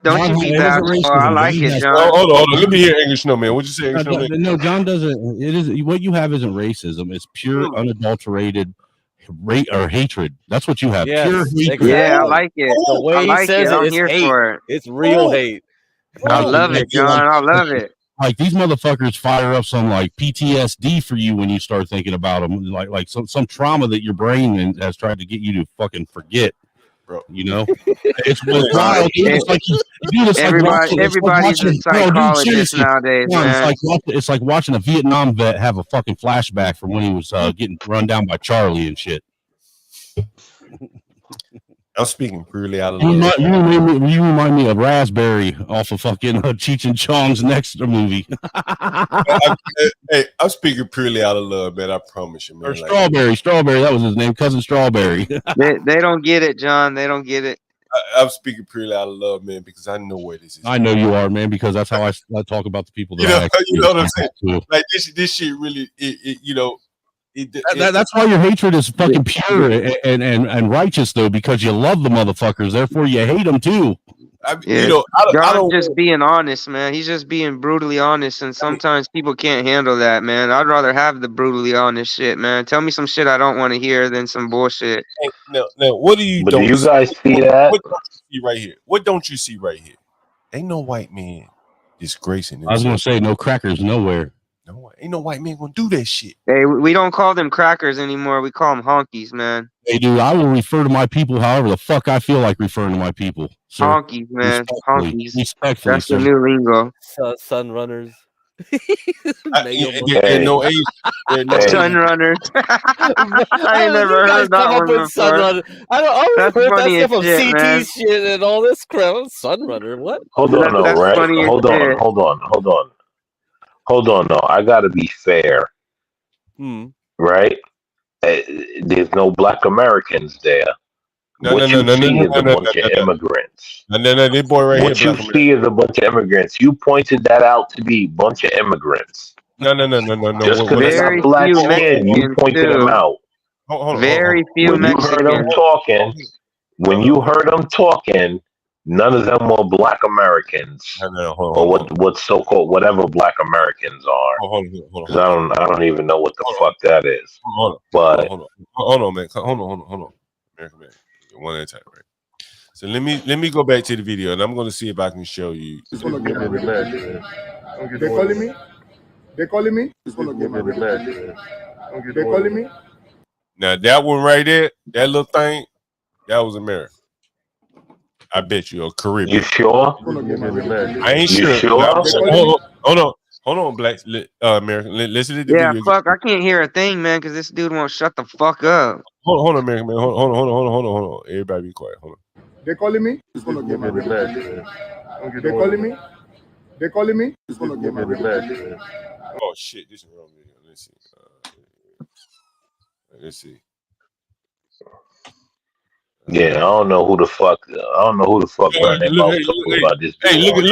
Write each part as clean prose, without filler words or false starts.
Don't you be bashful. I like it, John. Hold on. Let me hear Angry Snowman. What'd you say, Angry Snowman? No, John doesn't. It is what you have isn't racism. It's pure, unadulterated hatred. That's what you have. Yes, pure hatred. exactly. Yeah, I like it. The way I like he says it. I'm it's here hate. for it. It's real hate. I love it, John. I love it. Like these motherfuckers fire up some like PTSD for you when you start thinking about them, like some trauma that your brain has tried to get you to fucking forget. Bro, you know, it's wild. It's like everybody's a psychologist nowadays, man. It's like watching a Vietnam vet have a fucking flashback from when he was getting run down by Charlie and shit. I'm speaking purely out of love. You remind me of Raspberry off of fucking Cheech and Chong's next movie. Hey, I'm speaking purely out of love, man. I promise you, man. Or Strawberry. That was his name, Cousin Strawberry. they don't get it, John. They don't get it. I'm speaking purely out of love, man, because I know where this is. I know you are, man, because that's how I talk about the people that you know what I'm saying. Like this shit really, that's why your hatred is fucking pure and righteous, though, because you love the motherfuckers. Therefore, you hate them too. I don't just being honest, man. He's just being brutally honest, and sometimes people can't handle that, man. I'd rather have the brutally honest shit, man. Tell me some shit I don't want to hear than some bullshit. Now, what do you? Do you guys see that? What don't you see right here? What don't you see right here? Ain't no white man disgracing. I was gonna say no crackers nowhere. No, ain't no white man gonna do that shit. Hey, we don't call them crackers anymore. We call them honkies, man. Hey, dude, I will refer to my people however the fuck I feel like referring to my people. Sir. Honkies, man. Honkies. Respectfully, that's the new lingo. Sun runners. No age. Sun runners. I ain't never heard that one before. Sun runner. I've heard that stuff of CT man. shit and all this crap. Sun runner. What? Hold on, right? Hold on, no. I gotta be fair, right? There's no Black Americans there. What you see is a bunch of immigrants. This boy right what here. What you see is a bunch of immigrants. You pointed that out to be a bunch of immigrants. No. Just because it's not black skin, you pointed them out. Very few Mexicans. When you heard them talking, none of them were Black Americans, or what so-called whatever Black Americans are. Because I don't even know what the fuck that is. Hold on, man. Hold on, American man. One at a time, right? So let me go back to the video, and I'm going to see if I can show you. They calling me? They calling me? They calling me? Now that one right there, that little thing, that was America. I bet you, or Caribbean. You sure? I ain't sure. Hold on, Black American. Listen to the video. Fuck, I can't hear a thing, man, because this dude won't shut the fuck up. Hold on, American man. Hold on. Everybody be quiet. Hold on. They calling me? They calling me? They calling me? Oh shit, this is wrong video. Let's see. Yeah, I don't know who the fuck. About this. Hey, look at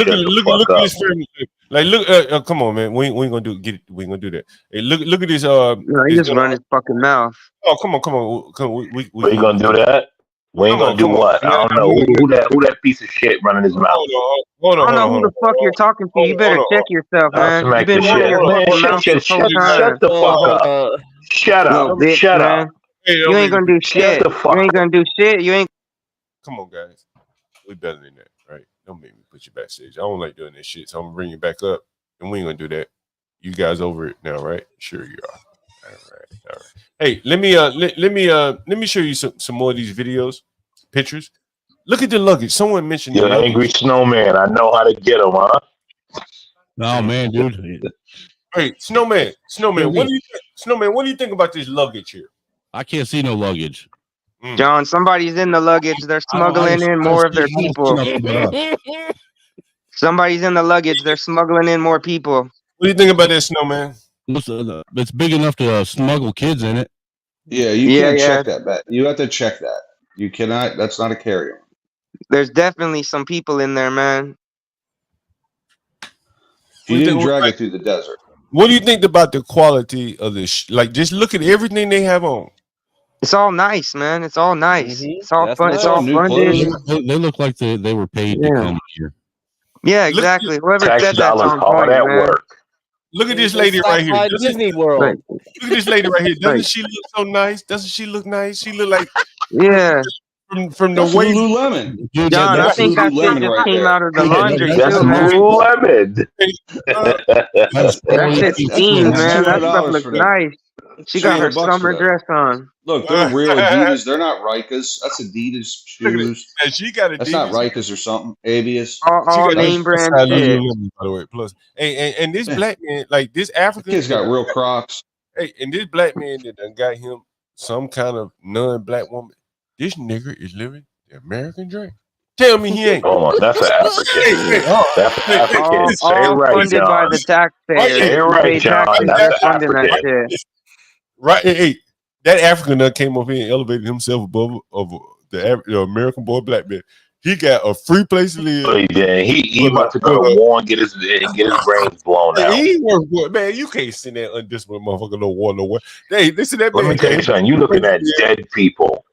this family. Like, look, come on, man. We ain't gonna do that. Hey, look at this. He just run his fucking mouth. Oh, come on. We gonna do that? We ain't gonna do what? I don't know who that piece of shit running his mouth. Hold on. I don't know who the fuck you're talking to. You better check yourself, man. You've been running your fucking mouth this whole time. Shut the fuck up. Shut up. Shut up. You ain't gonna do shit. You ain't gonna do shit. You ain't. Come on, guys. We better than that, right? Don't make me put you backstage. I don't like doing this shit, so I'm gonna bring you back up, and we ain't gonna do that. You guys over it now, right? Sure you are. All right. Hey, let me show you some more of these videos, pictures. Look at the luggage. Someone mentioned you're an Angry Snowman. I know how to get them, huh? No, man, dude. Hey, Snowman. What do you think? Snowman, what do you think about this luggage here? I can't see no luggage. John, somebody's in the luggage. They're smuggling in more of their people. Somebody's in the luggage. They're smuggling in more people. What do you think about that, Snowman? It's big enough to smuggle kids in it. Yeah, you can't check that, Matt. You have to check that. You cannot. That's not a carry-on. There's definitely some people in there, man. You didn't drag it through the desert. What do you think about the quality of this? Like, just look at everything they have on. It's all nice, man. It's all nice. It's all fun. Nice. It's all funded. They look like they were paid to come here. Yeah, exactly. Whoever Tax said that's dollars on hard point, at man. work. Look at this lady right here. Disney World. Like, Look at this lady right here. Doesn't Like- she look so nice? Doesn't she look nice? She look like yeah, from the That's way. Lululemon. Dude, John, I That's think that shit Lululemon just right came there. out of the Yeah, laundry That's too, man. Lululemon. that's That shit steams, That's man. That stuff $200 looks for them. nice. She got her $200 for summer that. dress on. Look, they're real Adidas. They're not Rikers. That's Adidas Look at shoes. and she got a That's not Rikers or something. Avius. All name brand shit. By the way, plus, hey, and this black man, like this African Kid's got real Crocs. Hey, and this black man that done got him some kind of non-black woman. This nigga is living the American dream. Tell me he ain't. Oh, that's an African. That's an African. Say All right, funded by John. the taxpayers. Say Who right, pay John. taxes, That's they're an funding that African. shit. Right, hey, that African that came up here and elevated himself above of the American boy black man. He got a free place to live. So he about to go to war and get his brains blown out. He worked, man. You can't send that undisciplined motherfucker no war nowhere. Hey, listen, that Let man. me tell you something. You looking at dead people.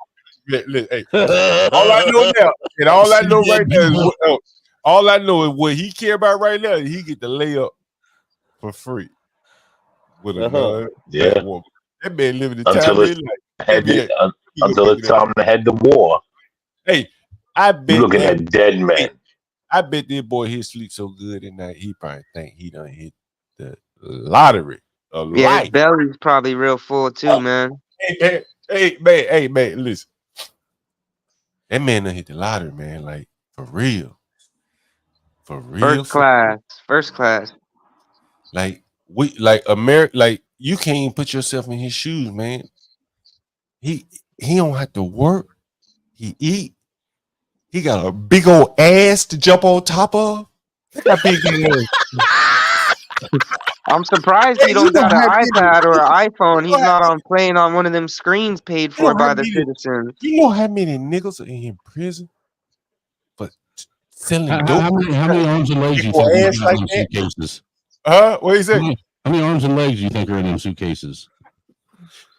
Hey, all I know now, and all I know right now is all I know is what he care about right now. He get the layup for free with a yeah. woman. That man living the Until time of it's his life. until it's time to head to war. Hey, I bet you looking at dead men. I bet this boy he sleep so good at night. He probably think he done hit the lottery. Yeah, his belly's probably real full too, man. Hey, man, listen. That man done hit the lottery, man. Like for real. For real. First class. Like like you can't even put yourself in his shoes, man. He don't have to work. He eat. He got a big old ass to jump on top of. That big I'm surprised he don't got an iPad or an iPhone. He's not playing on one of them screens paid for by the citizens. You know how many niggas are in prison for selling dope? How many arms and legs do you think are in them suitcases? What do you say? How many arms and legs do you think are in them suitcases?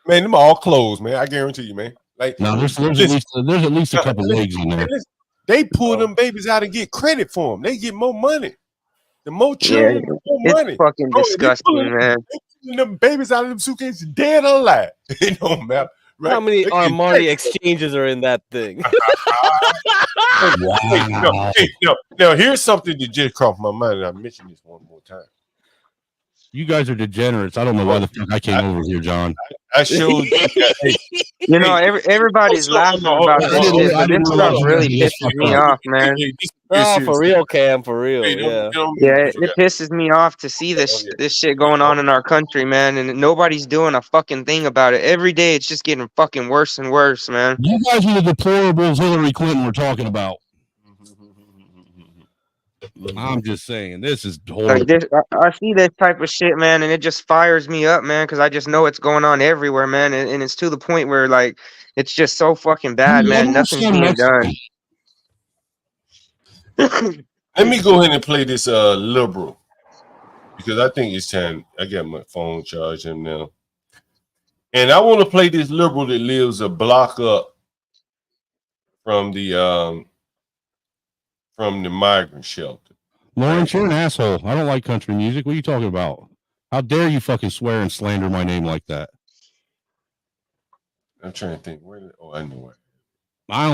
Man, them all closed, man. I guarantee you, man. Like, no, there's at least a couple legs in there. They pull them babies out and get credit for them. They get more money. The more children, the more money. It's fucking disgusting, man. Them babies out of them suitcases, dead or alive. It don't matter. Right? How many Armani exchanges are in that thing? Wow. Now, here's something that just crossed my mind, and I mentioned this one more time. You guys are degenerates. I don't know why the fuck I came over here, John. I showed you. You know, everybody's laughing about this shit, but this stuff really pisses me off, man. Oh, for real, Cam, for real. Yeah, it pisses me off to see this shit going on in our country, man, and nobody's doing a fucking thing about it. Every day, it's just getting fucking worse and worse, man. You guys are the deplorables Hillary Clinton we're talking about. I'm just saying, this is horrible. Like this, I see this type of shit, man, and it just fires me up, man, because I just know it's going on everywhere, man, and it's to the point where, like, it's just so fucking bad, man. Nothing's being done. Let me go ahead and play this liberal, because I think it's time. I got my phone charging now, and I want to play this liberal that lives a block up from the migrant shelter. Lawrence, you're an asshole. I don't like country music. What are you talking about? How dare you fucking swear and slander my name like that? I'm trying to think. I know it. I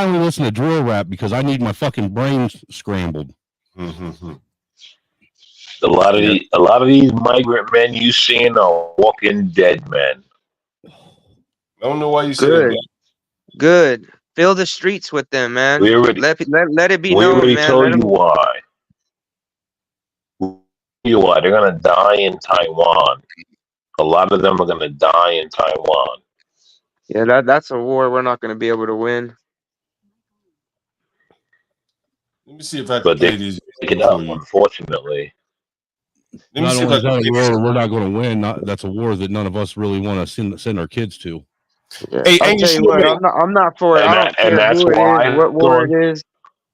only listen to drill rap because I need my fucking brain scrambled. Mm-hmm. A lot of these migrant men you seeing are walking dead men. I don't know why you say that. Good. Fill the streets with them, man. Let it be known, man. We already told you why. They're gonna die in Taiwan. A lot of them are gonna die in Taiwan. Yeah, that's a war we're not gonna be able to win. Let me see if I can play these. Pick it up, unfortunately. Not only is that a war we're not going to win, that's a war that none of us really want to send our kids to. Yeah. Hey, I'll tell you what, I'm not for it. I don't care who it is, what war it is.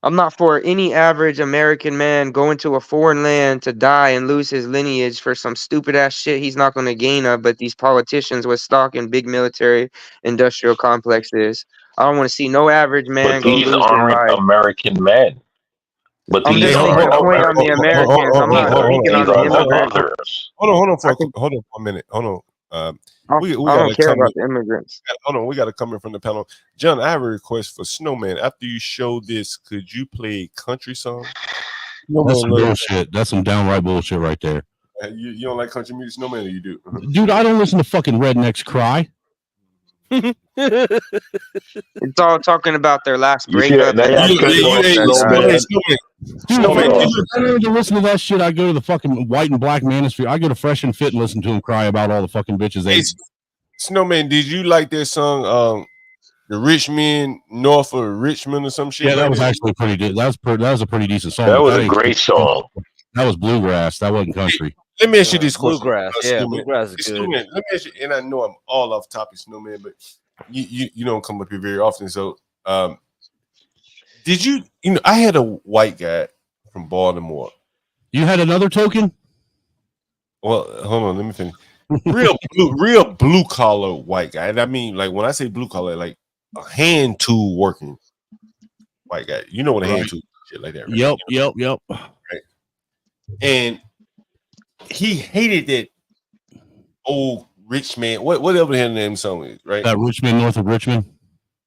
I'm not for any average American man going to a foreign land to die and lose his lineage for some stupid ass shit he's not going to gain of, but these politicians with stock in big military industrial complexes. I don't want to see no average man but these go lose aren't American men. But I'm just making a point on the Americans. I'm not speaking on the immigrants. Hold on for a minute. Hold on. I don't care about the immigrants. Hold on, we got to come in from the panel. John, I have a request for Snowman. After you show this, could you play a country song? That's some bullshit. That's some downright bullshit right there. You don't like country music, Snowman, or you do? Dude, I don't listen to fucking rednecks cry. It's all talking about their last breakup. Dude, I don't listen to that shit. I go to the fucking White and Black Manosphere. I go to Fresh and Fit and listen to them cry about all the fucking bitches. Hey, Snowman, did you like their song, the Rich Men North of Richmond or some shit? Yeah, that was actually pretty good. That was a pretty decent song. That was a great song. That was bluegrass. That wasn't country. Let me ask you this question. Bluegrass, bluegrass is good. Snowman, let me ask you, and I know I'm all off topic, Snowman, but you don't come up here very often. So, did you know? I had a white guy from Baltimore. You had another token? Well, hold on, let me finish. Real blue collar white guy, and I mean, like when I say blue collar, like a hand tool working white guy. You know what a hand tool shit like that, right? Yep. Right. And he hated that old rich man, whatever his name song is, right? That Richmond, North of Richmond.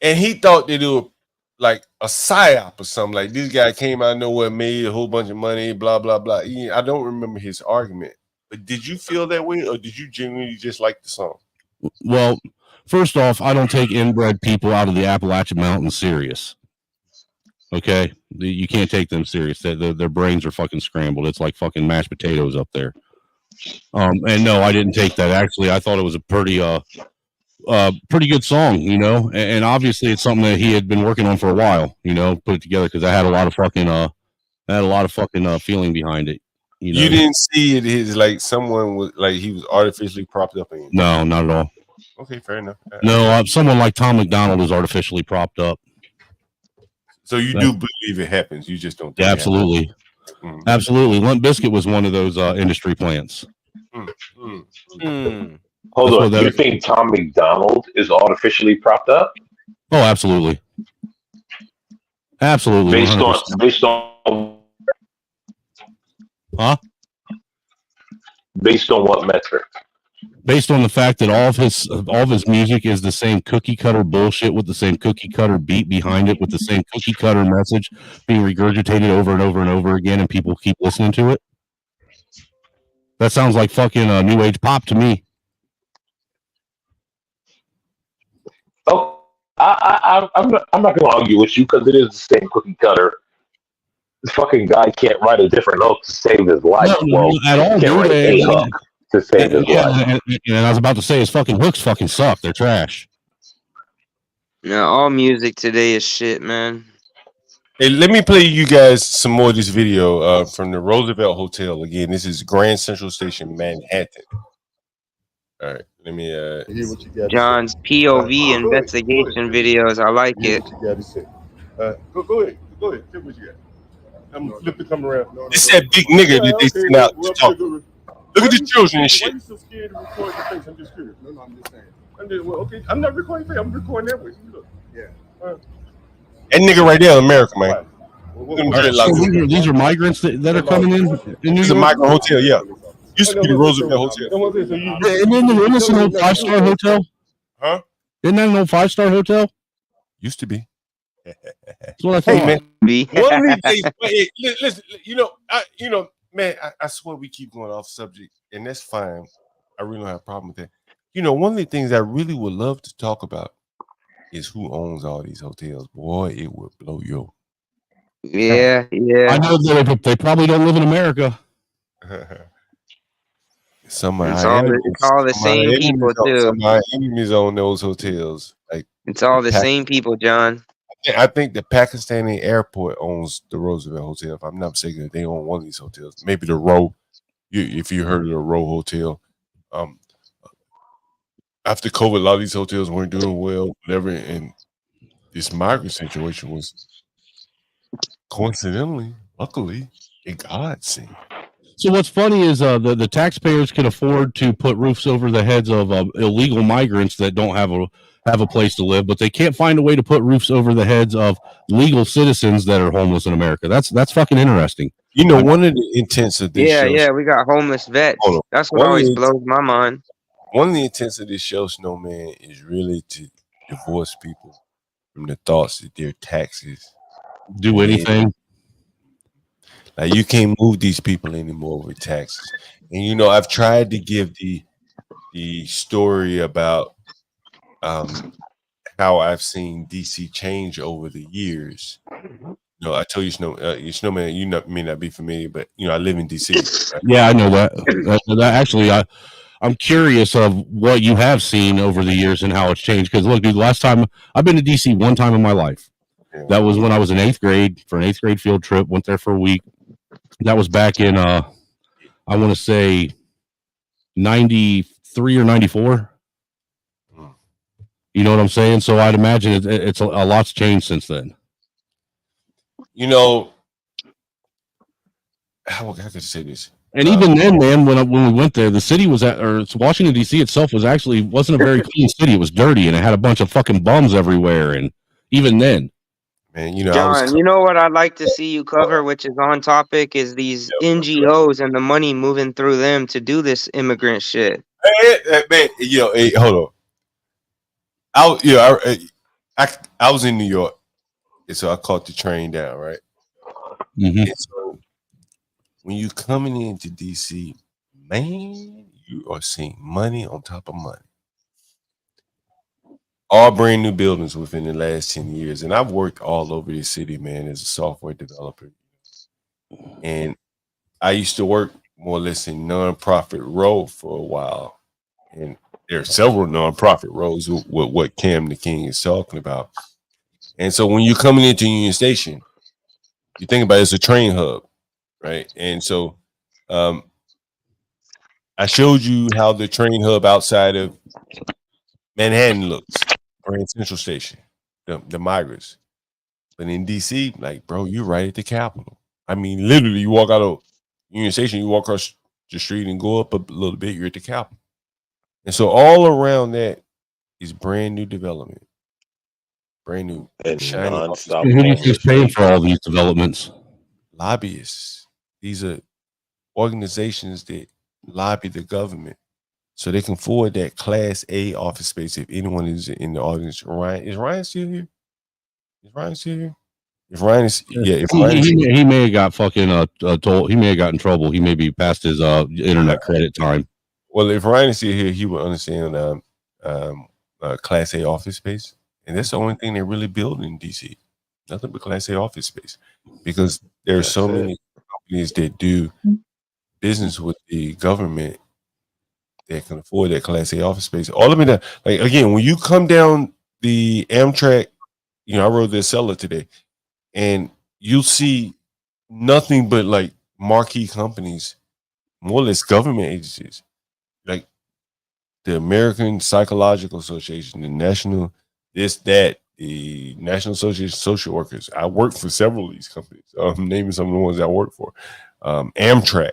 And he thought they do like a psyop or something. Like this guy came out of nowhere, made a whole bunch of money, blah, blah, blah. I don't remember his argument. But did you feel that way, or did you genuinely just like the song? Well, first off, I don't take inbred people out of the Appalachian Mountains serious. Okay? You can't take them serious. Their brains are fucking scrambled. It's like fucking mashed potatoes up there. And no, I didn't take that. Actually, I thought it was a pretty good song, you know. And obviously, it's something that he had been working on for a while, you know, put it together because I had a lot of fucking feeling behind it. You know? You didn't see it as like someone was like he was artificially propped up in. No, not at all. Okay, fair enough. No, someone like Tom McDonald is artificially propped up. So you do believe it happens? You just don't think absolutely. Absolutely. Limp Bizkit was one of those industry plants. Hold on. You think Tom McDonald is artificially propped up? Oh, absolutely. Absolutely. Based on huh? Based on what metric? Based on the fact that all of his music is the same cookie cutter bullshit with the same cookie cutter beat behind it with the same cookie cutter message being regurgitated over and over and over again, and people keep listening to it. That sounds like fucking new age pop to me. Oh, I'm not going to argue with you because it is the same cookie cutter. This fucking guy can't write a different hook to save his life. No, at all, can't write a hook to save his life. And I was about to say his fucking hooks fucking suck. They're trash. Yeah, all music today is shit, man. Hey, let me play you guys some more of this video from the Roosevelt Hotel. Again, this is Grand Central Station, Manhattan. All right, let me John's POV investigation videos. I like it. Go ahead. Tell me what you got. I'm gonna flip the camera around. It's that big nigga that they send out to talk. Look at the children and shit. Why are you so scared to record your face? I'm just curious. No, I'm just saying. Okay, I'm not recording your face. I'm recording that way. Look. Yeah. That nigga right there in America, man. These are migrants that are coming in. This is a migrant hotel, yeah. Used to be the Roosevelt Hotel. Isn't this an old 5-star hotel? Huh? Isn't that an old 5-star hotel? Used to be. That's what I thought. Hey, man. One of these days, listen, man, I swear we keep going off subject, and that's fine. I really don't have a problem with that. You know, one of the things I really would love to talk about is who owns all these hotels. Boy, it would blow your. Yeah. I know that they probably don't live in America. It's all the same people too. Some of my enemies own those hotels. Like it's all the same people, John. I think the Pakistani airport owns the Roosevelt Hotel. If I'm not mistaken, they own one of these hotels. Maybe the Row. If you heard of the Row Hotel, after COVID, a lot of these hotels weren't doing well, whatever, and this migrant situation was coincidentally, luckily, a godsend. So what's funny is the taxpayers can afford to put roofs over the heads of illegal migrants that don't have have a place to live, but they can't find a way to put roofs over the heads of legal citizens that are homeless in America. That's fucking interesting. You know, one of the intents of this show. Yeah, we got homeless vets. That's what always blows my mind. One of the intents of this show, Snowman, is really to divorce people from the thoughts that their taxes do anything. Like, you can't move these people anymore with taxes. And you know, I've tried to give the story about how I've seen DC change over the years. You know, I told you, Snowman, you may not be familiar, but you know, I live in DC. Right? Yeah, I know that. Actually, I'm curious of what you have seen over the years and how it's changed. Because look, dude, last time I've been to DC one time in my life. Yeah. That was when I was in 8th grade for an 8th grade field trip. Went there for a week. That was back in I want to say 93 or 94. You know what I'm saying? So I'd imagine it's a lot's changed since then. You know, how could I say this? And even then, man, when we went there, the city was Washington D.C. itself wasn't a very clean city. It was dirty and it had a bunch of fucking bums everywhere. And even then, man, you know, John, you know what I'd like to see you cover, which is on topic, is these NGOs and the money moving through them to do this immigrant shit. Hey, man, hey, hold on. I was in New York, and so I caught the train down, right? Mm-hmm. And so when you coming into DC, man, you are seeing money on top of money. All brand new buildings within the last 10 years. And I've worked all over this city, man, as a software developer. And I used to work more or less in nonprofit role for a while. And there are several nonprofit roles with what Cam the King is talking about. And so when you're coming into Union Station, you think about it as a train hub, right? And so I showed you how the train hub outside of Manhattan looks, or in Central Station, the migrants. But in DC, like, bro, you're right at the Capitol. I mean, literally, you walk out of Union Station, you walk across the street and go up a little bit, you're at the Capitol. And so all around that is brand new development. Brand new. And nonstop. Who do you think's paying for all these developments? Lobbyists. These are organizations that lobby the government so they can afford that Class A office space. If anyone is in the audience, is Ryan still here? Is Ryan still here? If Ryan is, he may have got fucking told. He may have got in trouble. He may be past his internet credit time. Well, if Ryan is still here, he would understand Class A office space, and that's the only thing they're really building in DC. Nothing but Class A office space, because there are so many companies that do business with the government that can afford that Class A office space. All of it, like, again, when you come down the Amtrak, you know, I rode the Acela today, and you'll see nothing but like marquee companies, more or less government agencies, like the American Psychological Association, the National the National Association of Social Workers. I work for several of these companies. Naming some of the ones I work for. Amtrak.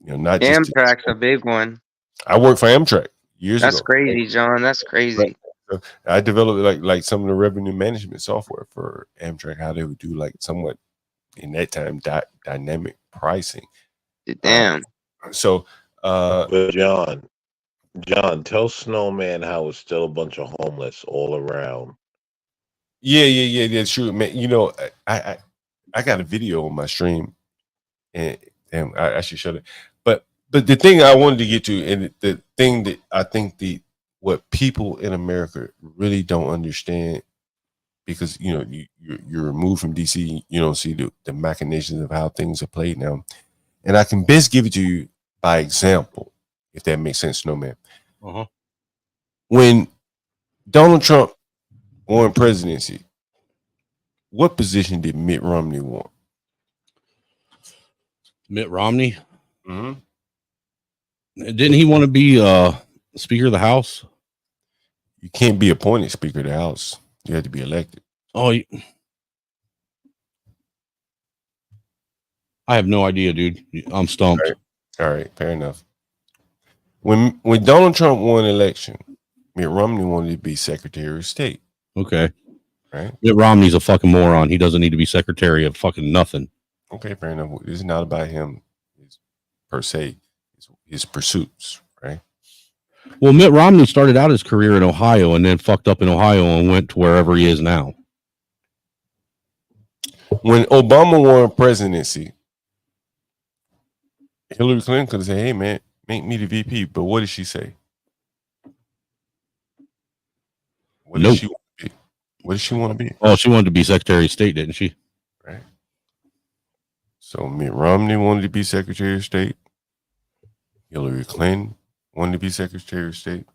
You know, not Amtrak's a big one. I worked for Amtrak years ago. That's crazy, John. That's crazy. Right. So I developed like some of the revenue management software for Amtrak, how they would do like somewhat in that time dynamic pricing. Damn. But John, tell Snowman how it's still a bunch of homeless all around. Yeah, that's true, man. You know, I got a video on my stream, and I should show it. But the thing I wanted to get to, and the thing that I think what people in America really don't understand, because you know you're removed from DC, you don't see the machinations of how things are played now, and I can best give it to you by example, if that makes sense, Snowman. Uh-huh. When Donald Trump won presidency, what position did Mitt Romney want? Mitt Romney? Mm-hmm. Didn't he want to be Speaker of the House? You can't be appointed Speaker of the House. You have to be elected. Oh, I have no idea, dude. I'm stumped. All right, fair enough. When Donald Trump won an election, Mitt Romney wanted to be Secretary of State. Okay. Right. Mitt Romney's a fucking moron. He doesn't need to be Secretary of fucking nothing. Okay, fair enough. It's not about him per se, his pursuits, right? Well, Mitt Romney started out his career in Ohio and then fucked up in Ohio and went to wherever he is now. When Obama won presidency, Hillary Clinton could have said, "Hey, man, make me the VP." But what did she say? What did she want to be? What did she want to be? Oh, she wanted to be Secretary of State, didn't she? Right. So Mitt Romney wanted to be Secretary of State. Hillary Clinton wanted to be Secretary of State.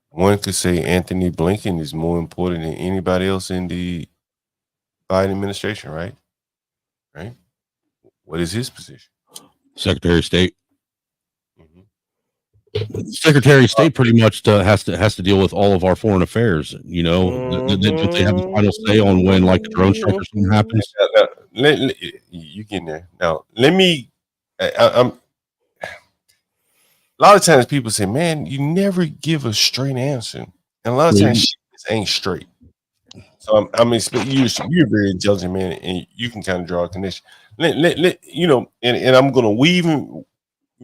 One could say Anthony Blinken is more important than anybody else in the Biden administration, right? Right. What is his position? Secretary of State. Secretary of State pretty much has to deal with all of our foreign affairs. You know, don't they have the final say on when like a drone strike or something happens? You get there now. Let me. I'm. A lot of times people say, "Man, you never give a straight answer," and a lot of times shit ain't straight. So you're a very intelligent man, and you can kind of draw a connection. You know, and I'm gonna weave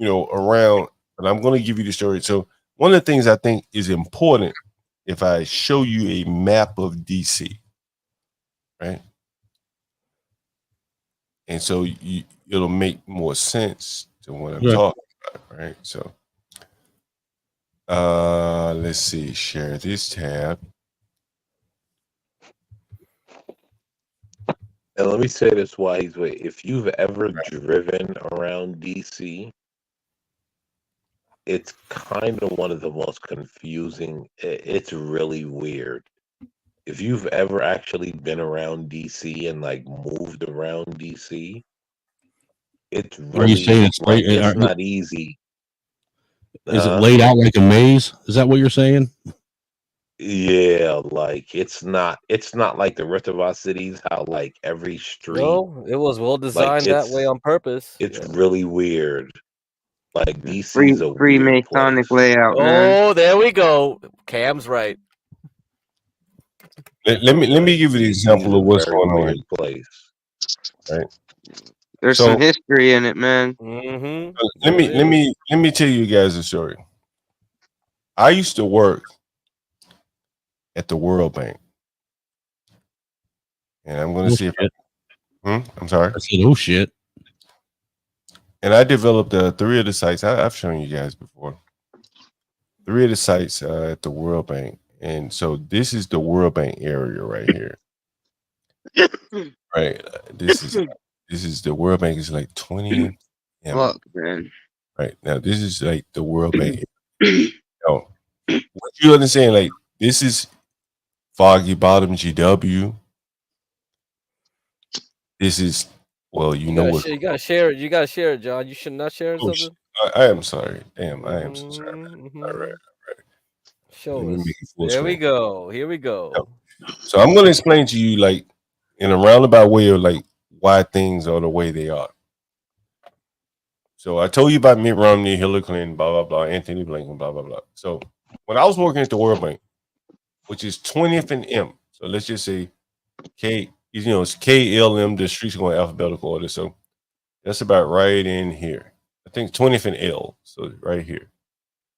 around. But I'm going to give you the story. So one of the things I think is important, if I show you a map of DC, right? And so it'll make more sense to what I'm talking about, right? So let's see, share this tab. And let me say this wise way. If you've ever driven around DC, it's kind of one of the most confusing. It's really weird. If you've ever actually been around DC and like moved around DC, it's really, are you saying it's like, it's not easy. Is it laid out like a maze? Is that what you're saying? Yeah, like it's not like the rest of our cities, how like every street. No, it was well designed that way on purpose. It's really weird. Like DC's a Freemasonic layout, man. Oh, there we go. Cam's right. Let me give you the example of what's going on in place. Right. There's some history in it, man. Mm-hmm. Let me tell you guys a story. I used to work at the World Bank, and I'm going to see if I'm sorry. I said, "Oh shit." And I developed 3 of the sites. I've shown you guys before. 3 of the sites at the World Bank. And so this is the World Bank area right here. Right. This is the World Bank is like 20. Fuck, man. Right. Now this is like the World Bank. Now, what you understand, like this is Foggy Bottom GW. This is you know what you gotta share it. You gotta share it, John. You should not share something. I am sorry. Damn, I am so sorry. All right. Show us. There we go. Here we go. So I'm gonna explain to you like in a roundabout way of like why things are the way they are. So I told you about Mitt Romney, Hillary Clinton, blah blah blah, Anthony Blinken, blah blah blah. So when I was working at the World Bank, which is 20th and M, so let's just say K, it's KLM. The streets going alphabetical order, so that's about right in here. I think 20th and L, so right here.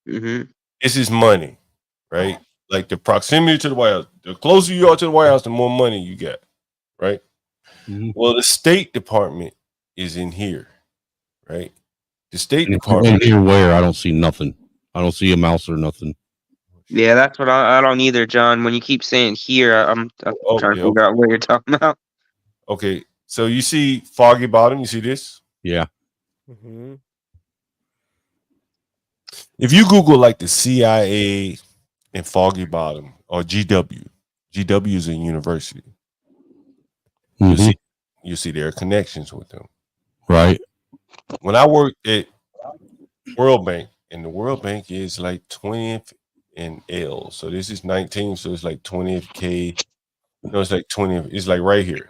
Mm-hmm. This is money, right? Like the proximity to the White House. The closer you are to the White House, the more money you get, right? Mm-hmm. Well, the State Department is in here, right? The State Department. In here where? I don't see nothing. I don't see a mouse or nothing. Yeah, that's what I don't either, John. When you keep saying here, I'm trying to figure out what you're talking about. Okay, so you see Foggy Bottom. You see this? Yeah. Mm-hmm. If you Google like the CIA and Foggy Bottom or GW is a university. Mm-hmm. You see there are connections with them. Right. When I worked at World Bank, and the World Bank is like 20th and L. So this is 19, so it's like 20th K. No, it's like 20th. It's like right here.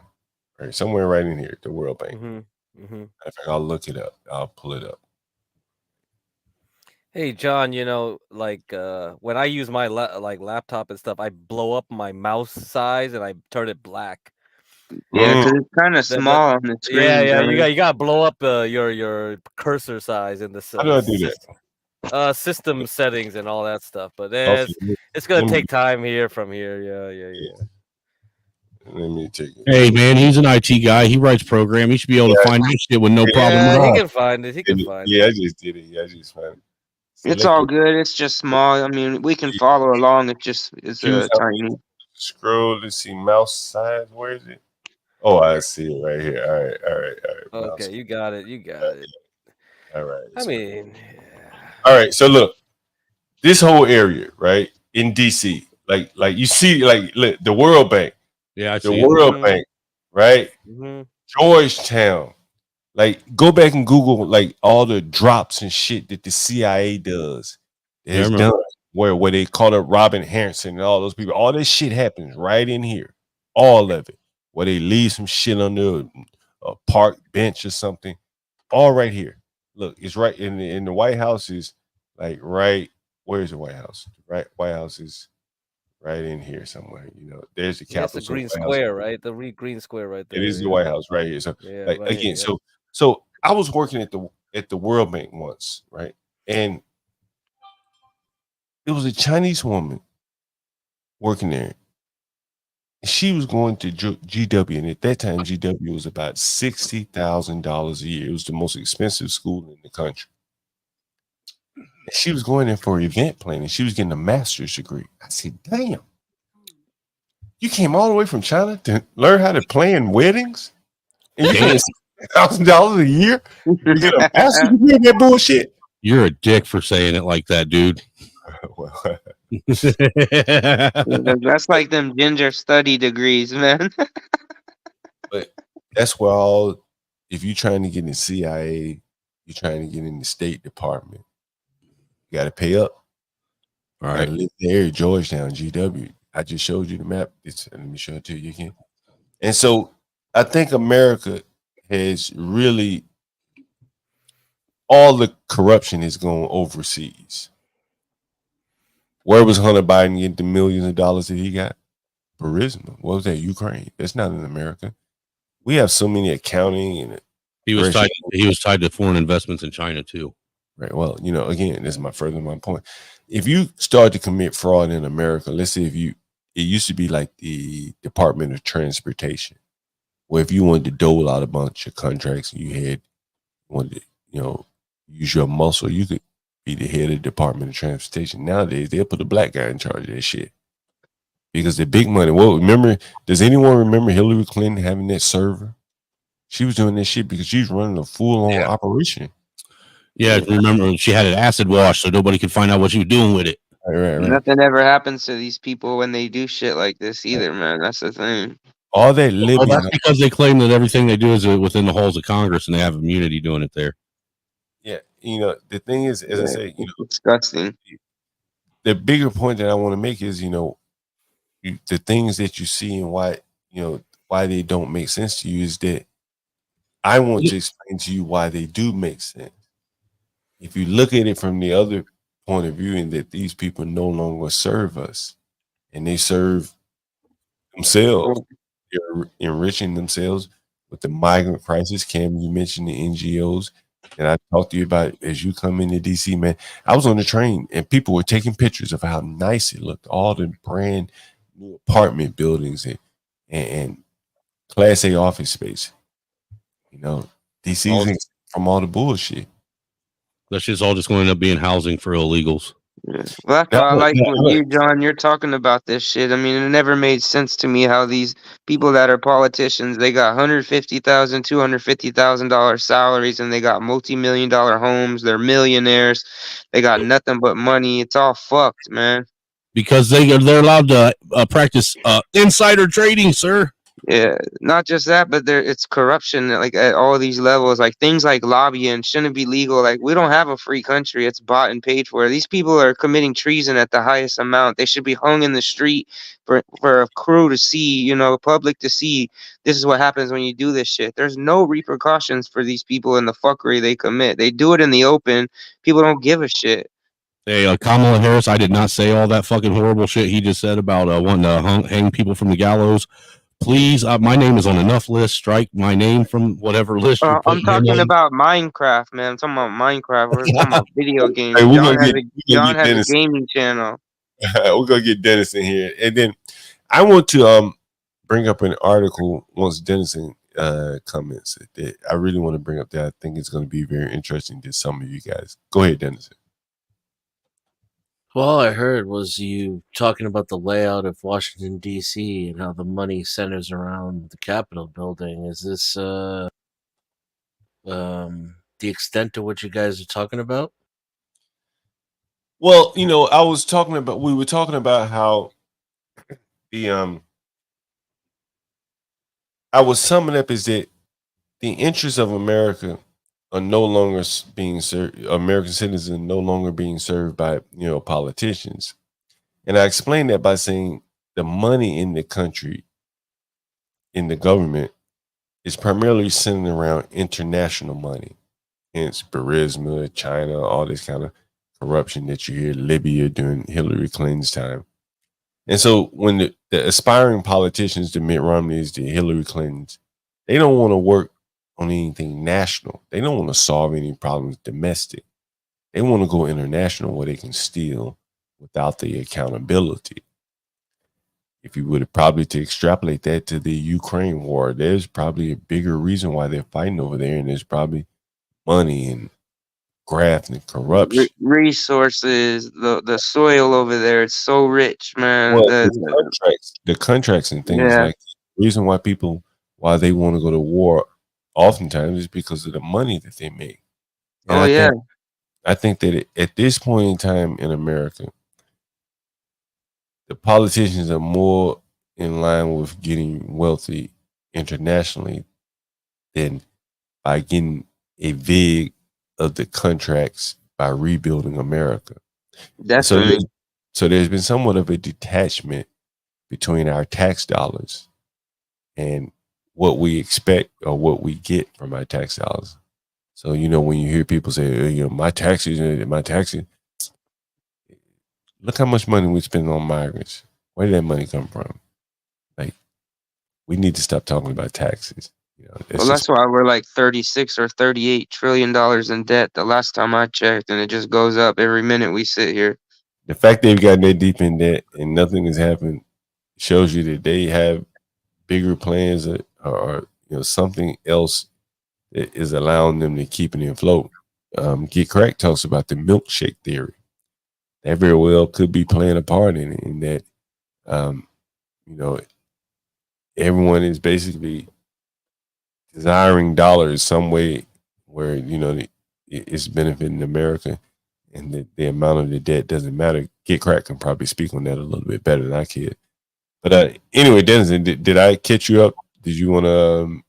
Right, somewhere right in here, the World Bank. Mm-hmm. Mm-hmm. In fact, I'll look it up. I'll pull it up. Hey John, like when I use my laptop and stuff, I blow up my mouse size and I turn it black. Yeah, because it's kind of small on the screen. Yeah, you got to blow up your cursor size in the How do I do that? System settings and all that stuff. But Okay, it's gonna take time from here. Yeah. Let me take it. Hey man, he's an IT guy. He writes program. He should be able to find this shit with no problem at all. He can find it. Yeah, I just did it. Yeah, I just found it. It's all good. It's just small. I mean, we can follow along. It's tiny. Scroll. Let's see. Mouse size. Where is it? Oh, I see it right here. All right. Okay, you got it. All right. I mean, all right. So look, this whole area, right in DC, like you see, like the World Bank. Yeah, I see the World Bank, right? Mm-hmm. Georgetown. Like, go back and Google like all the drops and shit that the CIA does. Has done where they caught up Robin Harrison and all those people. All this shit happens right in here. All of it. Where they leave some shit under a park bench or something. All right here. Look, it's right in the White House is like right. Where's the White House? Right, White House is right in here somewhere. There's the Capitol. It's the green square, right? The green square right there. It is the White House right here. So again, so I was working at the World Bank once, right? And it was a Chinese woman working there. She was going to GW, and at that time, GW was about $60,000 a year. It was the most expensive school in the country. She was going there for event planning. She was getting a master's degree. I said, damn, you came all the way from China to learn how to plan weddings? And you get $1,000 a year? You get a master's degree in that bullshit? You're a dick for saying it like that, dude. That's like them ginger study degrees, man. But that's why if you're trying to get in the CIA, you're trying to get in the State Department, you got to pay up. All right. Live there, Georgetown, GW. I just showed you the map. Let me show it to you again. And so I think America has really, all the corruption is going overseas. Where was Hunter Biden getting the millions of dollars that he got? Burisma. What was that? Ukraine. That's not in America. We have so many accounting and he was tied to foreign investments in China too. Right. Well, again, this is my point. If you start to commit fraud in America, let's say it used to be like the Department of Transportation, where if you wanted to dole out a bunch of contracts and you wanted to, use your muscle, you could be the head of the Department of Transportation. Nowadays, they'll put a black guy in charge of that shit because the big money. Well, does anyone remember Hillary Clinton having that server? She was doing that shit because she's running a full-on operation. Yeah, remember she had it acid wash so nobody could find out what she was doing with it. Right. Nothing ever happens to these people when they do shit like this either, man. That's the thing. All that Libyan. Well, that's because they claim that everything they do is within the halls of Congress and they have immunity doing it there. Yeah, the thing is, as I say, disgusting. The bigger point that I want to make is, the things that you see and why they don't make sense to you is that I want to explain to you why they do make sense. If you look at it from the other point of view, and that these people no longer serve us, and they serve themselves, they're enriching themselves with the migrant crisis. Cam, you mentioned the NGOs. And I talked to you about as you come into DC, man. I was on the train and people were taking pictures of how nice it looked, all the brand new apartment buildings and Class A office space. DC from all the bullshit. That's just all just going to end up being housing for illegals. Yeah. Well, that's why I like what you, John, you're talking about this shit. I mean, it never made sense to me how these people that are politicians, they got $150,000, $250,000 salaries, and they got multi-million-dollar homes. They're millionaires. They got nothing but money. It's all fucked, man. Because they're allowed to practice insider trading, sir. Yeah, not just that, but it's corruption like at all these levels. Like things like lobbying shouldn't be legal. Like we don't have a free country. It's bought and paid for. These people are committing treason at the highest amount. They should be hung in the street for a crew to see, public to see. This is what happens when you do this shit. There's no repercussions for these people in the fuckery they commit. They do it in the open. People don't give a shit. Hey, Kamala Harris, I did not say all that fucking horrible shit he just said about wanting to hang people from the gallows. Please, my name is on enough lists. Strike my name from whatever list you're I'm putting talking in. about Minecraft, man. I'm talking about Minecraft. We're talking about video games. Hey, John has a gaming channel. We're gonna get Dennis in here, and then I want to bring up an article once Dennison comments that I really want to bring up that I think it's going to be very interesting to some of you guys. Go ahead, Dennison. Well, all I heard was you talking about the layout of Washington, D.C. and how the money centers around the Capitol building. Is this the extent to what you guys are talking about? Well, we were talking about how the I was summing up is that the interests of America are no longer being served. American citizens no longer being served by politicians, and I explained that by saying the money in the country, in the government, is primarily centered around international money. Hence, Burisma, China, all this kind of corruption that you hear, Libya during Hillary Clinton's time. And so when the aspiring politicians, the Mitt Romneys, the Hillary Clintons, they don't want to work on anything national. They don't want to solve any problems domestic. They want to go international where they can steal without the accountability. If you would have probably to extrapolate that to the Ukraine war, there's probably a bigger reason why they're fighting over there, and there's probably money and graft and corruption. Resources, the soil over there, it's so rich, man. Well, the contracts and things like that. The reason why they want to go to war oftentimes is because of the money that they make. And I think that at this point in time in America, the politicians are more in line with getting wealthy internationally than by getting a vig of the contracts by rebuilding America. Definitely. So there's been somewhat of a detachment between our tax dollars and what we expect or what we get from our tax dollars. So, when you hear people say, my taxes, look how much money we spend on migrants. Where did that money come from? Like, we need to stop talking about taxes. That's why we're like 36 or 38 trillion dollars in debt the last time I checked, and it just goes up every minute we sit here. The fact they've gotten that deep in debt and nothing has happened shows you that they have bigger plans or something else that is allowing them to keep it afloat. Get Crack talks about the milkshake theory. That very well could be playing a part in that. Everyone is basically desiring dollars some way where it's benefiting America, and the amount of the debt doesn't matter. Get Crack can probably speak on that a little bit better than I could. But anyway, Denison, did I catch you up? Did you want to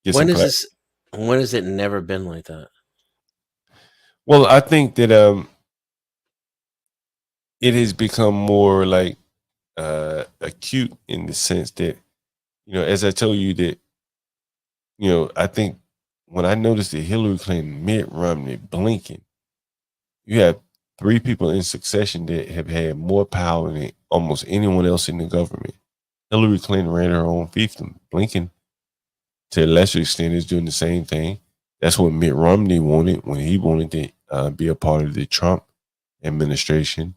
get when has it never been like that? Well, I think that it has become more like acute in the sense that, as I told you that, I think when I noticed that Hillary Clinton, Mitt Romney, Blinken, you have 3 people in succession that have had more power than almost anyone else in the government. Hillary Clinton ran her own fiefdom. Blinken, to a lesser extent, is doing the same thing. That's what Mitt Romney wanted when he wanted to be a part of the Trump administration.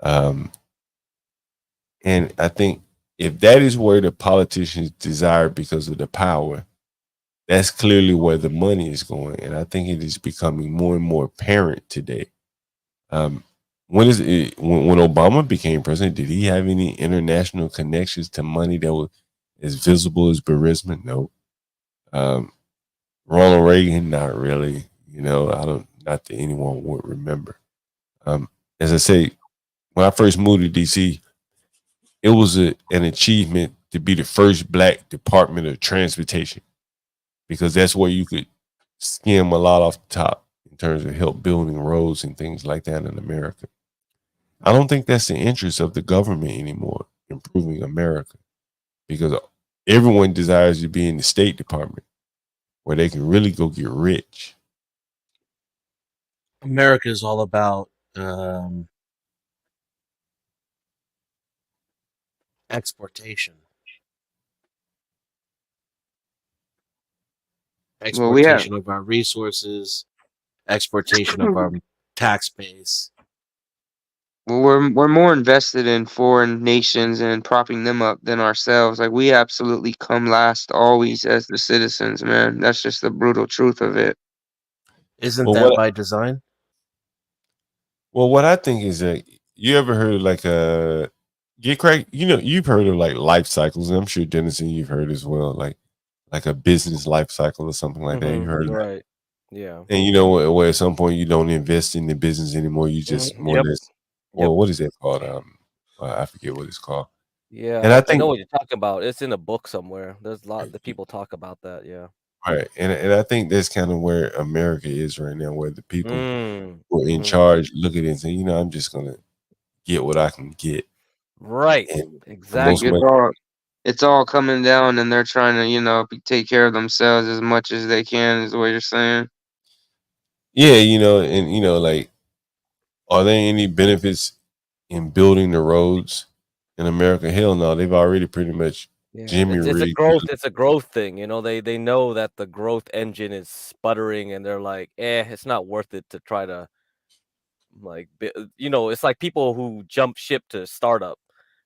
And I think if that is where the politicians desire because of the power, that's clearly where the money is going. And I think it is becoming more and more apparent today. When Obama became president, did he have any international connections to money that was as visible as Burisma? No. Ronald Reagan, not really. Not that anyone would remember. As I say, when I first moved to DC, it was an achievement to be the first Black Department of Transportation, because that's where you could skim a lot off the top in terms of help building roads and things like that in America. I don't think that's the interest of the government anymore, improving America, because everyone desires to be in the State Department where they can really go get rich. America is all about exportation. Well, we have. Exportation of our resources, exportation of our tax base. Well, we're more invested in foreign nations and propping them up than ourselves. Like we absolutely come last always as the citizens, man. That's just the brutal truth of it. Isn't that by design? Well, what I think is that you ever heard of like a you've heard of like life cycles, and I'm sure Dennison you've heard as well, like a business life cycle or something like that. You heard of Right. Yeah. And you know where at some point you don't invest in the business anymore. You just more or less. Well, what is that called? I forget what it's called. Yeah, and I think know what you're talking about. It's in a book somewhere. There's a lot that people talk about that. Yeah. right, and I think that's kind of where America is right now, where the people who are in Mhm. charge look at it and say, I'm just gonna get what I can get. Right. And Exactly. It's all coming down, and they're trying to, take care of themselves as much as they can. Is what you're saying? Yeah, and like, are there any benefits in building the roads in America? Hell no, they've already pretty much Jimmy It's a rigged. It's a growth thing. They know that the growth engine is sputtering, and they're like, it's not worth it to try to it's like people who jump ship to startup.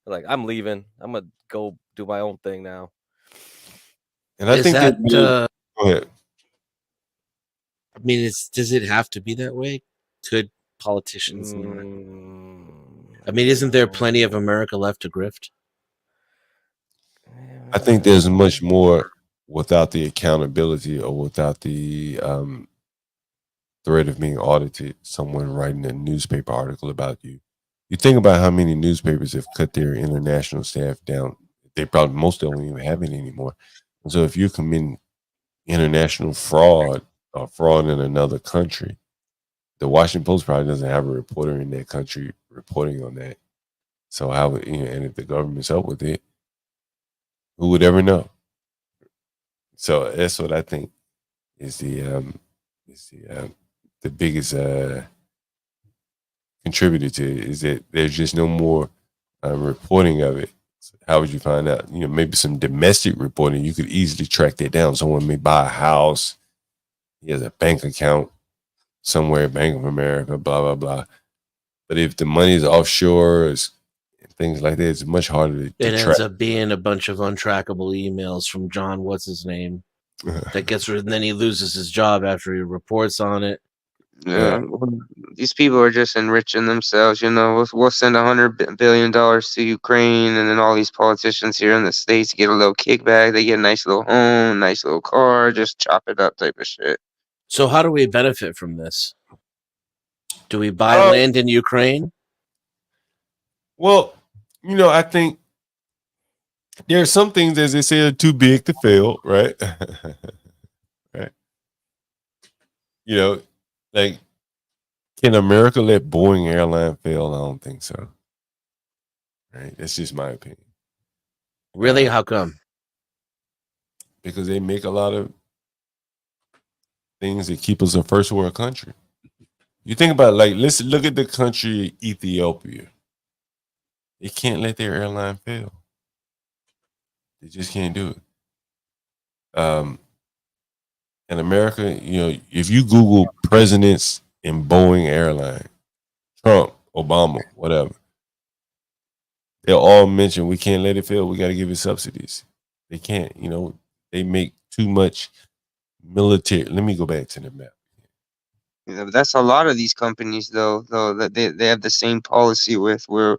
They're like, I'm leaving. I'm gonna go do my own thing now. And I think that go ahead. I mean, does it have to be that way? Could politicians not? I mean, isn't there plenty of America left to grift? I think there's much more without the accountability or without the threat of being audited. Someone writing a newspaper article about you. You think about how many newspapers have cut their international staff down. They probably most don't even have it anymore. And so if you're committing international fraud or fraud in another country, the Washington Post probably doesn't have a reporter in that country reporting on that. So how would and if the government's up with it, who would ever know? So that's what I think is the biggest contributor to it, is that there's just no more reporting of it. So how would you find out? Maybe some domestic reporting, you could easily track that down. Someone may buy a house, he has a bank account somewhere, Bank of America, blah blah blah. But if the money is offshore and things like that, it's much harder to It track. ends up being a bunch of untrackable emails from John, what's his name, that gets rid, and then he loses his job after he reports on it. Yeah, these people are just enriching themselves. We'll send $100 billion to Ukraine, and then all these politicians here in the States get a little kickback. They get a nice little home, nice little car, just chop it up type of shit. So how do we benefit from this? Do we buy land in Ukraine? Well, I think there are some things, as they say, are too big to fail, right? Right. Like, can America let Boeing airline fail? I don't think so. Right? That's just my opinion. Really? How come? Because they make a lot of things that keep us a first world country. You think about it, like, let's look at the country Ethiopia. They can't let their airline fail. They just can't do it. In America, if you Google presidents in Boeing airline, Trump, Obama, whatever, they'll all mention we can't let it fail. We got to give it subsidies. They can't, they make too much military. Let me go back to the map. Yeah, but that's a lot of these companies, though that they have the same policy with where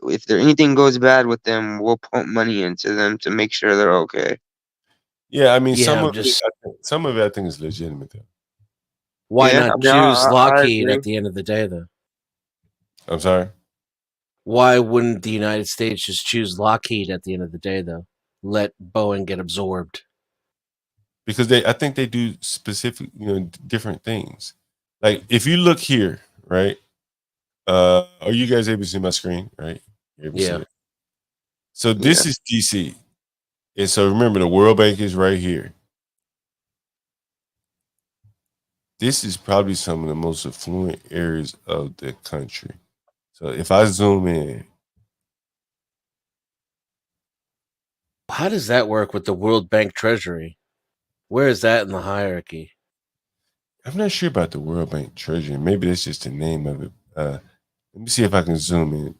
if anything goes bad with them, we'll pump money into them to make sure they're okay. Yeah, I mean, Yeah, some of it I think is legitimate though. Why not choose Lockheed at the end of the day, though? I'm sorry? Why wouldn't the United States just choose Lockheed at the end of the day, though? Let Boeing get absorbed. Because I think they do specific, different things. Like if you look here, right? Are you guys able to see my screen? Right? Yeah. So this is DC. And so remember, the World Bank is right here. this is probably some of the most affluent areas of the country. So if I zoom in, how does that work with the World Bank Treasury? Where is that in the hierarchy? I'm not sure about the World Bank Treasury. Maybe that's just the name of it. Let me see if I can zoom in.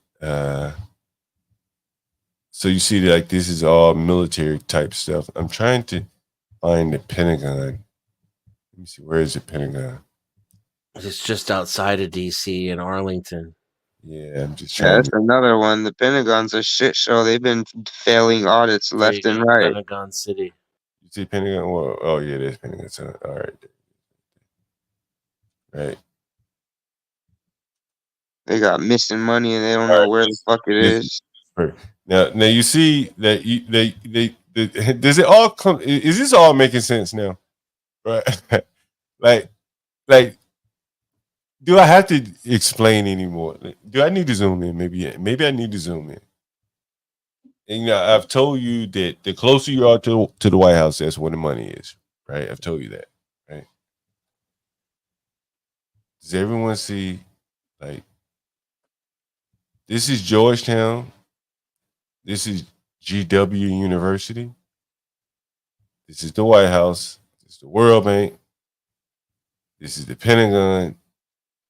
So you see, like, this is all military type stuff. I'm trying to find the Pentagon. Let me see, where is the Pentagon? It's just outside of DC in Arlington. Yeah, I'm just trying. Yeah, that's another one. The Pentagon's a shit show. They've been failing audits left and right. Pentagon City. You see Pentagon? Well, oh yeah, there's Pentagon. So, all right. Right. They got missing money and they don't know where the fuck it is. Now you see that they does it all come? Is this all making sense now? Right? like, do I have to explain anymore? Do I need to zoom in? Maybe I need to zoom in. And, I've told you that the closer you are to the White House, that's where the money is. Right? I've told you that. Right? Does everyone see? Like, this is Georgetown. This is GW University. This is the White House. This is the World Bank. This is the Pentagon.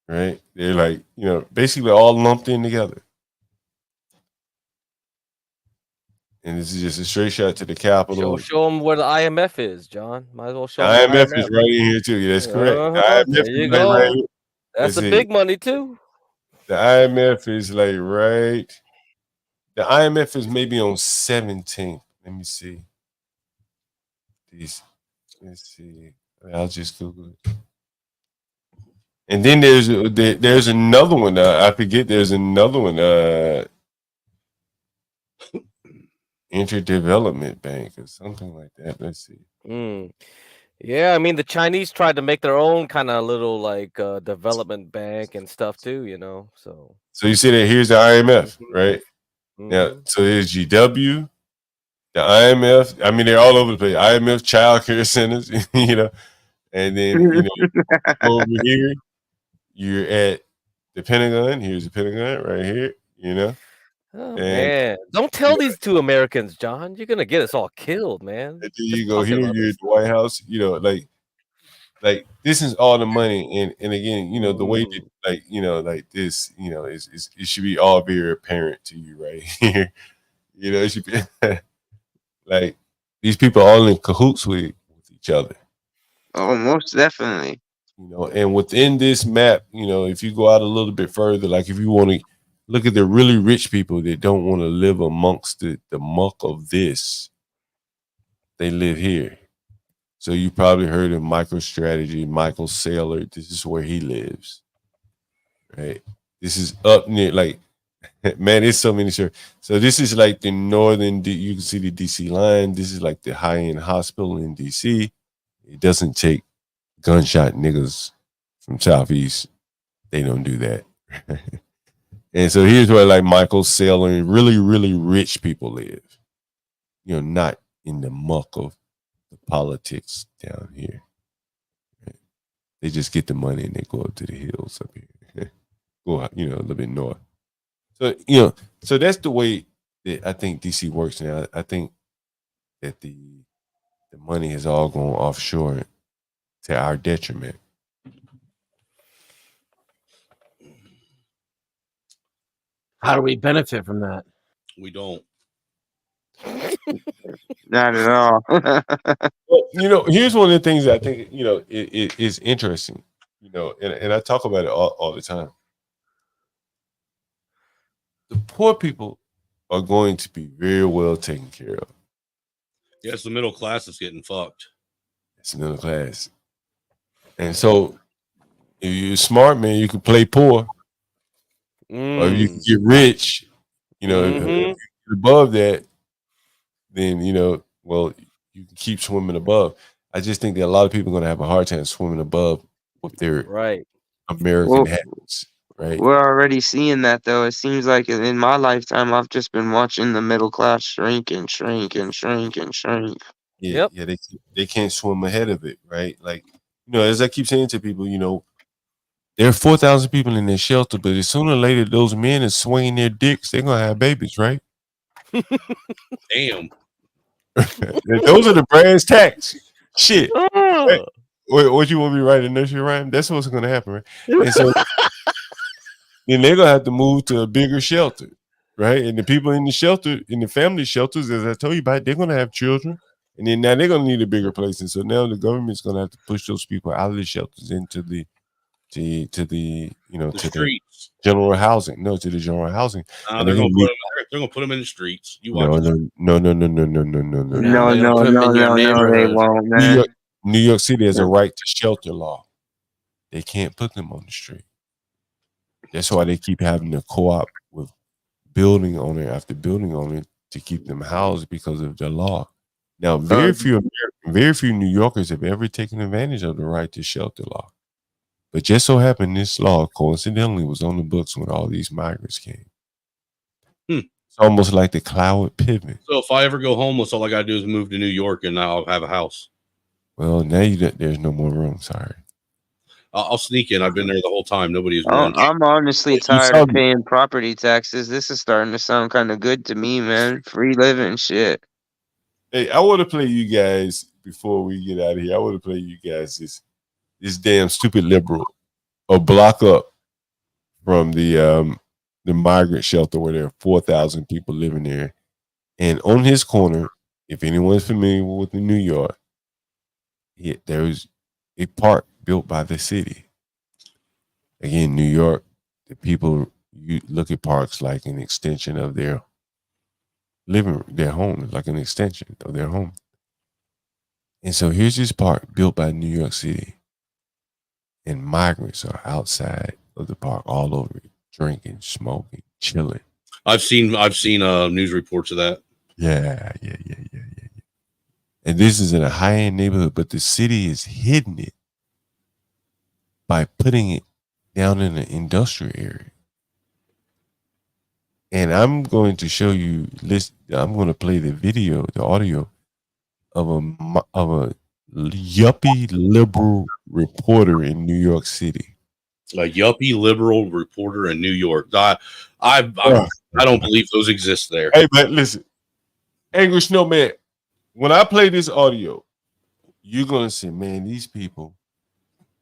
Right? They're like, basically all lumped in together. And this is just a straight shot to the Capitol. Show them where the IMF is, John. Might as well show them. The IMF is right in here too. Yeah, that's correct. The IMF there you is go. Right here. That's the big money too. The IMF is like right. The IMF is maybe on 17th. Let me see. Let's see. I'll just Google it. And then there's another one. I forget. There's another one. Interdevelopment Bank or something like that. Let's see. Yeah, I mean the Chinese tried to make their own kind of little like development bank and stuff too, So you see that here's the IMF, right? Now, so here's GW, the IMF. I mean, they're all over the place. IMF child care centers, and then over here, you're at the Pentagon. Here's the Pentagon right here, Oh, man, don't tell these two Americans, John. You're gonna get us all killed, man. And then you go here, you're at the White House. Like this is all the money, and again, the way that, like this, it should be all very apparent to you right here. It should be like these people are all in cahoots with each other. Oh, most definitely. And within this map, if you go out a little bit further, like if you want to look at the really rich people that don't want to live amongst the muck of this, they live here. So you probably heard of MicroStrategy, Michael Saylor. This is where he lives, right? This is up near, like, man, there's so many. So this is like the northern, you can see the DC line. This is like the high-end hospital in DC. It doesn't take gunshot niggas from Southeast. They don't do that. And so here's where like Michael Saylor and really, really rich people live. Not in the muck of the politics down here. Right? They just get the money and they go up to the hills up here. Go out, a little bit north. So, so that's the way that I think DC works now. I think that the money has all gone offshore to our detriment. How do we benefit from that? We don't. Not at all. Well, here's one of the things that I think, it is interesting, and I talk about it all the time. The poor people are going to be very well taken care of. Yeah, it's the middle class that's getting fucked. It's the middle class. And so if you're smart, man, you can play poor. Or if you can get rich, if you're above that, then, well, you can keep swimming above. I just think that a lot of people are going to have a hard time swimming above with their American habits. Right. We're already seeing that, though. It seems like in my lifetime, I've just been watching the middle class shrink and shrink and shrink and shrink. Yeah, they can't swim ahead of it, right? Like as I keep saying to people, there are 4,000 people in their shelter, but as sooner or later those men are swinging their dicks, they're gonna have babies, right? Damn. Those are the brass tacks. Shit. Hey, what you want me to write a nursery rhyme? That's what's gonna happen, right? And so then they're gonna have to move to a bigger shelter, right? And the people in the shelter, in the family shelters, as I told you about, they're gonna have children, and then now they're gonna need a bigger place. And so now the government's gonna have to push those people out of the shelters into the to the streets. General housing. No, to the general housing. And they're gonna put them in the streets. You watch. No. No, they won't, man. New York City has a right to shelter law. They can't put them on the street. That's why they keep having to co-op with building owner after building owner to keep them housed because of the law. Now, very few New Yorkers have ever taken advantage of the right to shelter law. But just so happened this law coincidentally was on the books when all these migrants came. It's almost like the cloud pivot. So if I ever go homeless, all I gotta do is move to New York and I'll have a house. Well, now there's no more room. Sorry. I'll sneak in. I've been there the whole time. Nobody's. I'm honestly tired of paying property taxes. This is starting to sound kind of good to me, man. Free living shit. Hey, I want to play you guys before we get out of here. I want to play you guys this damn stupid liberal a block up from the migrant shelter where there are 4,000 people living there. And on his corner, if anyone's familiar with New York, there's a park built by the city. Again, New York, the people, you look at parks like an extension of their home, like an extension of their home. And so here's this park built by New York City. And migrants are outside of the park all over it, drinking, smoking, chilling. I've seen news reports of that. Yeah. And this is in a high-end neighborhood, but the city is hidden it by putting it down in an industrial area. And I'm going to show you I'm going to play the audio of a yuppie liberal reporter in New York City. A yuppie liberal reporter in New York. I don't believe those exist there. Hey, but listen, Angry Snowman, when I play this audio, you're gonna say, man, these people.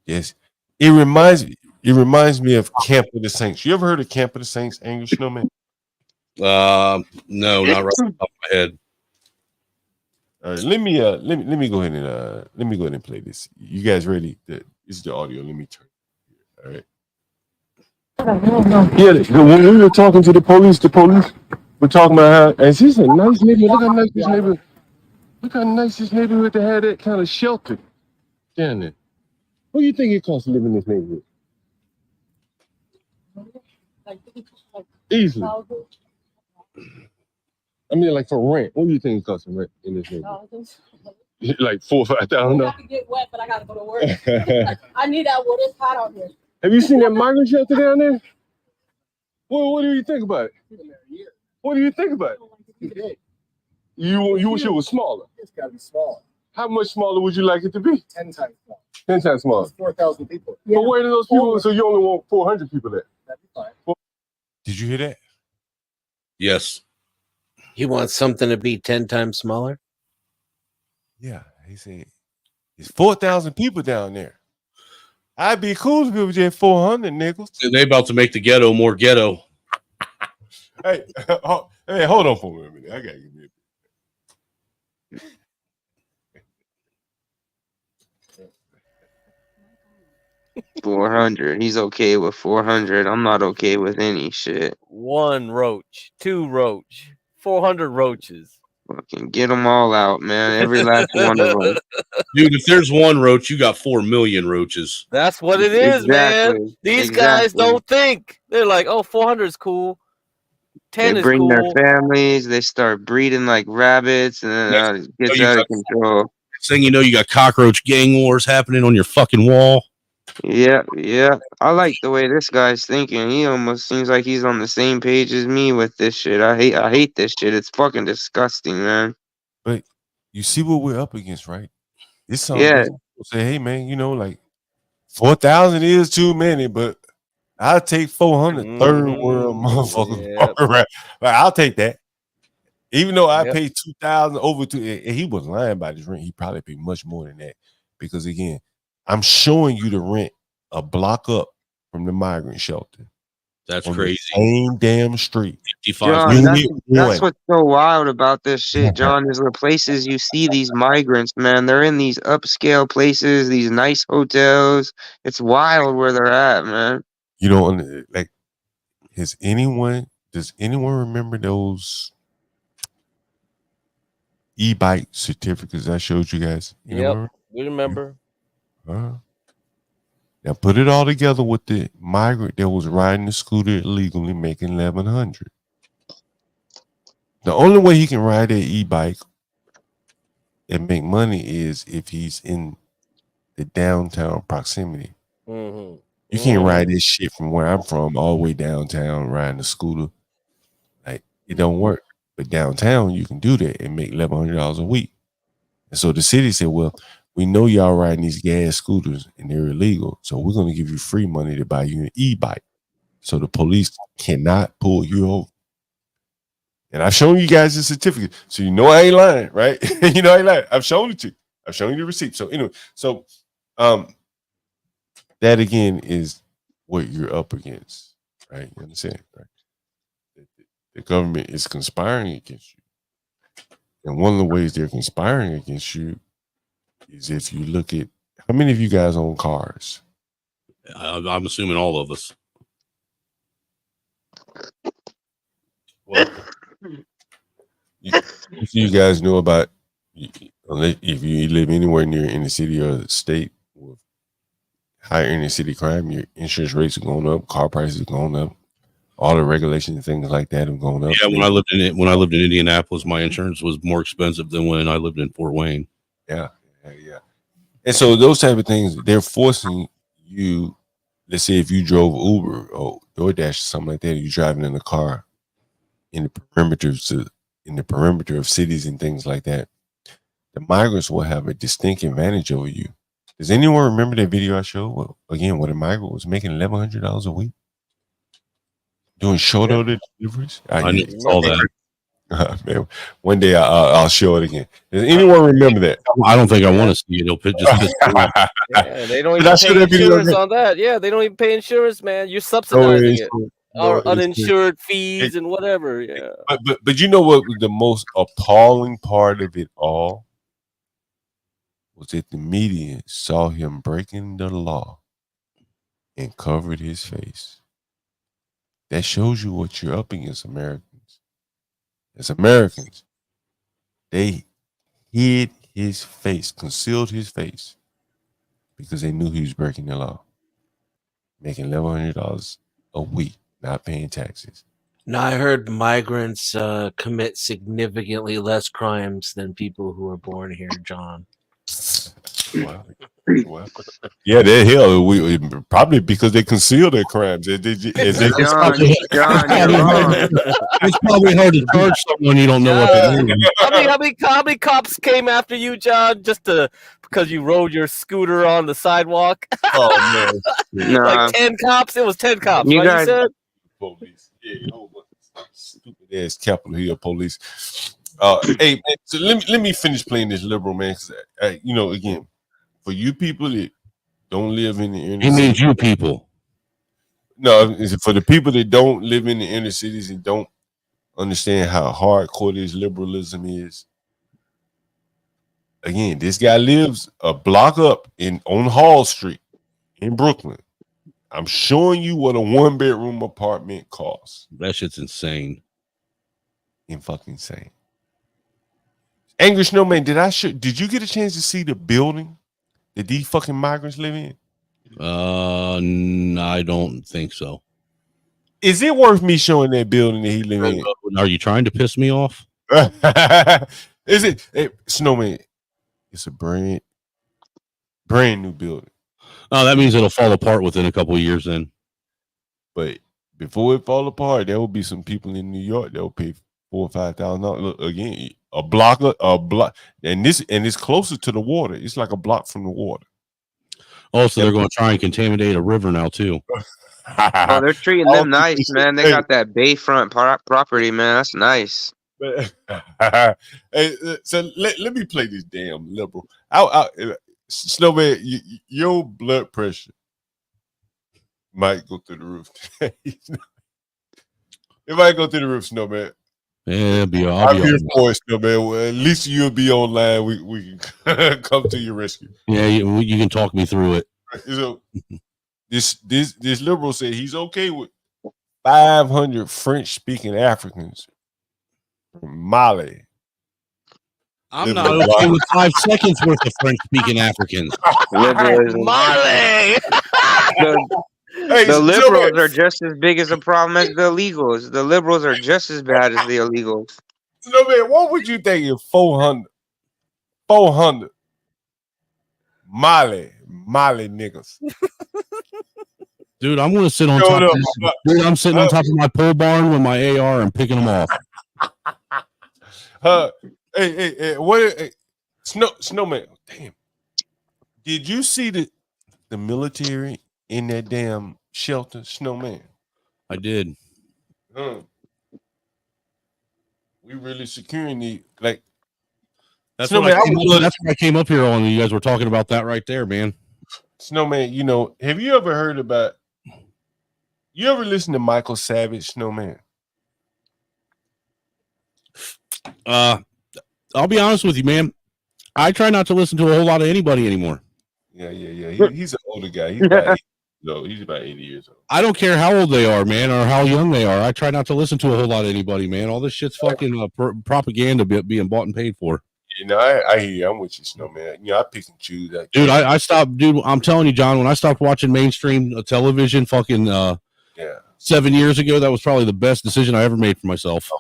Yes, it reminds me of Camp of the Saints. You ever heard of Camp of the Saints, Angry Snowman? No, not right off my head. All right, let me go ahead and play this. You guys ready? This is the audio. Let me turn. All right. Yeah, when we were talking to the police we're talking about how, and she's a nice neighborhood. Look how nice this neighborhood to have that kind of shelter down there. What do you think it costs to live in this neighborhood? Easily. I mean, like for rent. What do you think it costs to rent in this neighborhood? Like $4,000 or $5,000. I can get wet, but I gotta go to work. I need that water. It's hot out here. Have you seen that migrant shelter down there? Well, what do you think about it? What do you think about it? You wish it was smaller? It's gotta be smaller. How much smaller would you like it to be? 10 times smaller. 10 times smaller. 4,000 people. Yeah. But where do those people? So you only want 400 people there? That'd be fine. Did you hear that? Yes. He wants something to be 10 times smaller? Yeah. He said, there's 4,000 people down there. I'd be cool if it was just 400 nickels. They about to make the ghetto more ghetto. Hey, hold on for a minute. I gotta get it. 400. He's okay with 400. I'm not okay with any shit. 1 roach, 2 roach, 400 roaches. Fucking get them all out, man. Every last one of them. Dude, if there's 1 roach, you got 4 million roaches. That's what it is, man. These guys don't think. They're like, oh, 400 is cool. 10 is cool. They bring their families. They start breeding like rabbits, and then it gets out of control. Next thing you know, you got cockroach gang wars happening on your fucking wall. Yeah. I like the way this guy's thinking. He almost seems like he's on the same page as me with this shit. I hate this shit. It's fucking disgusting, man. But you see what we're up against, right? This say, hey man, you know, like 4,000 is too many, but I'll take 400 third world motherfuckers. Right? Like, I'll take that. Even though I paid 2,000 over to, and he was lying about his rent, he probably paid much more than that. Because again, I'm showing you the rent a block up from the migrant shelter. That's crazy. Same damn street. John, that's what's so wild about this shit, John, is the places you see these migrants, man. They're in these upscale places, these nice hotels. It's wild where they're at, man. You know, like, does anyone remember those e-bike certificates I showed you guys? Yep, we remember. Now put it all together with the migrant that was riding the scooter illegally, making $1,100. The only way he can ride that e-bike and make money is if he's in the downtown proximity. Mm-hmm. You can't ride this shit from where I'm from all the way downtown riding a scooter. Like, it don't work. But downtown, you can do that and make $1,100 a week. And so the city said, well, we know y'all riding these gas scooters and they're illegal, so we're going to give you free money to buy you an e-bike so the police cannot pull you over. And I've shown you guys the certificate, so you know I ain't lying, right? You know I ain't lying. I've shown it to you. I've shown you the receipt. So anyway, that again is what you're up against, right? You understand, right? The government is conspiring against you. And one of the ways they're conspiring against you is if you look at, how many of you guys own cars? I'm assuming all of us. Well, if you guys know about, if you live anywhere near in the city or the state with higher inner city crime, your insurance rates are going up, car prices are going up, all the regulations and things like that have gone up. Yeah, when I lived in Indianapolis, my insurance was more expensive than when I lived in Fort Wayne. Yeah. And so those type of things, they're forcing you. Let's say if you drove Uber or DoorDash or something like that, you're driving in a car in the perimeter of cities and things like that, the migrants will have a distinct advantage over you. Does anyone remember that video I showed? Well, again, what a migrant was making $1,100 a week doing short order deliveries. I saw that. Man, one day I'll show it again. Does anyone remember that? I don't think I want to see it. It'll just yeah, they don't even pay insurance on that. Yeah, they don't even pay insurance, man. You're subsidizing it. Or uninsured fees and whatever. Yeah. But you know what the most appalling part of it all was that the media saw him breaking the law and covered his face. That shows you what you're up against, Americans. As Americans, they hid his face, concealed his face, because they knew he was breaking the law, making $1,100 a week, not paying taxes. Now, I heard migrants commit significantly less crimes than people who are born here, John. Wow. Yeah, they're hell. Probably because they conceal their crimes. John, you're wrong. It's probably hard to charge someone you don't know what they're doing. How many cops came after you, John, just because you rode your scooter on the sidewalk? Oh man, like 10 cops. It was 10 cops. You right? guys, you said? Police. Yeah, stupid ass Capitol Hill police. Hey, man, so let me finish playing this liberal, man. You know, again, for you people that don't live in the inner cities. He means you people. No, for the people that don't live in the inner cities and don't understand how hardcore this liberalism is. Again, this guy lives a block up on Hall Street in Brooklyn. I'm showing you what a 1-bedroom apartment costs. That shit's insane. Fucking insane. Angry Snowman, did you get a chance to see the building that these fucking migrants live in? No, I don't think so. Is it worth me showing that building that he live in? Are you trying to piss me off? Is it? Hey, Snowman, it's a brand new building. Oh, that means it'll fall apart within a couple of years then. But before it fall apart, there will be some people in New York that will pay $4,000 or $5,000. Look, again, a block, and it's closer to the water. It's like a block from the water. Also, they're going to try and contaminate a river now too. Oh, they're treating them nice, man. They got that bayfront property, man. That's nice. Hey, so let me play this damn liberal. Snowman, your blood pressure might go through the roof today. It might go through the roof, Snowman. Yeah, I'm here for it, Snowman. Well, at least you'll be online. We can come to your rescue. Yeah, you can talk me through it. So this liberal said he's okay with 500 French-speaking Africans from Mali. I'm not okay with 5 seconds worth of French-speaking Africans. Mali. The liberals are just as big as a problem as the illegals. The liberals are just as bad as the illegals. No man, what would you think if 400 Mali niggas? Dude, I'm gonna sit on top. I'm sitting on top of my pole barn with my AR and picking them off. Hey, what? Hey, Snowman, damn! Did you see the military in that damn shelter, Snowman? I did. We really securing the like. That's Snowman, what I came up here on. You guys were talking about that right there, man. Snowman, you know, have you ever heard about? You ever listen to Michael Savage, Snowman? I'll be honest with you, man. I try not to listen to a whole lot of anybody anymore. Yeah. He's an older guy. He's about 80, he's about 80 years old. I don't care how old they are, man, or how young they are. I try not to listen to a whole lot of anybody, man. All this shit's fucking propaganda being bought and paid for. You know, I hear you. I'm with you, Snowman. You know, I pick and choose that. Dude, I stopped. Dude, I'm telling you, John. When I stopped watching mainstream television, 7 years ago, that was probably the best decision I ever made for myself.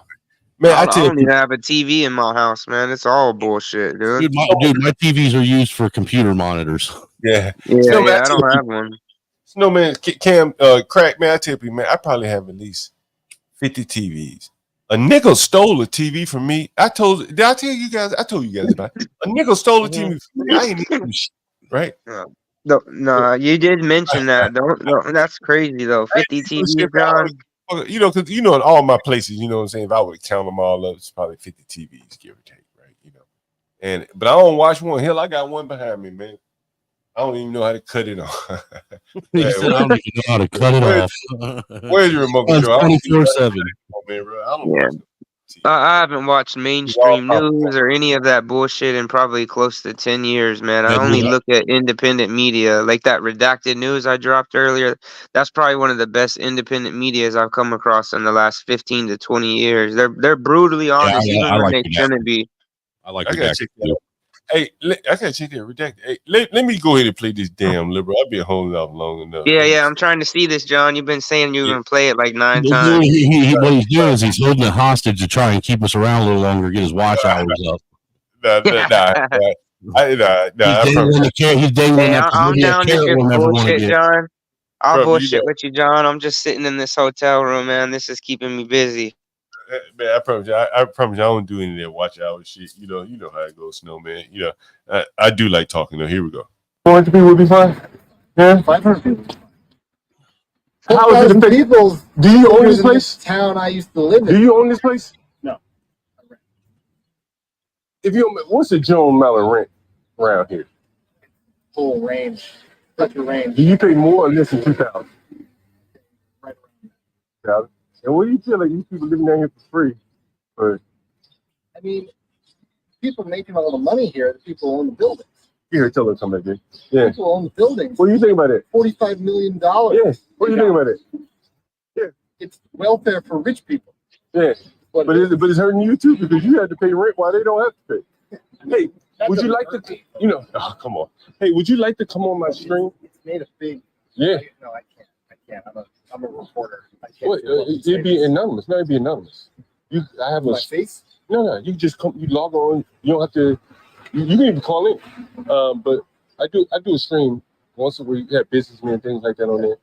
Man, I don't even have a TV in my house, man. It's all bullshit, dude. My TVs are used for computer monitors. Yeah. Snowman, I don't have one. Snowman, Cam, Crack, man, I tell you, man, I probably have at least 50 TVs. A nigga stole a TV from me. Did I tell you guys? I told you guys about it. A nigga stole a TV from me. I ain't even do shit, right? No, you did mention that. Don't, that's crazy, though. 50 TVs, John. You know, because in all my places, you know what I'm saying? If I would count them all up, it's probably 50 TVs, give or take, right? You know, but I don't watch one. Hell, I got one behind me, man. I don't even know how to cut it off. I don't even know how to cut it off. Where's your remote control? 24/7. I haven't watched mainstream news or any of that bullshit in probably close to 10 years, man. I only look at independent media, like that redacted news I dropped earlier. That's probably one of the best independent medias I've come across in the last 15 to 20 years. They're brutally honest, even when they shouldn't be. I like redacted. Hey, I gotta check that redacted. Hey, let me go ahead and play this damn liberal. I've been holding off long enough. Yeah, I'm trying to see this, John. You've been saying you're gonna play it like 9 times. What he's doing is he's holding it hostage to try and keep us around a little longer, get his watch hours up. I'm down to just bullshit, John. I'll bullshit with you, John. I'm just sitting in this hotel room, man. This is keeping me busy. Man, I promise you, I don't do any of that watch hour shit. You know how it goes, Snowman. You know, I do like talking though. Here we go. 400 people would be fine. Yeah, 500 people. How is it people? Do you own this place? Town I used to live in. Do you own this place? No. If you, what's the general amount of rent around here? Full range. Such a range. Do you pay more or less than 2,000? Right around. And what do you feel like these people living down here for free? I mean, people making all the money here, the people own the buildings. Here, tell them something like this. Yeah. People own the buildings. What do you think about it? $45 million. Yes. What do you think about it? Yeah. It's welfare for rich people. Yeah. But it's hurting you too because you had to pay rent while they don't have to pay. Hey, would you like to, oh, come on. Hey, would you like to come on my stream? It's made a big. Yeah. No, I can't. I'm a reporter. It'd be anonymous. No, it'd be anonymous. I have my face? No. You just come. You log on. You don't have to. You can even call in. But I do a stream once where you have businessmen and things like that on there.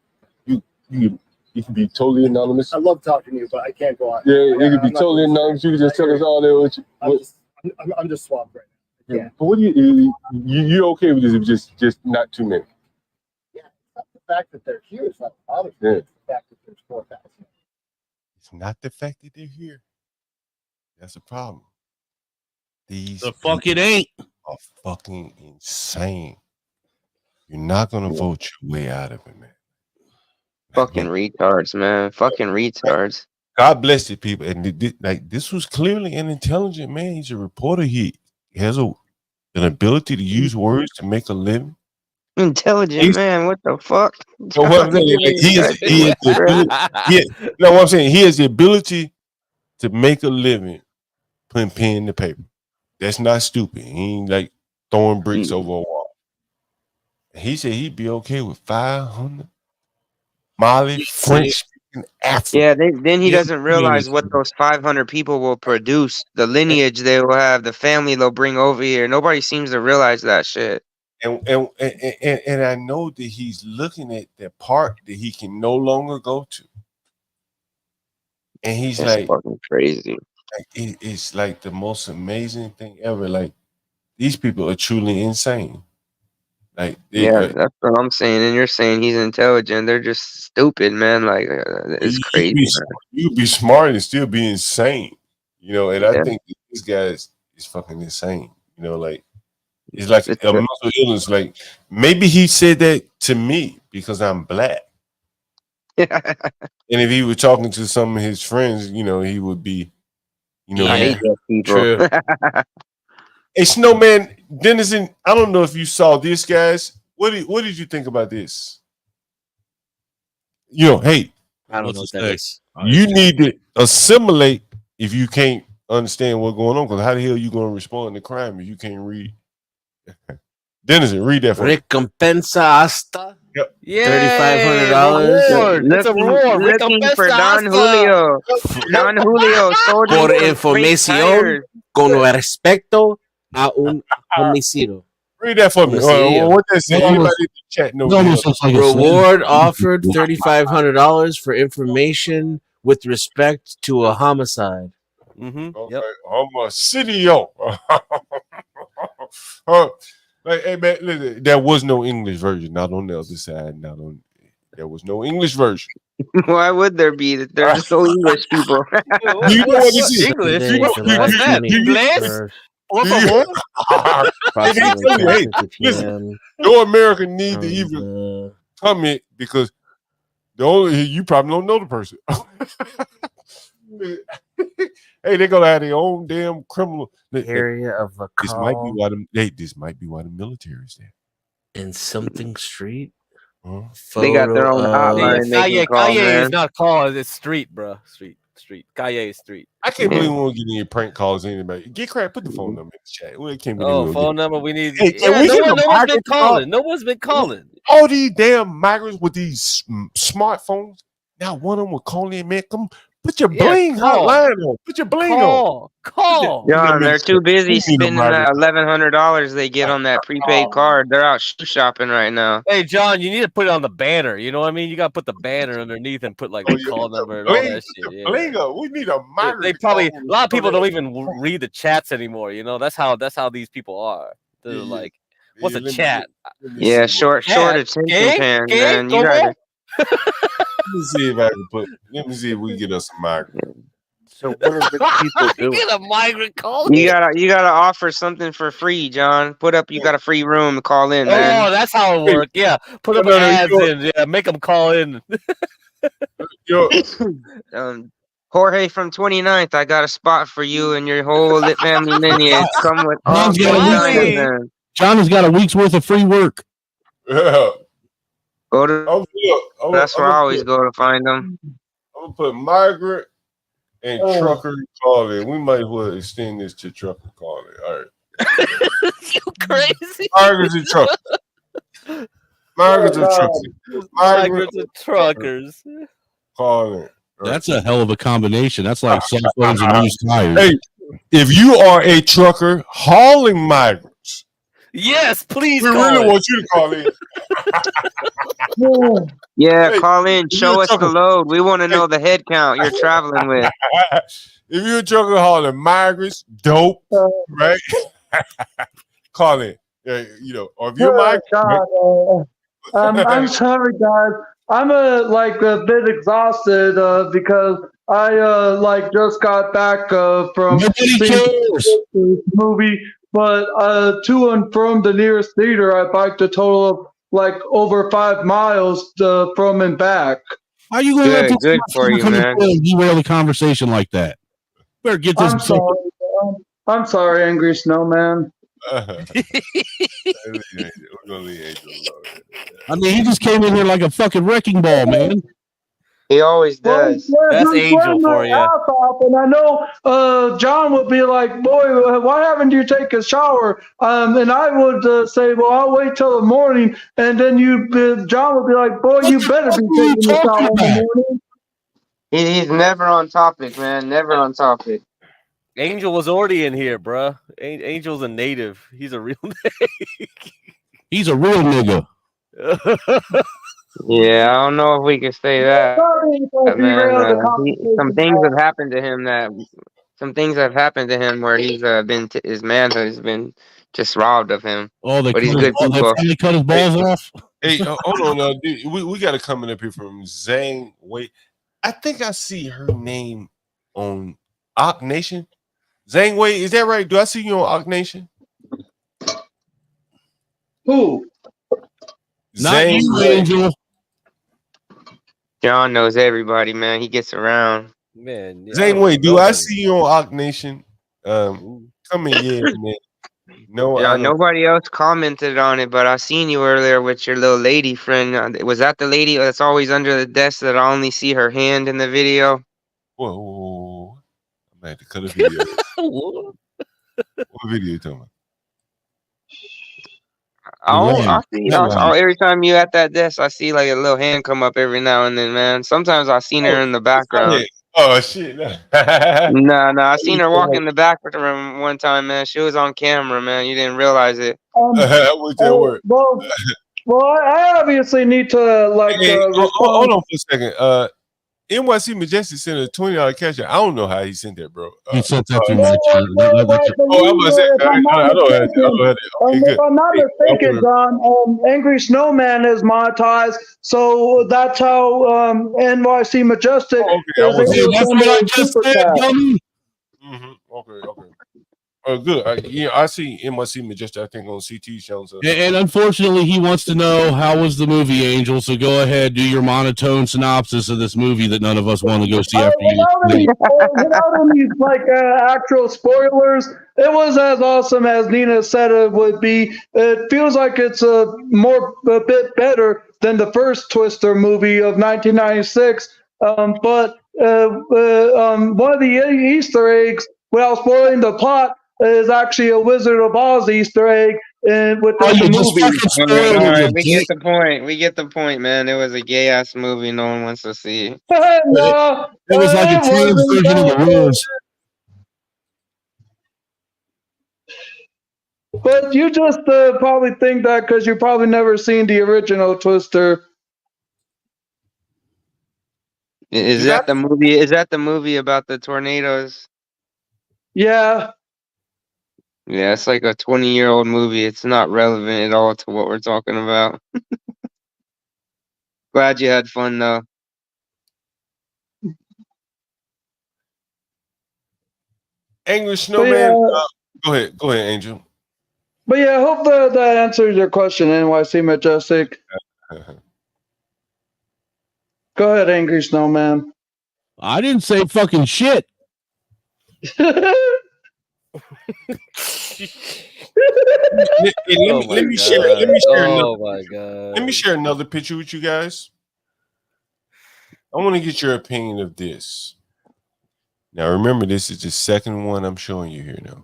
You can be totally anonymous. I love talking to you, but I can't go on. Yeah, you can be totally anonymous. You can just tell us all that. I'm just swamped right now. Yeah. But what do you okay with this? If just not too many. fact that they're here is not the problem. It's the fact that there's 4,000. It's not the fact that they're here. That's a problem. These the fuck it ain't. Are fucking insane. You're not gonna vote your way out of it, man. Fucking retards, man. Fucking retards. God bless the people. And this was clearly an intelligent man. He's a reporter. He has an ability to use words to make a living. Intelligent man. What the fuck? So what I'm saying, he has the ability to make a living putting pen to paper. That's not stupid. He ain't like throwing bricks over a wall. He said he'd be okay with 500 Mali, French, and African. Yeah, then he doesn't realize what those 500 people will produce, the lineage they will have, the family they'll bring over here. Nobody seems to realize that shit. And I know that he's looking at the part that he can no longer go to. And he's That's fucking crazy. It's like the most amazing thing ever. Like, these people are truly insane. Like, that's what I'm saying. And you're saying he's intelligent. They're just stupid, man. Like, it's crazy. You'd be smart and still be insane, you know. And I think that this guy is fucking insane, you know. Like, it's like a mental illness. Like, maybe he said that to me because I'm black. And if he were talking to some of his friends, you know, he would be, you know, I hate those people. True. Hey, Snowman, Denizen, I don't know if you saw this, guys. What did you think about this? You know, hey, I don't know what that is. You need to assimilate if you can't understand what's going on. Because how the hell are you going to respond to crime if you can't read? Denizen, read that for me. Recompensa hasta. Yep. $3,500. It's a reward. Looking for Don Julio. Don Julio. Por información con respecto a un homicidio. Read that for me. What they say? Anybody in the chat knows. Reward offered $3,500 for information with respect to a homicide. Mm-hmm. Okay. Homicidio. Like, hey man, listen, there was no English version. Not on the other side. There was no English version. Why would there be? They're just so English people. Do you know what this is? English? What's that? English? Hey, listen, no American need to even comment because you probably don't know the person. Hey, they're gonna have their own damn criminal area of a this might be why the military is there. In something street. They got their own hotline. Calle is not called. It's street, bro. Street. Calle street. I can't believe we won't get any prank calls. Anybody get crap? Put the phone number in the chat. We can't phone number. We need. Hey, no one's been calling. No one's been calling. All these damn migrants with these smartphones. Now one of them will call in, man. Come. Put your bling hotline on. Put your bling on. Call. Yeah, they're too busy spending that $1,100 they get on that prepaid card. They're out shoe shopping right now. Hey, John, you need to put it on the banner. You know what I mean? You got to put the banner underneath and put like the call number and all that shit. Yeah. We need a migrant. They probably a lot of people don't even read the chats anymore. You know, that's how these people are. They're like, what's a chat? Yeah, short attention span, man. You gotta. Let me see if I can let me see if we can get us a migrant. So what are the people doing? Get a migrant call. You gotta offer something for free, John. You got a free room to call in, man. Oh, that's how it works. Yeah, put up ads in. Yeah, make them call in. Jorge from 29th, I got a spot for you and your whole family lineage. Come with all John has got a week's worth of free work. Yeah. Go to. That's where I always go to find them. I'm gonna put migrant and trucker calling. We might as well extend this to trucker calling. All right. You crazy? Migrants and truckers. Migrants and truckers. Migrants and truckers. Calling. That's a hell of a combination. That's like cell phones and used tires. Hey, if you are a trucker hauling migrants, yes, please. We really want you to call in. Yeah, call in. Show us the load. We want to know the head count you're traveling with. If you're a trucker hauling migrants, dope, right? Call in. You know, or if you're a migrant, I'm sorry, guys. I'm a bit exhausted because I just got back from seeing this movie, but to and from the nearest theater, I biked a total of over 5 miles from and back. How you going to let good for you, man? Derail the conversation like that? Better get this. I'm sorry, Angry Snowman. I mean, he just came in here like a fucking wrecking ball, man. He always does. That's Angel for you. And I know John would be like, boy, why haven't you taken a shower? And I would say, well, I'll wait till the morning. And then John would be like, boy, you better be taking a shower in the morning. He's never on topic, man. Never on topic. Angel was already in here, bruh. Angel's a native. He's a real nigga. He's a real nigga. Yeah, I don't know if we can say that. Some things have happened to him where he's been his manhood has been just robbed of him. Oh, but he's good people. They cut his balls off. Hey, hold on, dude. We got to come in up here from Zhang Wei. I think I see her name on Ock Nation. Zhang Wei, is that right? Do I see you on Ock Nation? Who? Not you, Angel. John knows everybody, man. He gets around. Man, yeah, Zhang Wei, do I see you on Ock Nation? Come in here, man. No, yeah, nobody else commented on it, but I seen you earlier with your little lady friend. Was that the lady that's always under the desk that I only see her hand in the video? Whoa. I'm going to have to cut a video. What video you talking about? Every time you at that desk, I see like a little hand come up every now and then, man. Sometimes I seen her in the background. Oh shit! No, I seen her walk in the back room one time, man. She was on camera, man. You didn't realize it. Well, I obviously need to hold on for a second. NYC Majestic sent a $20 cash. I don't know how he sent that, bro. He sent that to me. If I'm not mistaken, John, Angry Snowman is monetized, so that's how NYC Majestic is able to send Okay. Oh, good. I see NYC Majestic, I think, on CT shows. And unfortunately, he wants to know how was the movie, Angel. So go ahead, do your monotone synopsis of this movie that none of us want to go see after you. Without any actual spoilers, it was as awesome as Nina said it would be. It feels like it's a bit better than the first Twister movie of 1996. But one of the Easter eggs, without spoiling the plot, is actually a Wizard of Oz Easter egg within the movie. We get the point. We get the point, man. It was a gay ass movie. No one wants to see. It was like a trans version of the rules. But you just probably think that because you probably never seen the original Twister. Is that the movie? Is that the movie about the tornadoes? Yeah. Yeah, it's like a 20-year-old movie. It's not relevant at all to what we're talking about. Glad you had fun, though. Angry Snowman. Go ahead, Angel. But yeah, I hope that answers your question, NYC Majestic. Go ahead, Angry Snowman. I didn't say fucking shit. Let me share another picture with you guys. I want to get your opinion of this. Now, remember, this is the second one I'm showing you here now.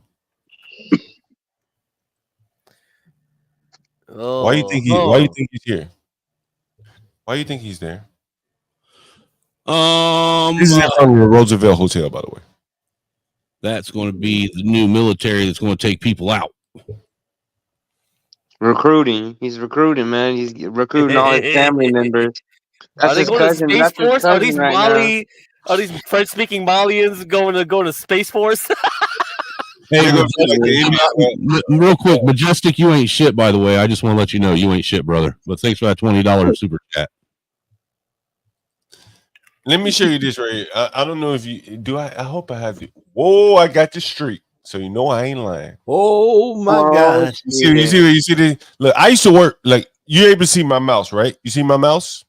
Why do you think he's here? Why do you think he's there? This is from the Roosevelt Hotel, by the way. That's going to be the new military that's going to take people out. Recruiting. He's recruiting, man. He's recruiting all his family members. That's his cousin. That's his cousin. Are these Mali? Are these French-speaking Malians going to Space Force? Hey, real quick, Majestic, you ain't shit, by the way. I just want to let you know you ain't shit, brother. But thanks for that $20 super chat. Let me show you this right here. I don't know if you do. I hope I have it. Whoa, I got the streak. So you know I ain't lying. Oh my God. You see this? Look, I used to work, like, you're able to see my mouse, right? You see my mouse?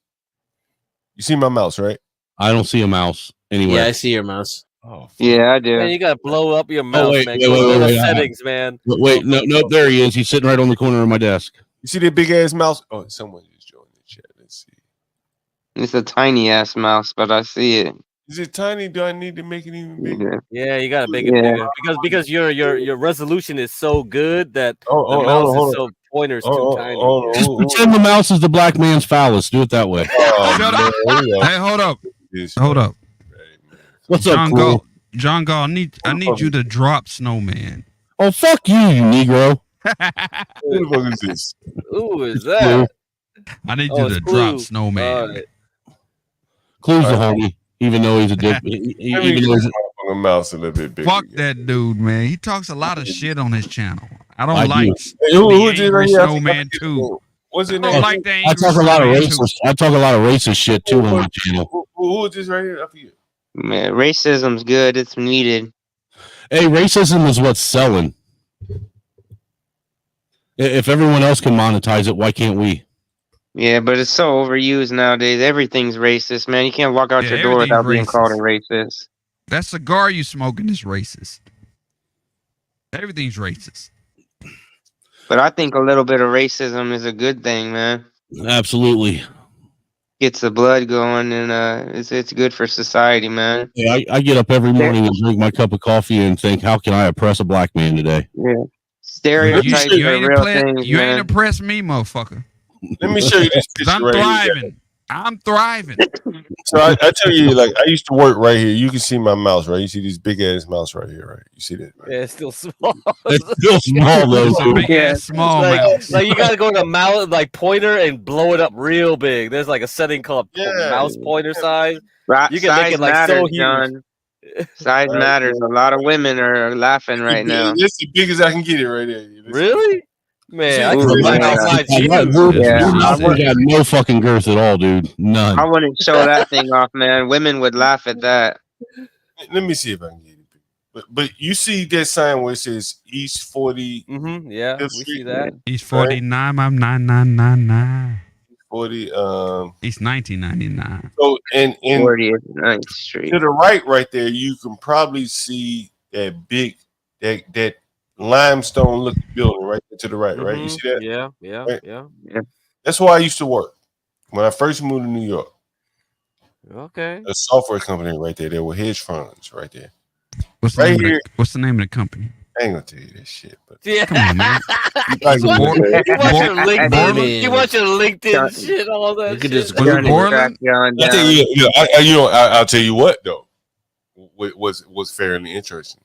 You see my mouse, right? I don't see a mouse anywhere. Yeah, I see your mouse. Oh, yeah, I do. Man, you gotta blow up your mouse, man. Go to the settings, man. Wait, no, there he is. He's sitting right on the corner of my desk. You see that big ass mouse? Oh, someone just joined the chat. Let's see. It's a tiny ass mouse, but I see it. Is it tiny? Do I need to make it even bigger? Yeah, you gotta make it bigger because your resolution is so good that the mouse is so pointer's too tiny. Just pretend the mouse is the black man's phallus. Do it that way. Shut up. Hey, hold up. What's Jon up, Gault? Jon Gault, I need you to drop Snowman. Oh, fuck you, you Negro. Who the fuck is this? Who is that? I need you to drop Snowman. Right. Clue's a homie, even though he's a dick. Even though he's a mouse a little bit bigger. Fuck that dude, man. He talks a lot of shit on his channel. I don't I like do. the Angry Snowman too. What's it I don't like the Angry I talk a lot of Snowman racist. I talk a lot of racist shit too on my channel. Who is this right here? I forget. Man, racism's good. It's needed. Hey, racism is what's selling. If everyone else can monetize it, why can't we? Yeah, but it's so overused nowadays. Everything's racist, man. You can't walk out your door without being called a racist. That cigar you smoking is racist. Everything's racist. But I think a little bit of racism is a good thing, man. Absolutely. Gets the blood going, and it's good for society, man. Yeah, I get up every morning and drink my cup of coffee and think, how can I oppress a black man today? Yeah. Stereotypes are real things, You man. ain't impressed me, motherfucker. Let me show you this picture. I'm right thriving. here. I'm thriving. So I tell you, like, I used to work right here. You can see my mouse, right? You see this big ass mouse right here, right? You see that? Right? Yeah, it's still small. It's still small though. It's a big ass small mouse. Like you gotta go to mouse like pointer and blow it up real big. There's like a setting called mouse pointer size. You can make it like matters, so huge. John. Size matters. A lot of women are laughing right now. That's the biggest I can get it right there. Really? Man, I Ooh, can buy man. outside I got no fucking girth at all, dude. None. I wouldn't show that thing off, man. Women would laugh at that. Let me see if I can get it. But you see that sign where it says East 40. Mm-hmm. Yeah, we see that. He's 49. I'm 9999. 40. He's 1999. So and 40th 9th Street. To the right there, you can probably see that big that limestone looking building right there to the right, right? You see that? Yeah, right? yeah. That's where I used to work when I first moved to New York. Okay. A software company right there. There were hedge funds right there. What's the name of the company? I ain't gonna tell you that shit, but yeah, come on, man. You watch your LinkedIn shit, all that. You could shit. just Google I'll tell you what though. Was fairly interesting.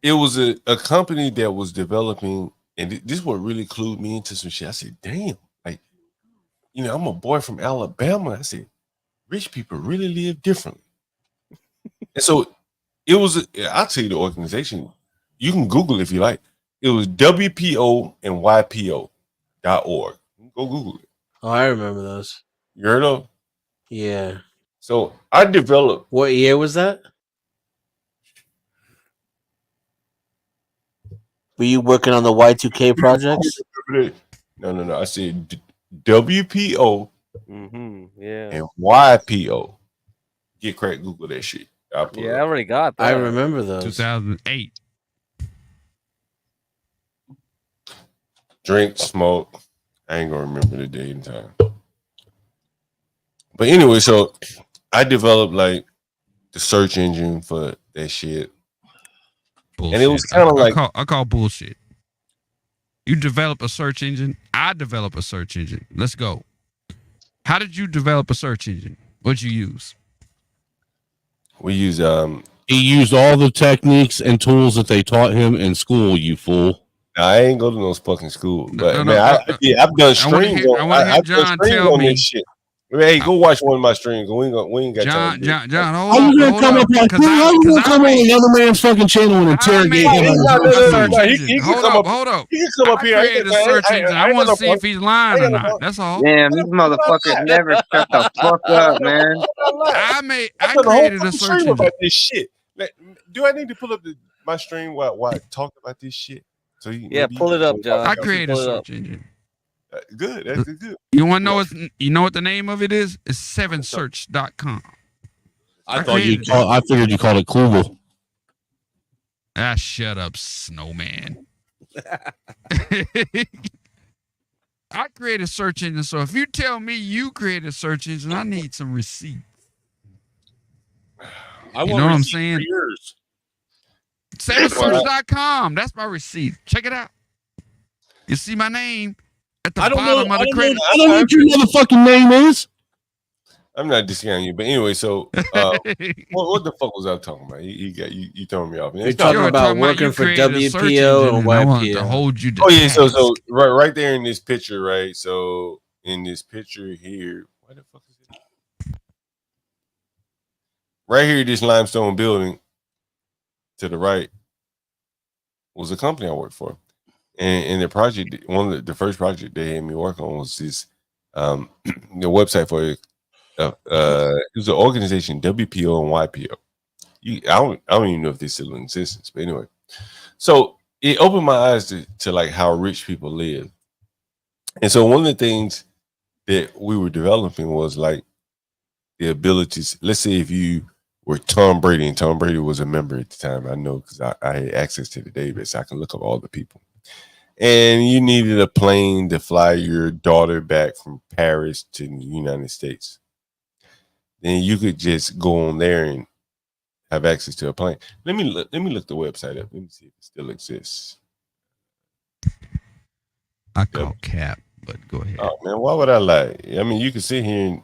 It was a company that was developing, and this is what really clued me into some shit. I said, damn, like, I'm a boy from Alabama. I said, rich people really live differently. And so it was, I'll tell you the organization. You can Google it if you like. It was WPO and YPO.org. Go Google it. Oh, I remember those. You heard of? Yeah. So I developed. What year was that? Were you working on the Y2K projects? No. I said WPO and YPO. Get crack, Google that shit. I already got that. I remember those. 2008. Drink, smoke. I ain't gonna remember the date and time. But anyway, so I developed like the search engine for that shit. Bullshit. And it was kind of like I call bullshit. You develop a search engine. I develop a search engine. Let's go. How did you develop a search engine? What'd you use? We use He used all the techniques and tools that they taught him in school. You fool! I ain't go to no fucking school, but No, I've done streams on this shit. Hey, go watch one of my streams. We ain't got time. John, How you gonna come up on another man's fucking channel and interrogate him? He can come up here. I created a search engine. I want to see if he's lying or not. That's all. Damn, these motherfuckers never shut the fuck up, man. I created a search engine about this shit. Do I need to pull up my stream while I talk about this shit? So pull it up, John. I created a search engine. Good. That's good. You want to know you know what the name of it is? It's 7search.com. I figured you called it Google. Shut up, Snowman. I created a search engine, so if you tell me you created a search engine, I need some receipts. You know what I'm saying? 7search.com. That's my receipt. Check it out. You see my name at the bottom of the credit. I don't know what your motherfucking name is. I'm not discounting you, but anyway, so what the fuck was I talking about? You throwing me off. You're talking about working for WPO and YPO. To hold you to so right there in this picture, right? So in this picture here, why the fuck is it? Right here, this limestone building to the right was a company I worked for. And the project, one of the first project they had me work on was this the website for it was an organization, WPO and YPO. I don't even know if they still in existence, but anyway. So it opened my eyes to like how rich people live. And so one of the things that we were developing was like the abilities. Let's say if you were Tom Brady, and Tom Brady was a member at the time, I know because I had access to the database, so I can look up all the people. And you needed a plane to fly your daughter back from Paris to the United States. Then you could just go on there and have access to a plane. Let me look the website up. Let me see if it still exists. I call cap, but go ahead. Oh man, why would I lie? I mean, you can sit here and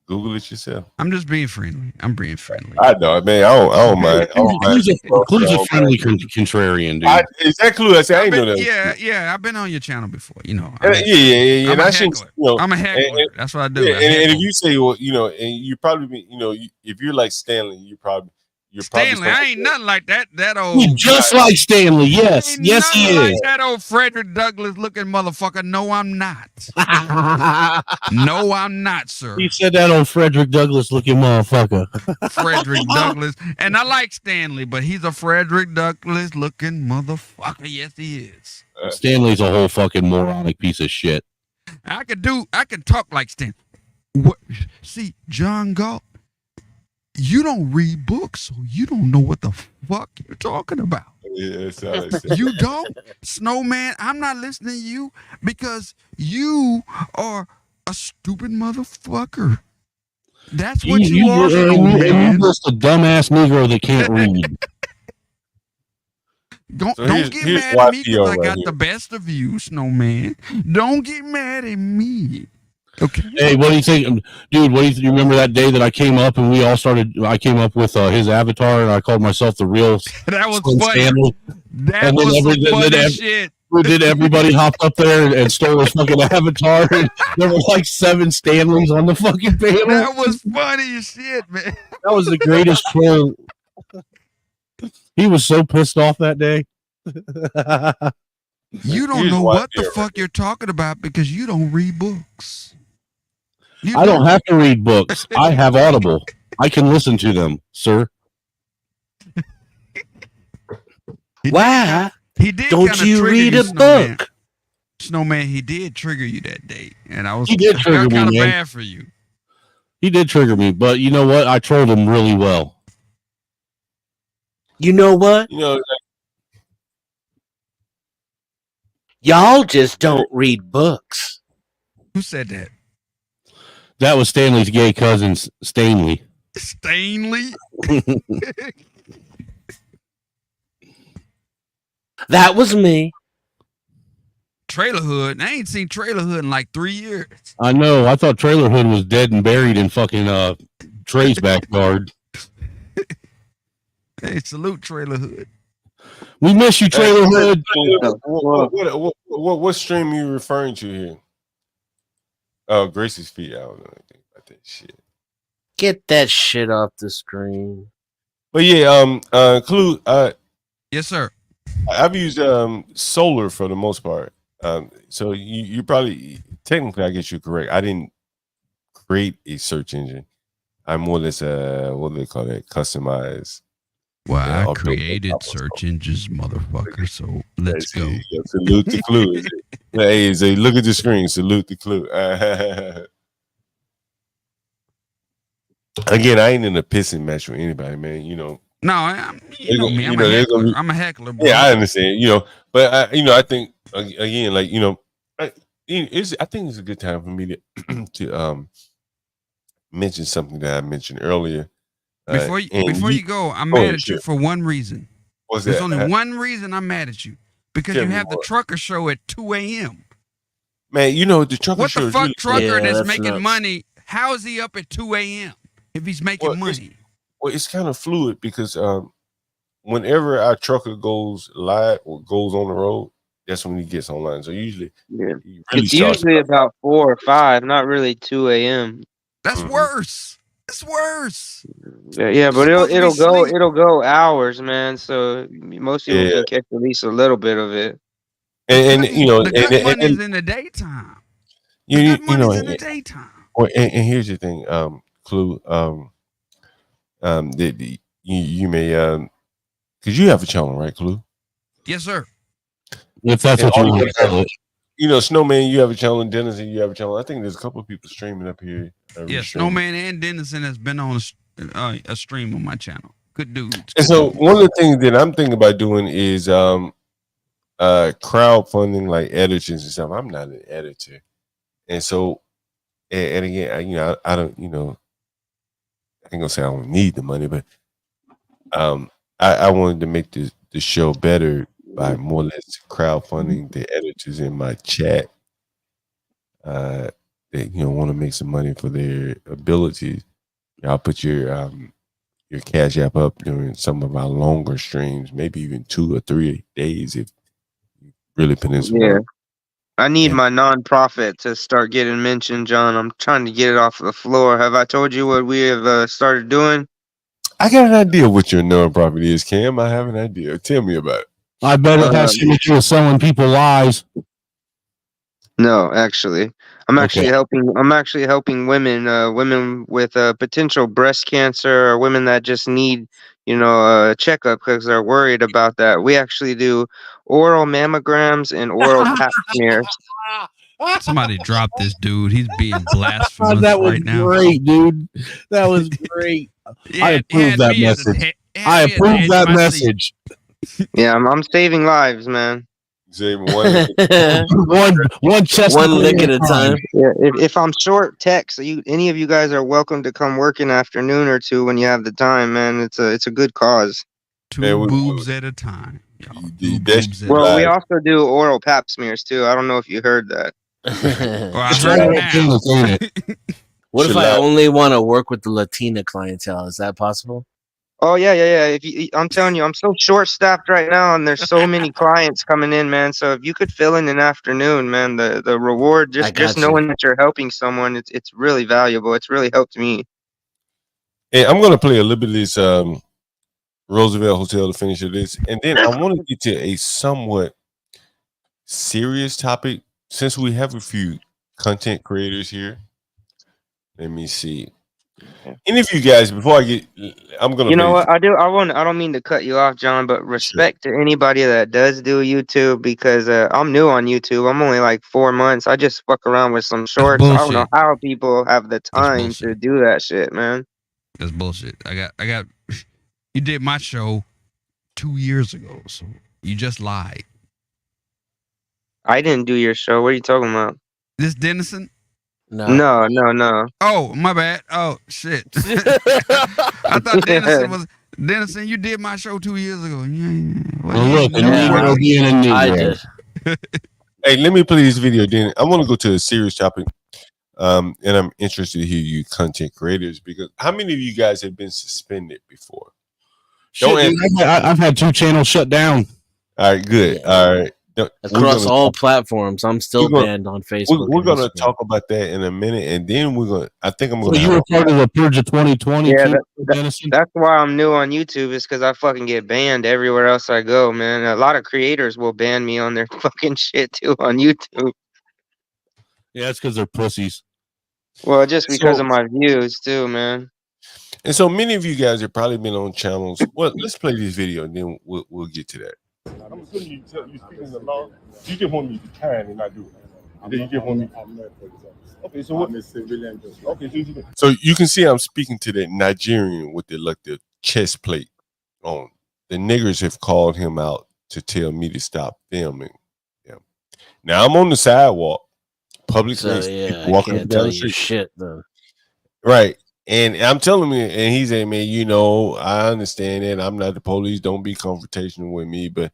Google it yourself. I'm just being friendly. I'm being friendly. I know, man. I don't mind. Clue's a friendly contrarian, dude. Is that Clue? I said I ain't know that. Yeah. I've been on your channel before. You know. Yeah. I'm a heckler. I'm a heckler. That's what I do. Yeah, and if you say, well, you know, and you probably be, you know, if you're like Stanley, you're Stanley, I ain't nothing like that. That old. He's just like Stanley. Yes, yes, he is. Like that old Frederick Douglass looking motherfucker. No, I'm not. No, I'm not, sir. He said that old Frederick Douglass looking motherfucker. Frederick Douglass, and I like Stanley, but he's a Frederick Douglass looking motherfucker. Yes, he is. Stanley's a whole fucking moronic piece of shit. I can talk like Stanley. What? See, Jon Gault. You don't read books, so you don't know what the fuck you're talking about. Yeah, you don't? Snowman, I'm not listening to you because you are a stupid motherfucker. That's what you are, Snowman. You're just a dumbass Negro that can't read. Don't get mad at me because I got the best of you, Snowman. Don't get mad at me. Okay. Hey, what do you think, dude? You remember that day that I came up and we all started? I came up with his avatar and I called myself the real. That was funny. Stanley. That was funny shit. Did everybody hop up there and stole his fucking avatar? And there were like 7 Stanleys on the fucking panel. That was funny as shit, man. That was the greatest troll. He was so pissed off that day. You don't know what the fuck you're talking about because you don't read books. I don't have to read books. I have Audible. I can listen to them, sir. Why? He did. Don't you read a book? Snowman, he did trigger you that day, and I was kind of bad for you. He did trigger me, but you know what? I trolled him really well. You know what? Y'all just don't read books. Who said that? That was Stanley's gay cousin, Stanley. Stanley? That was me. Trailer Hood. I ain't seen Trailer Hood in like 3 years. I know. I thought Trailer Hood was dead and buried in fucking Trey's backyard. Hey, salute Trailer Hood. We miss you, Trailer Hood. What stream are you referring to here? Oh, Gracie's feet. I don't know anything about that. shit. Get that shit off the screen. But yeah, Clue. Yes, sir. I've used solar for the most part. So you probably technically, I guess you're correct. I didn't create a search engine. I'm more or less what do they call that? Customized. Well, I created search engines, motherfucker. So let's go. Salute the Clue. Hey, say, look at the screen. Salute the Clue. Again, I ain't in a pissing match with anybody, man. You know. No, you know me. I'm a heckler. I'm a heckler, bro. Yeah, I understand. You know, but I think again, like I think it's a good time for me to mention something that I mentioned earlier. Before you go, I'm mad at you for one reason. What's There's that? only one reason I'm mad at you. Because you have the trucker show at 2 a.m. Man, you know the trucker show. What the fuck trucker that's making money? How is he up at 2 a.m. if he's making money? It's kind of fluid because whenever our trucker goes live or goes on the road, that's when he gets online. So usually, it's usually about 4 or 5, not really 2 a.m. That's worse. It's worse. Yeah, but it'll go hours, man. So most people can catch at least a little bit of it. And you know, the good money's in the daytime. The good money's in the daytime. And here's the thing, Clue. You may because you have a channel, right, Clue? Yes, sir. If that's what you want to call it. You know, Snowman, you have a channel, and Dennison, you have a channel. I think there's a couple of people streaming up here. Yeah, Snowman and Dennison has been on a stream on my channel. Good dudes. And so one of the things that I'm thinking about doing is crowdfunding like editors and stuff. I'm not an editor, and so and again, I don't, I ain't gonna say I don't need the money, but I wanted to make the show better by more or less crowdfunding the editors in my chat that want to make some money for their abilities. I'll put your Cash App up during some of our longer streams, maybe even 2 or 3 days if you really put in some work. I need my nonprofit to start getting mentioned, John. I'm trying to get it off the floor. Have I told you what we have started doing? I got an idea what your nonprofit is, Cam. I have an idea. Tell me about it. I bet it has something to do with selling people lies. No, actually, I'm actually helping women with potential breast cancer, or women that just need, a checkup because they're worried about that. We actually do oral mammograms and oral pap smears. Somebody drop this dude. He's being blasphemous that was right now. Great, dude. That was great. I approve that message. I approve that message. Yeah, I'm saving lives, man. Saving one chest, one lick at a time. Yeah, if I'm short text, any of you guys are welcome to come work an afternoon or two when you have the time, man. It's a good cause. Two boobs at a time. Well, we also do oral pap smears too. I don't know if you heard that. What if I only want to work with the Latina clientele? Is that possible? Oh yeah. I'm telling you, I'm so short-staffed right now, and there's so many clients coming in, man. So if you could fill in an afternoon, man, the reward just knowing that you're helping someone, it's really valuable. It's really helped me. Hey, I'm gonna play a little bit of this Roosevelt Hotel to finish this, and then I want to get to a somewhat serious topic since we have a few content creators here. Let me see. Any of you guys, before I get, I'm gonna. You know what I do? I don't mean to cut you off, John, but respect to anybody that does do YouTube, because I'm new on YouTube. I'm only like 4 months. I just fuck around with some shorts. I don't know how people have the time to do that shit, man. That's bullshit. I got. You did my show 2 years ago, so you just lied. I didn't do your show. What are you talking about? This Dennison? No. Oh, my bad. Oh, shit. I thought Dennison was... Dennison, you did my show 2 years ago. I did. Hey, let me play this video, then. I want to go to a serious topic. And I'm interested to hear you content creators, because how many of you guys have been suspended before? I've had 2 channels shut down. All right, good. All right. across all platforms. I'm still banned on Facebook. We're going to talk about that in a minute, and then we're going. I think I'm going. So you were part of the Purge of 2020. Yeah, that's why I'm new on YouTube. Is because I fucking get banned everywhere else I go, man. A lot of creators will ban me on their fucking shit too on YouTube. Yeah, it's because they're pussies. Well, just because of my views too, man. And so many of you guys have probably been on channels. Well, let's play this video, and then we'll get to that. I'm assuming you speaking the law. You just want me to be kind and not do it. And then you just want me. Okay, so what? Okay, so you can see I'm speaking to that Nigerian with the chest plate on. The niggers have called him out to tell me to stop filming. Yeah. Now I'm on the sidewalk, public place, walking up down the street. Shit, though. Right. And I'm telling him, and he's saying, man, I understand that. I'm not the police. Don't be confrontational with me. But,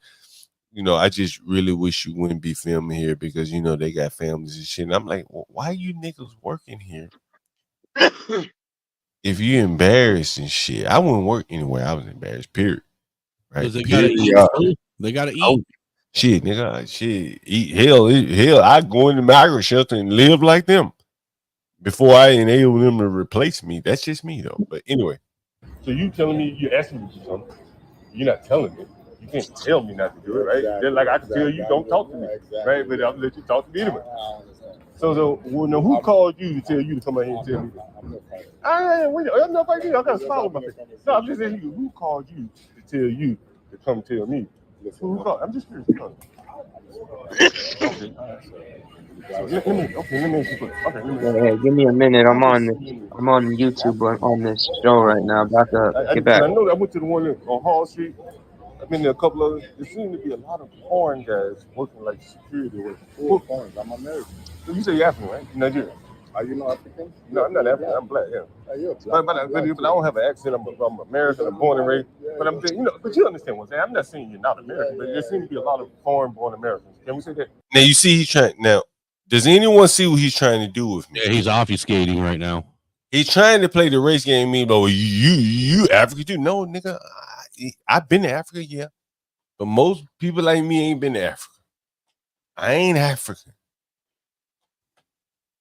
I just really wish you wouldn't be filming here because, they got families and shit. And I'm like, well, why are you niggas working here? If you're embarrassed and shit, I wouldn't work anywhere. I was embarrassed, period. Right? They got to eat. They got to eat. Oh, shit, nigga. Shit. Eat. Hell, I go in the migrant shelter and live like them. Before I enable them to replace me. That's just me, though. But anyway. So you telling me, you're asking me to do something. You're not telling me. You can't tell me not to do it, right? Just like I can tell you don't talk to me, right? But I'll let you talk to me anyway. So who called you to tell you to come out here and tell me that? I don't know about you. I got a spot with my face. No, I'm just asking you, who called you to tell you to come tell me? Who called? I'm just curious. Let me give me a minute. I'm on YouTube on this show right now. About to get back. I know I went to the one on Hall Street. I've been there a couple of. There seem to be a lot of foreign guys working like security work. Who foreign? I'm American. So you say you're African, right? You're Nigerian. Are you not African? No, I'm not African. I'm black. Yeah. But I don't have an accent. I'm American. I'm born and raised. But I'm saying, but you understand what I'm saying. I'm not saying you're not American, but there seem to be a lot of foreign-born Americans. Can we say that? Now you see, he's trying now. Does anyone see what he's trying to do with me? Yeah, he's obfuscating right now. He's trying to play the race game. Me, but you African too? No, nigga. I've been to Africa, yeah. But most people like me ain't been to Africa. I ain't African.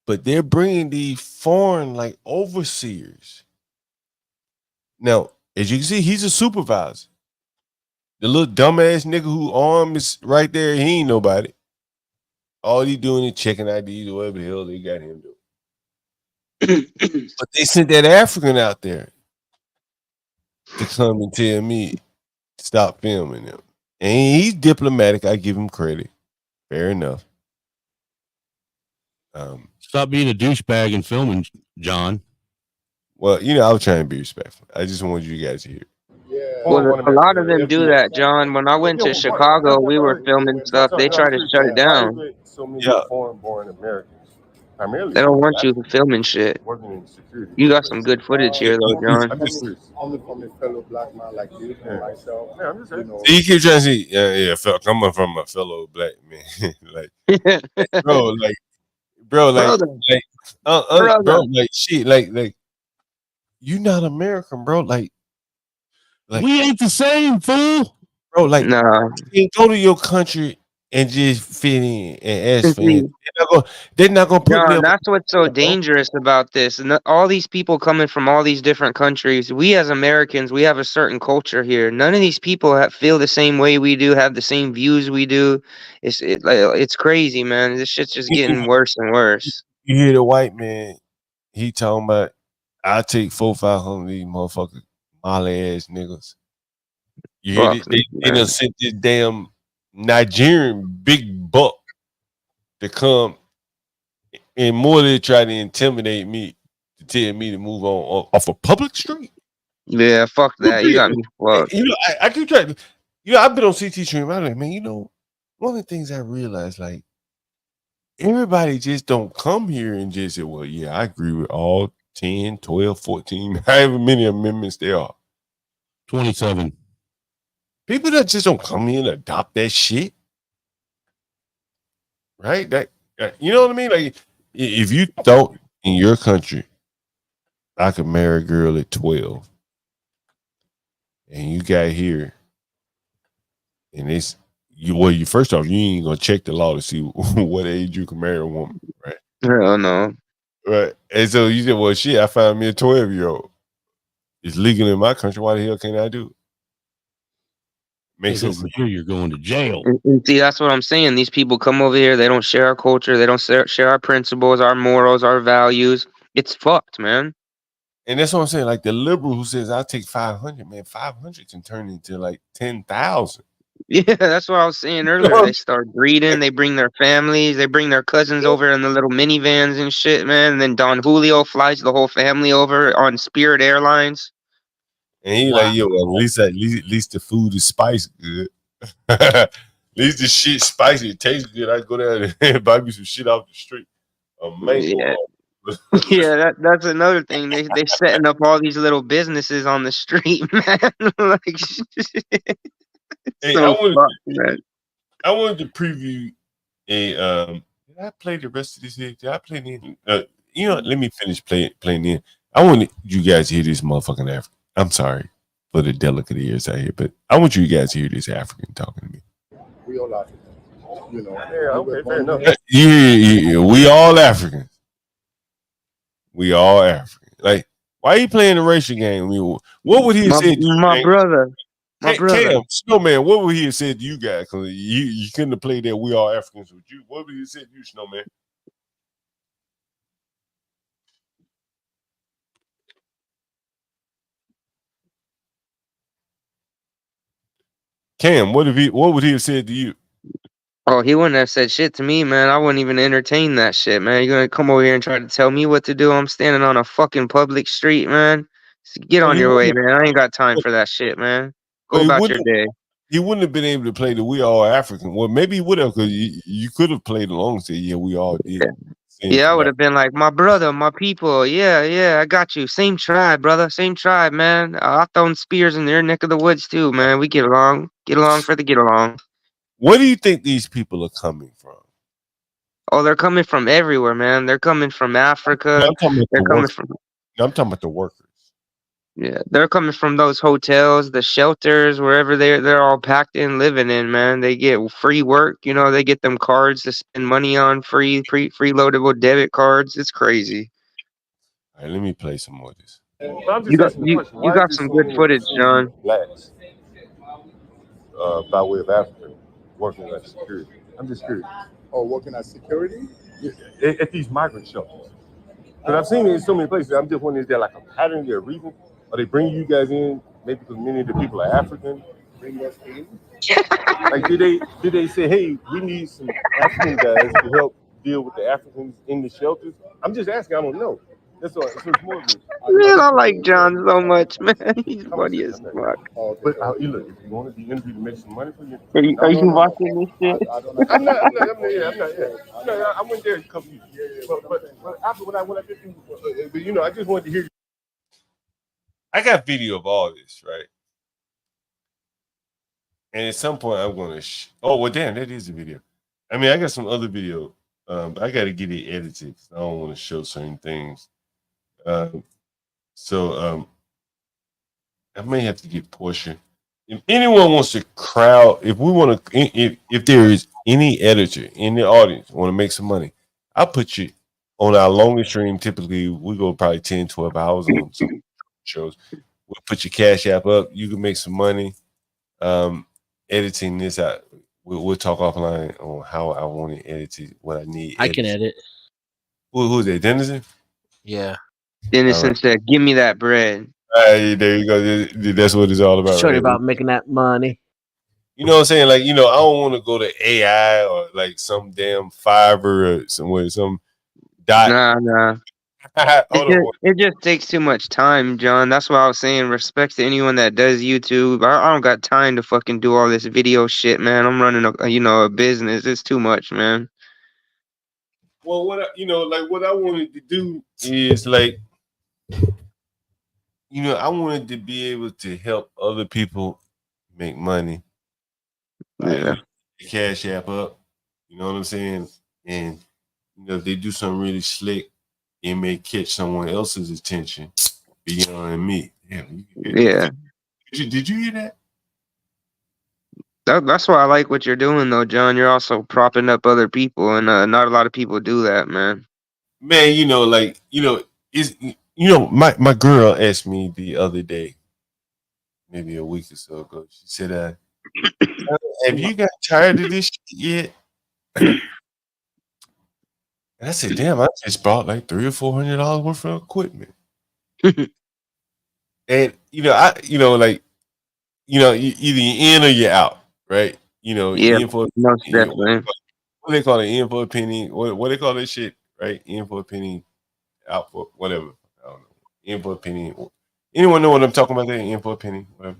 But they're bringing these foreign, like, overseers. Now, as you can see, he's a supervisor. The little dumbass nigga who arm is right there, he ain't nobody. All he doing is checking IDs or whatever the hell they got him doing. But they sent that African out there to come and tell me to stop filming him. And he's diplomatic. I give him credit. Fair enough. Stop being a douchebag and filming, John. Well, I was trying to be respectful. I just wanted you guys to hear. Yeah. Well, a lot of them do that, John. When I went to Chicago, we were filming stuff. They tried to shut it down. So many foreign-born Americans. Primarily, they don't want you filming shit. You got some good footage here, though, John. Only from a fellow black man like you and myself. Yeah, I'm just saying. You keep trying to see, coming from a fellow black man, like you not American, bro. Like we ain't the same, fool, bro. Like, nah. You can go to your country and just fit in and ask for it. They're not gonna put John, that's what's so dangerous about this. And all these people coming from all these different countries, we as Americans, we have a certain culture here. None of these people feel the same way we do, have the same views we do. It's crazy, man. This shit's just getting worse and worse. You hear the white man, he talking about, I take 400-500 of these motherfuckers, molly ass niggas. You hear they done sent this damn Nigerian big buck to come and more than try to intimidate me to tell me to move on off a public street. Yeah, fuck that. You got me fucked. I keep trying. I've been on CT stream. I'm like, man, one of the things I realized, like, everybody just don't come here and just say, well, yeah, I agree with all 10, 12, 14, however many amendments there are. 27. People that just don't come here and adopt that shit. Right? You know what I mean? Like, if you thought in your country I could marry a girl at 12 and you got here and you first off, you ain't gonna check the law to see what age you can marry a woman, right? Hell no. Right. And so you said, well, shit, I found me a 12-year-old. It's legal in my country. Why the hell can't I do it? Makes sense. Over here, you're going to jail. And see, that's what I'm saying. These people come over here. They don't share our culture. They don't share our principles, our morals, our values. It's fucked, man. And that's what I'm saying. Like the liberal who says, I'll take 500, man, 500 can turn into like 10,000. Yeah, that's what I was saying earlier. They start breeding. They bring their families. They bring their cousins over in the little minivans and shit, man. And then Don Julio flies the whole family over on Spirit Airlines. And he like, yo, well, at least the food is spiced good. At least the shit spicy. It tastes good. I go down and buy me some shit off the street. Yeah. Yeah, that's another thing. They setting up all these little businesses on the street, man. Like, hey, so I wanted to preview a did I play the rest of this here? Did I play the you know, let me finish playing in. I want you guys to hear this motherfucking African. I'm sorry for the delicate ears out here, but I want you guys to hear this African talking to me. We all Africans, you know. Yeah, okay, fair enough. Yeah, we all Africans. We all African. Like, why are you playing the racial game? I mean, what would he have said? My brother. Cam, Snowman, what would he have said to you guys? Because you couldn't have played that we all Africans with you. What would he have said to you, Snowman? Cam, what would he have said to you? Oh, he wouldn't have said shit to me, man. I wouldn't even entertain that shit, man. You're gonna come over here and try to tell me what to do? I'm standing on a fucking public street, man. So get on your way, man. I ain't got time for that shit, man. Go about your day. He wouldn't have been able to play the "We All African." Well, maybe he would have, because you could have played along and said, "Yeah, we all did." Yeah, I would have been like, my brother, my people. Yeah, I got you. Same tribe, brother. Same tribe, man. I've thrown spears in their neck of the woods too, man. We get along. Get along for the get along. Where do you think these people are coming from? Oh, they're coming from everywhere, man. They're coming from Africa. They're coming from. I'm talking about the workers. Yeah, they're coming from those hotels, the shelters, wherever they're all packed in, living in, man. They get free work, you know. They get them cards to spend money on, freeloadable debit cards. It's crazy. All right, let me play some more of this. You got some good footage, John. Blacks, by way of Africa, working at security. I'm just curious. Oh, working at security? At these migrant shelters. Because I've seen it in so many places. I'm just wondering, is there like a pattern, is there a reason? Are they bringing you guys in maybe because many of the people are African? Bring us in? Like, did they say, hey, we need some African guys to help deal with the Africans in the shelters? I'm just asking. I don't know. That's all. So it's more of it. Man, I like John so much, man. He's funny as fuck. But you look, if you want to be interviewed to make some money for you, are you watching this shit? I'm not. I went there a couple years. But after when I did, but you know, I just wanted to hear. I got video of all this, right? And at some point, I'm going to. Oh well, damn, that is a video. I mean, I got some other video. But I got to get it edited. I don't want to show certain things. So I may have to get Portia. If anyone wants to crowd, if we want to, if there is any editor in the audience want to make some money, I'll put you on our longest stream. Typically, we go probably 10, 12 hours on some shows. We'll put your Cash App up. You can make some money editing this out. We'll talk offline on how I want it edited, what I need. I can edit. Who's that? Dennison? Yeah. Dennison said, "Give me that bread." Hey, there you go. That's what it's all about. Show you about making that money. You know what I'm saying? Like, you know, I don't want to go to AI or like some damn Fiverr or somewhere, some dot. Nah. It just takes too much time, John. That's why I was saying respect to anyone that does YouTube. I don't got time to fucking do all this video shit, man. I'm running a business. It's too much, man. Well, what I wanted to do is like, you know, I wanted to be able to help other people make money. Yeah. Cash App up. You know what I'm saying? And you know, if they do something really slick, it may catch someone else's attention beyond me. Yeah. Did you hear that? That's why I like what you're doing, though, John. You're also propping up other people, and not a lot of people do that, man. Man, my girl asked me the other day, maybe a week or so ago. She said, "Have you got tired of this shit yet?" And I said, "Damn, I just bought like $300 or $400 worth of equipment." And either you're in or you're out, right? Yeah, In for most definitely. what they call it, in for a penny. What they call this shit, right? In for a penny, out for whatever. I don't know. In for a penny. Anyone know what I'm talking about there? In for a penny, whatever.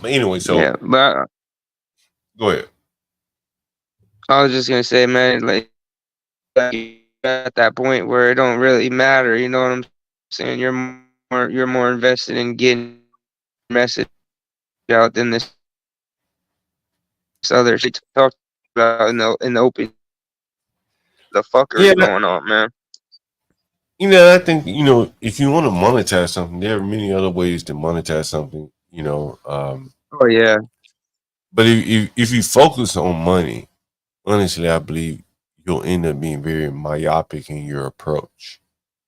But anyway, so yeah, but go ahead. I was just gonna say, man, like at that point where it don't really matter. You know what I'm saying? You're more invested in getting message out than this other shit to talk about in the open. The fuckery going on, man. I think if you want to monetize something, there are many other ways to monetize something. Oh yeah. But if you focus on money, honestly, I believe you'll end up being very myopic in your approach.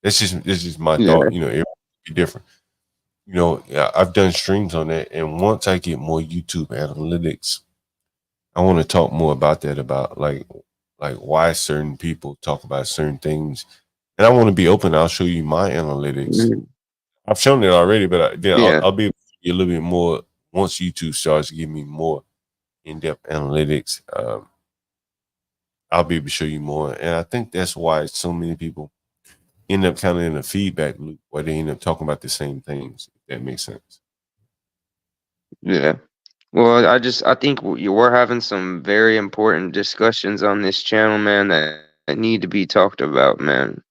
This is my thought. It will be different. I've done streams on that, and once I get more YouTube analytics, I want to talk more about that, about like why certain people talk about certain things, and I want to be open. I'll show you my analytics. I've shown it already, but I'll be able to give you a little bit more once YouTube starts to give me more in-depth analytics. I'll be able to show you more, and I think that's why so many people end up kind of in a feedback loop where they end up talking about the same things. If that makes sense. Yeah. Well, I think we're having some very important discussions on this channel, man, that need to be talked about, man.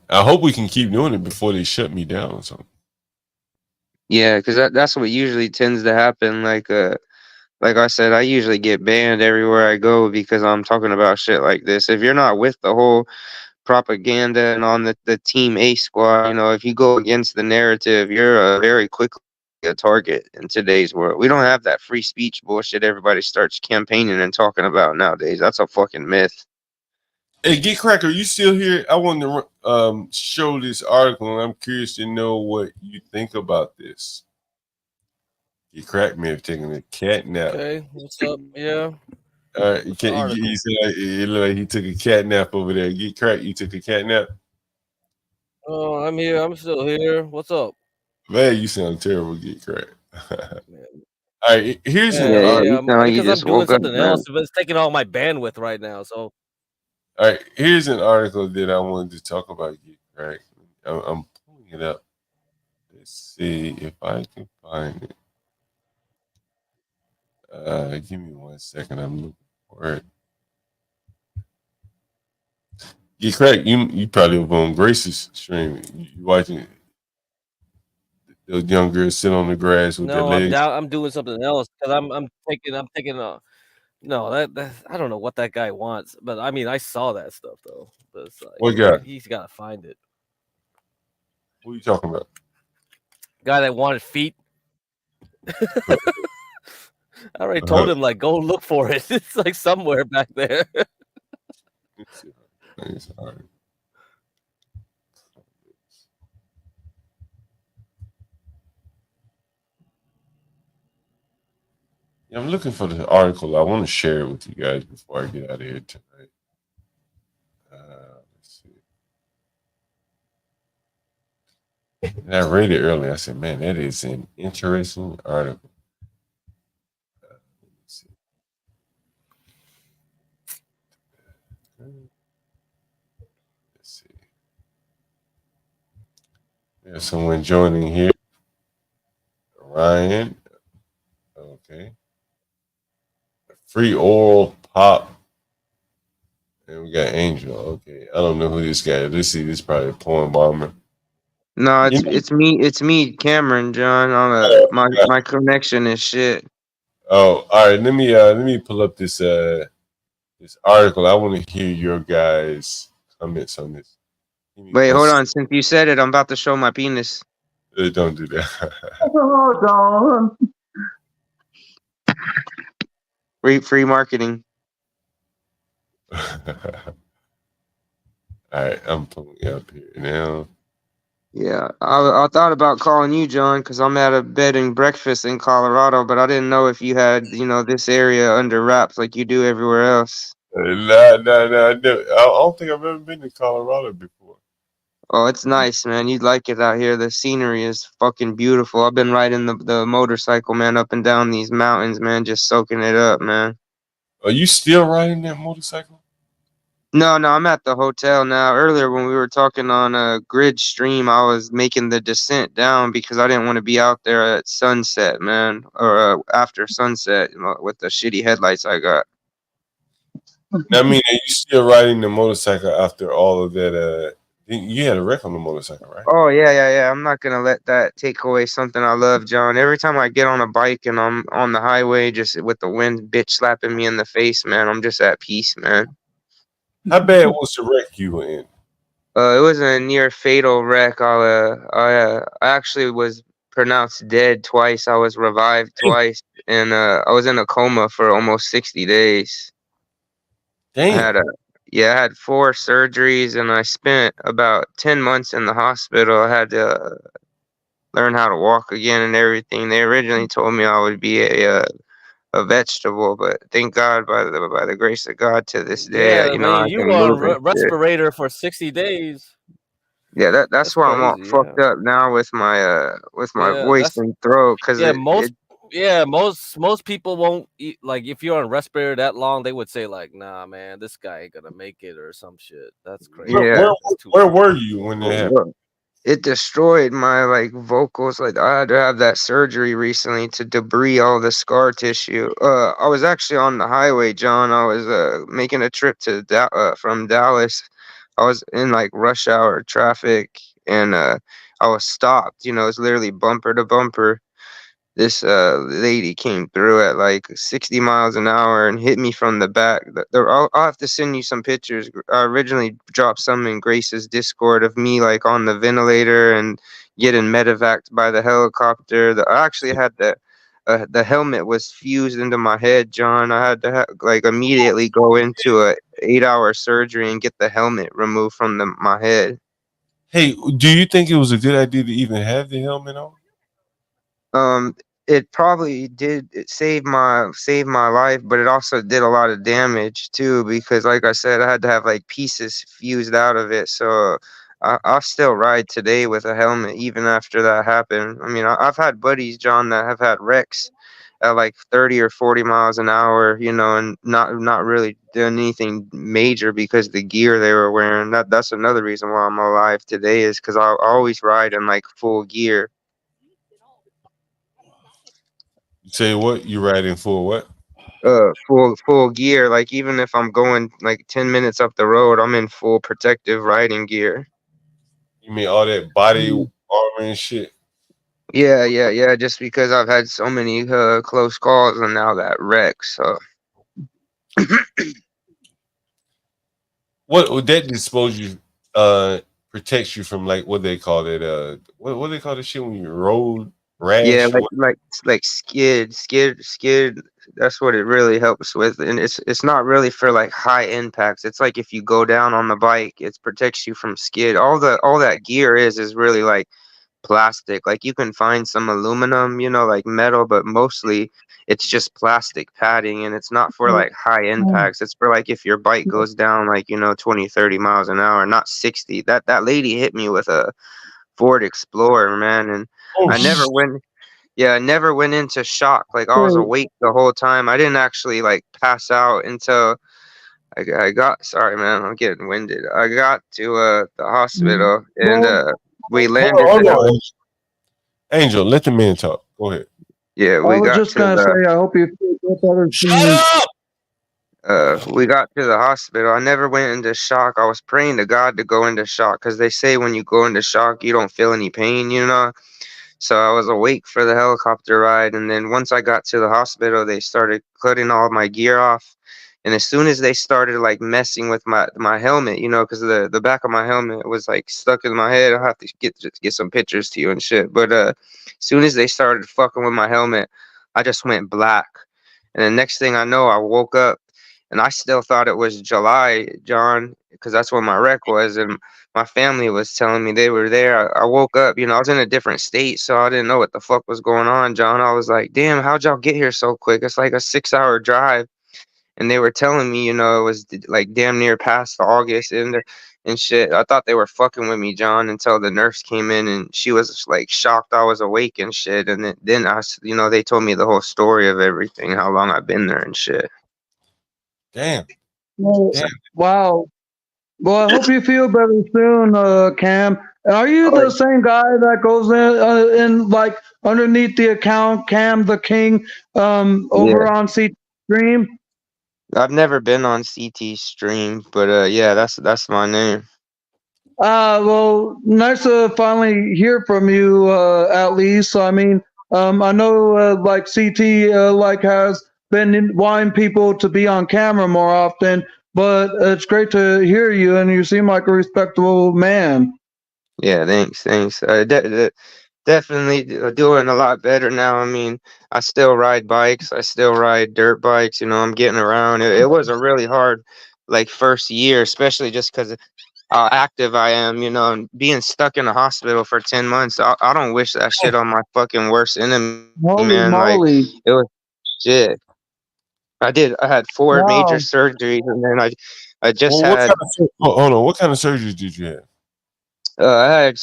I hope we can keep doing it before they shut me down or something. Yeah, because that's what usually tends to happen. Like I said, I usually get banned everywhere I go because I'm talking about shit like this. If you're not with the whole propaganda and on the Team A squad, if you go against the narrative, you're very quickly a target in today's world. We don't have that free speech bullshit everybody starts campaigning and talking about nowadays. That's a fucking myth. Hey, Get Cracker, you still here? I wanted to show this article, and I'm curious to know what you think about this. Get Crack may have taken a cat nap. Okay, what's up? Yeah. All right, you said it looked like he took a cat nap over there. Get Crack, you took a cat nap? Oh, I'm here. I'm still here. What's up? Man, you sound terrible, Get Crack. All right, here's because I'm doing something else, but it's taking all my bandwidth right now. So, all right, here's an article that I wanted to talk about. Get Crack. I'm pulling it up. Let's see if I can find it. Give me 1 second. I'm looking for it. Get Crack. You probably were on Grace's stream. You watching it. Those young girls sit on the grass with their legs. I'm doing something else because I'm taking no, that I don't know what that guy wants, but I mean I saw that stuff though. But it's like, what guy? He's got to find it. What are you talking about? Guy that wanted feet. I already told him like go look for it. It's like somewhere back there. Yeah, I'm looking for the article. I want to share it with you guys before I get out of here tonight. Let's see. And I read it earlier. I said, man, that is an interesting article. Let's see. Let's see. There's someone joining here. Ryan. Okay. Free oral pop. And we got Angel. Okay. I don't know who this guy is. Let's see. This is probably a porn bomber. No, it's me, Cameron, John. My connection is shit. Oh, all right. Let me pull up this article. I want to hear your guys' comments on this. Wait, hold on. Since you said it, I'm about to show my penis. Don't do that. Oh, Don. Free marketing. All right, I'm pulling you up here now. Yeah, I thought about calling you, John, because I'm at a bed and breakfast in Colorado, but I didn't know if you had, this area under wraps like you do everywhere else. No. I don't think I've ever been to Colorado before. Oh, it's nice, man. You'd like it out here. The scenery is fucking beautiful. I've been riding the motorcycle, man, up and down these mountains, man, just soaking it up, man. Are you still riding that motorcycle? No, I'm at the hotel now. Earlier when we were talking on a grid stream, I was making the descent down because I didn't want to be out there at sunset, man, or after sunset, with the shitty headlights I got. I mean, are you still riding the motorcycle after all of that? You had a wreck on the motorcycle, right? Oh, yeah. I'm not going to let that take away something I love, John. Every time I get on a bike and I'm on the highway just with the wind bitch slapping me in the face, man, I'm just at peace, man. How bad was the wreck you were in? It was a near fatal wreck. I actually was pronounced dead twice. I was revived twice, and I was in a coma for almost 60 days. Damn. I had 4 surgeries, and I spent about 10 months in the hospital. I had to learn how to walk again and everything. They originally told me I would be a vegetable, but thank God, by the grace of God, to this day, Yeah, man, I you can were move on and shit. respirator for 60 days. Yeah, that's why I'm all crazy, fucked up now with my voice and throat, because most people won't eat, like, if you're on respirator that long, they would say like, nah, man, this guy ain't gonna make it or some shit. That's crazy. Where were you when that happened? It destroyed my vocals. Like, I had to have that surgery recently to debris all the scar tissue. I was actually on the highway, John. I was making a trip to from Dallas. I was in rush hour traffic, and I was stopped. It's literally bumper to bumper. This lady came through at 60 miles an hour and hit me from the back. I'll have to send you some pictures. I originally dropped some in Grace's Discord of me on the ventilator and getting medevaced by the helicopter. I actually had the helmet was fused into my head, John. I had to immediately go into a 8-hour surgery and get the helmet removed from my head. Hey, do you think it was a good idea to even have the helmet on? It probably did. It saved my life, but it also did a lot of damage too, because like I said, I had to have pieces fused out of it. So I still ride today with a helmet even after that happened. I mean, I've had buddies, John, that have had wrecks at 30 or 40 miles an hour, and not really doing anything major because the gear they were wearing. That's another reason why I'm alive today, is because I always ride in full gear. Say what? You riding for what? Full gear. Even if I'm going 10 minutes up the road, I'm in full protective riding gear. You mean all that body armor and shit? Yeah. Just because I've had so many close calls and now that wreck. So what that dispose you protects you from what they call it what they call the shit when you road rash? Yeah, skid. That's what it really helps with, and it's not really for high impacts. It's if you go down on the bike, it protects you from skid. All that gear is really plastic. You can find some aluminum, metal, but mostly it's just plastic padding, and it's not for high impacts. It's for if your bike goes down 20, 30 miles an hour, not 60. That lady hit me with a Ford Explorer, man, and I never went into shock. I was awake the whole time. I didn't actually pass out until I got, sorry man, I'm getting winded. I got to the hospital, and we landed. Hold on. Angel, let the man talk. Go ahead. Yeah, I was just gonna say, I hope you feel better. We got to the hospital. I never went into shock. I was praying to God to go into shock, because they say when you go into shock, you don't feel any pain, So I was awake for the helicopter ride, and then once I got to the hospital, they started cutting all my gear off, And as soon as they started like messing with my helmet, you know, because the back of my helmet was like stuck in my head. I'll have to get some pictures to you and shit. But as soon as they started fucking with my helmet, I just went black. And the next thing I know, I woke up and I still thought it was July, John, because that's when my wreck was. And my family was telling me they were there. I woke up, you know, I was in a different state, so I didn't know what the fuck was going on, John. I was like, damn, how'd y'all get here so quick? It's like a 6-hour drive. And they were telling me, you know, it was like damn near past August and shit. I thought they were fucking with me, John, until the nurse came in and she was like shocked I was awake and shit. And then you know, they told me the whole story of everything, how long I've been there and shit. Damn. Wow. Well, I hope you feel better soon, Cam. Are you the same guy that goes in like underneath the account, Cam the King, over on CT Stream? I've never been on CT Stream, but yeah, that's my name. Well, nice to finally hear from you, at least. I mean, I know, like CT, like has been wanting people to be on camera more often, but it's great to hear you, and you seem like a respectable man. Yeah, thanks. Definitely doing a lot better now. I mean, I still ride bikes. I still ride dirt bikes. You know, I'm getting around. It was a really hard, like, first year, especially just because how active I am, you know, and being stuck in a hospital for 10 months. I don't wish that shit on my fucking worst enemy, man. Like, it was shit. I had 4 major surgeries, and then I just had. Hold on. What kind of surgeries did you have? I had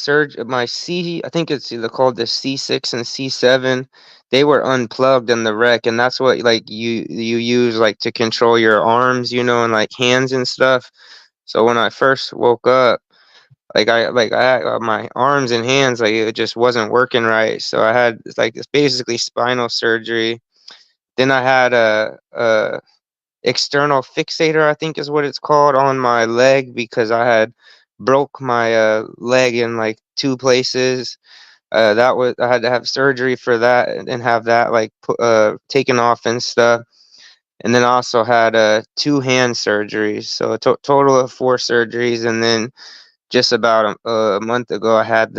my I think it's either called the C6 and C7. They were unplugged in the wreck, and that's what like you use like to control your arms, you know, and like hands and stuff. So when I first woke up, I my arms and hands, like it just wasn't working right. So I had like it's basically spinal surgery. Then I had a external fixator, I think is what it's called, on my leg because I had broke my leg in like 2 places. I had to have surgery for that and have that like taken off and stuff. And then I also had 2 hand surgeries, so a total of 4 surgeries. And then just about a month ago, I had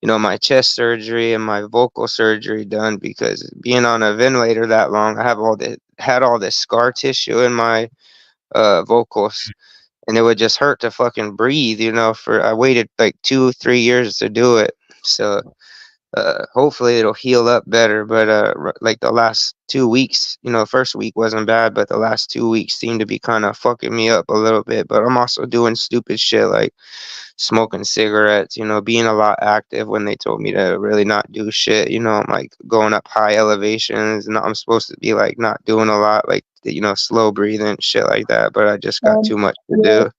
my chest surgery and my vocal surgery done because being on a ventilator that long, I had all this scar tissue in my vocals, and it would just hurt to fucking breathe. You know, I waited like 2-3 years to do it, so hopefully it'll heal up better. But like the last 2 weeks, you know, first week wasn't bad, but the last 2 weeks seem to be kind of fucking me up a little bit. But I'm also doing stupid shit like smoking cigarettes, you know, being a lot active when they told me to really not do shit. You know, I'm like going up high elevations and I'm supposed to be like not doing a lot, like, you know, slow breathing, shit like that. But I just got too much to do.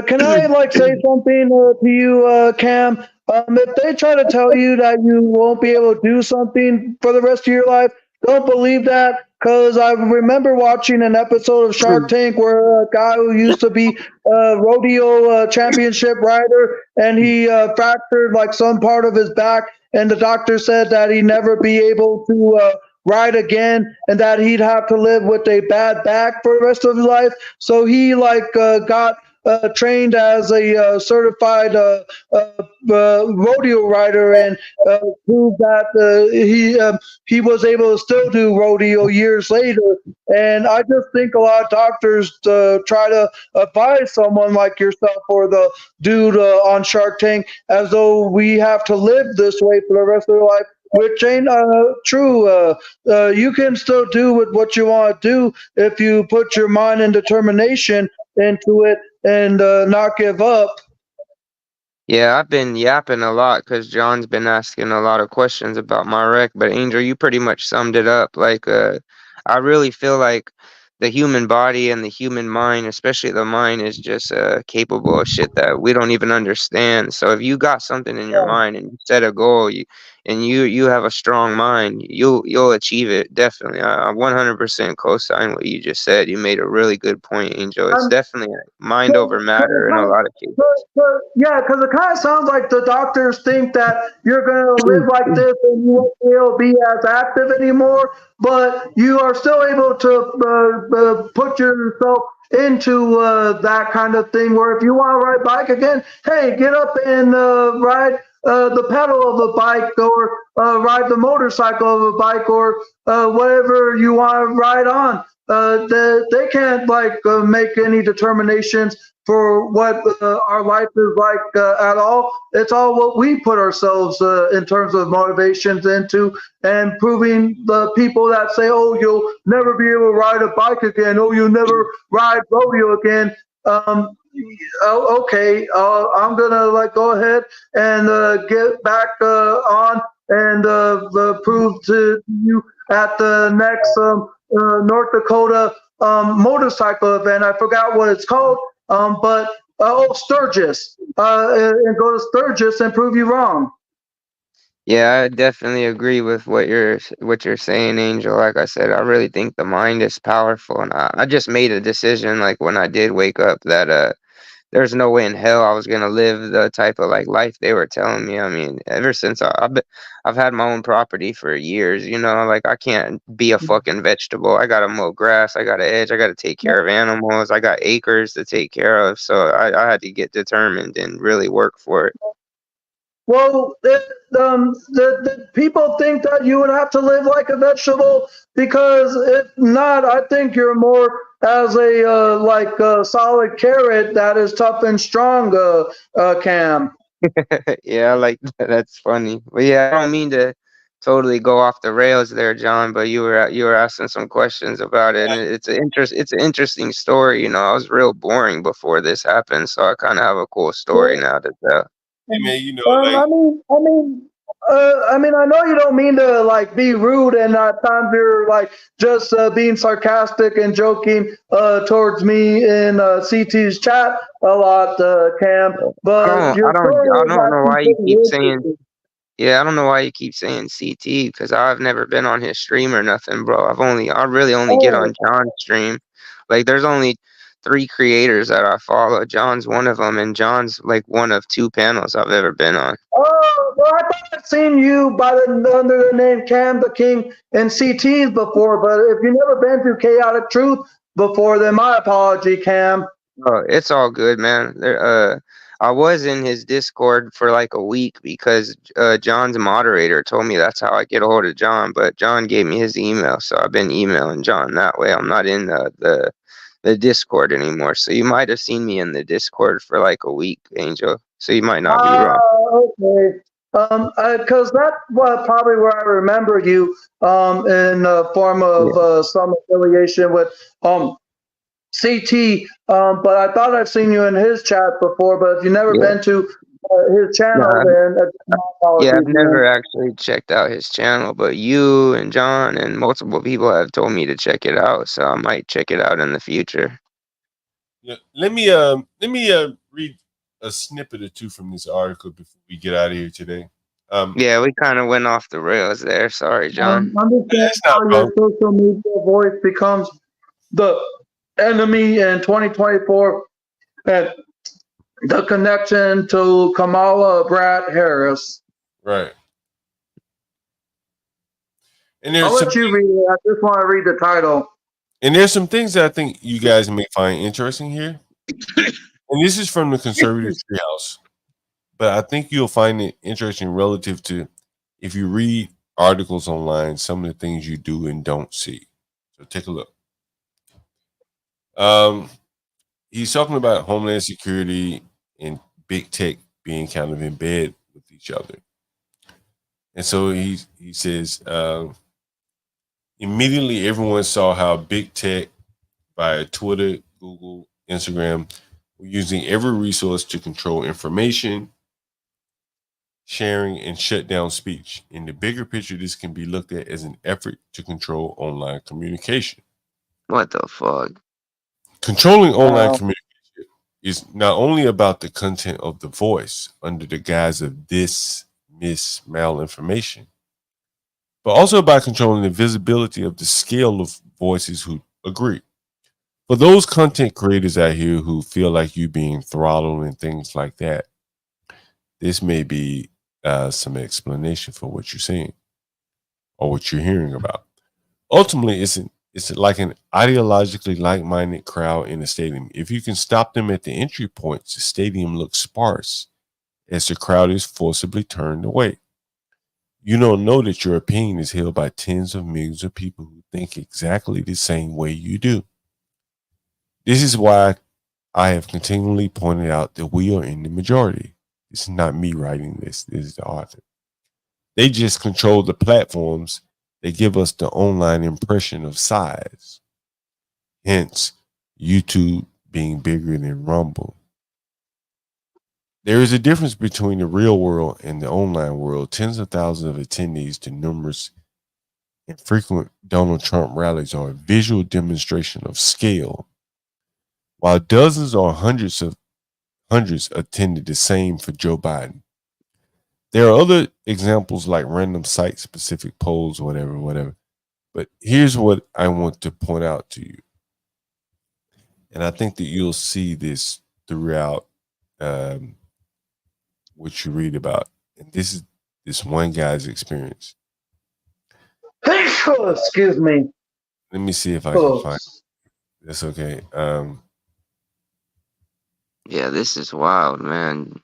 Can I like say something to you, Cam? If they try to tell you that you won't be able to do something for the rest of your life, don't believe that. Because I remember watching an episode of Shark Tank where a guy who used to be a rodeo championship rider, and he fractured like some part of his back, and the doctor said that he'd never be able to ride again, and that he'd have to live with a bad back for the rest of his life. So he got trained as a certified rodeo rider, and proved that he was able to still do rodeo years later. And I just think a lot of doctors try to advise someone like yourself or the dude on Shark Tank as though we have to live this way for the rest of their life, which ain't true. You can still do what you want to do if you put your mind and determination into it and not give up. Yeah, I've been yapping a lot because John's been asking a lot of questions about my wreck. But Angel, you pretty much summed it up. Like, I really feel like the human body and the human mind, especially the mind, is just capable of shit that we don't even understand. So if you got something in your mind and you set a goal, and you have a strong mind, you'll achieve it. Definitely. I 100% co-sign what you just said. You made a really good point, Angel. It's definitely mind over matter in a lot of cases. Yeah, because it kind of sounds like the doctors think that you're going to live like this and you won't be able to be as active anymore, but you are still able to put yourself into that kind of thing where if you want to ride bike again, hey, get up and ride the pedal of a bike or ride the motorcycle of a bike or whatever you want to ride on. They can't make any determinations for what our life is like at all. It's all what we put ourselves in terms of motivations into, and proving the people that say, oh, you'll never be able to ride a bike again, oh, you'll never ride rodeo again. Okay, I'm gonna go ahead and get back on and prove to you at the next North Dakota motorcycle event. I forgot what it's called. But Sturgis, and go to Sturgis and prove you wrong. Yeah, I definitely agree with what you're saying, Angel. Like I said, I really think the mind is powerful, and I just made a decision, like when I did wake up, that there's no way in hell I was gonna live the type of life they were telling me. I mean, ever since I've had my own property for years, I can't be a fucking vegetable. I gotta mow grass, I gotta edge, I gotta take care of animals, I got acres to take care of. So I had to get determined and really work for it. Well, the people think that you would have to live like a vegetable, because if not, I think you're more as a solid carrot that is tough and strong, Cam. Yeah, that's funny. But yeah, I don't mean to totally go off the rails there, John, but you were asking some questions about it, and it's an interesting story. I was real boring before this happened, so I kind of have a cool story now to tell. Hey man, I know you don't mean to be rude, and at times you're just being sarcastic and joking towards me in CT's chat a lot, Cam. But I don't know why you keep saying. Yeah, I don't know why you keep saying CT, because I've never been on his stream or nothing, bro. I really only get on John's stream. There's only 3 creators that I follow. John's one of them, and John's one of 2 panels I've ever been on. Oh, well, I thought I'd seen you under the name Cam the King and CTs before, but if you've never been to Chaotic Truth before, then my apology, Cam. Oh, it's all good, man. I was in his Discord for a week because John's moderator told me that's how I get a hold of John, but John gave me his email, so I've been emailing John that way. I'm not in the Discord anymore, so you might have seen me in the Discord for a week, Angel. So you might not be wrong. Okay. Because that's probably where I remember you in the form of some affiliation with CT, but I thought I'd seen you in his chat before. But if you've never been to his channel, then I've never actually checked out his channel, but you and John and multiple people have told me to check it out, so I might check it out in the future. Yeah, let me read a snippet or two from this article before we get out of here today. Yeah, we kind of went off the rails there. Sorry, John. Understand how your social media voice becomes the enemy in 2024, and the connection to Kamala Brad Harris. Right. And I'll let you read it. I just want to read the title. And there's some things that I think you guys may find interesting here. And this is from the Conservative Treehouse. But I think you'll find it interesting relative to if you read articles online, some of the things you do and don't see. So take a look. He's talking about Homeland Security and big tech being kind of in bed with each other. And so he says, immediately everyone saw how big tech via Twitter, Google, Instagram were using every resource to control information, sharing, and shut down speech. In the bigger picture, this can be looked at as an effort to control online communication. What the fuck? Controlling online communication is not only about the content of the voice under the guise of this malinformation, but also by controlling the visibility of the scale of voices who agree. For those content creators out here who feel like you being throttled and things like that, this may be some explanation for what you're saying or what you're hearing about. Ultimately, it's like an ideologically like-minded crowd in a stadium. If you can stop them at the entry points, the stadium looks sparse as the crowd is forcibly turned away. You don't know that your opinion is held by tens of millions of people who think exactly the same way you do. This is why I have continually pointed out that we are in the majority. It's not me writing this. This is the author. They just control the platforms that give us the online impression of size. Hence, YouTube being bigger than Rumble. There is a difference between the real world and the online world. Tens of thousands of attendees to numerous and frequent Donald Trump rallies are a visual demonstration of scale, while dozens or hundreds attended the same for Joe Biden. There are other examples like random site-specific polls, whatever. But here's what I want to point out to you. And I think that you'll see this throughout what you read about. And this is this one guy's experience. Excuse me. Let me see if I can find it. That's okay. Yeah, this is wild, man.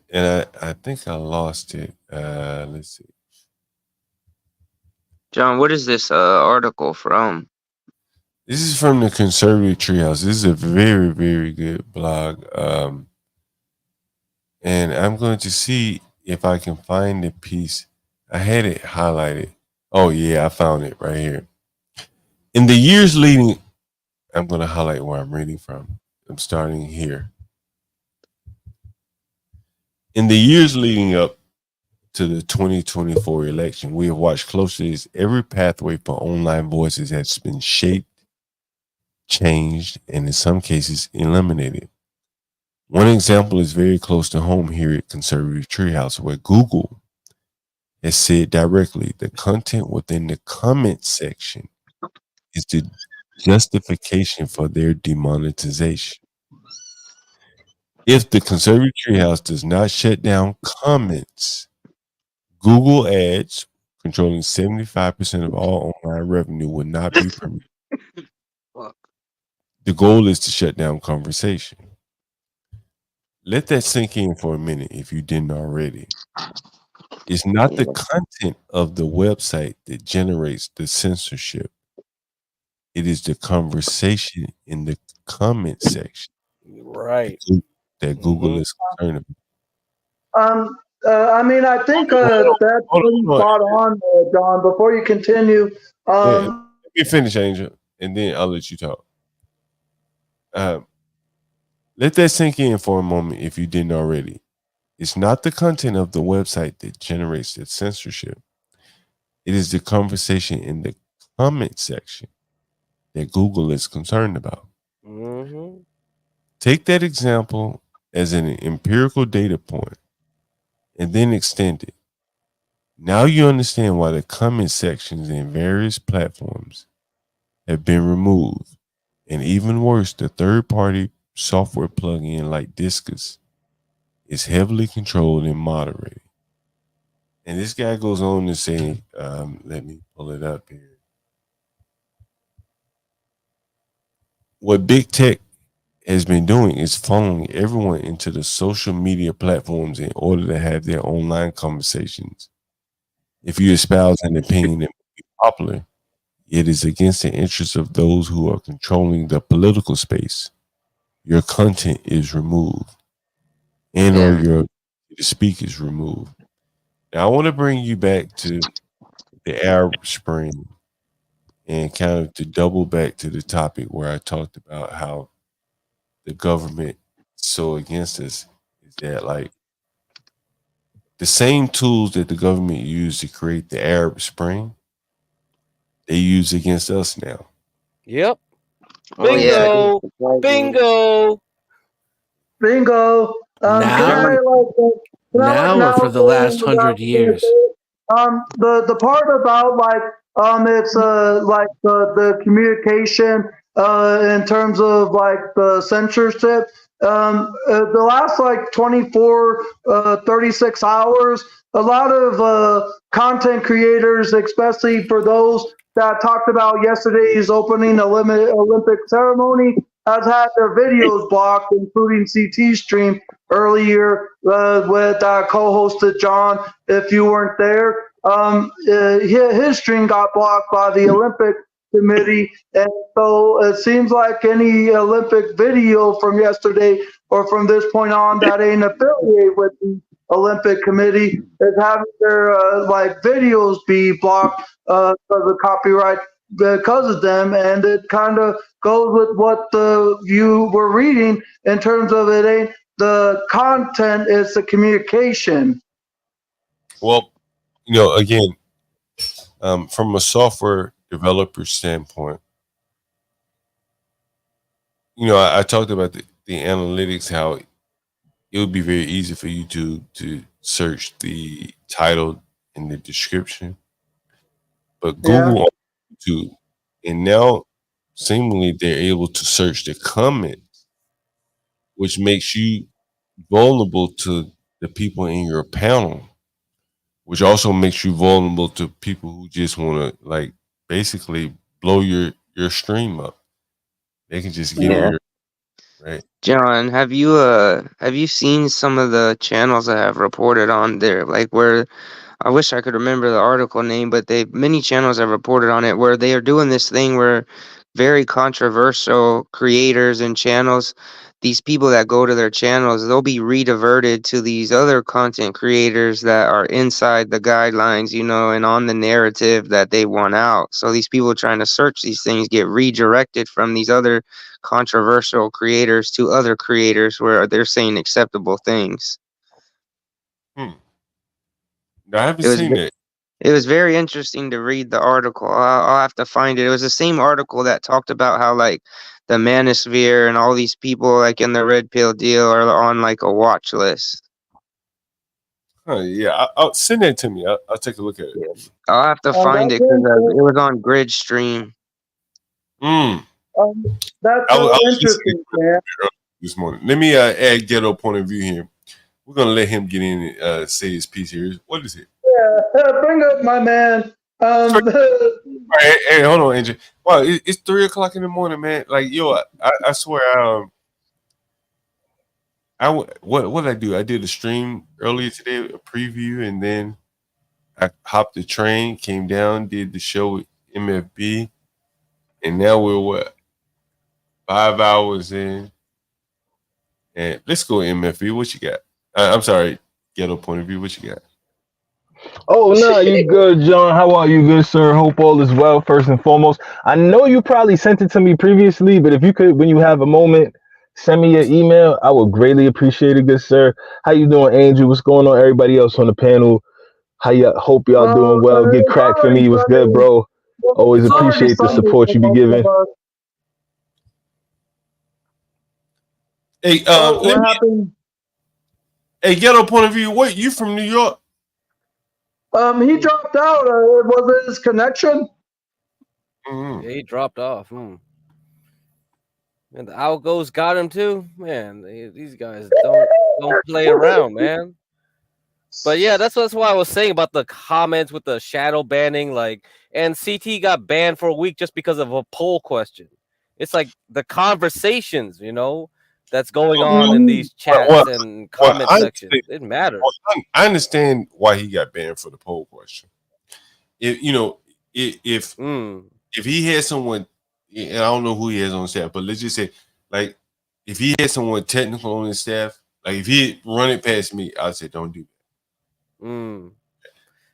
And I think I lost it. Let's see. John, what is this article from? This is from the Conservative Treehouse. This is a very, very good blog. And I'm going to see if I can find the piece. I had it highlighted. Oh, yeah, I found it right here. In the years leading, I'm going to highlight where I'm reading from. I'm starting here. In the years leading up to the 2024 election, we have watched closely as every pathway for online voices has been shaped, changed, and in some cases eliminated. One example is very close to home here at Conservative Treehouse, where Google has said directly the content within the comment section is the justification for their demonetization. If the Conservative Treehouse does not shut down comments, Google Ads, controlling 75% of all online revenue, will not be permitted. The goal is to shut down conversation. Let that sink in for a minute if you didn't already. It's not the content of the website that generates the censorship. It is the conversation in the comment section. Right. That Google is concerned about. I mean, I think that's pretty spot on, John. Before you continue, let me finish, Angel, and then I'll let you talk. Let that sink in for a moment if you didn't already. It's not the content of the website that generates the censorship. It is the conversation in the comment section that Google is concerned about. Mm-hmm. Take that example as an empirical data point and then extend it. Now you understand why the comment sections in various platforms have been removed. And even worse, the third-party software plugin like Disqus is heavily controlled and moderated. And this guy goes on to say, let me pull it up here. What big tech has been doing is funneling everyone into the social media platforms in order to have their online conversations. If you espouse an opinion that may be popular, it is against the interests of those who are controlling the political space. Your content is removed, and or your speak is removed. Now, I want to bring you back to the Arab Spring and kind of to double back to the topic where I talked about how the government is so against us. Is that like the same tools that the government used to create the Arab Spring, they use against us now. Yep. Bingo. Bingo. Bingo. Now? Now or for the last 100 years? The part about it's like the communication in terms of like the censorship. The last like 24, 36 hours, a lot of content creators, especially for those that talked about yesterday's opening Olympic ceremony, has had their videos blocked, including CT stream earlier with co-hosted John. If you weren't there, his stream got blocked by the Olympic Committee, and so it seems like any Olympic video from yesterday or from this point on that ain't affiliated with the Olympic Committee is having their like videos be blocked because of copyright because of them, and it kind of goes with what you were reading in terms of it ain't the content, it's the communication. Well, again, from a software developer standpoint, I talked about the analytics, how it would be very easy for you to search the title and the description, but Google YouTube, and now seemingly they're able to search the comments, which makes you vulnerable to the people in your panel, which also makes you vulnerable to people who just want to like basically blow your stream up. They can just get in your right. John, have you seen some of the channels that have reported on there, like where I wish I could remember the article name, but many channels have reported on it where they are doing this thing where very controversial creators and channels, these people that go to their channels, they'll be rediverted to these other content creators that are inside the guidelines, and on the narrative that they want out. So these people trying to search these things get redirected from these other controversial creators to other creators where they're saying acceptable things. I haven't seen it. It was very interesting to read the article. I'll have to find it. It was the same article that talked about how like the Manosphere and all these people like in the red pill deal are on like a watch list. Yeah, I'll send that to me. I'll take a look at it. I'll have to find it because it was on Grid Stream. That's interesting, man. This morning. Let me add Ghetto point of view here. We're gonna let him get in and say his piece here. What is it? Yeah, bring up my man. Hey, hold on, Andrew. Wow, it's 3:00 in the morning, man. Like, yo, I swear, what did I do? I did a stream earlier today, a preview, and then I hopped the train, came down, did the show with MFB, and now we're 5 hours in. And let's go MFB. What you got? I'm sorry, Ghetto point of view. What you got? Oh, no, you good, John. How are you, good sir? Hope all is well, first and foremost. I know you probably sent it to me previously, but if you could, when you have a moment, send me your email. I would greatly appreciate it, good sir. How you doing, Andrew? What's going on, everybody else on the panel? How you hope y'all doing well? Get cracked for me. What's good, bro? Always appreciate the support you be giving. Hey, what happened? Hey, Ghetto point of view. What, you from New York? He dropped out. Was it his connection? Yeah, he dropped off. And the Outgoes got him too. Man, these guys don't play around, man. But yeah, that's why I was saying about the comments with the shadow banning, and CT got banned for a week just because of a poll question. It's like the conversations, that's going on in these chats and comment sections. It matters. I understand why he got banned for the poll question. If he had someone, and I don't know who he has on staff, but let's just say, like, if he had someone technical on his staff, like if he run it past me, I'd say don't do that.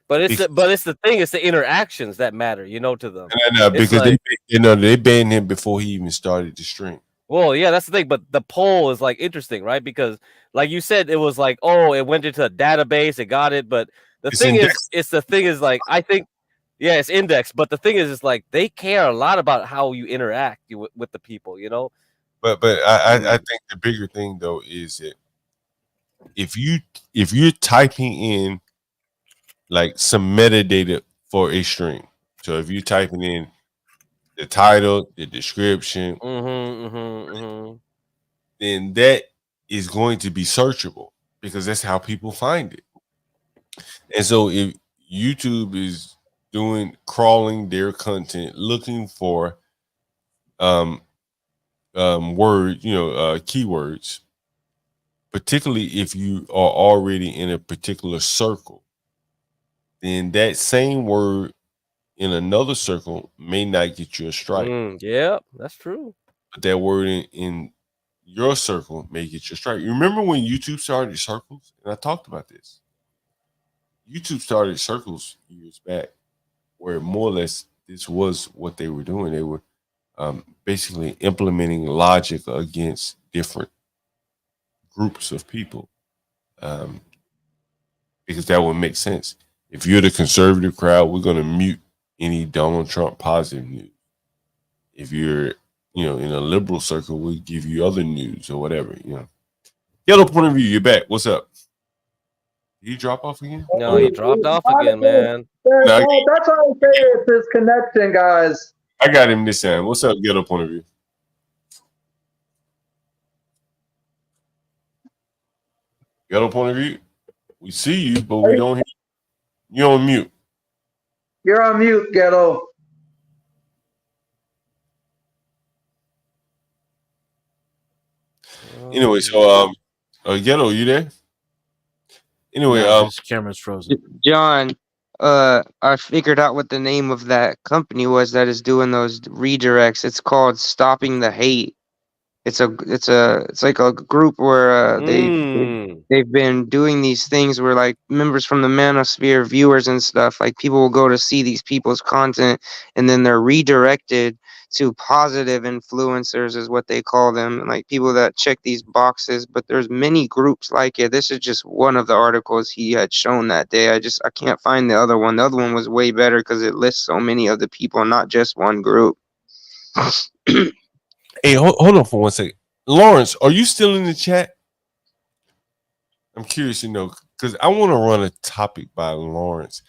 But it's the thing, it's the interactions that matter, to them. No, because they banned him before he even started the stream. Well, yeah, that's the thing. But the poll is interesting, right? Because like you said, it was like, oh, it went into a database, it got it. But it's I think, yeah, it's indexed. But the thing is like they care a lot about how you interact with the people, But I think the bigger thing though is that if you're typing in like some metadata for a stream, so if you're typing in the title, the description, then that is going to be searchable because that's how people find it. And so if YouTube is crawling their content, looking for keywords, particularly if you are already in a particular circle, then that same word in another circle may not get you a strike. Yeah, that's true. But that word in your circle may get you a strike. You remember when YouTube started circles? And I talked about this. YouTube started circles years back, where more or less this was what they were doing. They were basically implementing logic against different groups of people, because that would make sense. If you're the conservative crowd, we're going to mute any Donald Trump positive news. If you're, in a liberal circle, we'll give you other news or whatever. Yellow point of view, you're back. What's up? Did he drop off again? No, he dropped off again, man. That's how I say it's his connection, guys. I got him this time. What's up, Yellow point of view? Yellow point of view? We see you, but we don't hear you. You're on mute. You're on mute, Ghetto. Anyway, so Ghetto, you there? Anyway, his camera's frozen. John, I figured out what the name of that company was that is doing those redirects. It's called Stopping the Hate. It's like a group where they've been doing these things where like members from the manosphere, viewers and stuff, like people will go to see these people's content and then they're redirected to positive influencers is what they call them, like people that check these boxes. But there's many groups like it. This is just one of the articles he had shown that day. I can't find the other one. The other one was way better because it lists so many of the people, not just one group. Hey, hold on for 1 second. Lawrence, are you still in the chat? I'm curious to know because I want to run a topic by Lawrence.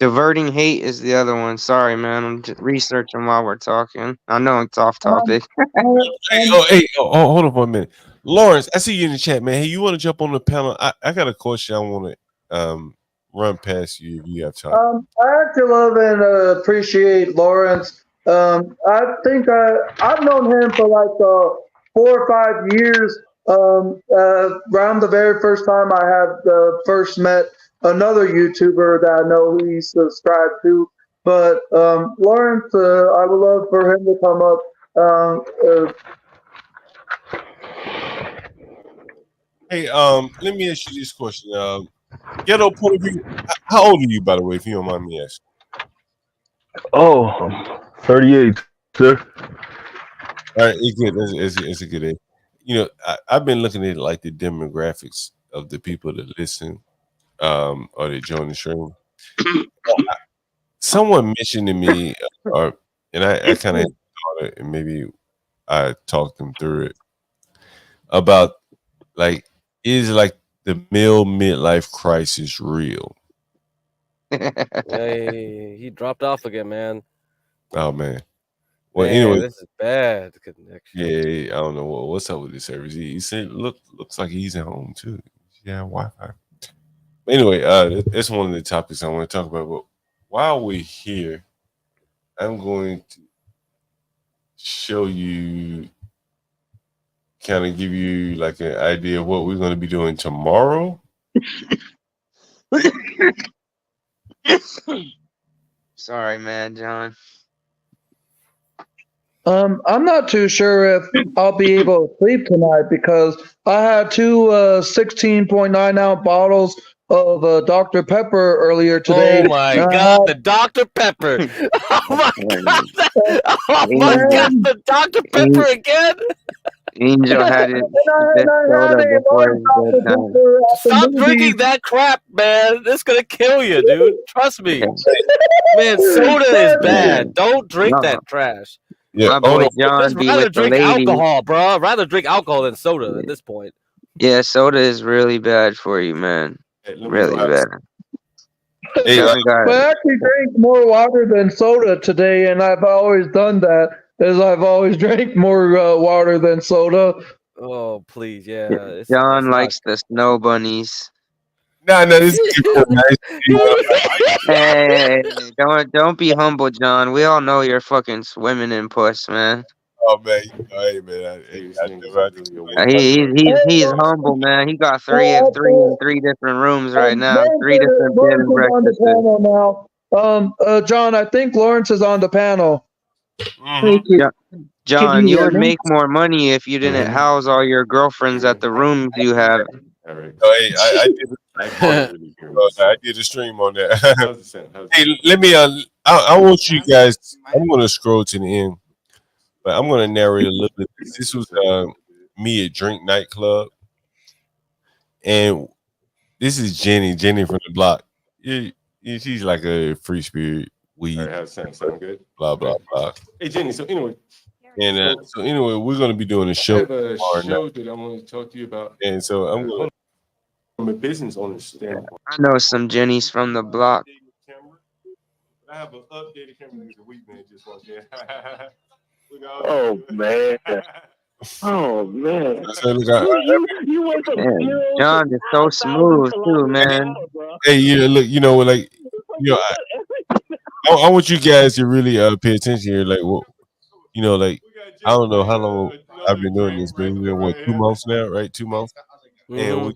Diverting hate is the other one. Sorry, man. I'm just researching while we're talking. I know it's off topic. Hold on for a minute. Lawrence, I see you in the chat, man. Hey, you want to jump on the panel? I got a question I want to run past you if you have time. I actually love and appreciate Lawrence. I think I've known him for like 4 or 5 years. Around the very first time I had first met another YouTuber that I know he subscribed to. But Lawrence, I would love for him to come up. Hey, let me ask you this question. Ghetto point of view. How old are you, by the way, if you don't mind me asking? Oh, I'm 38, sir. All right, it's good. It's a good age. I've been looking at like the demographics of the people that listen, or that join the stream. Someone mentioned to me, and I kind of thought it, and maybe I talked them through it about like, is like the male midlife crisis real? Hey, he dropped off again, man. Oh man. Well, man, anyway, this is bad connection. Yeah, I don't know what's up with this service. He said, looks like he's at home too. Yeah, Wi-Fi. But anyway, that's one of the topics I want to talk about. But while we're here, I'm going to show you, kind of give you like an idea of what we're going to be doing tomorrow. Sorry, man, John. I'm not too sure if I'll be able to sleep tonight because I had two 16.9 ounce bottles of Dr. Pepper earlier today. Oh my God, the Dr. Pepper! Oh my God! Oh my God, the Dr. Pepper again! Angel had it. Stop drinking that crap, man. It's gonna kill you, dude. Trust me. Man, soda is bad. Don't drink that trash. Yeah, my boy John just rather drink alcohol, bro. I'd rather drink alcohol than soda at this point. Yeah, soda is really bad for you, man. Really bad. But I actually drank more water than soda today, and I've always done that. As I've always drank more water than soda. Oh please, yeah. John likes the snow bunnies. No, this is nice. Hey, don't be humble, John. We all know you're fucking swimming in puss, man. Oh man, hey man, He's humble, man. He got three in three different rooms right now. Three different bed and breakfasts. Now. John, I think Lawrence is on the panel. John, you would make more money if you didn't house all your girlfriends at the rooms you have. All right. I did a stream on that. Hey, let me. I want you guys. I'm gonna scroll to the end, but I'm gonna narrate a little bit. This was me at Drink Nightclub, and this is Jenny from the block. She's like a free spirit. Sound good. Blah blah blah. Hey Jenny. So anyway. And so anyway, we're going to be doing a show. I have a show that I want to talk to you about. And so I'm going from a business owner standpoint. I know some Jennies from the block. I have an updated camera this week, man. Just walked in. Oh man. Oh man. So look, John is so smooth too, man. Hey, look, like, I want you guys to really pay attention here, like what. Like, I don't know how long I've been doing this, but it's been, 2 months now, right? 2 months. And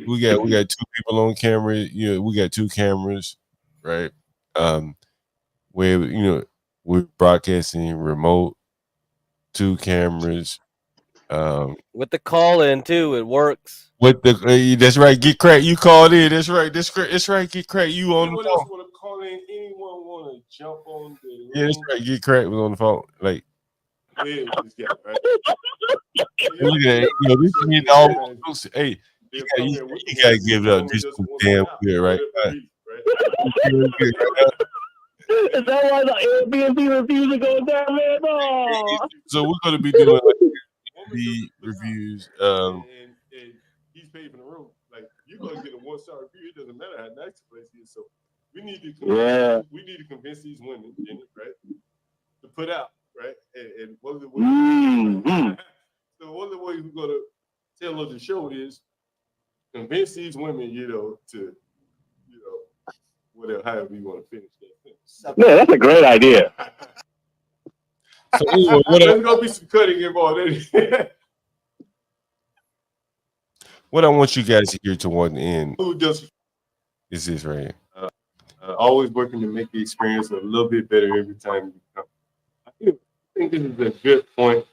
we got 2 people on camera. We got 2 cameras, right? Where we're broadcasting remote, 2 cameras. With the call in too, it works. With the that's right, get cracked. You called in. That's right. That's right. Get cracked. You on the phone. Want to call in? Anyone want to jump on the? Yeah, that's right. Get cracked was on the phone. Like, look at it. This is almost. Hey, you gotta give it up. This is damn good, right? Is that why the Airbnb reviews are going down, man? No. So we're gonna be doing the reviews. And he's paying for the room. Like, you're gonna get a 1-star review. It doesn't matter how nice the place is. So we need to convince these women, Jenny, right, to put out, right? And one of the ways so one of the ways we're gonna tell her the show is convince these women, to whatever, however you want to finish that. Man, that's a great idea. So anyway, there's gonna be some cutting involved. What I want you guys to hear toward the end Who does is this right here. Always working to make the experience a little bit better every time you come. I think this is a good point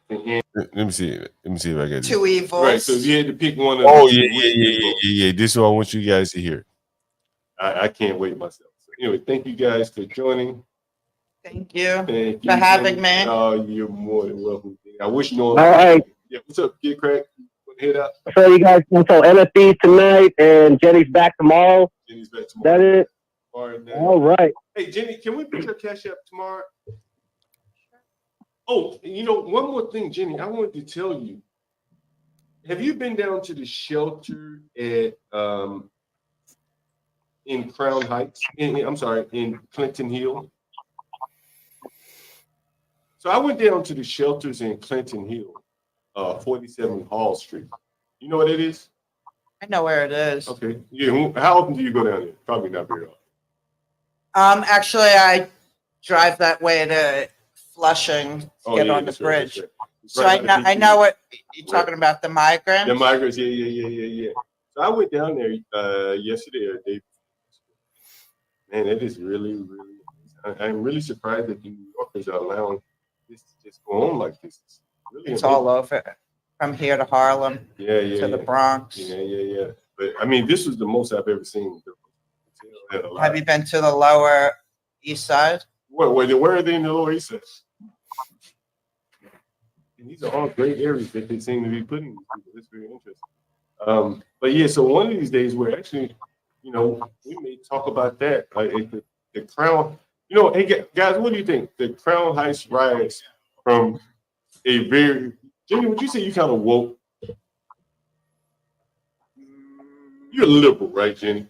to end. Let me see if I got 2 evils. Right, so if you had to pick one of yeah. This is what I want you guys to hear. I can't wait myself. So anyway, thank you guys for joining. Thank you for having me. Oh, you're more than welcome. I wish no one. All right. Yeah, what's up, Get Crack? Head up. So you guys can tell NFB tonight, and Jenny's back tomorrow. Jenny's back tomorrow. That it? All right. Hey, Jenny, can we put your cash up tomorrow? Oh, one more thing, Jenny, I wanted to tell you. Have you been down to the shelter at in Crown Heights? In Clinton Hill? So I went down to the shelters in Clinton Hill, 47 Hall Street. You know what it is? I know where it is. Okay. Yeah. How often do you go down there? Probably not very often. Actually, I drive that way to Flushing to get on the bridge. Right. So I know what you're talking about, the migrants. The migrants, yeah. So I went down there yesterday or day. Man, it is really, really. I'm really surprised that the New Yorkers are allowing this to just go on like this. It's all over, from here to Harlem, to the Bronx. Yeah. But I mean, this was the most I've ever seen. Have you been to the Lower East Side? Where are they in the Lower East Side? And these are all great areas that they seem to be putting these people. That's very interesting. But yeah, so one of these days we're actually, we may talk about that. The Crown, hey guys, what do you think? The Crown Heights rise from a very Jenny, would you say you kind of woke? You're liberal, right, Jenny?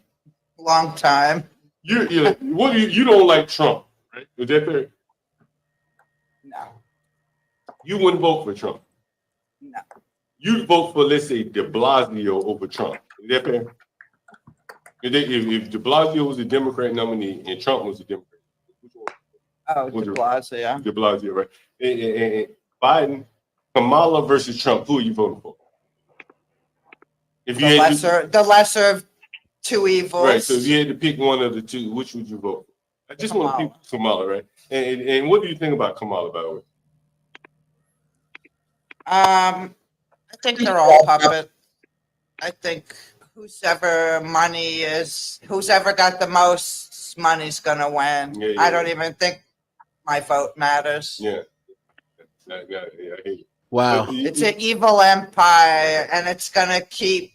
Long time. You're what you don't like Trump, right? Is that fair? No. You wouldn't vote for Trump. No. You'd vote for, let's say, de Blasio over Trump. Is that fair? If de Blasio was a Democrat nominee and Trump was a Democrat, which one? Oh, de Blasio. De Blasio, right? And Biden, Kamala versus Trump. Who are you voting for? If you the lesser of two evils. Right. So if you had to pick one of the two, which would you vote for? I just want to pick Kamala, right? And what do you think about Kamala, by the way? I think they're all puppets. I think whoever got the most money's gonna win. Yeah, I don't even think my vote matters. Yeah. I hate it. Wow. It's an evil empire, and it's gonna keep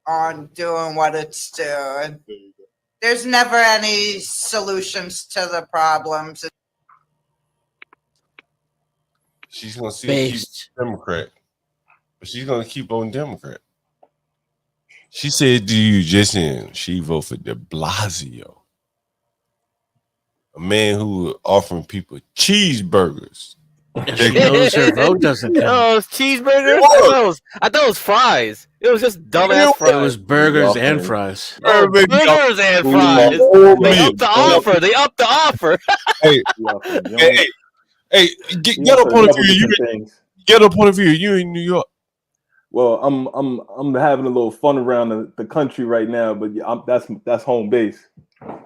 on doing what it's doing. There's never any solutions to the problems. She's gonna keep Democrat, but she's gonna keep on Democrat. She said to you just in, she vote for de Blasio, a man who was offering people cheeseburgers. She knows her vote doesn't count. Oh, it's cheeseburgers? I thought it was fries. It was just dumbass fries. It was burgers and fries. Oh, burgers and fries. They upped the offer. They upped the offer. Hey, get up on a view. Get up on a view. You in New York? Well, I'm having a little fun around the country right now, but that's home base.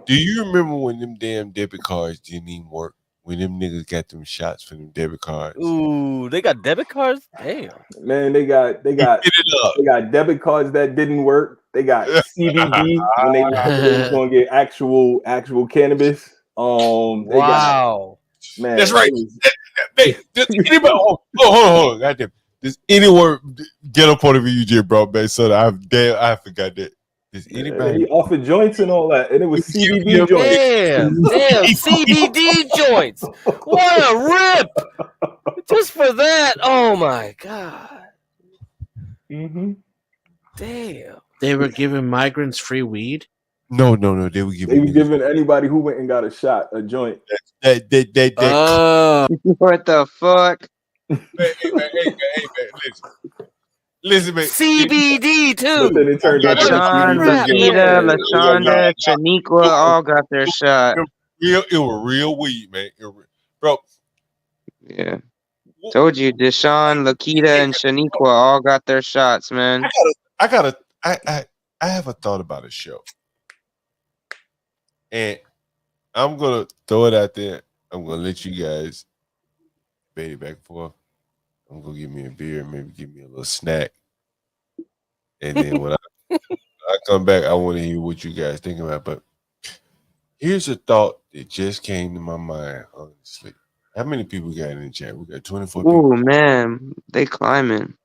Do you remember when them damn debit cards didn't even work? When them niggas got them shots for them debit cards. Ooh, they got debit cards? Damn. Man, they got debit cards that didn't work. They got CBD when they was gonna get actual cannabis. Wow. Man, that's right. Hey, does anybody hold on. Goddamn. Does anyone get up on the view you just brought back? So I forgot that. Does anybody he offered joints and all that, and it was CBD joints. Damn, CBD joints. What a rip! Just for that. Oh my god. Mm-hmm. Damn. They were giving migrants free weed. No. They were giving anybody who went and got a shot a joint. What the fuck? Hey, man, listen, man. CBD too. Sean, Lakita, LaShonda, Shaniqua all got their shot. It was real weed, man. Bro. Yeah. Told you, Deshaun, Lakita, and Shaniqua all got their shots, man. I have a thought about a show. And I'm gonna throw it out there. I'm gonna let you guys debate it back and forth. I'm gonna give me a beer, maybe give me a little snack. And then when I come back, I want to hear what you guys think about it. But here's a thought that just came to my mind, honestly. How many people got in the chat? We got 24 people. Oh man, they climbing.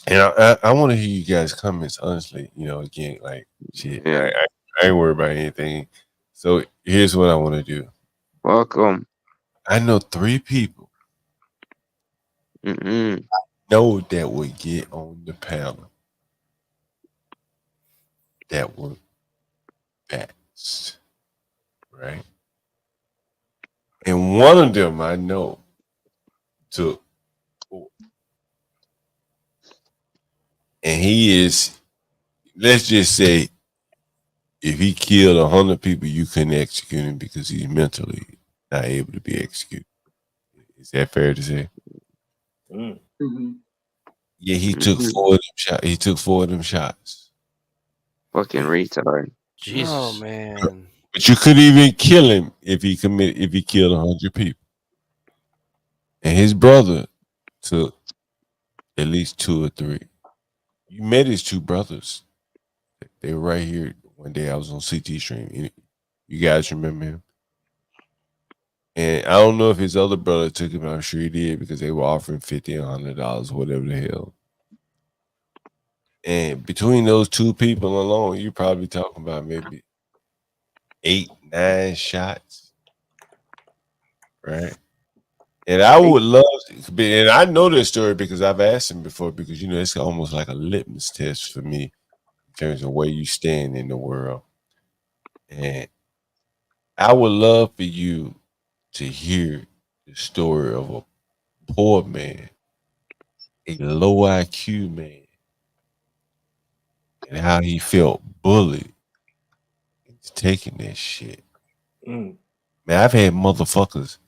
And I want to hear you guys' comments, honestly. You know, again, like shit. Yeah. I ain't worried about anything. So here's what I want to do. Welcome. I know 3 people. Know that would get on the panel. That would pass. Right? And one of them I know took 4. And he is, let's just say, if he killed 100 people, you couldn't execute him because he's mentally not able to be executed. Is that fair to say? Mm-hmm. Yeah, he took 4 of them shots. He took 4 of them shots. Fucking retard. Jesus. Oh man. But you couldn't even kill him if he killed 100 people. And his brother took at least 2 or 3. You met his 2 brothers. They were right here one day. I was on CT stream. You guys remember him? And I don't know if his other brother took him. I'm sure he did because they were offering $50 and $100, whatever the hell. And between those 2 people alone, you're probably talking about maybe 8, 9 shots, right? And I would love to, and I know this story because I've asked him before, because it's almost like a litmus test for me in terms of where you stand in the world. And I would love for you to hear the story of a poor man, a low IQ man, and how he felt bullied into taking that shit. Man, I've had motherfuckers,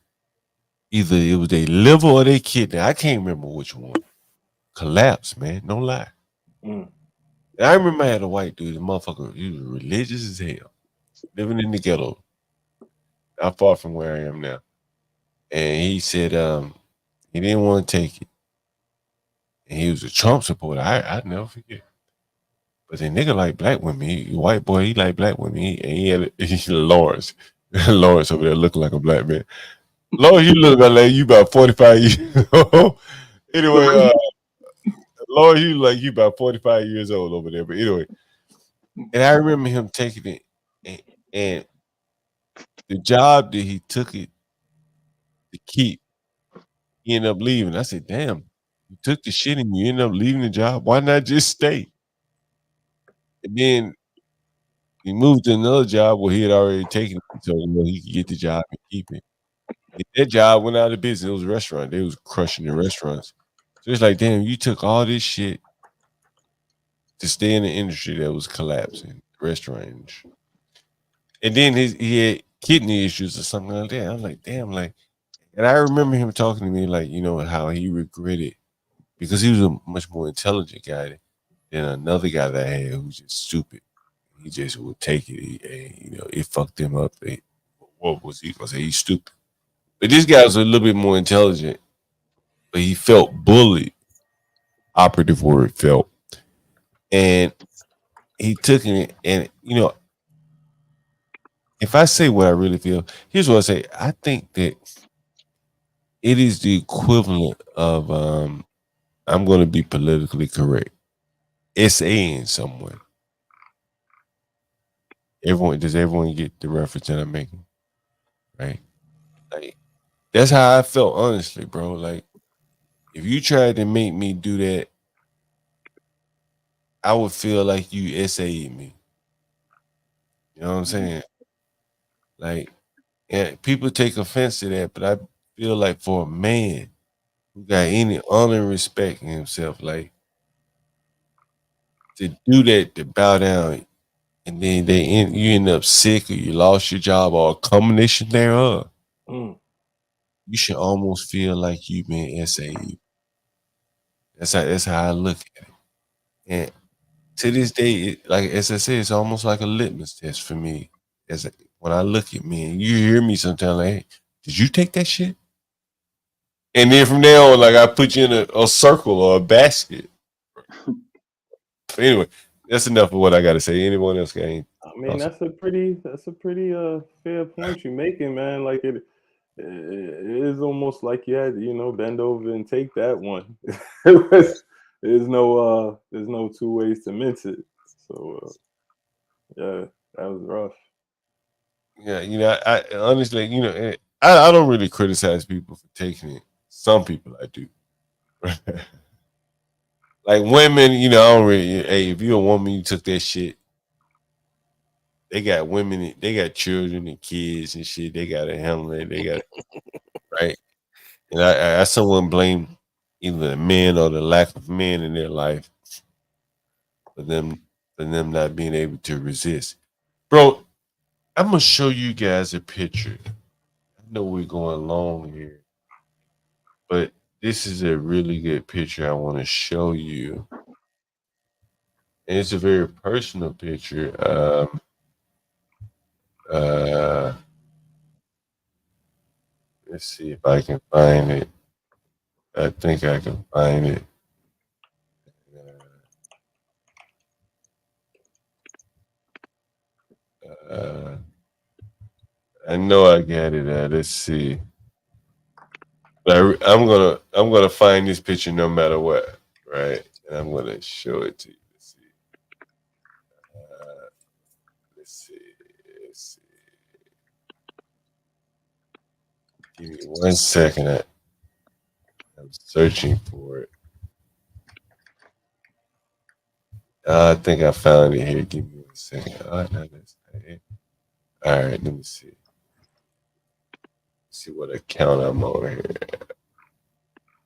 either it was their liver or their kidney, I can't remember which one, collapse, man, no lie. And I remember I had a white dude, the motherfucker, he was religious as hell, living in the ghetto, not far from where I am now. And he said he didn't want to take it. And he was a Trump supporter. I'd never forget. But the nigga like black women. He white boy, he like black women. He had Lawrence. Lawrence over there looking like a black man. Lawrence, you look like you about 45 years old. Anyway, Lawrence, you about 45 years old over there. But anyway, and I remember him taking it, and the job that he took it to keep, he ended up leaving. I said, damn, you took the shit and you ended up leaving the job. Why not just stay? And then he moved to another job where he had already taken it, so he could get the job and keep it. And that job went out of business. It was a restaurant. They was crushing the restaurants. So it's like, damn, you took all this shit to stay in the industry that was collapsing, the restaurant industry. And then he had kidney issues or something like that. I was like, damn, like, and I remember him talking to me like, how he regretted, because he was a much more intelligent guy than another guy that I had who was just stupid. He just would take it, and it fucked him up. What was he gonna say? He's stupid. But this guy was a little bit more intelligent, but he felt bullied. Operative word, felt. And he took it, and if I say what I really feel, here's what I say. I think that it is the equivalent of I'm going to be politically correct. SAing someone. Does everyone get the reference that I'm making? Right? Like, that's how I felt, honestly, bro. Like, if you tried to make me do that, I would feel like you SA'd me. You know what I'm saying? Like, and people take offense to that, but I feel like for a man who got any honor and respect in himself, like, to do that, to bow down, and then you end up sick or you lost your job or a combination thereof, you should almost feel like you've been SA'd. That's how I look at it. And to this day, like as I said, it's almost like a litmus test for me. When I look at me, and you hear me sometimes like, hey, did you take that shit? And then from there on, like, I put you in a circle or a basket. Anyway, that's enough of what I got to say. Anyone else got anything? I mean, that's a pretty fair point you're making, man. Like it is almost like you had to, bend over and take that one. There's no two ways to mince it. So yeah, that was rough. Yeah, I honestly, I don't really criticize people for taking it. Some people I do. Like women, I don't really. Hey, if you're a woman, you took that shit. They got women, they got children and kids and shit. They got to handle it. They got right. And I someone blame either the men or the lack of men in their life for them not being able to resist. Bro, I'm gonna show you guys a picture. I know we're going long here, but this is a really good picture I want to show you. And it's a very personal picture. Let's see if I can find it. I think I can find it. I know I got it. Let's see. But I'm gonna find this picture no matter what, right? And I'm gonna show it to you. Let's see. Give me 1 second. searching for it. I think I found it here. Give me a second. All right, let me see. See what account I'm on here.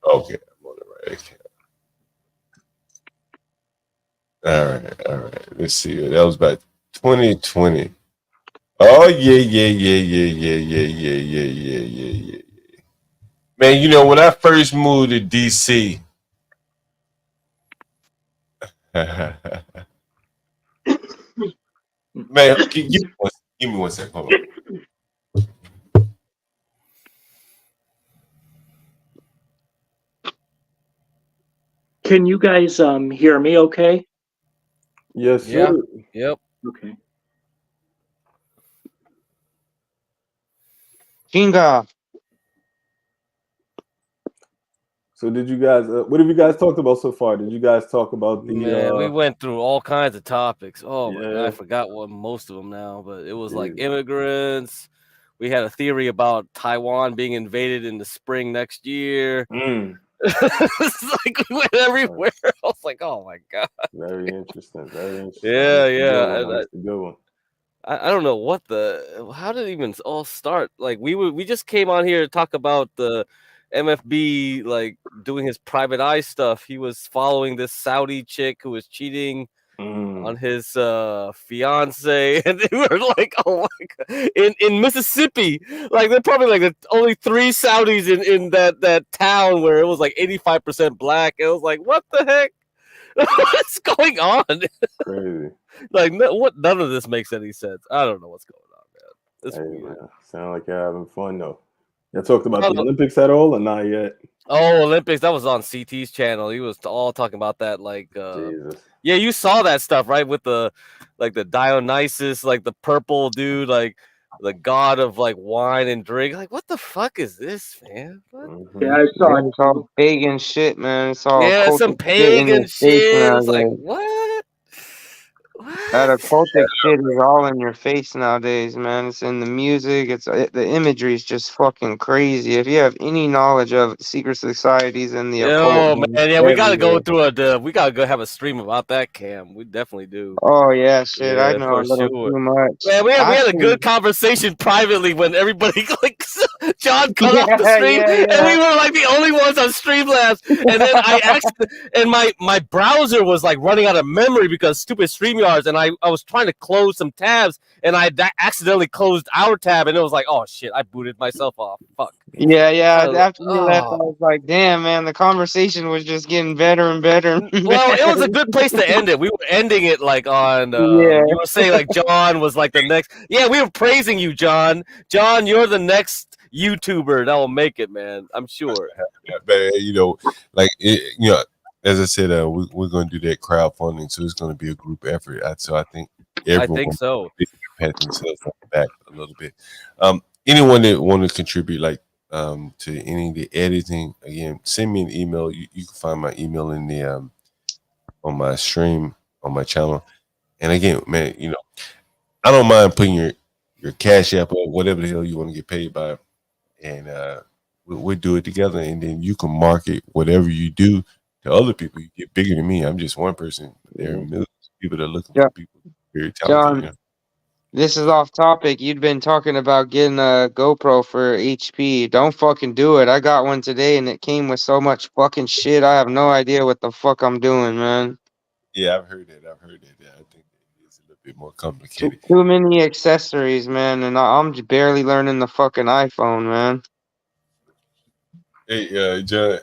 Okay, I'm on the right account. All right. Let's see. That was about 2020. Oh yeah. Man, you know when I first moved to DC. Man, give me one second. Hold on. Can you guys hear me okay? Yes, sir. Yeah. Yep. Okay. Kinga. So did you guys? What have you guys talked about so far? Did you guys talk about the? Man, we went through all kinds of topics. Oh my God, I forgot what most of them now, but it was like immigrants. We had a theory about Taiwan being invaded in the spring next year. It's like we went everywhere. I was like, oh my God. Very interesting. Very interesting. Yeah. That's a good one. I don't know how did it even all start? Like we just came on here to talk about the MFB like doing his private eye stuff. He was following this Saudi chick who was cheating on his fiance, and they were like, oh my God, in Mississippi, like they're probably like the only 3 Saudis in that town where it was like 85% black. It was like, what the heck? What's going on? Crazy. Like none of this makes any sense. I don't know what's going on, man. It's weird. Man. Sound like you're having fun though. You talked about the Olympics at all or not yet? Oh, Olympics. That was on CT's channel. He was all talking about that. Like, yeah, you saw that stuff, right? With the Dionysus, like the purple dude, like the god of like wine and drink. Like, what the fuck is this, man? Yeah, I saw it. It's all pagan shit, man. It's all some pagan shit. It's like, what? That occultic shit is all in your face nowadays, man. It's in the music. The imagery is just fucking crazy. If you have any knowledge of secret societies and the occult, man, yeah, we gotta go through we gotta go have a stream about that, Cam. We definitely do. Oh yeah, shit. I know a little too much. Man, we had a good conversation privately when everybody clicks. John cut off the stream, and we were like the only ones on Streamlabs. And then and my browser was like running out of memory because stupid StreamYards, and I was trying to close some tabs, and I accidentally closed our tab, and it was like, oh shit, I booted myself off. Fuck. Yeah. After you left, I was like, damn, man, the conversation was just getting better and better. Well, it was a good place to end it. We were ending it like on. You were saying like John was like the next. Yeah, we were praising you, John. John, you're the next YouTuber that will make it, man. I'm sure. But you know, like as I said, we're going to do that crowdfunding, so it's going to be a group effort. So I think everyone so. Pat themselves on the back a little bit. Anyone that want to contribute, like to any of the editing, again, send me an email. You can find my email in the on my stream on my channel. And again, man, I don't mind putting your Cash App or whatever the hell you want to get paid by, and we'll do it together. And then you can market whatever you do to other people. You get bigger than me. I'm just one person. There are millions of people that are looking for people very talented. John, this is off topic. You'd been talking about getting a GoPro for HP. Don't fucking do it. I got one today, and it came with so much fucking shit. I have no idea what the fuck I'm doing, man. Yeah, I've heard that. Yeah, I think it's a little bit more complicated. Too many accessories, man, and I'm just barely learning the fucking iPhone, man. Hey, John,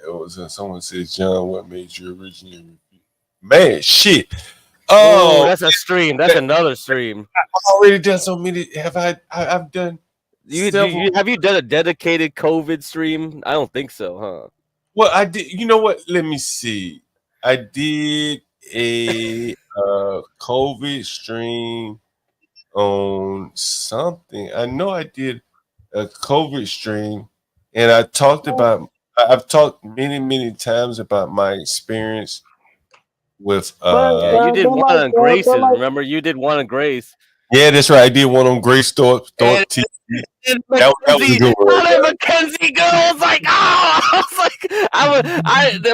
someone says, John, what made you originally review? Man, shit. Oh, that's a stream. That's another stream. I've already done so many. I've done. Have you done a dedicated COVID stream? I don't think so, huh? Well, I did. You know what? Let me see. I did a COVID stream on something. I know I did a COVID stream, and I talked about. I've talked many times about my experience with. You did one on Grace. Remember, you did one on Grace. Yeah, that's right. I did one on Grace Thorpe TV. That was a good one. Mackenzie girl was like, I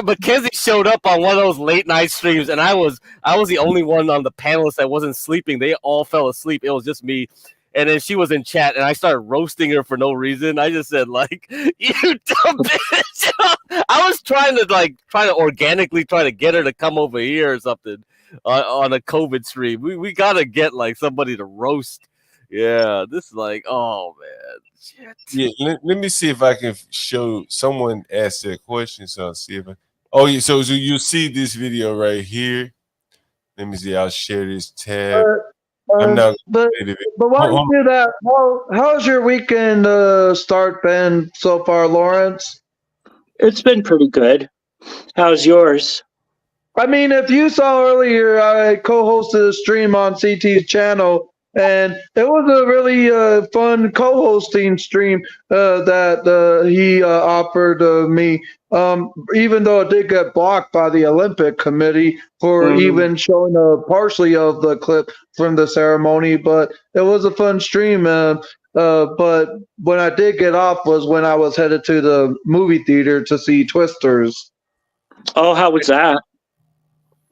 Mackenzie showed up on one of those late night streams, and I was the only one on the panelists that wasn't sleeping. They all fell asleep. It was just me. And then she was in chat, and I started roasting her for no reason. I just said, like, you dumb bitch. I was trying to organically try to get her to come over here or something on a COVID stream. We got to get, like, somebody to roast. Yeah, this is like, oh, man. Shit. Yeah, let me see if I can show someone asked that question. So I'll see if oh, yeah, so you see this video right here. Let me see. I'll share this tab. I'm not. But while you do that, how's your weekend start been so far, Lawrence? It's been pretty good. How's yours? I mean, if you saw earlier, I co-hosted a stream on CT's channel, and it was a really fun co-hosting stream that he offered me. Even though it did get blocked by the Olympic Committee for even showing partially of the clip from the ceremony, but it was a fun stream. But when I did get off was when I was headed to the movie theater to see Twisters. Oh, how was that?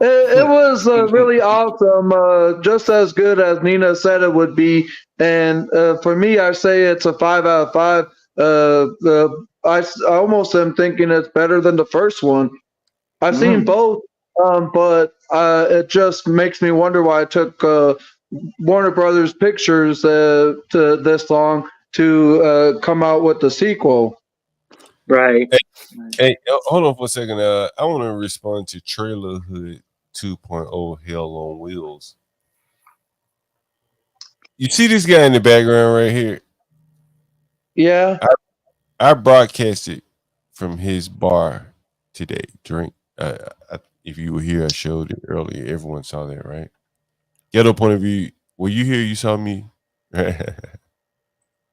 It was really awesome, just as good as Nina said it would be. And for me, I say it's a 5 out of 5. I almost am thinking it's better than the first one. I've seen both, but it just makes me wonder why it took Warner Brothers Pictures to this long to come out with the sequel. Right. Hey, hold on for a second. I want to respond to Trailer Hood 2.0 Hell on Wheels. You see this guy in the background right here? Yeah. I broadcasted from his bar today. Drink. If you were here, I showed it earlier. Everyone saw that, right? Ghetto point of view. Were you here? You saw me.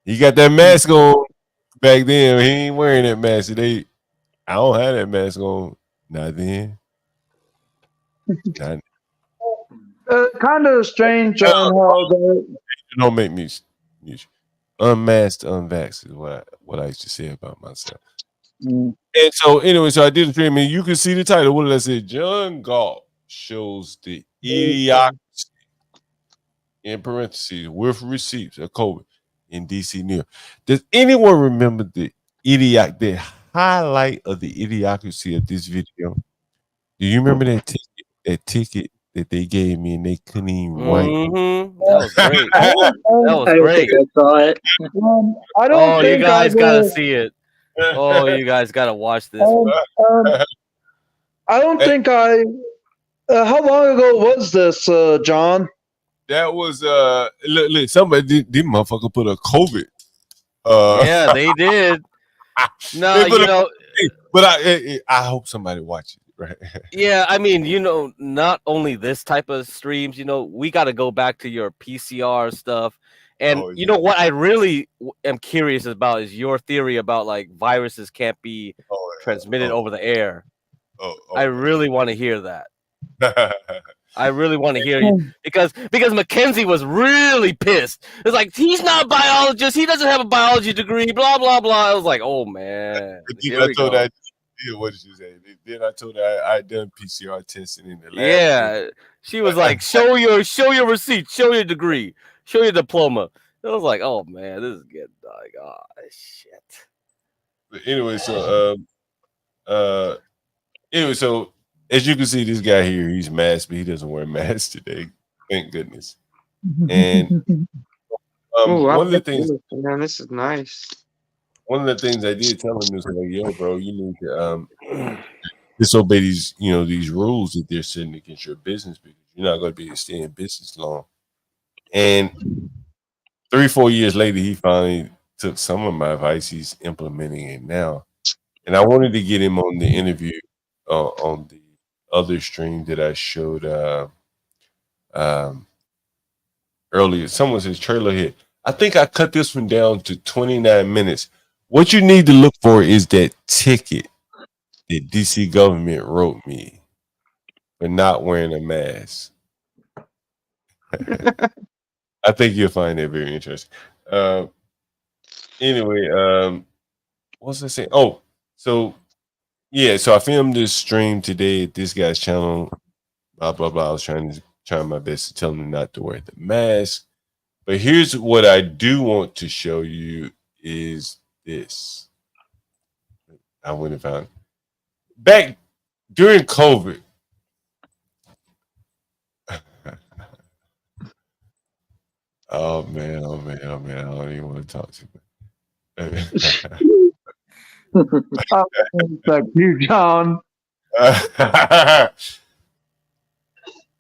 He got that mask on back then. He ain't wearing that mask today. I don't have that mask on. Not then. Kind of strange on how don't make me unmasked, unvaxxed is what I used to say about myself. And so anyway, so I did the stream, and you can see the title. What did I say? Jon Gault shows the idiocracy in parentheses with receipts of COVID in DC, New York. Does anyone remember the highlight of the idiocracy of this video? Do you remember that ticket that they gave me and they couldn't even write? That was great. That was great. I saw it. I don't think you guys gotta see it. Oh, you guys gotta watch this. I don't think I. How long ago was this, John? That was look, somebody this motherfucker put a COVID. Yeah, they did. No, you know, but I hope somebody watches it, right? Yeah, I mean, you know, not only this type of streams, you know, we got to go back to your PCR stuff. And you know what I really am curious about is your theory about like viruses can't be transmitted over the air. I really want to hear that. I really want to hear you because Mackenzie was really pissed. It's like he's not a biologist. He doesn't have a biology degree. Blah blah blah. I was like, oh man. I told her, what did you say? Then I told her I done PCR testing in the lab. Yeah, she was like, show your receipt, show your degree, show your diploma. I was like, oh man, this is getting like, oh shit. But anyway, so as you can see, this guy here, he's masked, but he doesn't wear masks today. Thank goodness. And one of the things, man, this is nice. One of the things I did tell him is like, yo, bro, you need to disobey these, you know, these rules that they're setting against your business because you're not going to be able to stay in business long. And 3-4 years later, he finally took some of my advice. He's implementing it now. And I wanted to get him on the interview on the other stream that I showed earlier. Someone says trailer hit. I think I cut this one down to 29 minutes. What you need to look for is that ticket that DC government wrote me for not wearing a mask. I think you'll find that very interesting. Anyway, what's I saying? Oh, so Yeah, so I filmed this stream today at this guy's channel. Blah blah blah. I was trying my best to tell him not to wear the mask. But here's what I do want to show you is this. I went and found back during COVID. Oh man. I don't even want to talk to you. Thank you, John.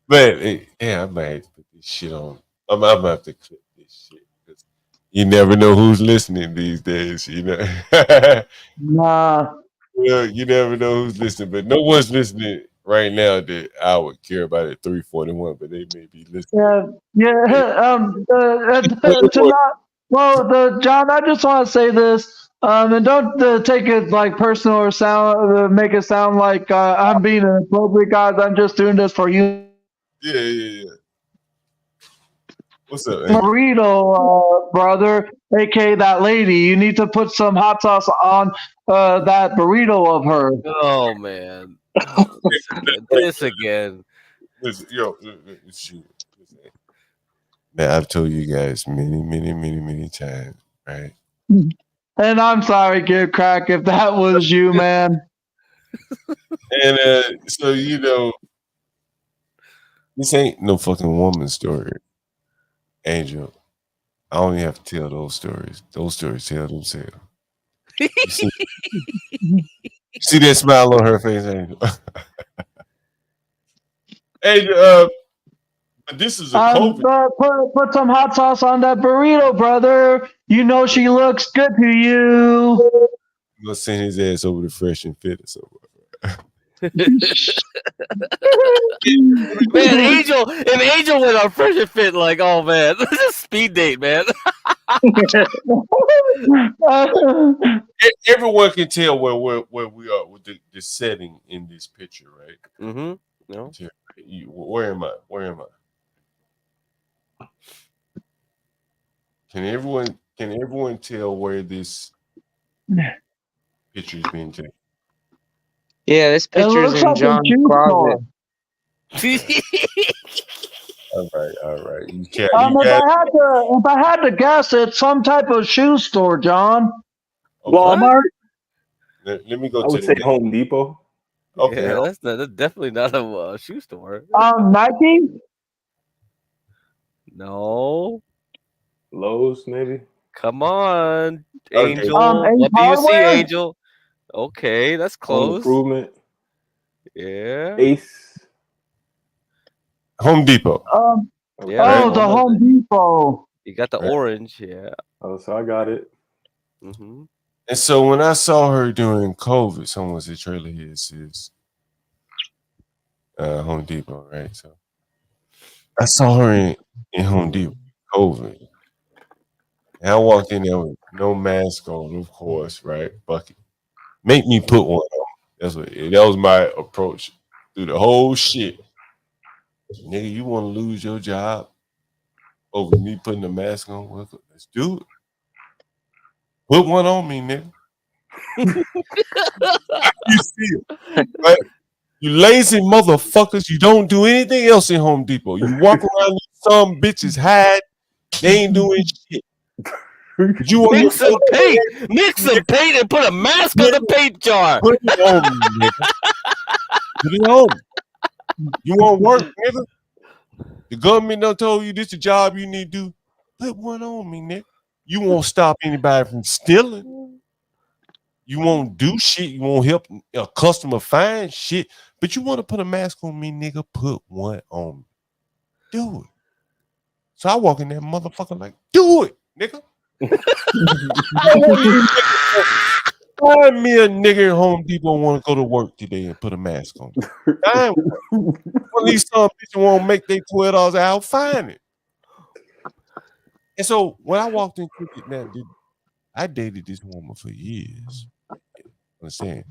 But yeah, I might have to put this shit on. I'm gonna have to clip this shit because you never know who's listening these days. You know. Nah. Well, you never know who's listening, but no one's listening right now that I would care about at 3:41, but they may be listening. John, I just want to say this, and don't take it like personal or make it sound like I'm being inappropriate, guys. I'm just doing this for you. Yeah. What's up, burrito, brother, aka that lady. You need to put some hot sauce on that burrito of her. Oh man, this again. Listen, man, I've told you guys many times, right? And I'm sorry, Kid Crack, if that was you, man. And so this ain't no fucking woman story, Angel. I only have to tell those stories. Those stories tell themselves. See that smile on her face, Angel? Angel, but this is a COVID. Put some hot sauce on that burrito, brother. You know she looks good to you. I'm gonna send his ass over to Fresh and Fit or something. Man, if Angel went on Fresh and Fit, like, oh man, this is a speed date, man. Everyone can tell where we are with the setting in this picture, right? Mm-hmm. No. Where am I? Can everyone tell where this picture is being taken? Yeah, this picture's in John's closet. All right. If I had to guess, it's some type of shoe store, John. Okay. Walmart. Let me go. I would say Home Depot. Okay, yeah, that's definitely not a shoe store. Nike. No. Lowe's, maybe. Come on, Okay. Angel. What do you see, Hardware? Angel? Okay, that's Home close. Improvement. Yeah. Ace. Home Depot. Yeah. The Home Depot. You got the orange, yeah. Oh, so I got it. Mm-hmm. And so when I saw her during COVID, someone said trailer here says Home Depot, right? So I saw her in Home Depot, COVID. And I walked in there with no mask on, of course, right? Bucket. Make me put one on. That was my approach through the whole shit. Nigga, you want to lose your job over me putting a mask on? Well, let's do it. Put one on me, nigga. You see it, right? You lazy motherfuckers. You don't do anything else in Home Depot. You walk around with some bitches hide. They ain't doing shit. You Mix some paint and put a mask on the paint jar. Put it on me, nigga. Put it on. You want work, nigga? The government done told you this is the job you need to do. Put one on me, nigga. You won't stop anybody from stealing. You won't do shit. You won't help a customer find shit. But you want to put a mask on me, nigga? Put one on me. Do it. So I walk in there, motherfucker, like, do it, nigga. Find me a nigga in Home Depot want to go to work today and put a mask on. One of these some bitches won't make their $12 an hour. Find it. And so when I walked into it now, dude, I dated this woman for years. Understand?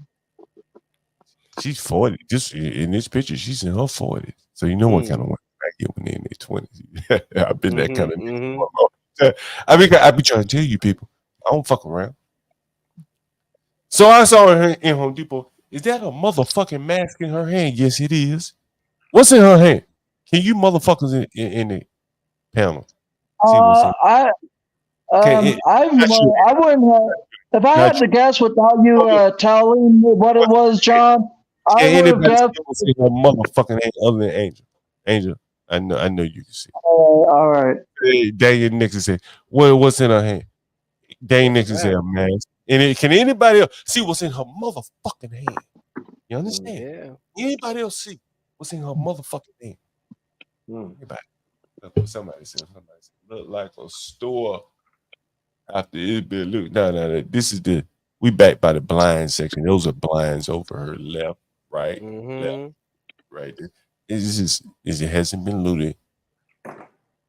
She's 40. Just in this picture, she's in her 40s. So you know what kind of woman I get when they're in their 20s. I've been that kind of nigga. I be trying to tell you people, I don't fuck around. So I saw her in Home Depot, Is that a motherfucking mask in her hand? Yes, it is. What's in her hand? Can you motherfuckers in the panel see what's in? I wouldn't have, if I had to guess without you telling me what it was, John. I would have Anybody guessed. see her motherfucking hand other than Angel? Angel, I know you can see. All right. Hey, Daniel Nixon said, what's in her hand? Daniel Nixon said a mask. And can anybody else see what's in her motherfucking hand? You understand? Yeah. Anybody else see what's in her motherfucking hand? Anybody? Somebody said, look like a store after it be look. No. This is we back by the blind section. Those are blinds over her left, right, left, right. It hasn't been looted.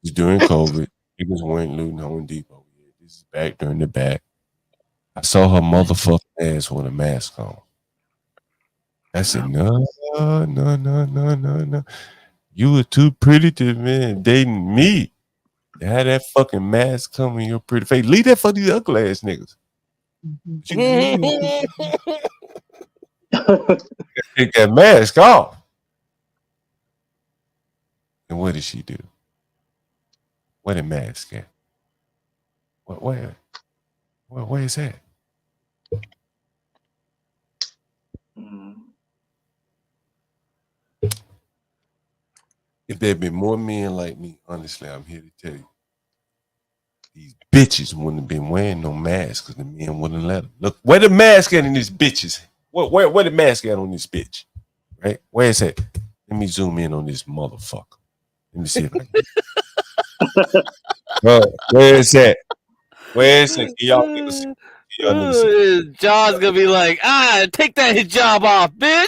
It's during COVID. Niggas weren't looting Home Depot. This is back during the back. I saw her motherfucking ass with a mask on. I said, no. You were too pretty to man dating me. You had that fucking mask coming your pretty face. Leave that for these ugly ass niggas. Take that mask off. And what did she do? Where the mask at? Where is that? If there had been more men like me, honestly, I'm here to tell you, these bitches wouldn't have been wearing no mask because the men wouldn't let them. Look, where the mask at in these bitches? Where the mask at on this bitch? Right? Where is that? Let me zoom in on this motherfucker. Let me see if I can. Where is that? Where is it? Can y'all see? John's gonna be like, take that hijab off, bitch.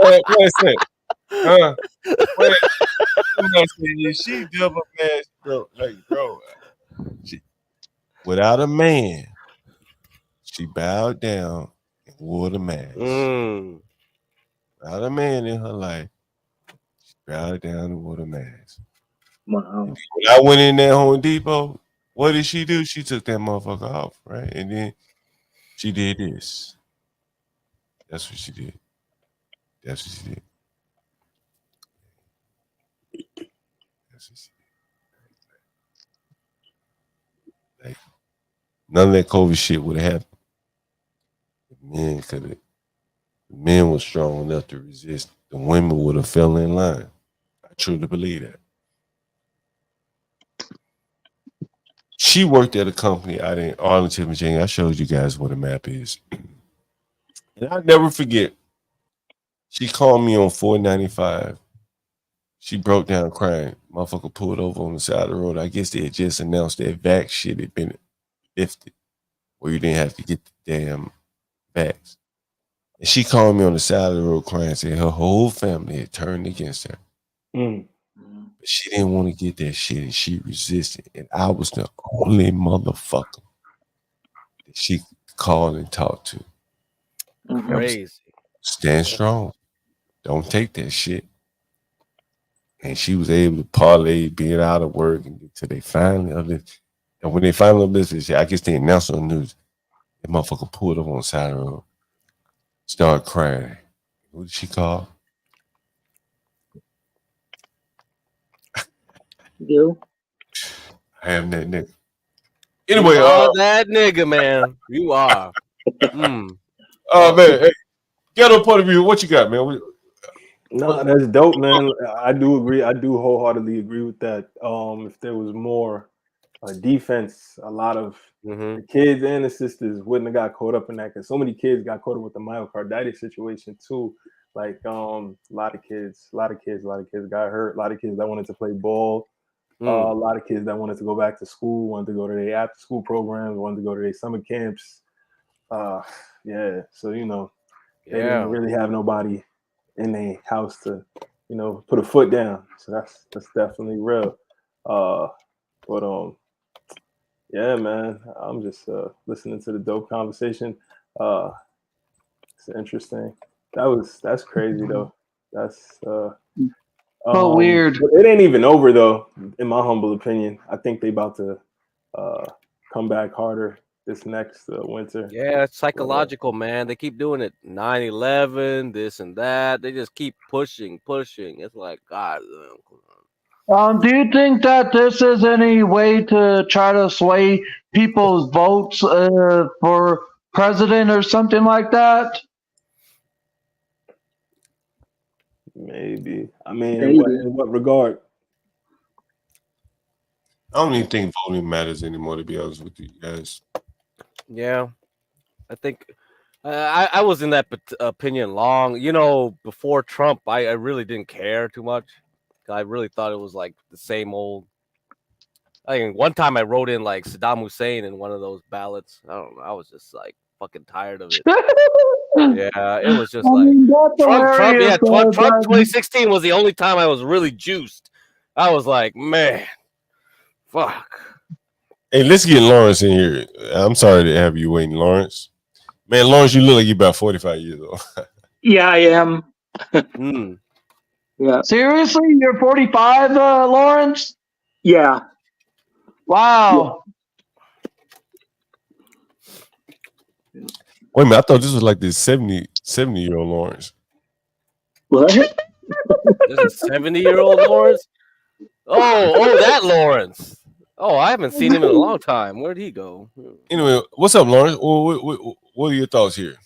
Where's it? She double mask, bro. Like, bro. Without a man, she bowed down and wore the mask. Without a man in her life, she bowed down and wore the mask. Wow. When I went in that Home Depot, what did she do? She took that motherfucker off, right? And then she did this. That's what she did. That's what she did. That's what she did. Like, none of that COVID shit would have happened. The men were strong enough to resist. The women would have fell in line. I truly believe that. She worked at a company out in Arlington, Virginia. I showed you guys what a map is. And I'll never forget. She called me on 495. She broke down crying. Motherfucker pulled over on the side of the road. I guess they had just announced that vax shit had been lifted, where you didn't have to get the damn vax. And she called me on the side of the road crying, saying her whole family had turned against her. But she didn't want to get that shit, and she resisted. And I was the only motherfucker that she could call and talk to. Crazy. Stand strong. Don't take that shit. And she was able to parlay being out of work until they finally uplifted. And when they finally uplifted, I guess they announced on the news, that motherfucker pulled up on the side of the road, started crying. What did she call? You? I am that nigga. Anyway, you are that nigga, man. You are. Man, hey, ghetto point of view, what you got, man? No, that's dope, man. I do agree. I do wholeheartedly agree with that. If there was more defense, a lot of the kids and the sisters wouldn't have got caught up in that, because so many kids got caught up with the myocarditis situation too. Like a lot of kids got hurt. A lot of kids that wanted to play ball. A lot of kids that wanted to go back to school, wanted to go to their after school programs, wanted to go to their summer camps. Yeah. So they didn't really have nobody in their house to, put a foot down. So that's definitely real. Yeah, man. I'm just listening to the dope conversation. It's interesting. That's crazy though. That's weird. It ain't even over though, in my humble opinion. I think they about to come back harder. this next winter. Yeah, it's psychological, man. They keep doing it. 9/11, this and that. They just keep pushing. It's like, God. Do you think that this is any way to try to sway people's votes for president or something like that? Maybe. I mean, in what regard? I don't even think voting matters anymore, to be honest with you guys. Yeah, I think I was in that opinion long. Before Trump, I really didn't care too much. I really thought it was like the same old. I mean, one time I wrote in like Saddam Hussein in one of those ballots. I don't know. I was just like fucking tired of it. Yeah, it was just like Trump. Yeah, Trump 2016 was the only time I was really juiced. I was like, man, fuck. Hey, let's get Lawrence in here. I'm sorry to have you waiting, Lawrence. Man, Lawrence, you look like you're about 45 years old. Yeah, I am. Yeah. Seriously, you're 45, Lawrence? Yeah. Wow. Wait a minute, I thought this was like this 70-year-old Lawrence. What? There's a 70-year-old Lawrence? Oh, that Lawrence. Oh, I haven't seen him in a long time. Where'd he go? Anyway, what's up, Lawrence? What are your thoughts here?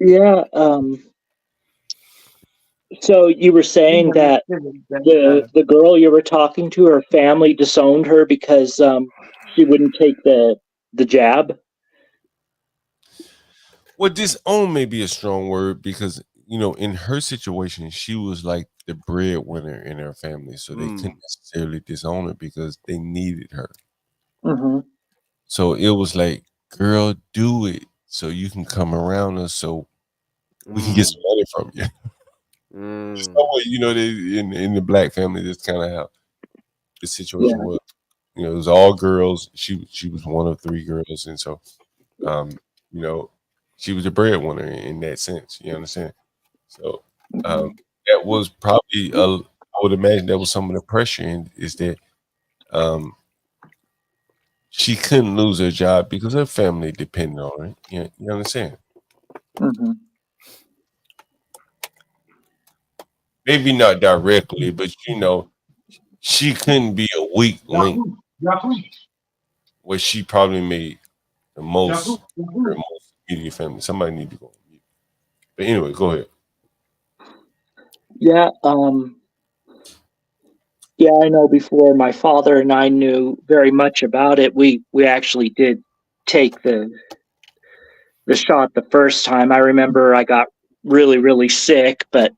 Yeah. So you were saying that the girl you were talking to, her family disowned her because she wouldn't take the jab. Well, disown may be a strong word because in her situation, she was like the breadwinner in her family, so they couldn't necessarily disown her because they needed her. Mm-hmm. So it was like, girl, do it so you can come around us, so we can get some money from you. Somewhere, in the black family, that's kind of how the situation was. It was all girls. She was one of 3 girls, and so, she was a breadwinner in that sense. You understand? So that was probably I would imagine that was some of the pressure, and is that she couldn't lose her job because her family depended on it. You understand? Mm-hmm. Maybe not directly, but she couldn't be a weak link where she probably made the most her most immediate family. Somebody need to go on mute. But anyway, go ahead. Yeah. Yeah, I know before my father and I knew very much about it, we actually did take the shot the first time. I remember I got really, really sick, but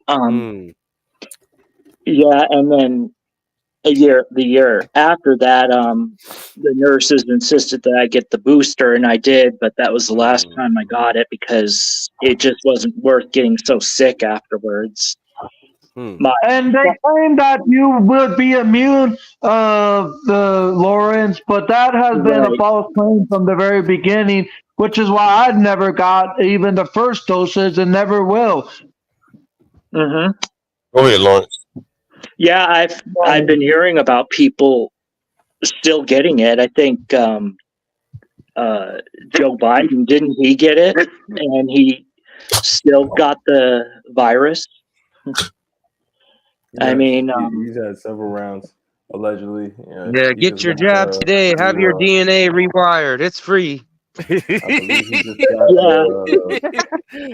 yeah, and then the year after that, the nurses insisted that I get the booster, and I did, but that was the last time I got it because it just wasn't worth getting so sick afterwards. And they claim that you would be immune, Lawrence, but that has been a false claim from the very beginning, which is why I never got even the first doses and never will. Mm-hmm. Go ahead, Lawrence. Yeah, I've been hearing about people still getting it. I think Joe Biden, didn't he get it? And he still got the virus. I mean, he's had several rounds, allegedly. Yeah, get your jab today. Have your DNA rewired. It's free.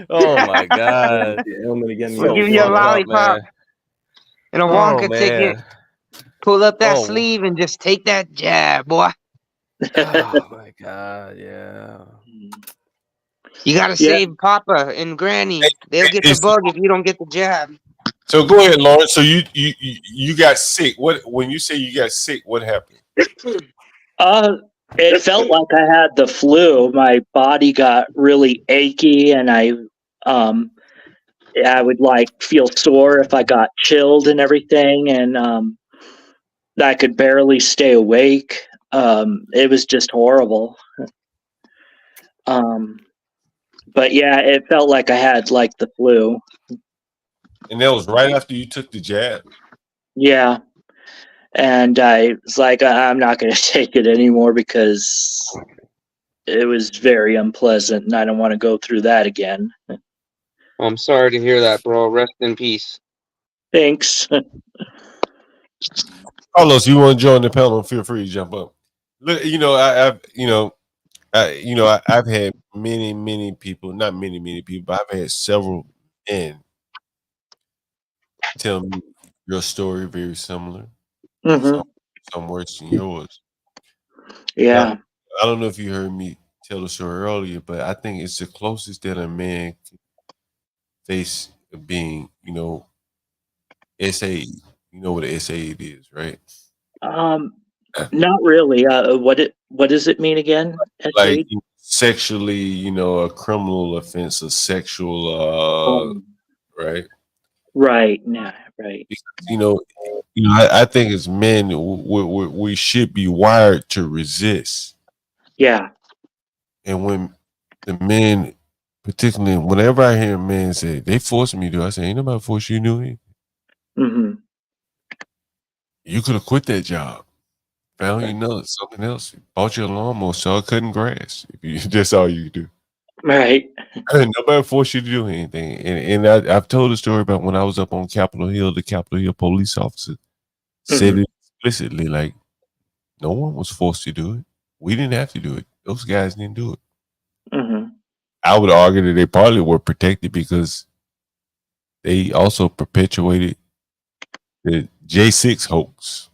Oh my God! We'll give you a lollipop and a Wonka ticket. Pull up that sleeve and just take that jab, boy. Oh my God! Yeah. You gotta save Papa and Granny. They'll get the bug if you don't get the jab. So go ahead, Lawrence. So you got sick. When you say you got sick, what happened? It felt like I had the flu. My body got really achy, and I would like feel sore if I got chilled and everything, and I could barely stay awake. It was just horrible. But yeah, it felt like I had like the flu. And that was right after you took the jab. Yeah. And I was like, I'm not going to take it anymore because it was very unpleasant and I don't want to go through that again. I'm sorry to hear that, bro. Rest in peace. Thanks. Carlos, you want to join the panel? Feel free to jump up. Look, I've had many people, not many people, but I've had several men tell me your story very similar. Some worse than yours. Yeah. Now, I don't know if you heard me tell the story earlier, but I think it's the closest that a man can face being, SAE. You know what an SAE is, right? Not really. What does it mean again? Like sexually, a criminal offense, a sexual, right? Right. Nah, right. I think as men, we should be wired to resist. Yeah. And when the men, particularly whenever I hear men say they forced me to, I say, ain't nobody forced you to do it. Mm-hmm. You could have quit that job, found something else, bought you a lawnmower, started cutting grass. That's all you do. Right. Nobody forced you to do anything. And I've told a story about when I was up on Capitol Hill, the Capitol Hill police officer said it explicitly, like, no one was forced to do it. We didn't have to do it. Those guys didn't do it. I would argue that they probably were protected because they also perpetuated the J6 hoax,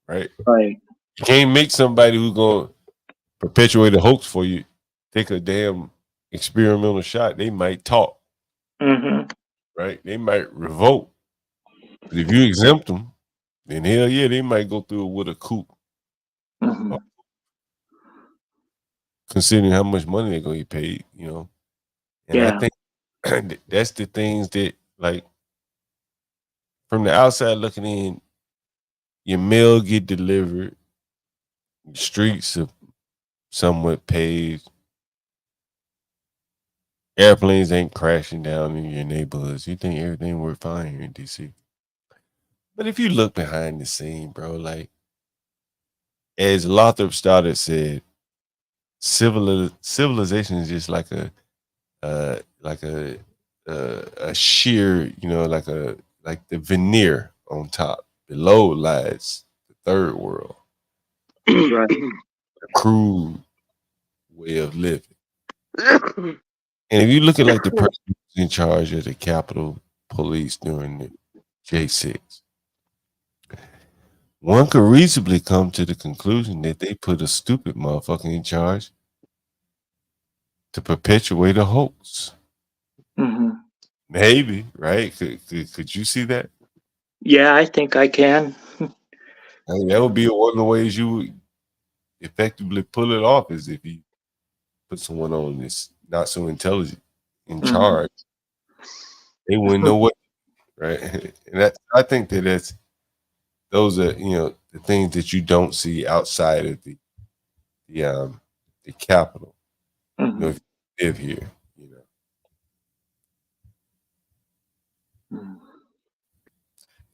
right? Right. You can't make somebody who's going to perpetuate a hoax for you take a damn experimental shot. They might talk, right? They might revolt. But if you exempt them, then hell yeah, they might go through with a coup. Considering how much money they're going to get paid, And I think that's the things that, like, from the outside looking in, your mail get delivered, the streets are somewhat paved, airplanes ain't crashing down in your neighborhoods. You think everything worked fine here in DC. But if you look behind the scene, bro, like, as Lothrop Stoddard said, civilization is just like a sheer, like the veneer on top. Below lies the third world. Right. A crude way of living. And if you look at like the person who's in charge of the Capitol Police during the J6, one could reasonably come to the conclusion that they put a stupid motherfucker in charge to perpetuate a hoax. Maybe, right? Could you see that? Yeah, I think I can. I mean, that would be one of the ways you would effectively pull it off, is if you put someone on this not so intelligent in charge. They wouldn't know what, right? And I think those are the things that you don't see outside of the Capitol. If you live here,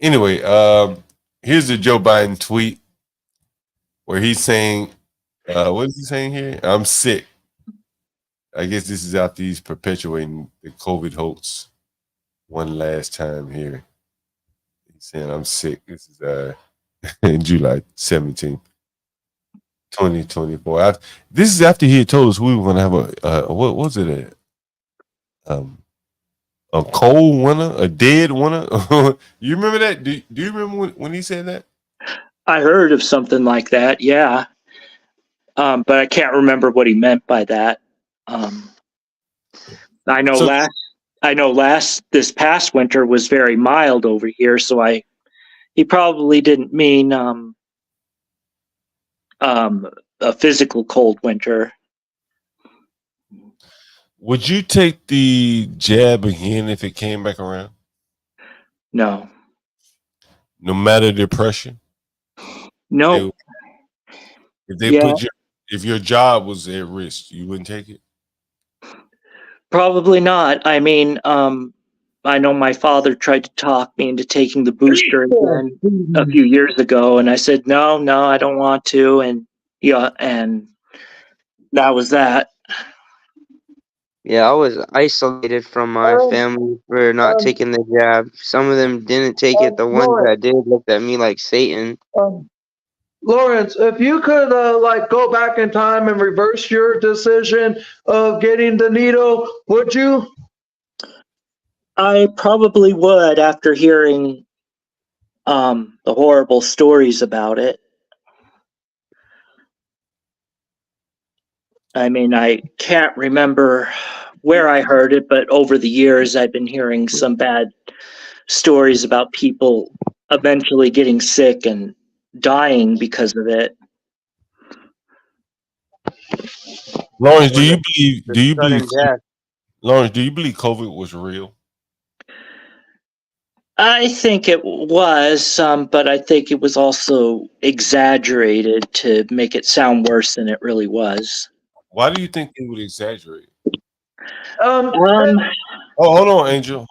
Anyway, here's the Joe Biden tweet where he's saying, what is he saying here? I'm sick. I guess this is after he's perpetuating the COVID hoax one last time here. He's saying, I'm sick. This is July 17th, 2024. This is after he had told us we were going to have what was it? A cold winter, a dead winter. You remember that? Do you remember when he said that? I heard of something like that. Yeah. But I can't remember what he meant by that. I know this past winter was very mild over here, so he probably didn't mean a physical cold winter. Would you take the jab again if it came back around? No. No matter the pressure? No. If your job was at risk, you wouldn't take it? Probably not. I mean, I know my father tried to talk me into taking the booster again a few years ago, and I said no, I don't want to, and and that was that. Yeah, I was isolated from my family for not taking the jab. Some of them didn't take it. The ones that did looked at me like Satan. Lawrence, if you could go back in time and reverse your decision of getting the needle, would you? I probably would after hearing the horrible stories about it. I mean, I can't remember where I heard it, but over the years I've been hearing some bad stories about people eventually getting sick and dying because of it. Lawrence, do you believe Lawrence, do you believe COVID was real? I think it was, but I think it was also exaggerated to make it sound worse than it really was. Why do you think they would exaggerate? Hold on, Angel.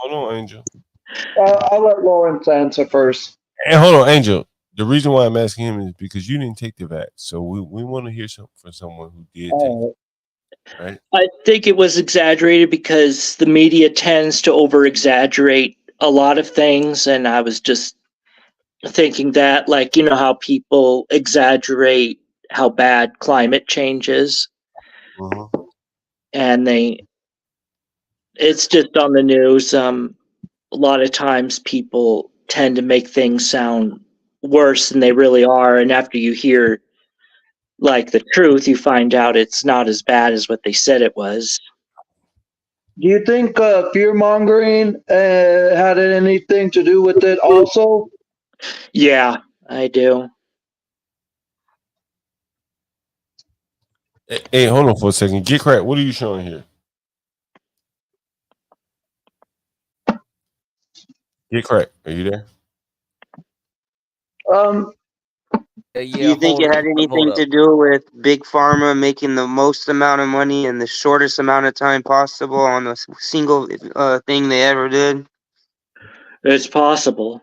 I'll let Lawrence answer first. And hold on, Angel. The reason why I'm asking him is because you didn't take the vax, so we want to hear something from someone who did take it. Right? I think it was exaggerated because the media tends to over-exaggerate a lot of things, and I was just thinking that, like, you know how people exaggerate how bad climate change is, and it's just on the news. A lot of times people tend to make things sound worse than they really are, and after you hear like the truth, you find out it's not as bad as what they said it was. Do you think fear mongering had anything to do with it also? Yeah, I do. Hey, hold on for a second. Get crack. What are you showing here? Get crack. Are you there? Do you think it had anything to do with Big Pharma making the most amount of money in the shortest amount of time possible on a single thing they ever did? It's possible.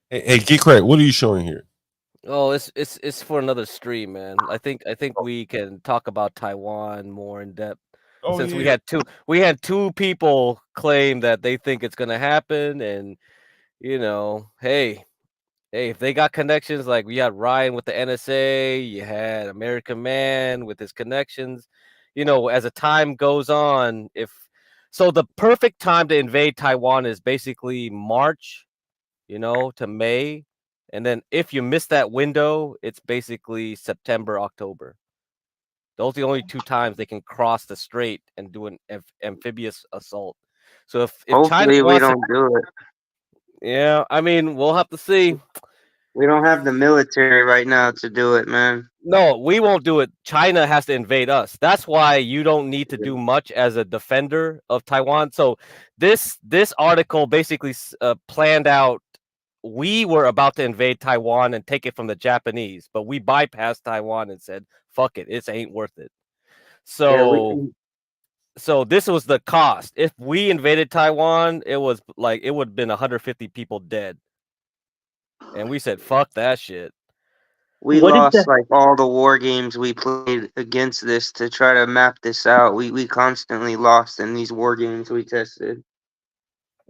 Hey, get crack. What are you showing here? Oh, it's for another stream, man. I think we can talk about Taiwan more in depth. Since we had two people claim that they think it's gonna happen, and hey, if they got connections, like we had Ryan with the NSA, you had American Man with his connections. As the time goes on, the perfect time to invade Taiwan is basically March, to May. And then if you miss that window, it's basically September, October. Those are the only two times they can cross the strait and do an amphibious assault. So if Hopefully China we don't do it. Yeah, I mean, we'll have to see. We don't have the military right now to do it, man. No, we won't do it. China has to invade us. That's why you don't need to do much as a defender of Taiwan. So this article basically planned out. We were about to invade Taiwan and take it from the Japanese, but we bypassed Taiwan and said, "Fuck it, it ain't worth it." So, so this was the cost. If we invaded Taiwan, it would have been 150 people dead, and we said, "Fuck that shit." We lost like all the war games we played against this to try to map this out. We constantly lost in these war games we tested.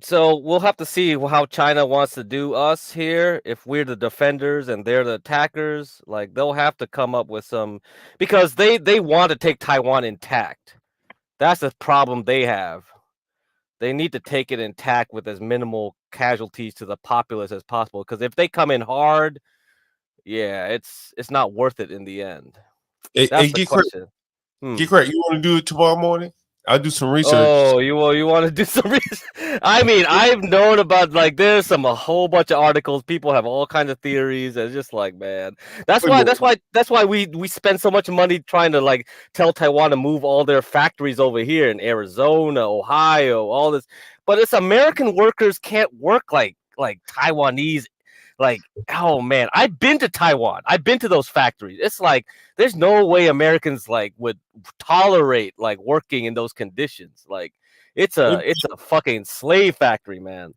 So we'll have to see how China wants to do us here. If we're the defenders and they're the attackers, like they'll have to come up with some, because they want to take Taiwan intact. That's the problem they have. They need to take it intact with as minimal casualties to the populace as possible. Because if they come in hard, yeah, it's not worth it in the end. That's the question. Get crack. You want to do it tomorrow morning? I'll do some research. Oh, you want to do some research? I mean, I've known about there's a whole bunch of articles. People have all kinds of theories. And it's just like, man, that's why we spend so much money trying to tell Taiwan to move all their factories over here in Arizona, Ohio, all this. But it's American workers can't work like Taiwanese. Oh man, I've been to Taiwan. I've been to those factories. It's like there's no way Americans would tolerate working in those conditions. It's a fucking slave factory, man.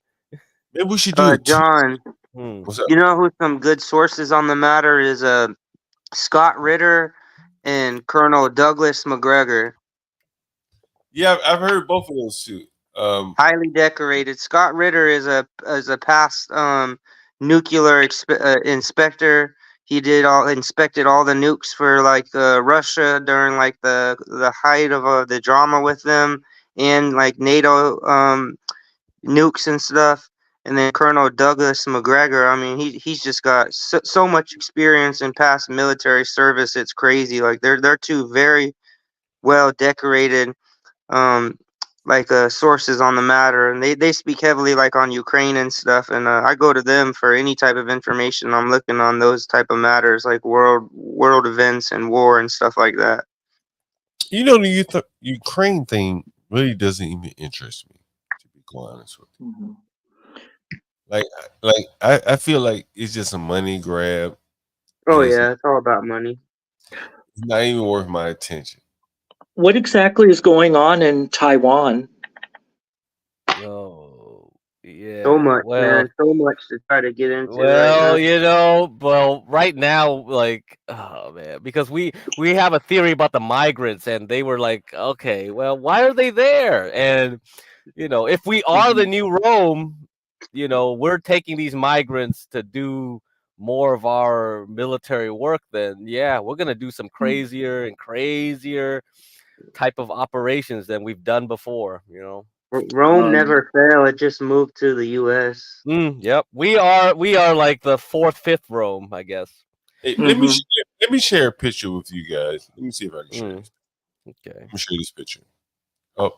Maybe we should do it. John, What's up? you know who some good sources on the matter is? Scott Ritter and Colonel Douglas McGregor. Yeah, I've heard both of those too. Highly decorated. Scott Ritter is a past nuclear inspector. He inspected all the nukes for like Russia during like the height of the drama with them, and like NATO nukes and stuff. And then Colonel Douglas McGregor, I mean, he's just got so much experience in past military service. It's crazy. Like they're two very well decorated sources on the matter, and they speak heavily like on Ukraine and stuff. And I go to them for any type of information I'm looking on those type of matters, like world events and war and stuff like that. You know, the Ukraine thing really doesn't even interest me, to be quite honest with you. Mm-hmm. Like I feel like it's just a money grab. Oh yeah, it's all about money. It's not even worth my attention. What exactly is going on in Taiwan? Oh, yeah. So much, man. So much to try to get into. Well, right now, like, oh man, because we have a theory about the migrants, and they were like, okay, well, why are they there? And if we are the new Rome, we're taking these migrants to do more of our military work. Then yeah, we're gonna do some crazier and crazier type of operations than we've done before. Rome never fell; it just moved to the U.S. Yep, we are like the fourth, fifth Rome, I guess. Hey, let me share a picture with you guys. Let me see if I can share this. Okay, let me show you this picture. Oh,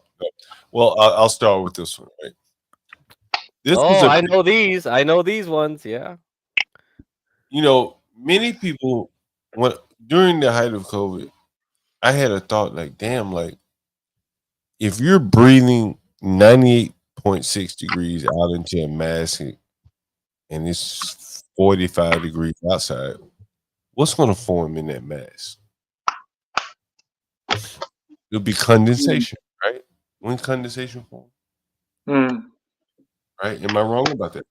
well, I'll start with this one. Right. I know these. I know these ones. Yeah. Many people during the height of COVID, I had a thought like, damn, like if you're breathing 98.6 degrees out into a mask and it's 45 degrees outside, what's going to form in that mask? It'll be condensation, right? When condensation forms. Right? Am I wrong about that?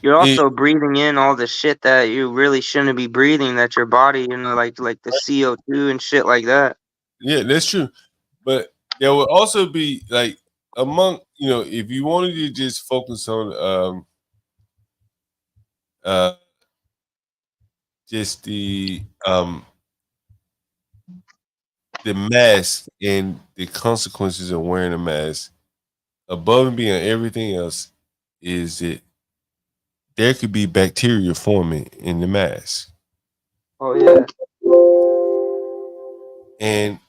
You're also breathing in all the shit that you really shouldn't be breathing, that your body, like the CO2 and shit like that. Yeah, that's true. But there will also be like among, if you wanted to just focus on just the mask and the consequences of wearing a mask, above and beyond everything else, is that there could be bacteria forming in the mask. Oh yeah. And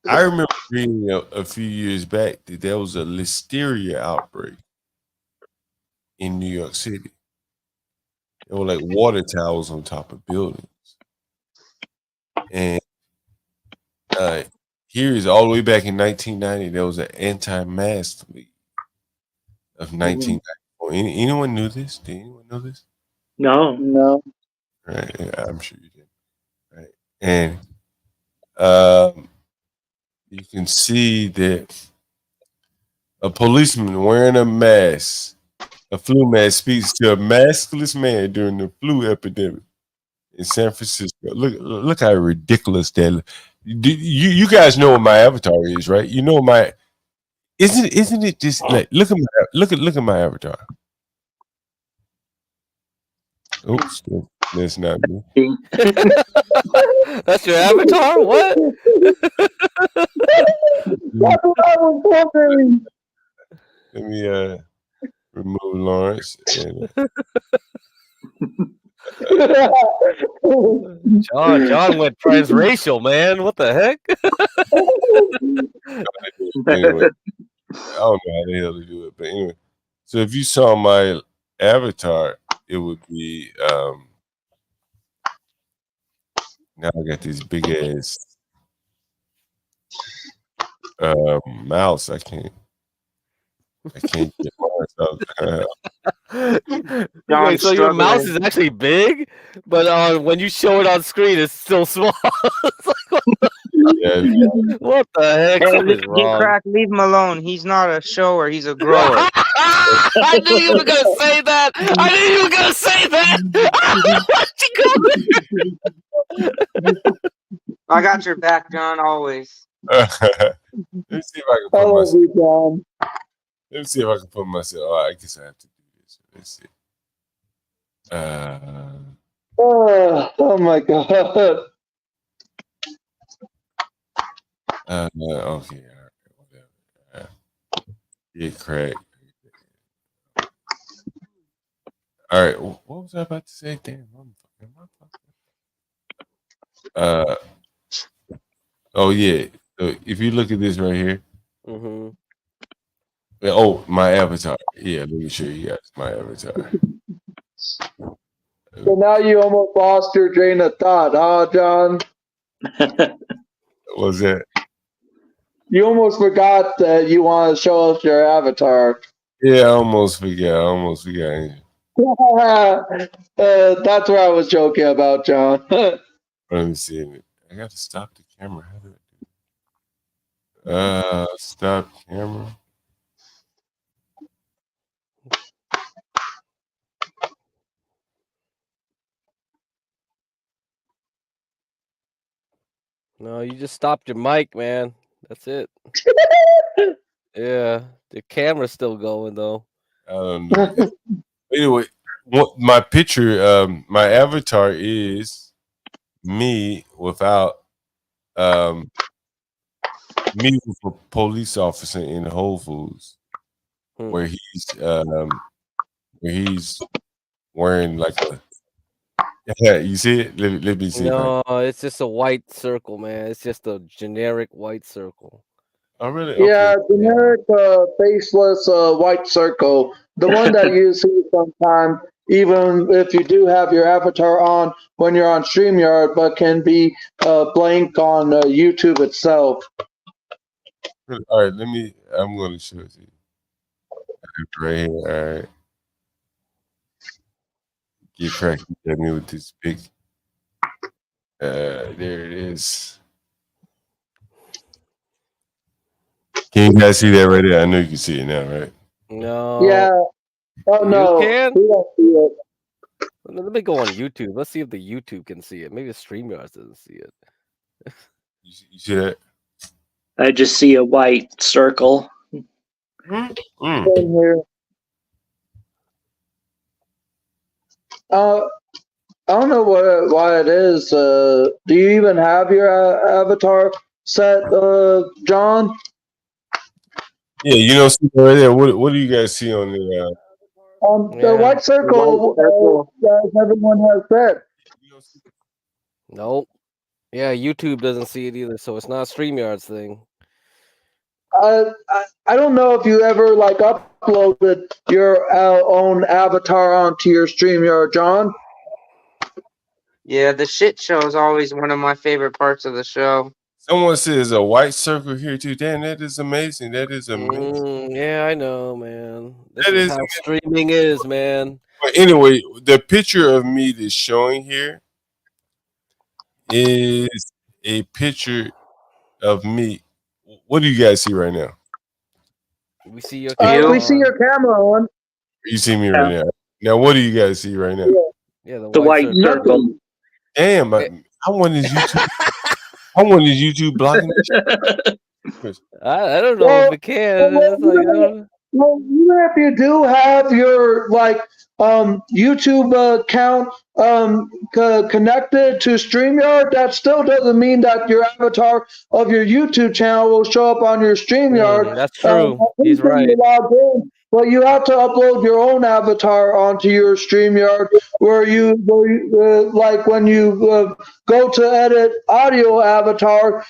I remember reading a few years back that there was a listeria outbreak in New York City. There were like water towers on top of buildings. And here is all the way back in 1990, there was an anti-mask league of 1994. Anyone knew this? Did anyone know this? No. Right, yeah, I'm sure you did. Right, and you can see that a policeman wearing a mask, a flu mask, speaks to a maskless man during the flu epidemic in San Francisco. Look how ridiculous that. You guys know what my avatar is, right? You know my. Isn't it just like look at my avatar? Oops, that's not me. That's your avatar? What? That's what I was wondering. Let me remove Lawrence. John went transracial, man. What the heck? Anyway, I don't know how the hell to do it, but anyway. So if you saw my avatar, it would be now I got this big ass mouse. I can't. I can't get myself. Wait, so your mouse is actually big, but when you show it on screen, it's still small. It's like, what the heck? Hey, Something's wrong. Crack, leave him alone. He's not a shower. He's a grower. I knew you were gonna say that. I knew you were gonna say that. I got your back, John. Always. Let me see if I can put myself. Let me see if I can put myself. Oh, I guess I have to do this. Let's see. Oh my god. Okay, all right, whatever. Yeah, Craig. All right, what was I about to say? Damn, oh yeah. So if you look at this right here. Mm-hmm. Oh, my avatar. Yeah, let me show you guys my avatar. So now you almost lost your train of thought, huh, John? What was that? You almost forgot that you want to show us your avatar. Yeah, I almost forgot. That's what I was joking about, John. Let me see. I got to stop the camera. How do I do it? Stop camera. No, you just stopped your mic, man. That's it. Yeah, the camera's still going though. I don't know. Anyway, what my picture, my avatar is me without me with a police officer in Whole Foods, where he's wearing like a. Yeah, you see it? Let me see. No, it's just a white circle, man. It's just a generic white circle. Oh, really? Yeah, generic faceless white circle. The one that you see sometimes, even if you do have your avatar on when you're on StreamYard, but can be blank on YouTube itself. All right, I'm going to show it to you. Right here. All right. Get cracking at me with this big. There it is. Can you guys see that right there? I know you can see it now, right? No. Yeah. Oh, no. You can? We don't see it. Let me go on YouTube. Let's see if the YouTube can see it. Maybe the StreamYard doesn't see it. You see that? I just see a white circle. Same here. I don't know why it is. Do you even have your avatar set, John? Yeah, you know, see right there. What do you guys see on the? The white circle, as everyone has said. Nope. Yeah, YouTube doesn't see it either, so it's not StreamYard's thing. I don't know if you ever like uploaded your own avatar onto your StreamYard, John. Yeah, the shit show is always one of my favorite parts of the show. Someone says a white circle here too. Damn, that is amazing. That is amazing. Yeah, I know, man. This is how streaming is, man. But anyway, the picture of me that's showing here is a picture of me. What do you guys see right now? We see your camera. We see your camera on. You see me right now. Now, what do you guys see right now? Yeah, the white circle. Damn, I wanted YouTube. I wanted YouTube blocking this. I don't know if it can. Well, even if you do have your YouTube account connected to StreamYard, that still doesn't mean that your avatar of your YouTube channel will show up on your StreamYard. That's true. He's right. But you have to upload your own avatar onto your StreamYard, where you like when you go to edit audio avatar,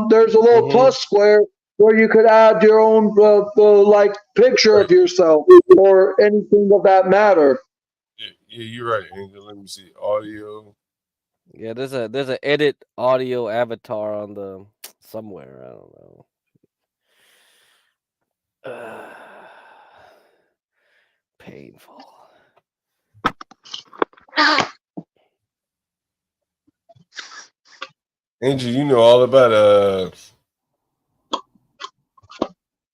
there's a little plus square where you could add your own like picture of yourself or anything of that matter. Yeah, you're right, Angel. Let me see audio. Yeah, there's an edit audio avatar on the somewhere. I don't know. painful. Angel, you know all about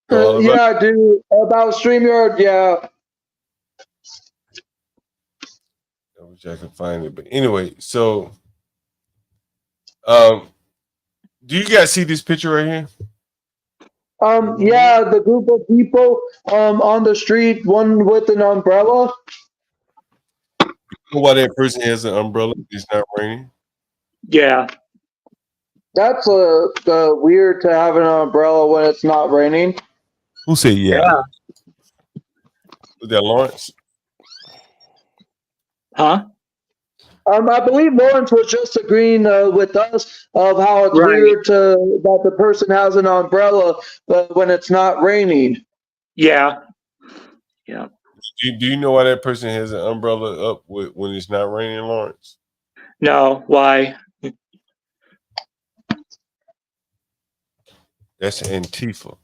yeah, I do. About StreamYard, yeah. I wish I could find it, but anyway, so do you guys see this picture right here? Yeah, the group of people on the street, one with an umbrella. You know why that person has an umbrella? It's not raining. Yeah. That's weird to have an umbrella when it's not raining. Who said yeah? Was that Lawrence? Huh? I believe Lawrence was just agreeing with us of how it's weird that the person has an umbrella when it's not raining. Yeah. Yeah. Do you know why that person has an umbrella up when it's not raining, Lawrence? No. Why? That's Antifa.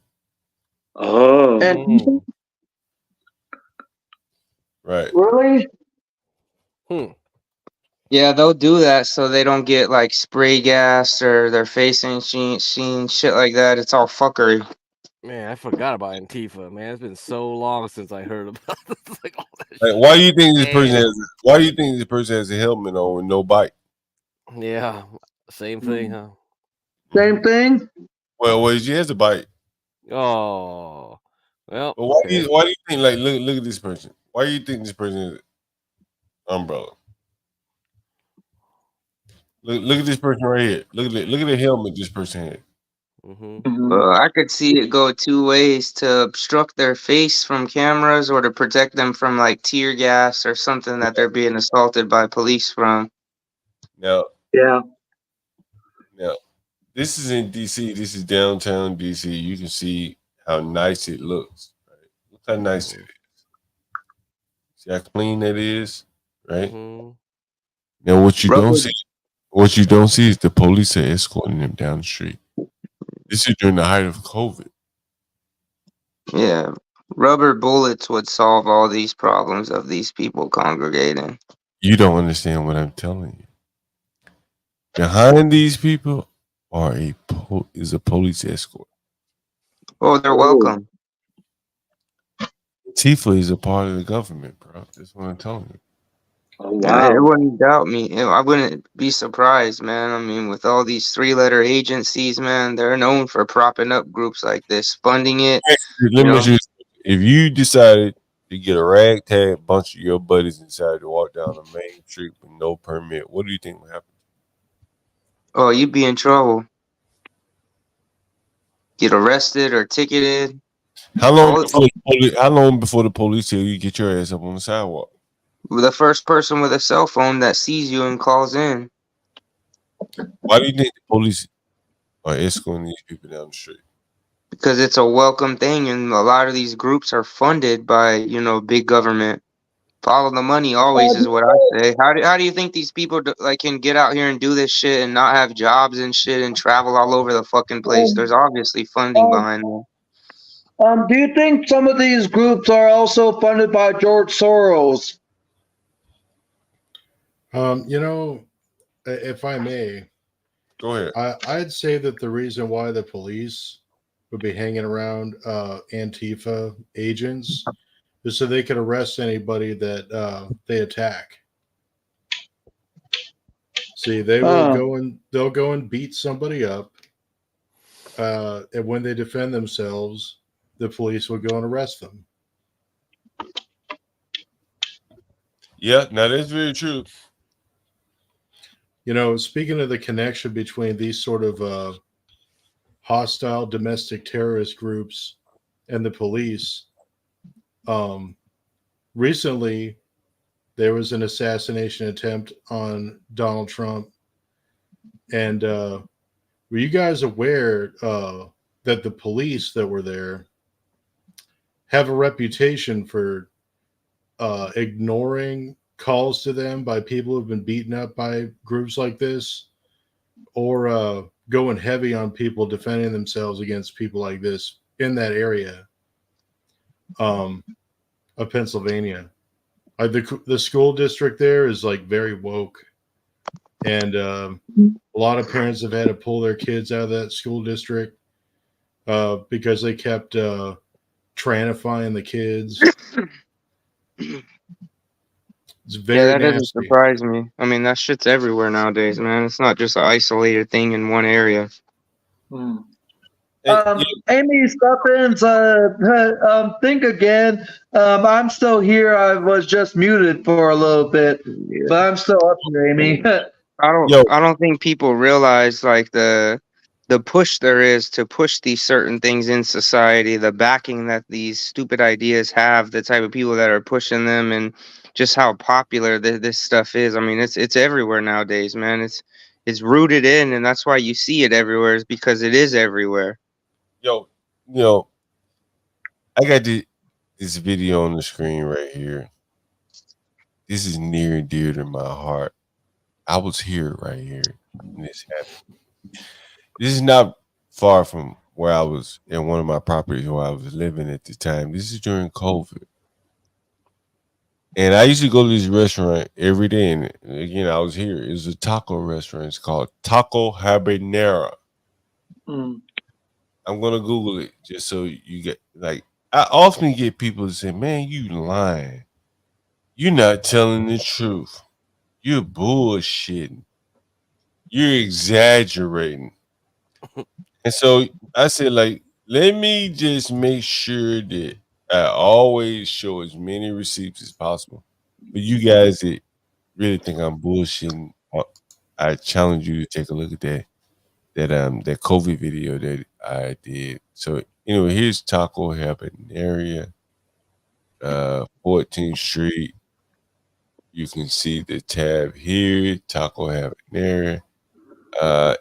Oh. Right. Really? Yeah, they'll do that so they don't get like spray gas or their face ain't seen shit like that. It's all fuckery. Man, I forgot about Antifa. Man, it's been so long since I heard about this. Like all that Like, shit. why do you think this person has? Why do you think this person has a helmet on with no bike? Yeah, same thing, huh? Same thing. Well, she has a bike. Oh, well. But why do you think? Like, look at this person. Why do you think this person has an umbrella? Look at this person right here. Look at the helmet this person had. I could see it go two ways: to obstruct their face from cameras or to protect them from like tear gas or something that they're being assaulted by police from. Now, yeah. Now, this is in DC. This is downtown DC. You can see how nice it looks. Right? Look how nice it is. See how clean that is, right? Now, what you don't see is the police are escorting them down the street. This is during the height of COVID. Yeah, rubber bullets would solve all these problems of these people congregating. You don't understand what I'm telling you. Behind these people is a police escort. Oh, they're welcome. Tifa is a part of the government, bro. That's what I'm telling you. Oh, It wouldn't doubt me. I wouldn't be surprised, man. I mean, with all these three-letter agencies, man, they're known for propping up groups like this, funding it. Let me ask you, if you decided to get a ragtag bunch of your buddies and decided to walk down the main street with no permit, what do you think would happen? Oh, you'd be in trouble. Get arrested or ticketed. How long before the police tell you get your ass up on the sidewalk? The first person with a cell phone that sees you and calls in. Why do you think the police are escorting these people down the street? Because it's a welcome thing, and a lot of these groups are funded by, big government. Follow the money always is what I say. How do you think these people can get out here and do this shit and not have jobs and shit and travel all over the fucking place? There's obviously funding behind them. Do you think some of these groups are also funded by George Soros? If I may, go ahead. I'd say that the reason why the police would be hanging around Antifa agents is so they could arrest anybody that they attack. See, they'll go and beat somebody up, and when they defend themselves, the police will go and arrest them. Yeah, now that's very true. Speaking of the connection between these sort of hostile domestic terrorist groups and the police, recently there was an assassination attempt on Donald Trump. And were you guys aware that the police that were there have a reputation for ignoring calls to them by people who've been beaten up by groups like this, or going heavy on people defending themselves against people like this in that area? of Pennsylvania. Like the school district there is like very woke, and a lot of parents have had to pull their kids out of that school district because they kept tranifying the kids. It's very that doesn't nasty. surprise me. I mean, that shit's everywhere nowadays, man. It's not just an isolated thing in one area. Amy Stuffins, think again. I'm still here. I was just muted for a little bit, but I'm still up here, Amy. I don't think people realize like the push there is to push these certain things in society, the backing that these stupid ideas have, the type of people that are pushing them, and just how popular this stuff is. I mean, it's everywhere nowadays, man. It's rooted in, and that's why you see it everywhere, is because it is everywhere. Yo, I got this video on the screen right here. This is near and dear to my heart. I was here right here when this happened. This is not far from where I was in one of my properties where I was living at the time. This is during COVID. And I used to go to this restaurant every day. And again, I was here. It was a taco restaurant. It's called Taco Habanera. I'm going to Google it just so you get, like, I often get people to say, man, you lying. You're not telling the truth. You're bullshitting. You're exaggerating. And so I said, like, let me just make sure that I always show as many receipts as possible. But you guys that really think I'm bullshitting, I challenge you to take a look at that COVID video that I did. So anyway, here's Taco Habanera, 14th Street. You can see the tab here, Taco Habanera.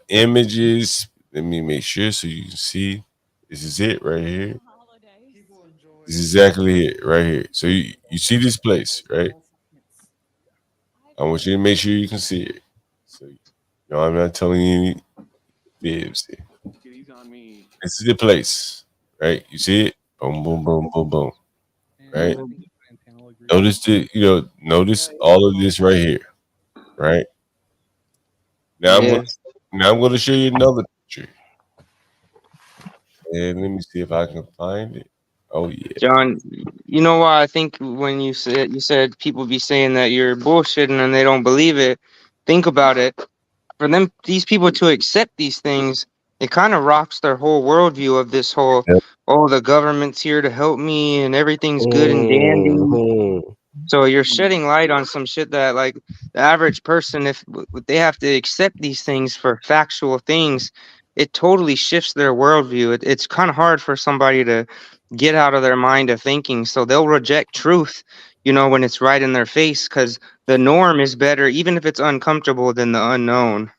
Images. Let me make sure so you can see. This is it right here. This is exactly it right here. So you see this place, right? I want you to make sure you can see it. So I'm not telling you any fibs here. This is the place, right? You see it? Boom, boom, boom, boom, boom. Right? Notice all of this right here, right? Now I'm going to show you another picture, and let me see if I can find it. Oh yeah, John. You know why I think when you said people be saying that you're bullshitting and they don't believe it. Think about it. For these people to accept these things, it kind of rocks their whole worldview of this whole, the government's here to help me and everything's good and dandy. So you're shedding light on some shit that, like, the average person, if they have to accept these things for factual things, it totally shifts their worldview. It's kind of hard for somebody to get out of their mind of thinking. So they'll reject truth, when it's right in their face, because the norm is better, even if it's uncomfortable, than the unknown.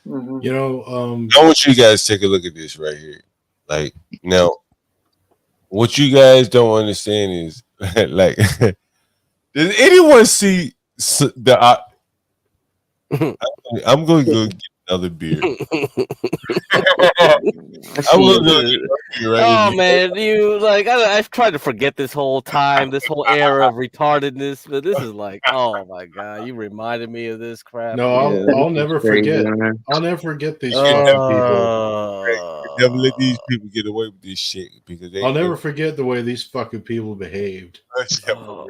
I want you guys to take a look at this right here. Like, now, what you guys don't understand is, like, does anyone see the? I'm going to go get another beer. Man, I've tried to forget this whole time, this whole era of retardedness, but this is like, oh my god, you reminded me of this crap. No, I'll never forget. I'll never forget these people. Never let these people get away with this shit because I'll never forget the way these fucking people behaved.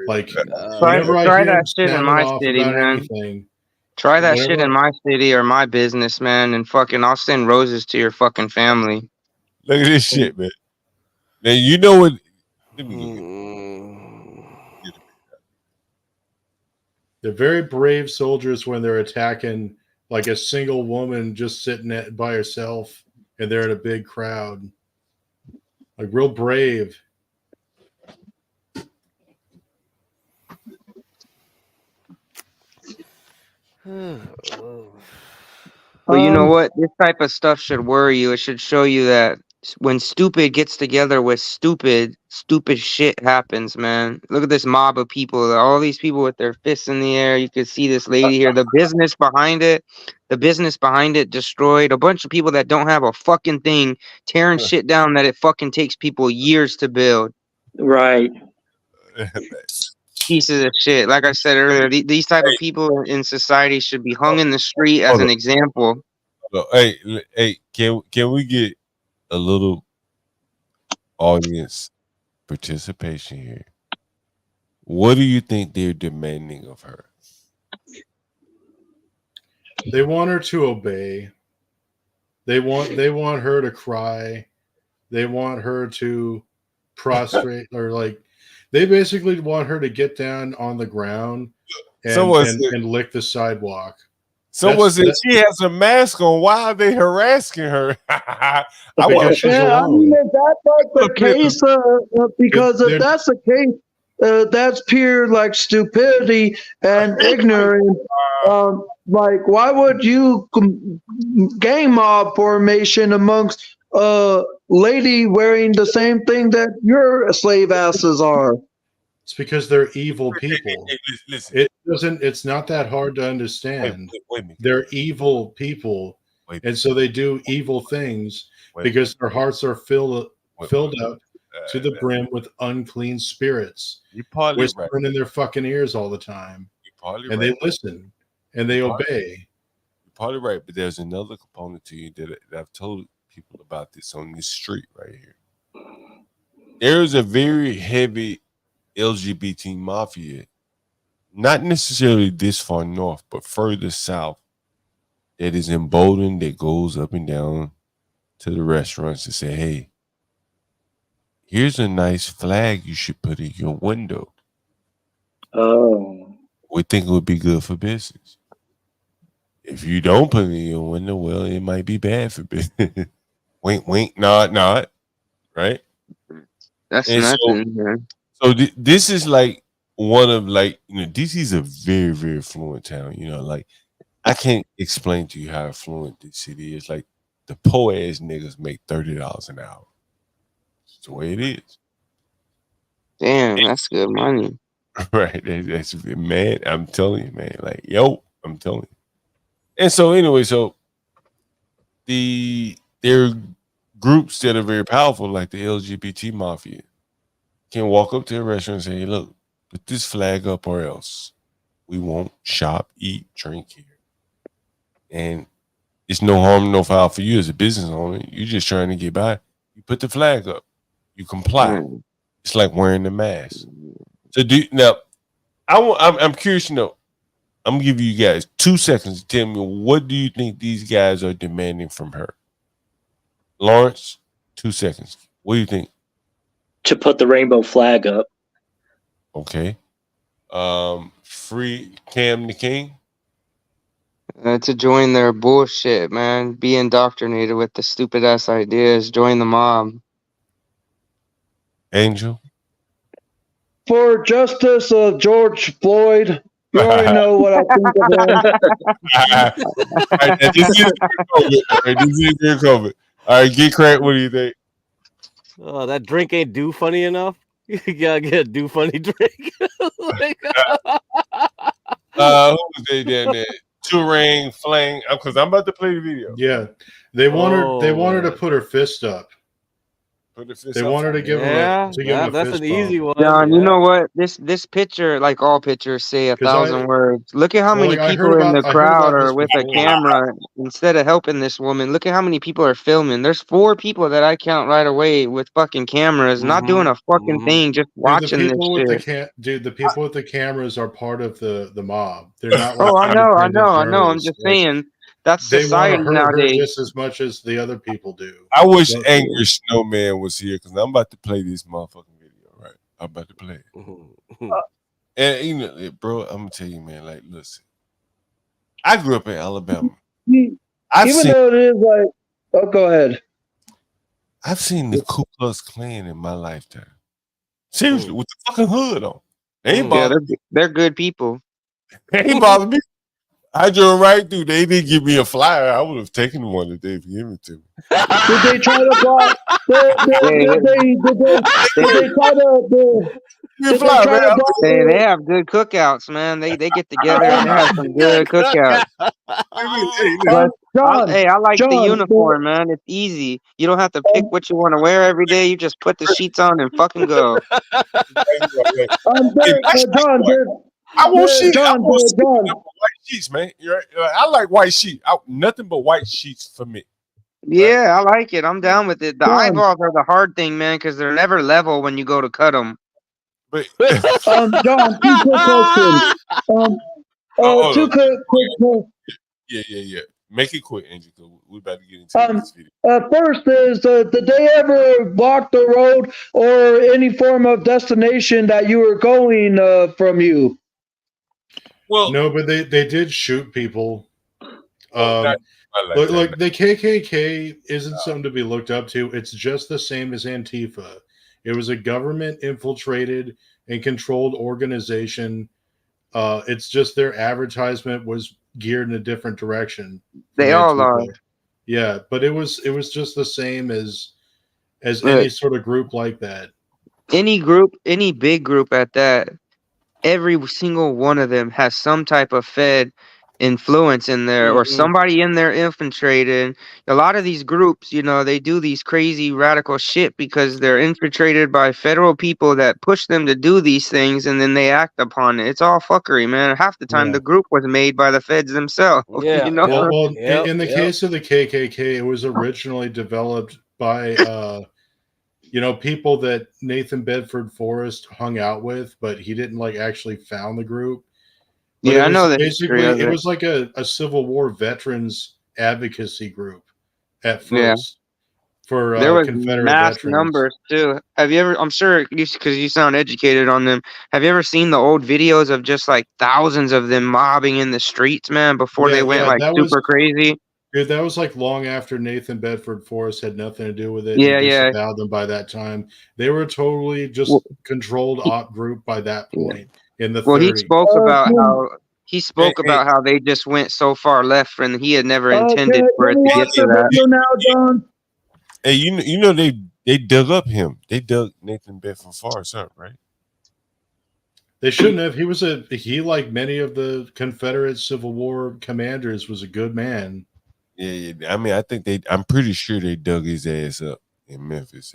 Like, try that shit in my city, man. Try that shit in my city or my business, man, and I'll send roses to your fucking family. Look at this shit, man. Now you know what? They're very brave soldiers when they're attacking like a single woman just sitting by herself, and they're in a big crowd. Like, real brave. But you know what? This type of stuff should worry you. It should show you that when stupid gets together with stupid shit happens, man. Look at this mob of people. All these people with their fists in the air. You could see this lady here. The business behind it destroyed. A bunch of people that don't have a fucking thing tearing shit down that it fucking takes people years to build. Right. Pieces of shit. Like I said earlier, these type of people in society should be hung in the street as an example. Hey, can we get a little audience participation here? What do you think they're demanding of her? They want her to obey. They want her to cry. They want her to prostrate or like they basically want her to get down on the ground and lick the sidewalk. Someone said she has a mask on. Why are they harassing her? If that's the case, because if that's the case, that's pure like stupidity and ignorance. Like, why would you gang mob formation amongst lady wearing the same thing that your slave asses are? It's because they're evil people. It's not that hard to understand. They're evil people, and so they do evil things because their hearts are filled up to the brim with unclean spirits, whispering in their fucking ears all the time, and they listen and they obey. You're probably right, but there's another component to you that I've told people about this on this street right here. There's a very heavy LGBT mafia, not necessarily this far north, but further south, that is emboldened, that goes up and down to the restaurants and say, hey, here's a nice flag you should put in your window. Oh. We think it would be good for business. If you don't put it in your window, well, it might be bad for business. Wink, wink, nod, nod. Right? That's and nothing, man. So this is like one of like, DC is a very, very affluent town. Like I can't explain to you how affluent this city is. Like the poor ass niggas make $30 an hour. That's the way it is. Damn, that's good money. Right. That's man. I'm telling you, man. Like, yo, I'm telling you. And so anyway, there are groups that are very powerful, like the LGBT mafia, can walk up to a restaurant and say, hey, look, put this flag up or else we won't shop, eat, drink here. And it's no harm, no foul for you as a business owner. You're just trying to get by. You put the flag up. You comply. It's like wearing the mask. So I'm curious to know. I'm going to give you guys 2 seconds to tell me, what do you think these guys are demanding from her? Lawrence, 2 seconds. What do you think? To put the rainbow flag up. Okay. Free Cam the King. To join their bullshit, man. Be indoctrinated with the stupid ass ideas. Join the mob. Angel. For justice of George Floyd. You already know what I think of him. This is COVID. All right, get cracked. What do you think? Oh, that drink ain't do funny enough. You gotta get a do funny drink. Who was they down there? Turing, Flang. Because I'm about to play the video. Yeah, they want her. They want her to put her fist up. They want her to give him a that's fist an easy bump. one. John, you know what? This picture, like all pictures, say 1,000 words. Look at how many people in the crowd are with a camera. Instead of helping this woman, look at how many people are filming. There's 4 people that I count right away with fucking cameras, not doing a fucking thing, just watching this shit. The people with the cameras are part of the mob. They're not. Oh, I know. I'm just saying. That's society nowadays. Her just as much as the other people do. I wish Angry Snowman was here because I'm about to play this motherfucking video. Right, I'm about to play it. And bro, I'm gonna tell you, man. Like, listen, I grew up in Alabama. Even though it is like, oh, go ahead. I've seen the Ku Klux Klan in my lifetime. Seriously, with the fucking hood on. They ain't bother me. They're good people. They ain't bother me. I drove right through. They didn't give me a flyer. I would have taken the one that they've given to me. Did they try to block? Did they try to? They have good cookouts, man. They get together and have some good cookouts. I like the John, uniform, man. It's easy. You don't have to pick what you want to wear every day. You just put the sheets on and fucking go. John, I want sheets. John, White sheets, man. You're right. I like white sheets. Nothing but white sheets for me. Yeah, I like it. I'm down with it. The eyeballs are the hard thing, man, because they're never level when you go to cut them. But John, two quick questions. Two quick. Yeah. Make it quick, Angel. We're about to get into this video. First is, did they ever block the road or any form of destination that you were going from you? Well, no, but they did shoot people. Look, the KKK isn't something to be looked up to. It's just the same as Antifa. It was a government-infiltrated and controlled organization. It's just their advertisement was geared in a different direction. They all are. Yeah, but it was just the same as any sort of group like that. Any group, any big group at that, every single one of them has some type of Fed influence in there, or somebody in there infiltrated. A lot of these groups, they do these crazy radical shit because they're infiltrated by federal people that push them to do these things, and then they act upon it. It's all fuckery, man. Half the time the group was made by the feds themselves. Well, in the case of the KKK, it was originally developed by people that Nathan Bedford Forrest hung out with, but he didn't actually found the group. But I know that. Basically, it was like a Civil War veterans advocacy group at first for there was Confederate mass veterans. numbers too. Have you ever? I'm sure because you sound educated on them. Have you ever seen the old videos of just thousands of them mobbing in the streets, man? Before they went super crazy. Dude, that was long after Nathan Bedford Forrest had nothing to do with it. Yeah, and disavowed them by that time. They were totally just controlled op group by that point. In the 30s. He spoke about how they just went so far left, and he had never intended for it to get to that. Now, John. Hey, they dug up him. They dug Nathan Bedford Forrest up, right? They shouldn't have. He like many of the Confederate Civil War commanders was a good man. Yeah. I mean, I'm pretty sure they dug his ass up in Memphis.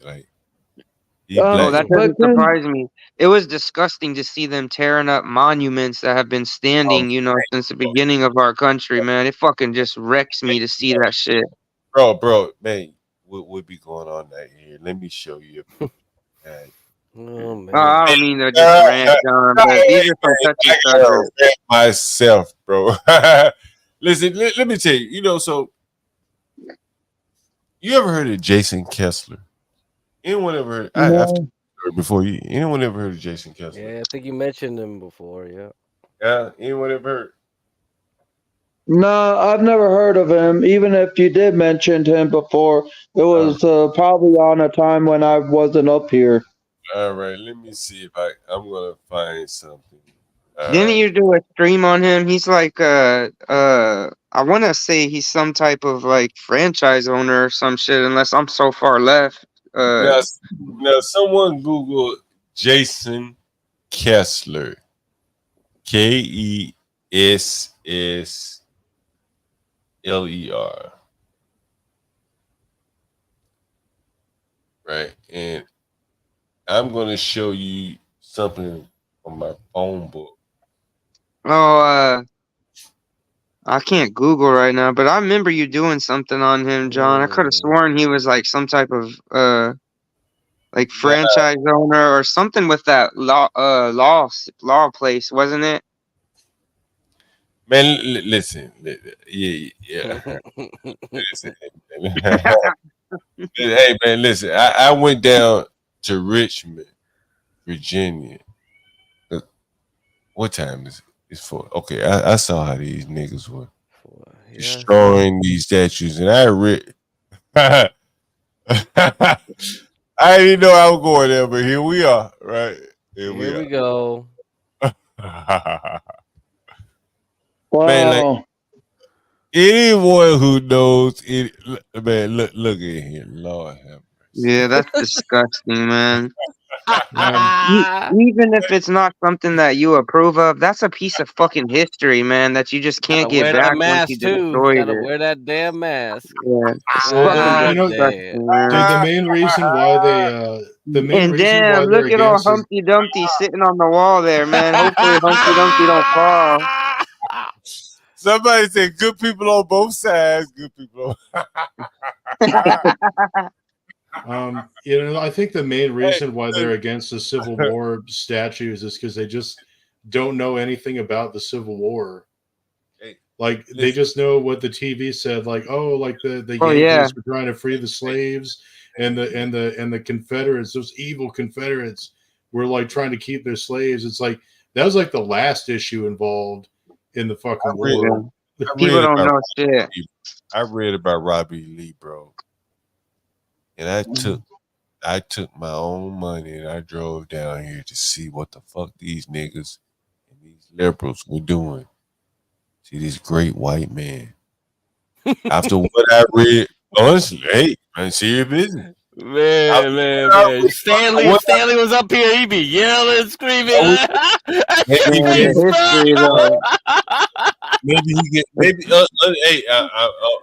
That doesn't surprise me. It was disgusting to see them tearing up monuments that have been standing, since the beginning of our country, man. It fucking just wrecks me to see that shit. Bro, man, what would be going on that here? Let me show you. Oh, man. I don't mean to just rant, John, but these are some touchy subjects. Myself, bro. Listen, let me tell you, so you ever heard of Jason Kessler? Anyone ever heard? I've heard before you. Anyone ever heard of Jason Kessler? Yeah, I think you mentioned him before. Yeah. Yeah. Anyone ever heard? No, I've never heard of him. Even if you did mention him before, it was probably on a time when I wasn't up here. All right, let me see if I'm gonna find something. Didn't you do a stream on him? He's I want to say he's some type of franchise owner or some shit, unless I'm so far left. Now, someone Google Jason Kessler, Kessler, right? And I'm gonna show you something on my phone book. I can't Google right now, but I remember you doing something on him, John. I could have sworn he was some type of franchise owner or something with that law place, wasn't it? Man, listen, yeah. Listen, hey man, listen. I went down to Richmond, Virginia. What time is it? It's for? Okay, I saw how these niggas were destroying these statues, and I didn't know I was going there, but here we are, right? Here we go. Wow. Man, anyone who knows it, man, look at here, Lord have mercy. Yeah, that's disgusting, man. Even if it's not something that you approve of, that's a piece of fucking history, man, that you just can't Gotta get wear that back once you mask too. destroyed Gotta it. wear that damn mask. Yeah, it's Well, fucking disgusting, man. the main reason why And damn, they're look at all against is Humpty Dumpty sitting on the wall there, man. Hopefully Humpty Dumpty don't fall. Somebody said good people on both sides. Good people. I think the main reason why they're against the Civil War statues is because they just don't know anything about the Civil War. Like they just know what the TV said, like, oh, like the Yankees were trying to free the slaves, and the Confederates, those evil Confederates, were like trying to keep their slaves. It's like that was like the last issue involved in the fucking war. People don't know shit. I read about Robbie Lee, bro, and I took my own money and I drove down here to see what the fuck these niggas and these liberals were doing. See this great white man. After what I read, honestly, hey, man, see your business. Man. Stanley was up here. He be yelling, screaming. History, though. Hey,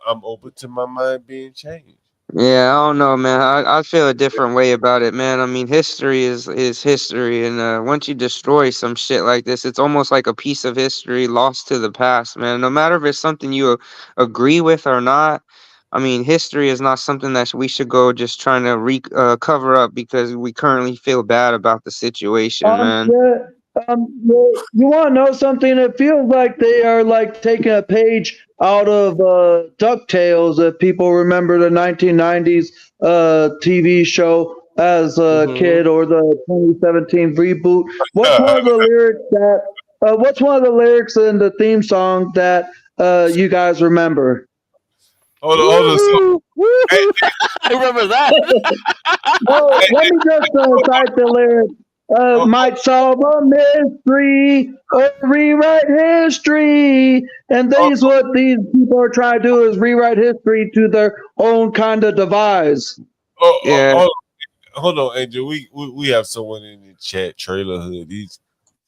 I'm open to my mind being changed. Yeah, I don't know, man. I feel a different way about it, man. I mean, history is history, and once you destroy some shit like this, it's almost like a piece of history lost to the past, man. No matter if it's something you agree with or not, I mean, history is not something that we should go just trying to cover up because we currently feel bad about the situation, man. You want to know something? It feels like they are like taking a page out of DuckTales. If people remember the 1990s TV show as a kid, or the 2017 reboot. What's one of the lyrics that? What's one of the lyrics in the theme song that you guys remember? Hold on. I remember that. Well, let me just cite the lyrics. Might solve a mystery or rewrite history. And that's what these people are trying to do, is rewrite history to their own kind of device. Hold on, Angel. We have someone in the chat, Trailer Hood. He's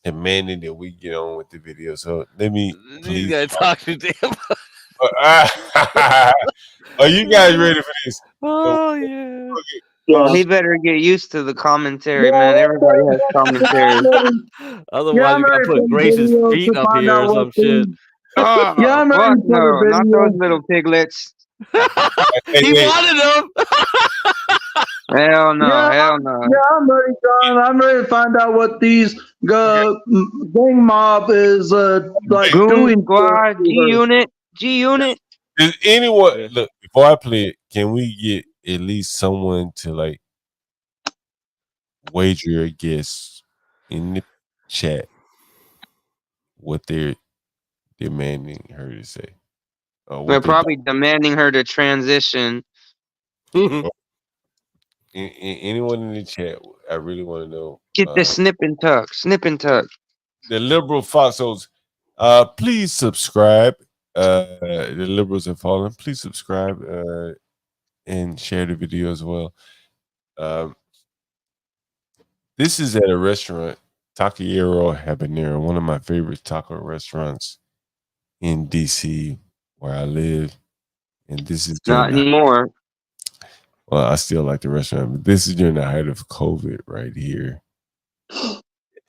demanding that we get on with the video. So let me please gotta talk to them. Are you guys ready for this? Oh yeah. Well, he better get used to the commentary, man. Everybody has commentary. Otherwise, you gotta put Grace's feet up here or some shit. Oh, I'm fuck ready for no, the not video. those little piglets. He wanted them. Hell no, hell no. Yeah, I'm ready, John. I'm ready to find out what these gang mob is like Goon doing. Squad, G Unit. Does anyone look before I play it? Can we get at least someone to like wager a guess in the chat what they're demanding her to say? They're probably demanding her to transition. Anyone in the chat? I really want to know. Get the snip and tuck. The liberal foxholes. Please subscribe. The liberals have fallen. Please subscribe and share the video as well. This is at a restaurant, Taquero Habanero, one of my favorite taco restaurants in DC, where I live. And this is not anymore. Well, I still like the restaurant, but this is during the height of COVID right here.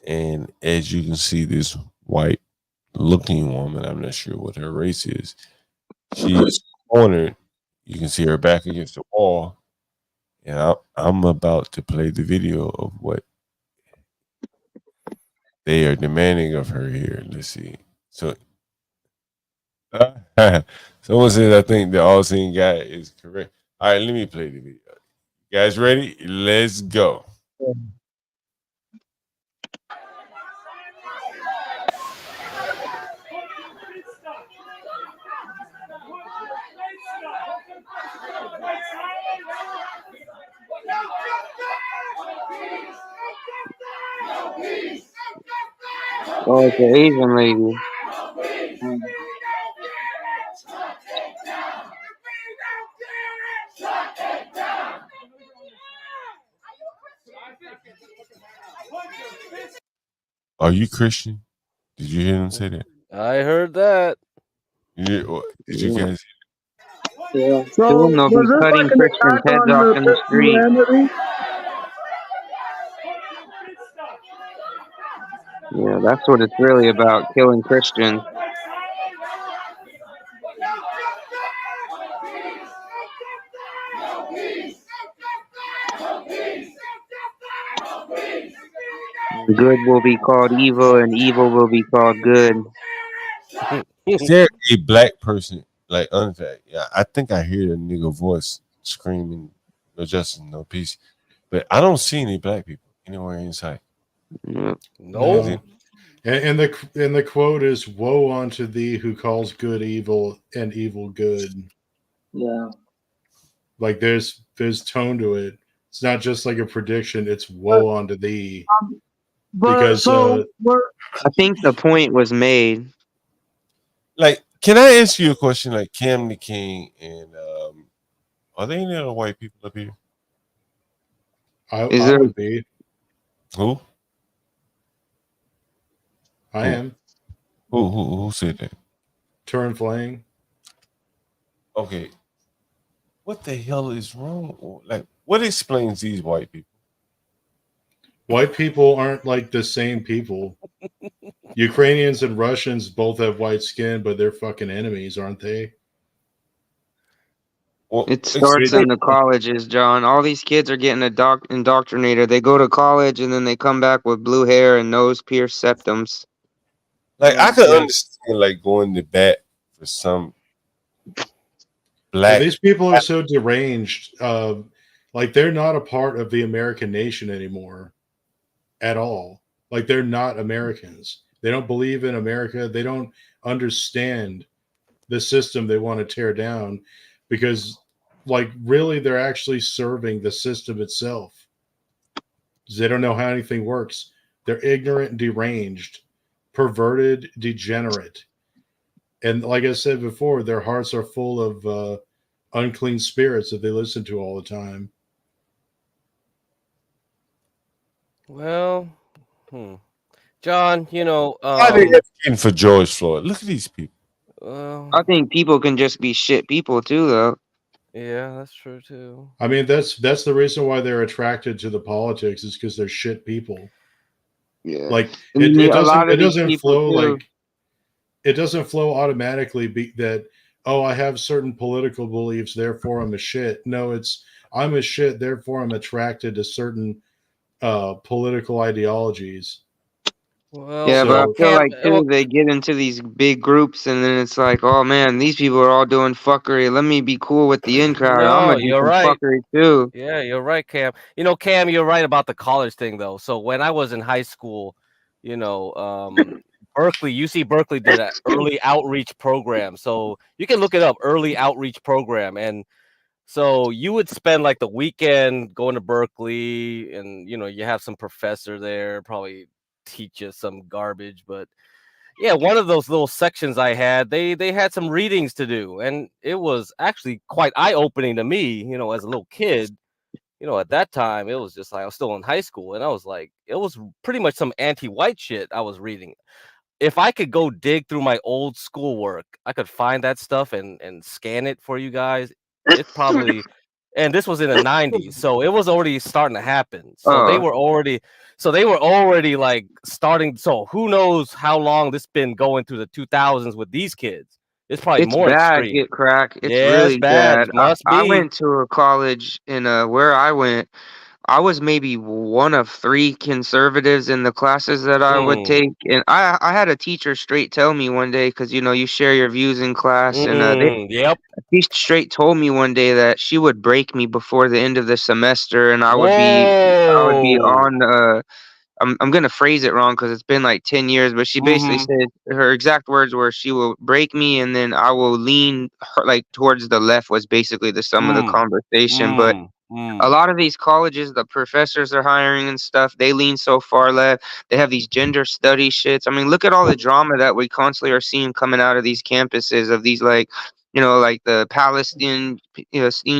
And as you can see, this white-looking woman, I'm not sure what her race is, she is cornered. You can see her back against the wall. And I'm about to play the video of what they are demanding of her here. Let's see. So, someone says, I think the all-seeing guy is correct. All right, let me play the video. You guys ready? Let's go. Oh, it's an Asian lady. Are you Christian? Did you hear him say that? I heard that. Did you guys? Yeah. So Soon they'll be was this cutting like an Christians' attack heads on off in the street. Christianity? Yeah, that's what it's really about, killing Christians. Good will be called evil, and evil will be called good. Is there a black person like unfact? Yeah, I think I hear a nigga voice screaming, "No justice, no peace," but I don't see any black people anywhere in sight. No. And the quote is, "Woe unto thee who calls good evil and evil good." Yeah. Like there's tone to it. It's not just like a prediction. It's woe unto thee. Because I think the point was made. Like, can I ask you a question? Like Cam the King and are there any other white people up here? I there- would be. Who? I am. Who said that? Turn Flang. Okay. What the hell is wrong? Like, what explains these white people? White people aren't like the same people. Ukrainians and Russians both have white skin, but they're fucking enemies, aren't they? Well, It starts in the colleges, John. All these kids are getting indoctrinated. They go to college and then they come back with blue hair and nose-pierced septums. Like, I could understand like going to bat for some black. These people are so deranged. Like they're not a part of the American nation anymore at all. Like they're not Americans. They don't believe in America. They don't understand the system they want to tear down because like really they're actually serving the system itself. They don't know how anything works. They're ignorant and deranged, perverted, degenerate. And like I said before, their hearts are full of unclean spirits that they listen to all the time. Well, John, you know, Why are they advocating for George Floyd? Look at these people. I think people can just be shit people too, though. Yeah, that's true too. I mean, that's the reason why they're attracted to the politics is because they're shit people. Yeah, like And it a lot of these doesn't people, flow too. like it doesn't flow automatically. That I have certain political beliefs, therefore I'm a shit. No, it's I'm a shit, therefore I'm attracted to certain political ideologies. Well, Yeah, but I feel Cam, like too they get into these big groups and then it's like, oh man, these people are all doing fuckery. Let me be cool with the in crowd. I'm no, gonna do you're some right. fuckery too. Yeah, you're right, Cam. You know, Cam, you're right about the college thing, though. So when I was in high school, you know, Berkeley, UC Berkeley did an early outreach program. So you can look it up, early outreach program. And so you would spend like the weekend going to Berkeley and, you know, you have some professor there, probably teach you some garbage. But yeah, one of those little sections I had, they had some readings to do. And it was actually quite eye-opening to me, you know, as a little kid. You know, at that time, it was just like I was still in high school, and I was like, it was pretty much some anti-white shit I was reading. If I could go dig through my old schoolwork, I could find that stuff and scan it for you guys. It probably, and this was in the 90s, so it was already starting to happen. So they were already like starting. So who knows how long this been going through the 2000s with these kids? It's probably It's more bad, extreme. get crack. It's Yeah, really it's bad. bad. It must I be. went to a college in where I went. I was maybe one of 3 conservatives in the classes that I would take, and I had a teacher straight tell me one day because you know you share your views in class, and Yep. She straight told me one day that she would break me before the end of the semester, and I would be Whoa. on. I'm gonna phrase it wrong because it's been like 10 years, but she basically said her exact words were she will break me and then I will lean her, like towards the left was basically the sum of the conversation. But a lot of these colleges, the professors they're hiring and stuff, they lean so far left. They have these gender study shits. I mean, look at all the drama that we constantly are seeing coming out of these campuses of these like like the Palestine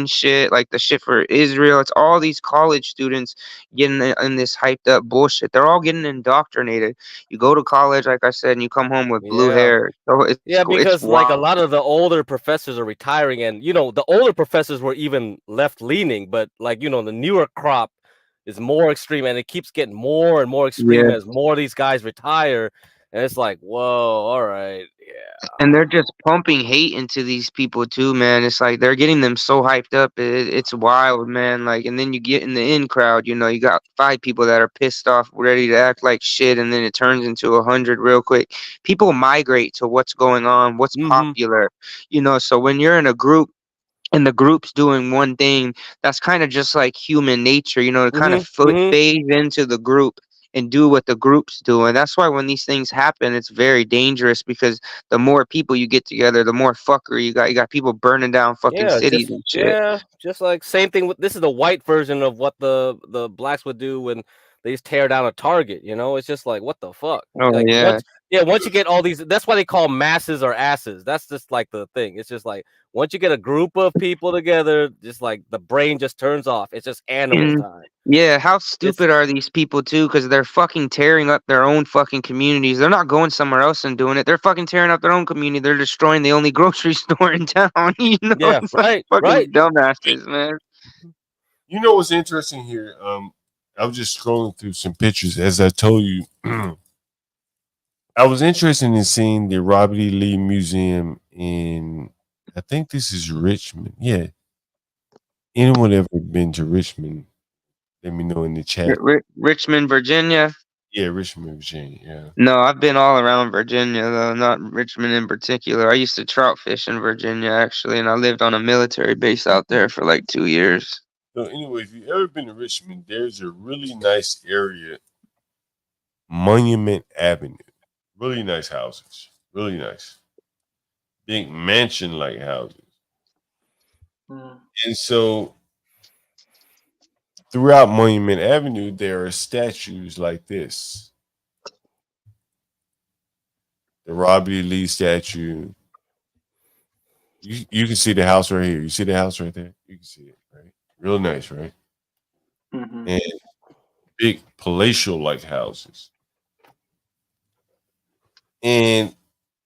shit, like the shit for Israel. It's all these college students getting in this hyped up bullshit. They're all getting indoctrinated. You go to college, like I said, and you come home with blue hair. So it's because like a wild. lot of the older professors are retiring, and the older professors were even left leaning, but like the newer crop is more extreme, and it keeps getting more and more extreme Yeah. as more of these guys retire. And it's like, whoa, all right, yeah. And they're just pumping hate into these people too, man. It's like they're getting them so hyped up. It's wild, man. Like, and then you get in the in crowd, you got 5 people that are pissed off, ready to act like shit, and then it turns into 100 real quick. People migrate to what's going on, what's popular, So when you're in a group, and the group's doing one thing, that's kind of just like human nature, to kind of phase into the group and do what the group's doing. That's why when these things happen, it's very dangerous, because the more people you get together, the more fuckery you got. You got people burning down fucking cities and shit. Just like same thing with this is the white version of what the blacks would do when they just tear down a target. It's just like, what the fuck? Oh, Like, yeah. once you get all these, that's why they call masses or asses. That's just like the thing. It's just like once you get a group of people together, just like the brain just turns off. It's just animal time. Yeah, how stupid are these people too? Because they're fucking tearing up their own fucking communities. They're not going somewhere else and doing it. They're fucking tearing up their own community. They're destroying the only grocery store in town. Yeah, It's like fucking dumbasses, man. You know what's interesting here? I was just scrolling through some pictures. As I told you, I was interested in seeing the Robert E. Lee Museum in, I think this is Richmond. Yeah. Anyone ever been to Richmond? Let me know in the chat. Richmond, Virginia. Yeah, Richmond, Virginia. Yeah. No, I've been all around Virginia though, not Richmond in particular. I used to trout fish in Virginia actually, and I lived on a military base out there for like 2 years. So anyway, if you've ever been to Richmond, there's a really nice area, Monument Avenue. Really nice houses. Really nice. Big mansion-like houses. And so throughout Monument Avenue, there are statues like this. The Robert E. Lee statue. You can see the house right here. You see the house right there? You can see it, right? Real nice, right? And big palatial-like houses. And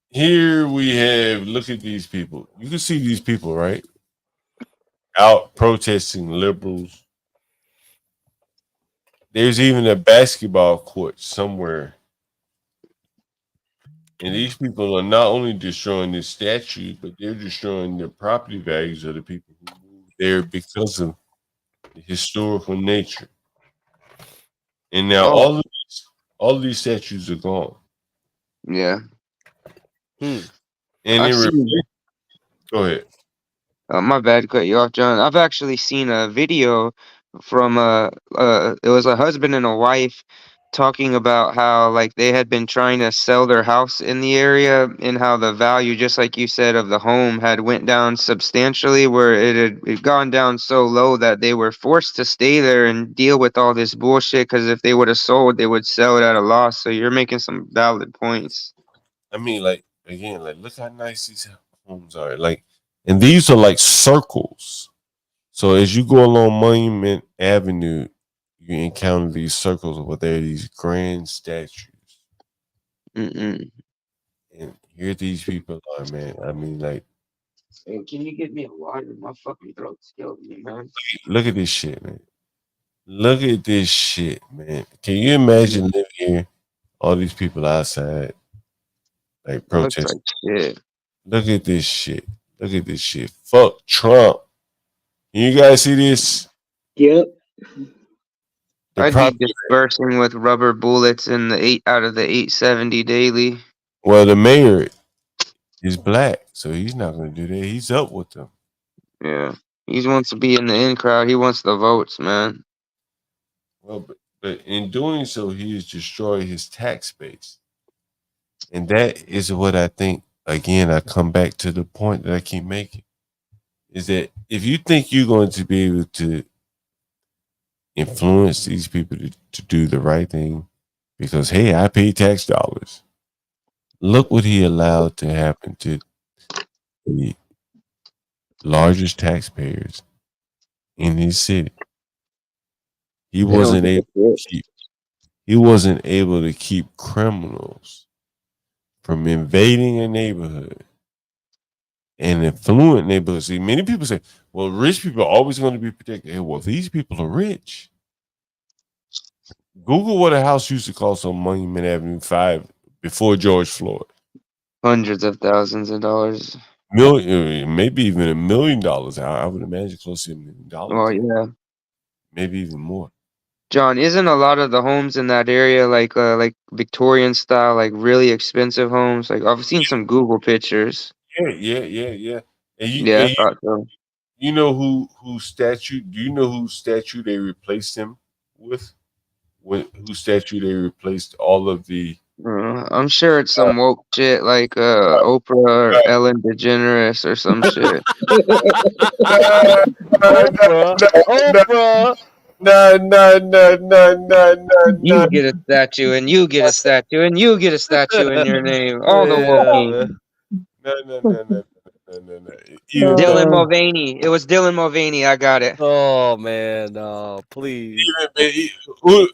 here we have, look at these people. You can see these people, right? Out protesting liberals. There's even a basketball court somewhere. And these people are not only destroying the statue, but they're destroying the property values of the people who moved there because of the historical nature. And now all of these statues are gone. Yeah. And go ahead. My bad to cut you off, John. I've actually seen a video from it was a husband and a wife talking about how like they had been trying to sell their house in the area, and how the value, just like you said, of the home had went down substantially, where it had gone down so low that they were forced to stay there and deal with all this bullshit, because if they would have sold, they would sell it at a loss. So you're making some valid points. I mean, like, again, like, look how nice these homes are. Like, and these are like circles. So as you go along Monument Avenue, you encounter these circles where there are these grand statues. And here these people are, man. I mean, like, hey, can you get me a water? My fucking throat's killing me, man. Look at this shit, man. Look at this shit, man. Can you imagine living here? All these people outside, like, protesting. Like, look at this shit. Look at this shit. Fuck Trump. You guys see this? Yep. I'd be dispersing with rubber bullets in the 8 out of the 870 daily. Well, the mayor is black, so he's not going to do that. He's up with them. Yeah. He wants to be in the in crowd. He wants the votes, man. Well, but in doing so, he has destroyed his tax base. And that is what I think, again, I come back to the point that I keep making, is that if you think you're going to be able to influence these people to do the right thing, because, hey, I pay tax dollars. Look what he allowed to happen to the largest taxpayers in his city. He They don't wasn't give a able to shit. keep. He wasn't able to keep criminals from invading a neighborhood, an affluent neighborhood. See, many people say, "Well, rich people are always going to be protected." Hey, well, these people are rich. Google what a house used to cost on Monument Avenue 5 before George Floyd. Hundreds of thousands of dollars. Maybe even $1 million. I would imagine close to $1 million. Oh yeah, Maybe even more. John, isn't a lot of the homes in that area like Victorian style, like really expensive homes? Like I've seen some Google pictures. Yeah. And Yeah, I thought so. you know who statue? Do you know whose statue they replaced him with? Whose statue they replaced all of the? I'm sure it's some woke shit like Oprah or Ellen DeGeneres or some shit. Oprah. No. You get a statue, and you get a statue, and you get a statue in your name. All the Yeah, woking. No. Dylan Mulvaney. It was Dylan Mulvaney. I got it. Oh man, no, please. Who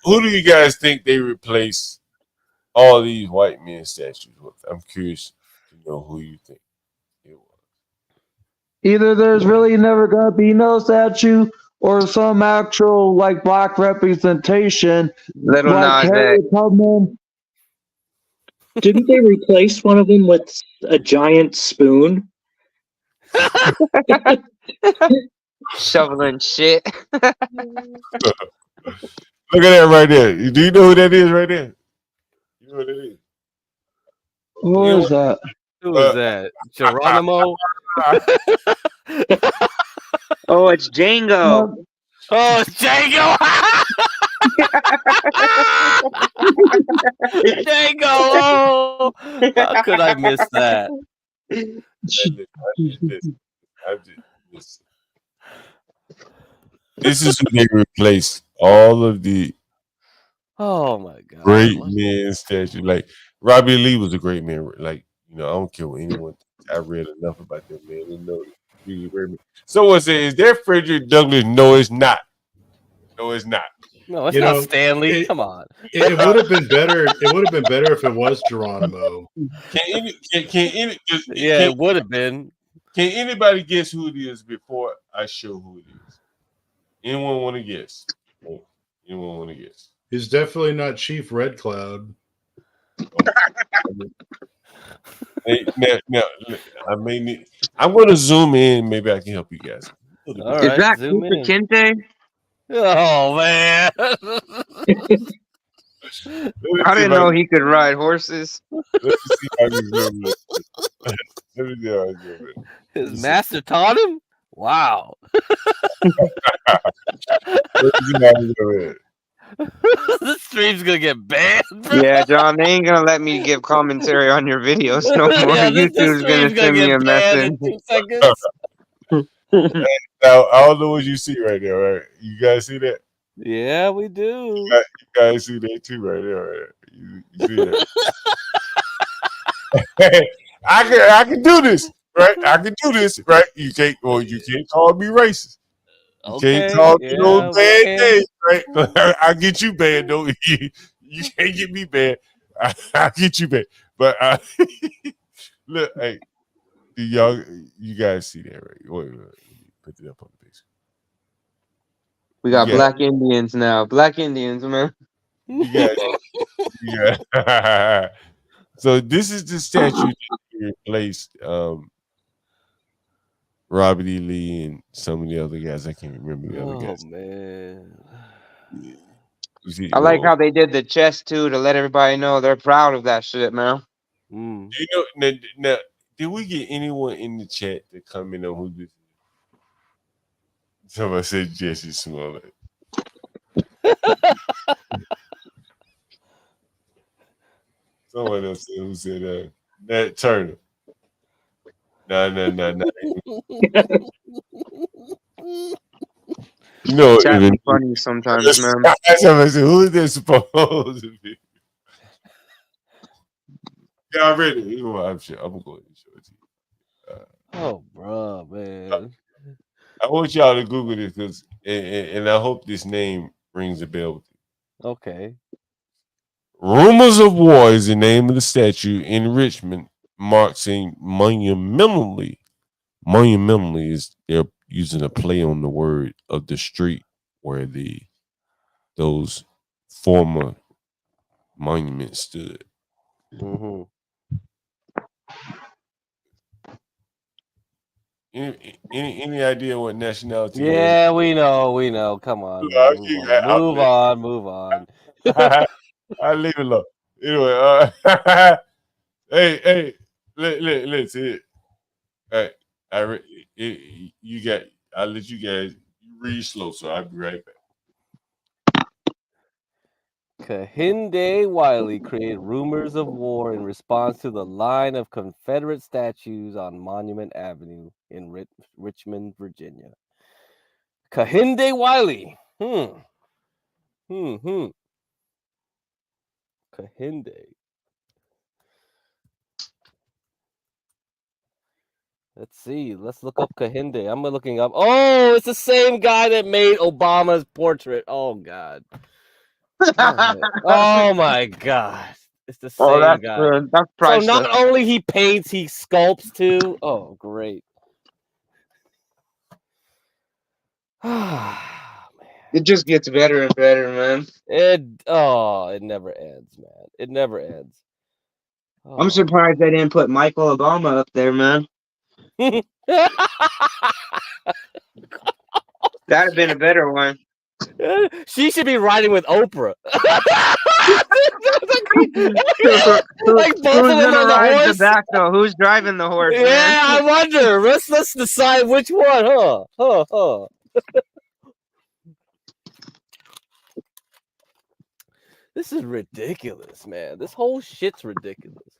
do you guys think they replaced all these white men statues with? I'm curious to know who you think it was. Either there's really never gonna be no statue, or some actual like black representation. Little like Nas Harry X. Tubman. Didn't they replace one of them with a giant spoon? Shoveling shit. Look at that right there. Do you know who that is right there? You know what it is? Who is that? Who is that? Geronimo? Oh, it's Django. Oh, it's Django! Django! Oh, how could I miss that? This is who they replaced all of the Oh my god! great men statue. Like Robbie Lee was a great man. Like, I don't care what anyone thinks. I read enough about that man to know he was a great man. Someone said, "Is that Frederick Douglass?" No, it's not. No, it's not. No, it's not Stanley. Come on. It would have been better. It would have been better if it was Geronimo. It would have been. Can anybody guess who it is before I show who it is? Anyone want to guess? Anyone want to guess? It's definitely not Chief Red Cloud. Hey, now, I may need. I'm going to zoom in. Maybe I can help you guys. Is that Kunta Kinte? Oh man! I didn't know he could ride horses. Let me see how you zoom in. Let me see how I zoom in. His master taught him. Wow. This stream's gonna get banned, bro. Yeah, John, they ain't gonna let me give commentary on your videos no more. YouTube's gonna send me a message. Now, I don't know what you see right there, right? You guys see that? Yeah, we do. You guys see that too, right there, right? You see that? I can do this, right? I can do this, right? You can't call me racist. You can't call me no bad names, right? I'll get you banned, though. You can't get me banned. I'll get you banned. But look, hey, you guys see that, right? Wait, put it up on the page. We got black Indians now. Black Indians, man. Yeah. So this is the statue that replaced Robert E. Lee and some of the other guys. I can't remember the other guys. Man. I like how they did the chest too to let everybody know they're proud of that shit, man. Now, did we get anyone in the chat to comment on who this is? Somebody said Jesse Smollett. Someone else said who said Nat Turner. No. Chat's funny sometimes, man. Somebody said, who is this supposed to be? Yeah, I read it. I'm gonna go ahead and show it to you. Oh, bro. Bruh, man. I want y'all to Google this because, and I hope this name rings a bell with you. Okay. Rumors of War is the name of the statue in Richmond, marks a monumentally is they're using a play on the word of the street where those former monuments stood. Mm-hmm. Any idea what nationality? Yeah, we know. Come on, man. Move on. I leave it alone. Anyway, hey, let's see it. All right, you got. I'll let you guys read slow, so I'll be right back. Kehinde Wiley created rumors of war in response to the line of Confederate statues on Monument Avenue in Richmond, Virginia. Kehinde Wiley. Kehinde. Let's see. Let's look up Kehinde. I'm looking up. Oh, it's the same guy that made Obama's portrait. Oh God. Oh my God. It's the same guy. That's priceless. So not only he paints, he sculpts too. Oh, great. It just gets better and better, man. It never ends, man. It never ends. Oh. I'm surprised they didn't put Michael Obama up there, man. That'd have been a better one. She should be riding with Oprah. Like both of them on the horse. The back though? Who's driving the horse? Yeah, man? I wonder. Let's decide which one, huh? This is ridiculous, man. This whole shit's ridiculous.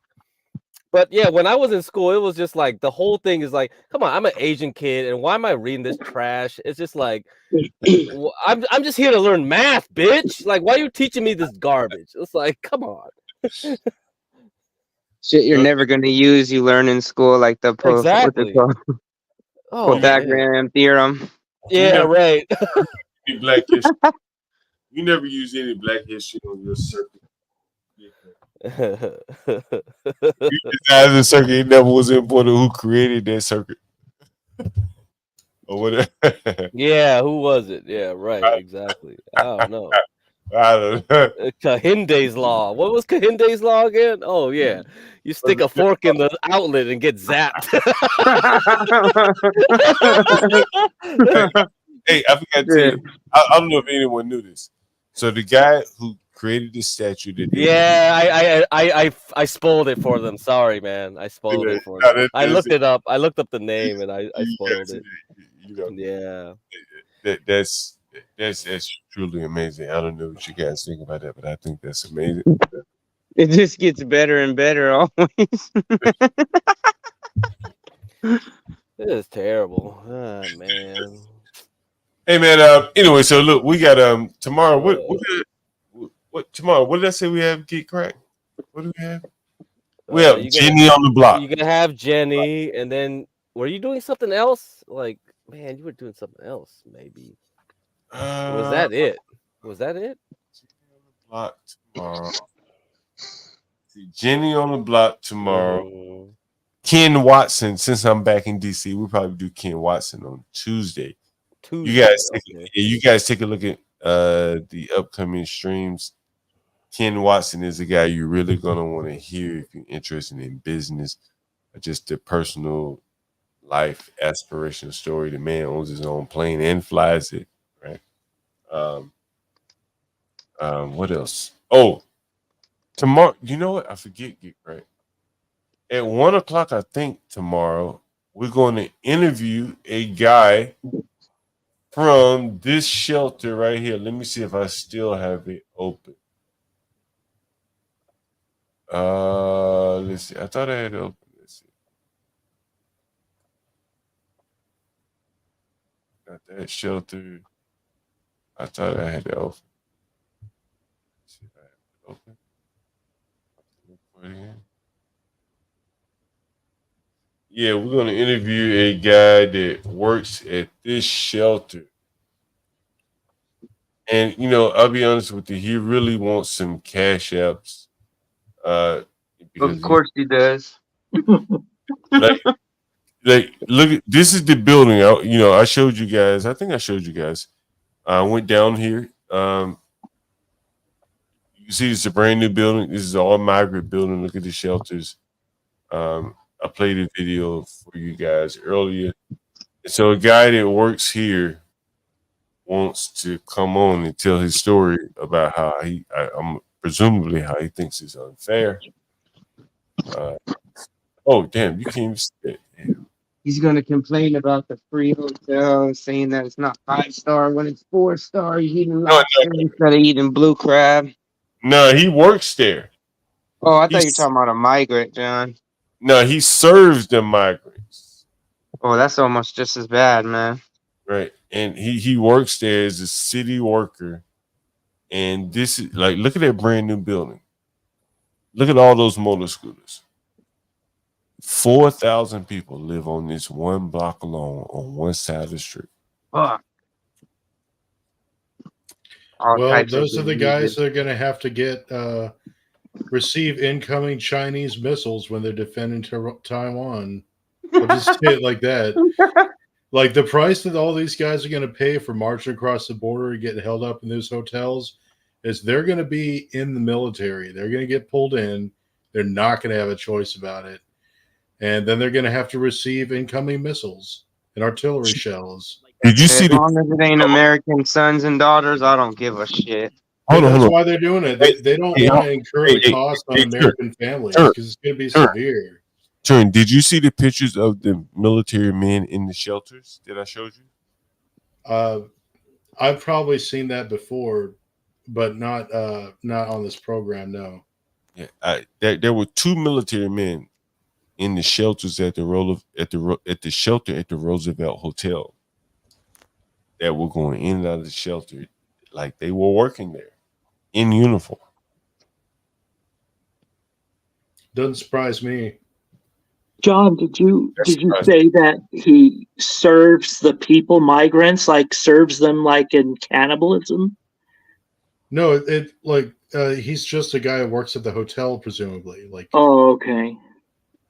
But yeah, when I was in school, it was just like the whole thing is like, come on, I'm an Asian kid, and why am I reading this trash? It's just like, I'm just here to learn math, bitch. Like, why are you teaching me this garbage? It's like, come on. Shit, you're never gonna use. You learn in school, like the exactly. Pythagorean theorem. Yeah, right. Black history. You never use any black history on your circuit. You designed the circuit. It never was important who created that circuit. Or whatever. Yeah, who was it? Yeah, right. Exactly. I don't know. I don't know. Kahinde's law. What was Kahinde's law again? Oh yeah, you stick a fork in the outlet and get zapped. Hey, I forgot to tell you. I don't know if anyone knew this. So the guy who created this statue, I spoiled it for them. Sorry, man. I spoiled it for them. I looked it up. I looked up the name and I spoiled it. Yeah. That's truly amazing. I don't know what you guys think about that, but I think that's amazing. It just gets better and better always. It is terrible. Oh man. Hey man, anyway, so look, we got tomorrow. What tomorrow? What did I say we have? Get crack. What do we have? We have Jenny on the block. You're gonna have Jenny, and then were you doing something else? Like, man, you were doing something else, maybe. Was that it? Was that it? Block tomorrow. See Jenny on the block tomorrow. Ken Watson, since I'm back in DC, we'll probably do Ken Watson on Tuesday. You guys take a look at the upcoming streams. Ken Watson is a guy you're really gonna want to hear if you're interested in business, or just the personal life aspiration story. The man owns his own plane and flies it, right? What else? Oh, tomorrow, you know what? I forget, right? At 1 o'clock, I think tomorrow, we're going to interview a guy from this shelter right here. Let me see if I still have it open. Let's see. I thought I had it open. Let's see. Got that shelter. I thought I had it open. Let's see if I have it open. Yeah, we're gonna interview a guy that works at this shelter. And I'll be honest with you, he really wants some cash apps. Because Of course he does. like look at this is the building. I showed you guys. I think I showed you guys. I went down here. You can see it's a brand new building. This is all migrant building. Look at the shelters. I played a video for you guys earlier. So a guy that works here wants to come on and tell his story about how I'm presumably how he thinks it's unfair. Oh damn! You can't even see it. Damn. He's gonna complain about the free hotel, saying that it's not 5-star when it's 4-star. He's eating lobster instead of eating blue crab. No, he works there. Oh, I thought you were talking about a migrant, John. No, he serves the migrants. Oh, that's almost just as bad, man. Right, and he works there as a city worker. And this is like, look at that brand new building. Look at all those motor scooters. 4,000 people live on this one block alone on one side of the street. Fuck. Well, those are the guys that are going to have to get receive incoming Chinese missiles when they're defending Taiwan. I'll just say it like that. Like the price that all these guys are going to pay for marching across the border and getting held up in those hotels is they're going to be in the military. They're going to get pulled in. They're not going to have a choice about it. And then they're going to have to receive incoming missiles and artillery shells. Did you see? As long as it ain't American sons and daughters, I don't give a shit. That's why they're doing it. They don't want to incur the cost on American families because it's going to be severe. Turn, did you see the pictures of the military men in the shelters that I showed you? I've probably seen that before, but not on this program. No. Yeah, there were 2 military men in the shelters at the shelter at the Roosevelt Hotel that were going in and out of the shelter like they were working there in uniform. Doesn't surprise me. John, did you say that he serves the people, migrants, like serves them like in cannibalism? No, he's just a guy who works at the hotel, presumably. Like, oh, okay.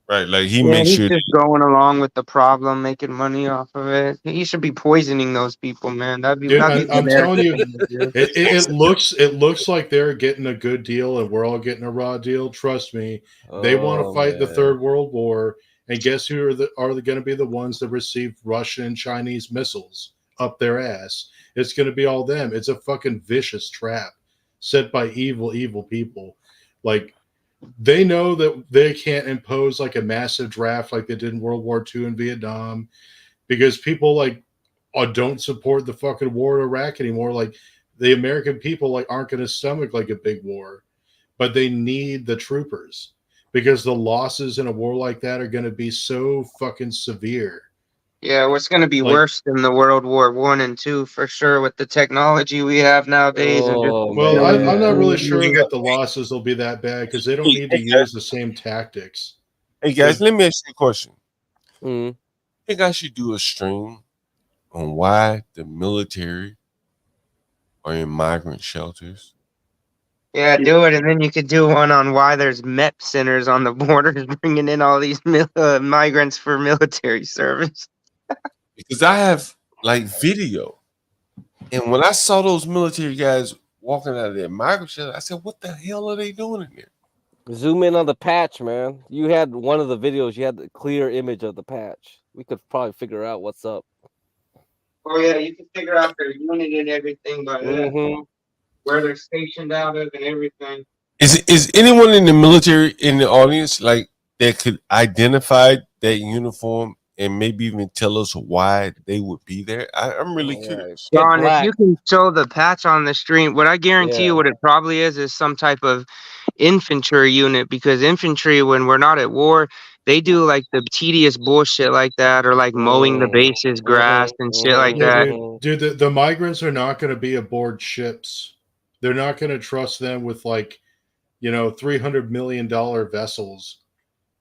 Right, like he makes he's sure just going along with the problem, making money off of it. He should be poisoning those people, man. That'd be. Dude, I'm telling you, it looks like they're getting a good deal, and we're all getting a raw deal. Trust me, they want to fight the Third World War, and guess who are going to be the ones that receive Russian and Chinese missiles up their ass? It's going to be all them. It's a fucking vicious trap set by evil people, like. They know that they can't impose like a massive draft like they did in World War II and Vietnam because people don't support the fucking war in Iraq anymore. Like the American people aren't going to stomach like a big war, but they need the troopers because the losses in a war like that are going to be so fucking severe. Yeah, what's going to be worse than the World War I and II for sure with the technology we have nowadays. I'm not really sure that the losses will be that bad because they don't need to use the same tactics. Hey guys, let me ask you a question. I think I should do a stream on why the military are in migrant shelters. Yeah, do it, and then you could do one on why there's MEP centers on the borders bringing in all these migrants for military service. Because I have video, and when I saw those military guys walking out of that migrant shelter, I said, "What the hell are they doing in there?" Zoom in on the patch, man. You had one of the videos. You had the clear image of the patch. We could probably figure out what's up. Oh yeah, you can figure out their unit and everything by that. Where they're stationed out of and everything. Is anyone in the military in the audience that could identify that uniform and maybe even tell us why they would be there? I'm really curious. John, if you can show the patch on the stream, what I guarantee you what it probably is some type of infantry unit, because infantry, when we're not at war, they do the tedious bullshit like that, or mowing the bases, grass and shit like that. Dude, the migrants are not going to be aboard ships. They're not going to trust them with $300 million vessels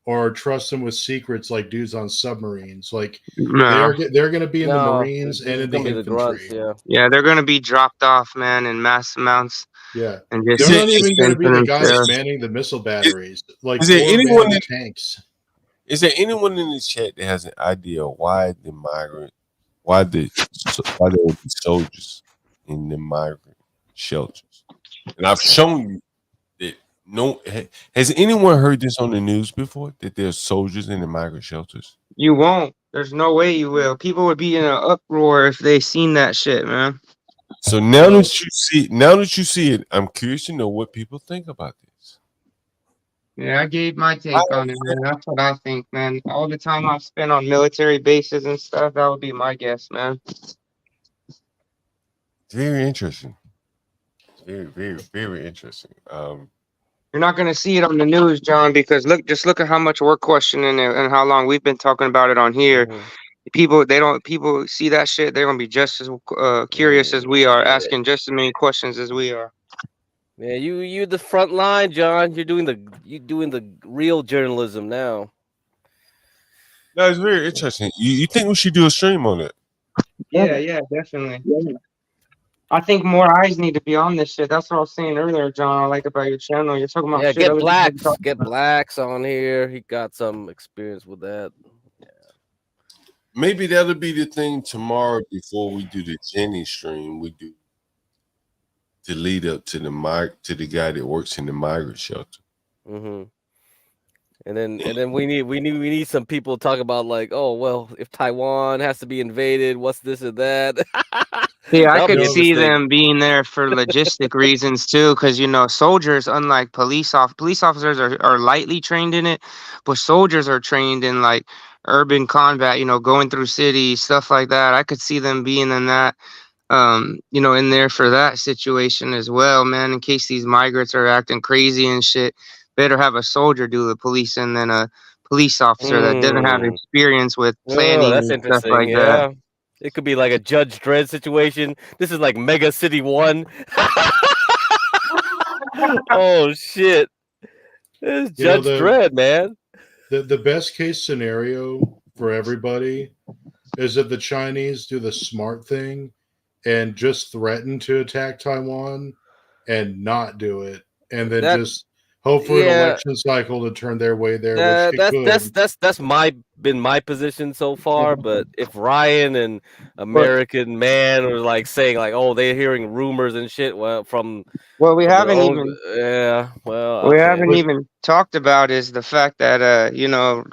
or trust them with secrets like dudes on submarines. Like No. they're going to be in the No, Marines and in the gonna be the grunts, infantry. yeah. Yeah, they're gonna be dropped off, man, in mass amounts. Yeah, and just they're not even going to be the guys themselves. manning the missile batteries. Like Is there or anyone manning in, the tanks. Is there anyone in the chat that has an idea why there will be soldiers in the migrant shelters? And I've shown you that has anyone heard this on the news before, that there's soldiers in the migrant shelters? You won't. There's no way you will. People would be in an uproar if they seen that shit, man. So now that you see it, I'm curious to know what people think about this. Yeah, I gave my take on it, man. That's what I think, man. All the time I've spent on military bases and stuff, that would be my guess, man. Very interesting. Very, very, very interesting. You're not gonna see it on the news, John, because just look at how much we're questioning it and how long we've been talking about it on here. People see that shit, they're gonna be just as curious as we are, asking just as many questions as we are. Yeah, you the front line, John. You're doing the real journalism now. No, it's very interesting. You think we should do a stream on it? Yeah, definitely. Yeah. I think more eyes need to be on this shit. That's what I was saying earlier, John. I like about your channel. You're talking about shit. Get blacks on here. He got some experience with that. Yeah. Maybe that'll be the thing tomorrow before we do the Jenny stream. We do the lead up to the guy that works in the migrant shelter. Mm-hmm. And then we need some people to talk about, like, oh well, if Taiwan has to be invaded, what's this or that. Yeah, I could see them being there for logistic reasons too, because soldiers, unlike police officers are lightly trained in it, but soldiers are trained in like urban combat, going through cities, stuff like that. I could see them being in that, in there for that situation as well, man. In case these migrants are acting crazy and shit, better have a soldier do the policing than a police officer that doesn't have experience with planning and stuff like that. It could be like a Judge Dredd situation. This is like Mega City 1. Oh shit! This is Judge Dredd, man. The best case scenario for everybody is that the Chinese do the smart thing and just threaten to attack Taiwan and not do it, and then just hope for an election cycle to turn their way there. That's been my position so far. But if Ryan and American Man were like saying like, oh, they're hearing rumors and shit, we haven't even talked about is the fact that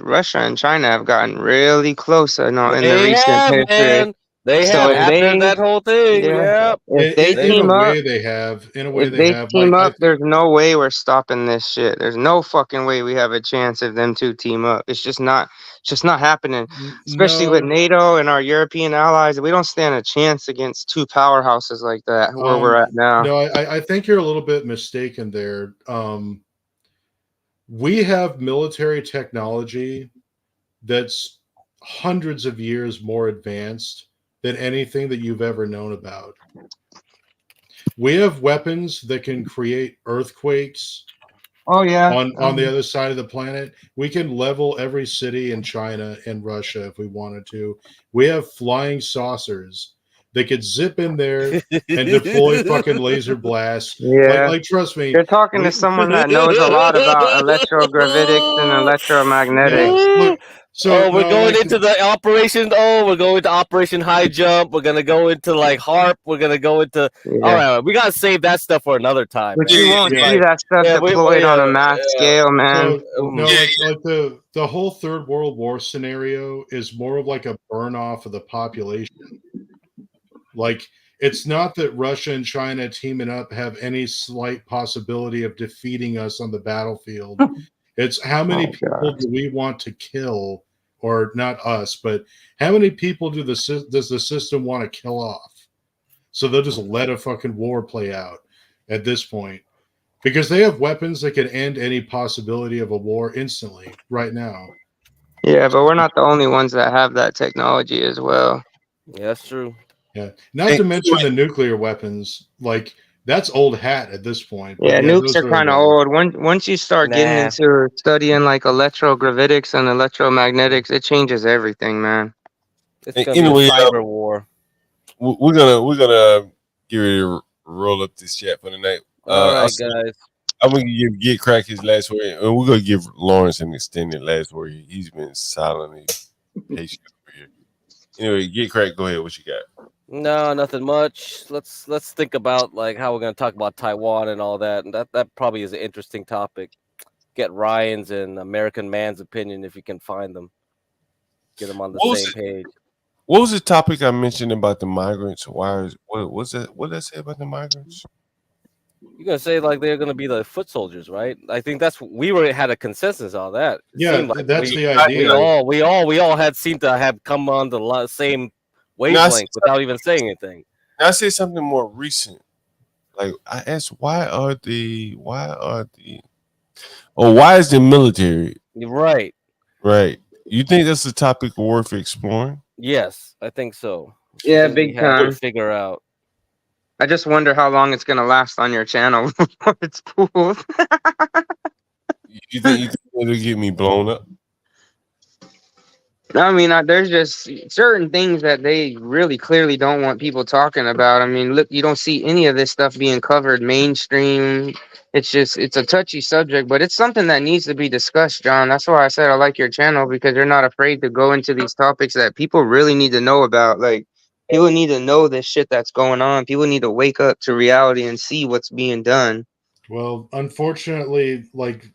Russia and China have gotten really close in the recent history. Man. They have after that whole thing. Yeah. If they team up, there's no way we're stopping this shit. There's no fucking way we have a chance of them two team up. It's just not happening. Especially with NATO and our European allies, we don't stand a chance against two powerhouses like that where we're at now. No, I think you're a little bit mistaken there. We have military technology that's hundreds of years more advanced than anything that you've ever known about. We have weapons that can create earthquakes. Oh yeah. On the other side of the planet, we can level every city in China and Russia if we wanted to. We have flying saucers. They could zip in there and deploy fucking laser blasts. Yeah. Like trust me. You're talking to someone that knows a lot about electrogravitics and electromagnetics. Look, so we're going into the operation. We're going to Operation High Jump. We're gonna go into like HARP. We're gonna go into. All right, we gotta save that stuff for another time. But you won't see that stuff deployed on a mass scale, man. Like the whole Third World War scenario is more of like a burn off of the population. Like, it's not that Russia and China teaming up have any slight possibility of defeating us on the battlefield. It's how many people do we want to kill, or not us, but how many people does the system want to kill off? So they'll just let a fucking war play out at this point. Because they have weapons that can end any possibility of a war instantly right now. Yeah, but we're not the only ones that have that technology as well. Yeah, that's true. Yeah, not to mention the nuclear weapons. Like that's old hat at this point. But Yeah, nukes those are kind of old. Once you start getting into studying like electrogravitics and electromagnetics, it changes everything, man. It's gonna be a cyber war. We're gonna get ready to roll up this chat for the night. All right, guys. I'm gonna get Crack his last word, and we're gonna give Lawrence an extended last word. He's been silently patient over here. Anyway, get Crack. Go ahead. What you got? No, nothing much. Let's think about like how we're gonna talk about Taiwan and all that. And that probably is an interesting topic. Get Ryan's and American Man's opinion if you can find them. Get them on the same page. What was the topic I mentioned about the migrants? What did I say about the migrants? You're gonna say like they're gonna be the foot soldiers, right? I think that's we had a consensus on that. That's the idea. We all had seemed to have come on the same wavelength without even saying anything. I say something more recent. Like I asked, why is the military right? Right. You think that's a topic worth exploring? Yes, I think so. Yeah, big time. Figure out. I just wonder how long it's gonna last on your channel before it's pulled. You think it'll get me blown up? I mean, there's just certain things that they really clearly don't want people talking about. I mean, look, you don't see any of this stuff being covered mainstream. It's a touchy subject, but it's something that needs to be discussed, John. That's why I said I like your channel, because you're not afraid to go into these topics that people really need to know about. Like, people need to know this shit that's going on. People need to wake up to reality and see what's being done. Well, unfortunately, like,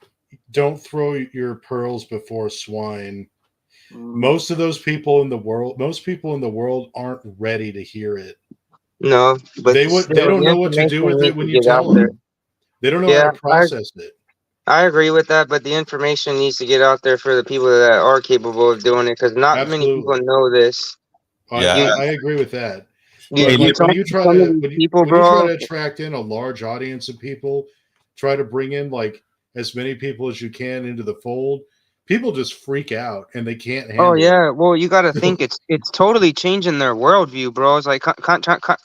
don't throw your pearls before swine. Most of those people in the world aren't ready to hear it. No, but they don't know what to do with it when you tell them. They don't know how to process it. I agree with that, but the information needs to get out there for the people that are capable of doing it, because not many people know this. I agree with that. When you try to attract in a large audience of people, try to bring in like as many people as you can into the fold, people just freak out and they can't handle Oh yeah, well you got to think it's totally changing their worldview, bro. It's like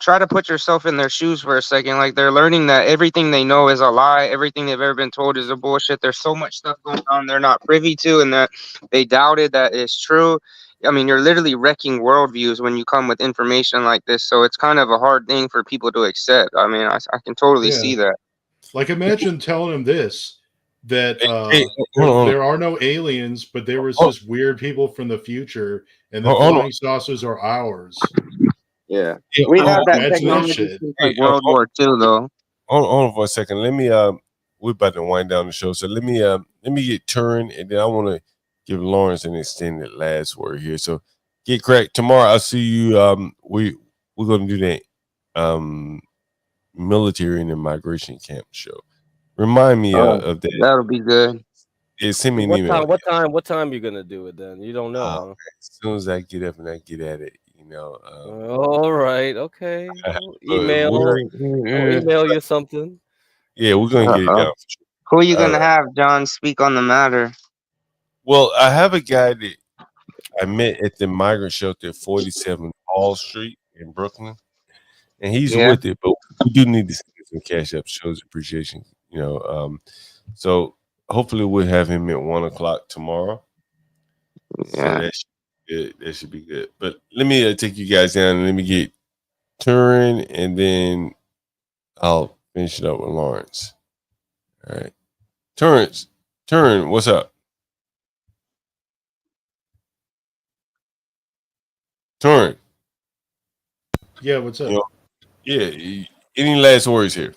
try to put yourself in their shoes for a second. Like, they're learning that everything they know is a lie. Everything they've ever been told is a bullshit. There's so much stuff going on they're not privy to, and that they doubted that is true. I mean, you're literally wrecking worldviews when you come with information like this. So it's kind of a hard thing for people to accept. I mean, I can totally see that. Like, imagine telling them this. That there are no aliens, but there was just weird people from the future, and the flying saucers are ours. Yeah, we had that technology since like World War II, though. Hold on for a second. Let me we're about to wind down the show, so let me get turned, and then I want to give Lawrence an extended last word here. So get Cracked tomorrow. I'll see you. We're gonna do that military and immigration camp show. Remind me of that. That'll be good. Yeah, send me an email. What time you gonna do it then? You don't know. Huh? As soon as I get up and I get at it, you know. All right, okay. Email you something. Yeah, we're gonna get it down. Who are you gonna have, John, speak on the matter? Well, I have a guy that I met at the migrant shelter at 47 Hall Street in Brooklyn, and he's with it. But we do need to send some cash up, shows appreciation. You know, so hopefully we'll have him at 1:00 tomorrow. Yeah, so that should be good. But let me take you guys down and let me get Turin, and then I'll finish it up with Lawrence. All right, Turin, what's up? Turin. Yeah, what's up? Any last words here?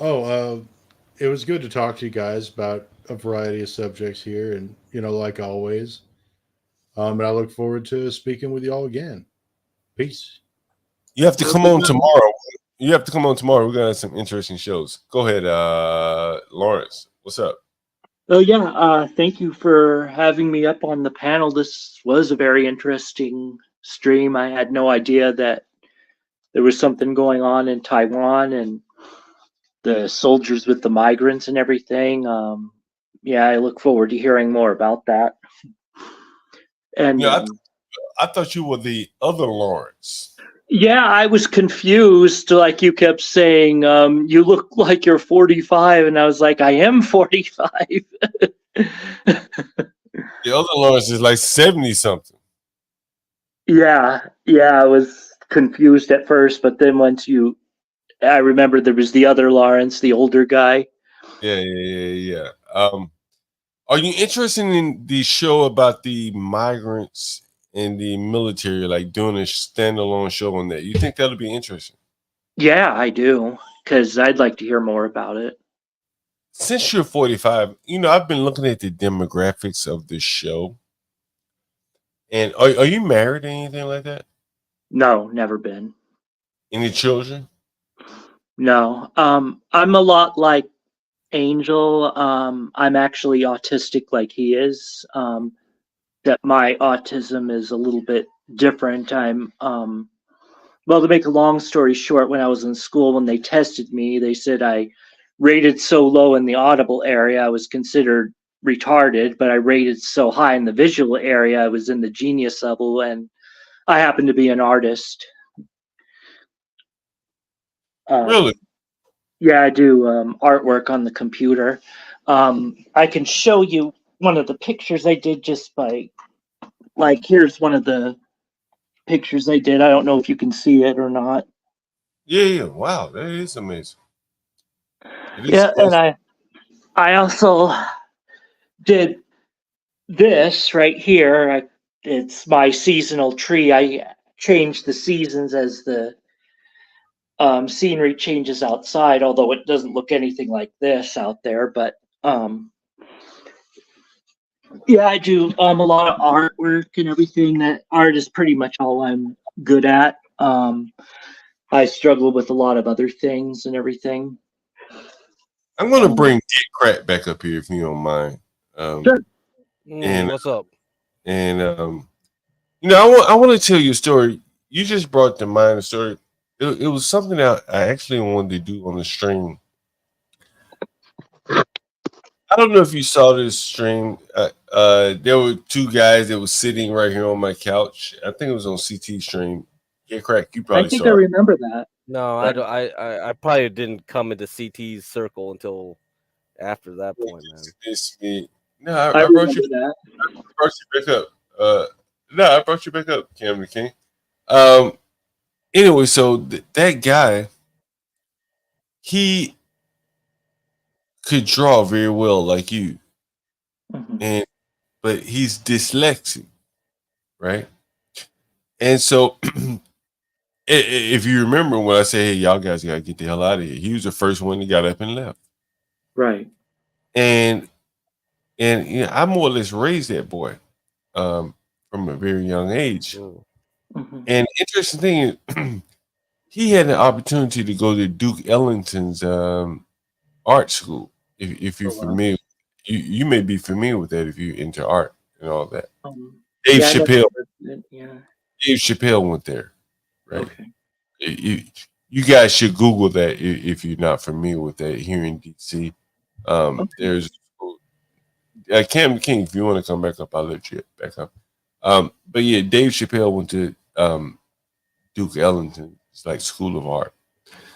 It was good to talk to you guys about a variety of subjects here, and like always. And I look forward to speaking with you all again. Peace. You have to come on tomorrow. We're gonna have some interesting shows. Go ahead, Lawrence. What's up? Oh yeah, thank you for having me up on the panel. This was a very interesting stream. I had no idea that there was something going on in Taiwan and the soldiers with the migrants and everything. Yeah, I look forward to hearing more about that. And I thought you were the other Lawrence. Yeah, I was confused. Like you kept saying, you look like you're 45, and I was like, I am 45. The other Lawrence is like 70 something. Yeah, I was confused at first, but then I remember there was the other Lawrence, the older guy. Yeah. Are you interested in the show about the migrants in the military, like doing a standalone show on that? You think that'll be interesting? Yeah, I do, because I'd like to hear more about it. Since you're 45, I've been looking at the demographics of the show. And are you married or anything like that? No, never been. Any children? No. I'm a lot like Angel. I'm actually autistic like he is. That my autism is a little bit different. Well, to make a long story short, when I was in school, when they tested me, they said I rated so low in the audible area, I was considered retarded, but I rated so high in the visual area, I was in the genius level, and I happen to be an artist. Really? Yeah, I do artwork on the computer. I can show you one of the pictures I did just by, like, here's one of the pictures I did. I don't know if you can see it or not. Yeah. Wow, that is amazing. Yeah, and I also did this right here. It's my seasonal tree. I changed the seasons as the scenery changes outside, although it doesn't look anything like this out there. But yeah, I do a lot of artwork and everything. That art is pretty much all I'm good at. I struggle with a lot of other things and everything. I'm going to bring Dick Crack back up here if you don't mind. Sure. And what's up? And I want to tell you a story. You just brought to mind a story. It was something that I actually wanted to do on the stream. I don't know if you saw this stream. There were two guys that were sitting right here on my couch. I think it was on CT stream. Yeah, Crack, you probably I think saw I it. remember that. No, I don't. I probably didn't come into CT's circle until after that point, man. No, I brought you. That. I brought you back up. I brought you back up, Cameron King. Anyway, so that guy, he could draw very well, like you, but he's dyslexic, right? And so, if you remember when I said, "Hey, y'all guys gotta get the hell out of here," he was the first one that got up and left. Right. And I more or less raised that boy from a very young age. And the interesting thing is, he had an opportunity to go to Duke Ellington's art school. If you're familiar, you may be familiar with that if you're into art and all that. Dave Chappelle. Dave Chappelle went there, right? Okay. You guys should Google that if you're not familiar with that here in DC. There's Cam King, if you want to come back up, I'll let you back up. But yeah, Dave Chappelle went to Duke Ellington. It's like School of Art.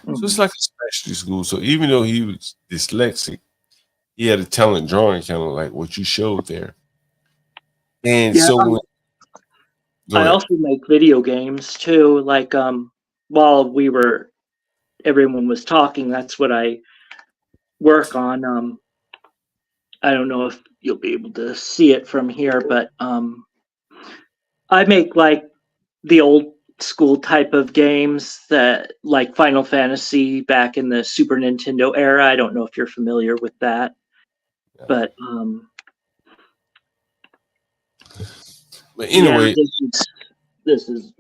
So it's like a specialty school. So even though he was dyslexic, he had a talent drawing, kind of like what you showed there. And so I also make video games too. Like while everyone was talking, that's what I work on. I don't know if you'll be able to see it from here, but I make like the old school type of games that like Final Fantasy back in the Super Nintendo era. I don't know if you're familiar with that, but anyway, this is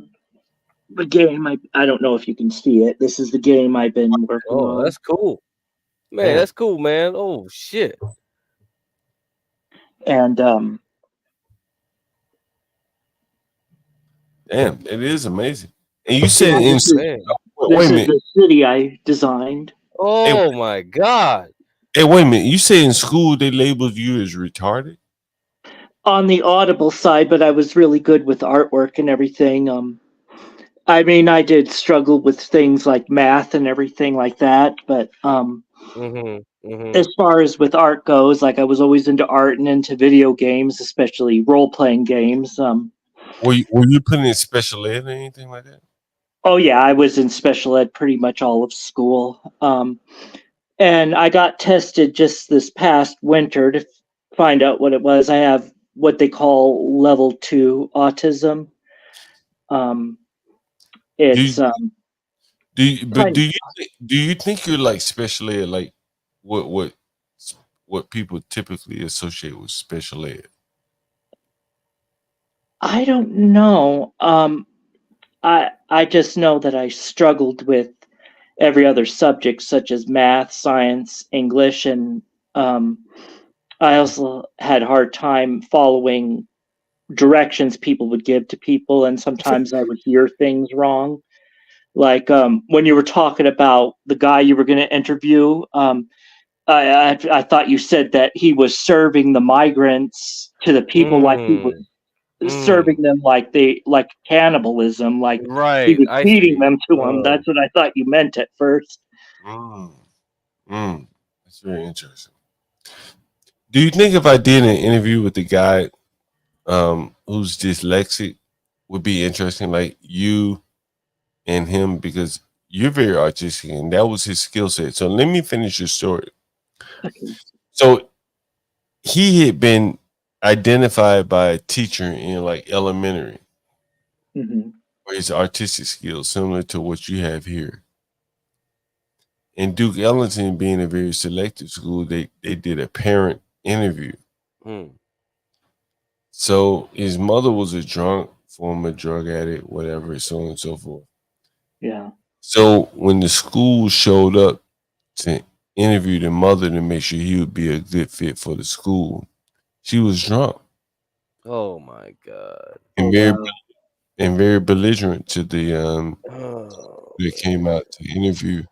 the game. I don't know if you can see it. This is the game I've been working on. Oh, that's cool, man. That's cool, man. Oh shit. And damn, it is amazing. And you said this is the city I designed. Oh my god. Hey, wait a minute. You say in school they labeled you as retarded? On the Audible side, but I was really good with artwork and everything. I mean, I did struggle with things like math and everything like that, but as far as with art goes, like I was always into art and into video games, especially role-playing games. Were you putting in special ed or anything like that? Oh yeah, I was in special ed pretty much all of school. And I got tested just this past winter to find out what it was. I have what they call level 2 autism. It's do you think you're like special ed, like what people typically associate with special ed? I don't know. I just know that I struggled with every other subject, such as math, science, English, and I also had a hard time following directions people would give to people, and sometimes I would hear things wrong. Like when you were talking about the guy you were going to interview, I thought you said that he was serving the migrants to the people like he was serving them like cannibalism, like he was feeding them to them. That's what I thought you meant at first. That's very interesting. Do you think if I did an interview with the guy who's dyslexic would be interesting, like you and him, because you're very artistic and that was his skill set? So let me finish your story. So he had been identified by a teacher in like elementary for his artistic skills, similar to what you have here. And Duke Ellington, being a very selective school, they did a parent interview. So his mother was a drunk, former drug addict, whatever, so on and so forth. Yeah. So when the school showed up to interview the mother to make sure he would be a good fit for the school, she was drunk. Oh my God. And very belligerent to the that came out to interview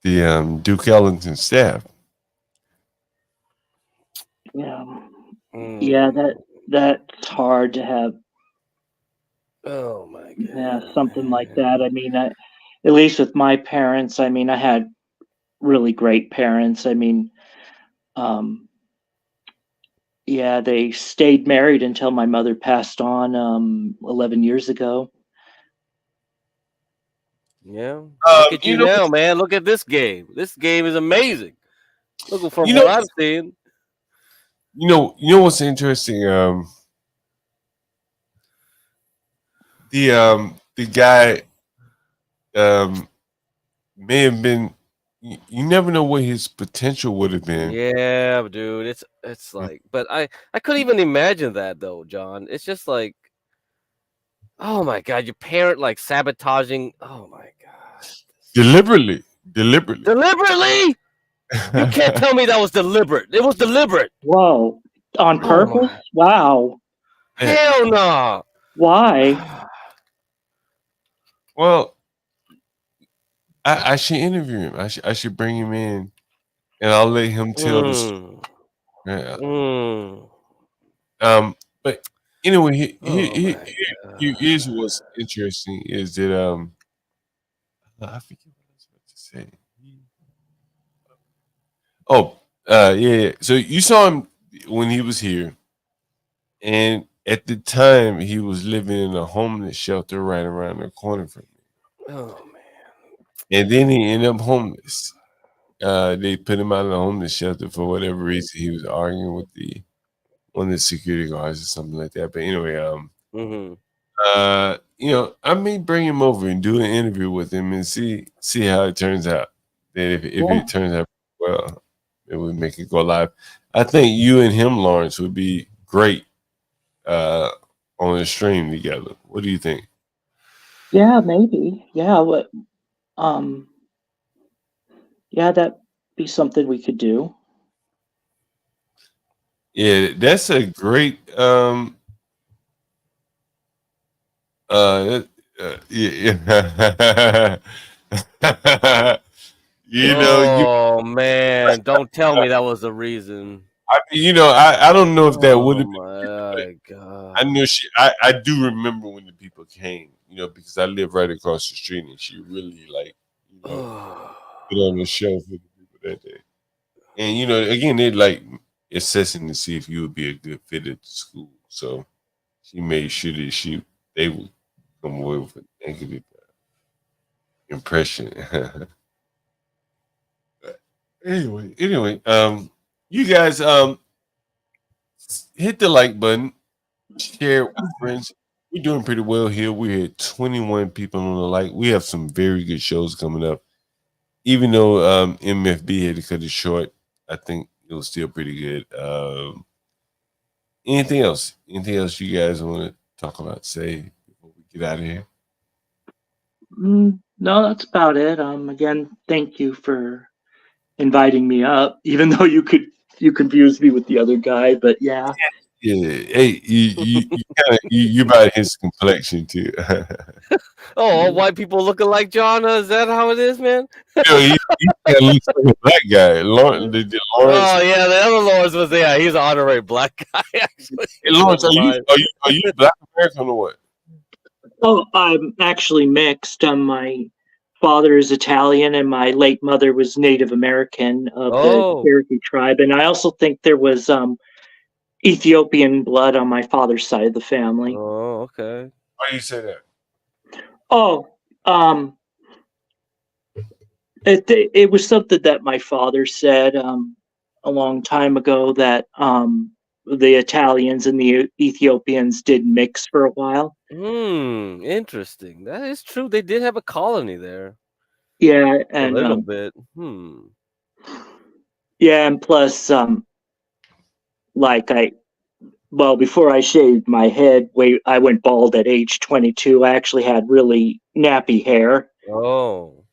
the Duke Ellington staff. Yeah, that's hard to have. Oh my God. Yeah, something like that. I mean, at least with my parents, I mean, I had really great parents. I mean, yeah, they stayed married until my mother passed on 11 years ago. Yeah. Look at you now, man. Look at this game. This game is amazing. Looking from what I'm seeing. You know what's interesting? The guy may have been. You never know what his potential would have been. Yeah, dude. It's like, but I couldn't even imagine that though, John. It's just like, oh my God, your parent like sabotaging. Oh my God. Deliberately. You can't tell me that was deliberate. It was deliberate. Whoa. On purpose? Wow. Hell no. Why? Well, I should interview him. I should bring him in, and I'll let him tell the story. Yeah. But anyway, here's what's interesting is that I forget what I was about to say. Yeah. So you saw him when he was here, and at the time he was living in a homeless shelter right around the corner from me. Oh man! And then he ended up homeless. They put him out of the homeless shelter for whatever reason. He was arguing with one of the security guards or something like that. But anyway, I may bring him over and do an interview with him and see how it turns out. That if it turns out well, it would make it go live. I think you and him, Lawrence, would be great on a stream together. What do you think? Yeah, maybe. Yeah, yeah, that'd be something we could do. Yeah, that's a great yeah. Oh man, don't tell me that was the reason. I don't know if that would have been. My God. I know I do remember when the people came, because I live right across the street, and she really put on the show for the people that day. And again, they're like assessing to see if you would be a good fit at the school. So she made sure that they would come away with a negative impression. Anyway, you guys hit the like button, share it with friends. We're doing pretty well here. We had 21 people on the like. We have some very good shows coming up. Even though MFB had to cut it short, I think it was still pretty good. Anything else? Anything else you guys want to talk about? Say before we get out of here. No, that's about it. Again, thank you for inviting me up, even though you confused me with the other guy. But yeah. Yeah. Hey, you about his complexion too. All white people looking like John. Is that how it is, man? He kind of looks like a black guy. Lawrence. Oh yeah, the other Lawrence was there. He's an honorary black guy. Actually. Hey, Lawrence, are you Black American or what? Oh, I'm actually mixed. My father is Italian, and my late mother was Native American of the Cherokee tribe. And I also think there was Ethiopian blood on my father's side of the family. Oh, okay. Why do you say that? Oh, it was something that my father said a long time ago, that the Italians and the Ethiopians did mix for a while. Interesting. That is true. They did have a colony there. Yeah, and a little bit. Yeah, and plus, before I shaved my head, I went bald at age 22. I actually had really nappy hair. Oh.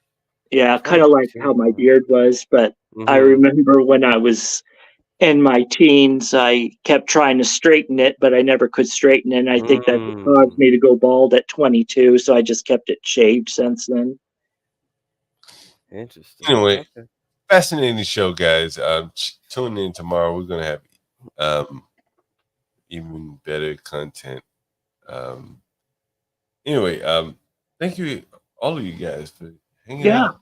Yeah, kind of like how my beard was, but I remember when I was in my teens, I kept trying to straighten it, but I never could straighten it. And I think that caused me to go bald at 22, so I just kept it shaved since then. Interesting. Anyway, fascinating show, guys. Tune in tomorrow. We're gonna have even better content. Anyway, thank you, all of you guys, for hanging out.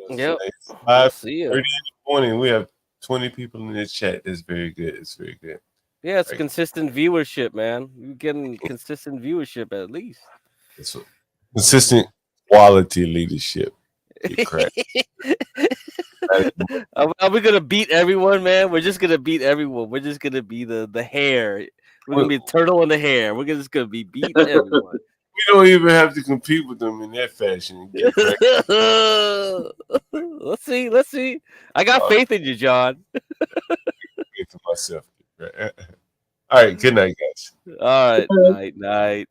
Yep. 5:30 in the morning. We have 20 people in this chat. That's very good. It's very good. Yeah, it's consistent viewership, man. You're getting consistent viewership at least. It's consistent quality leadership. Are we gonna beat everyone, man? We're just gonna beat everyone. We're just gonna be the hair. We're gonna be a turtle in the hair. We're just gonna be beating everyone. We don't even have to compete with them in that fashion. Let's see. I got faith in you, John. For myself. All right. Good night, guys. All right. Night.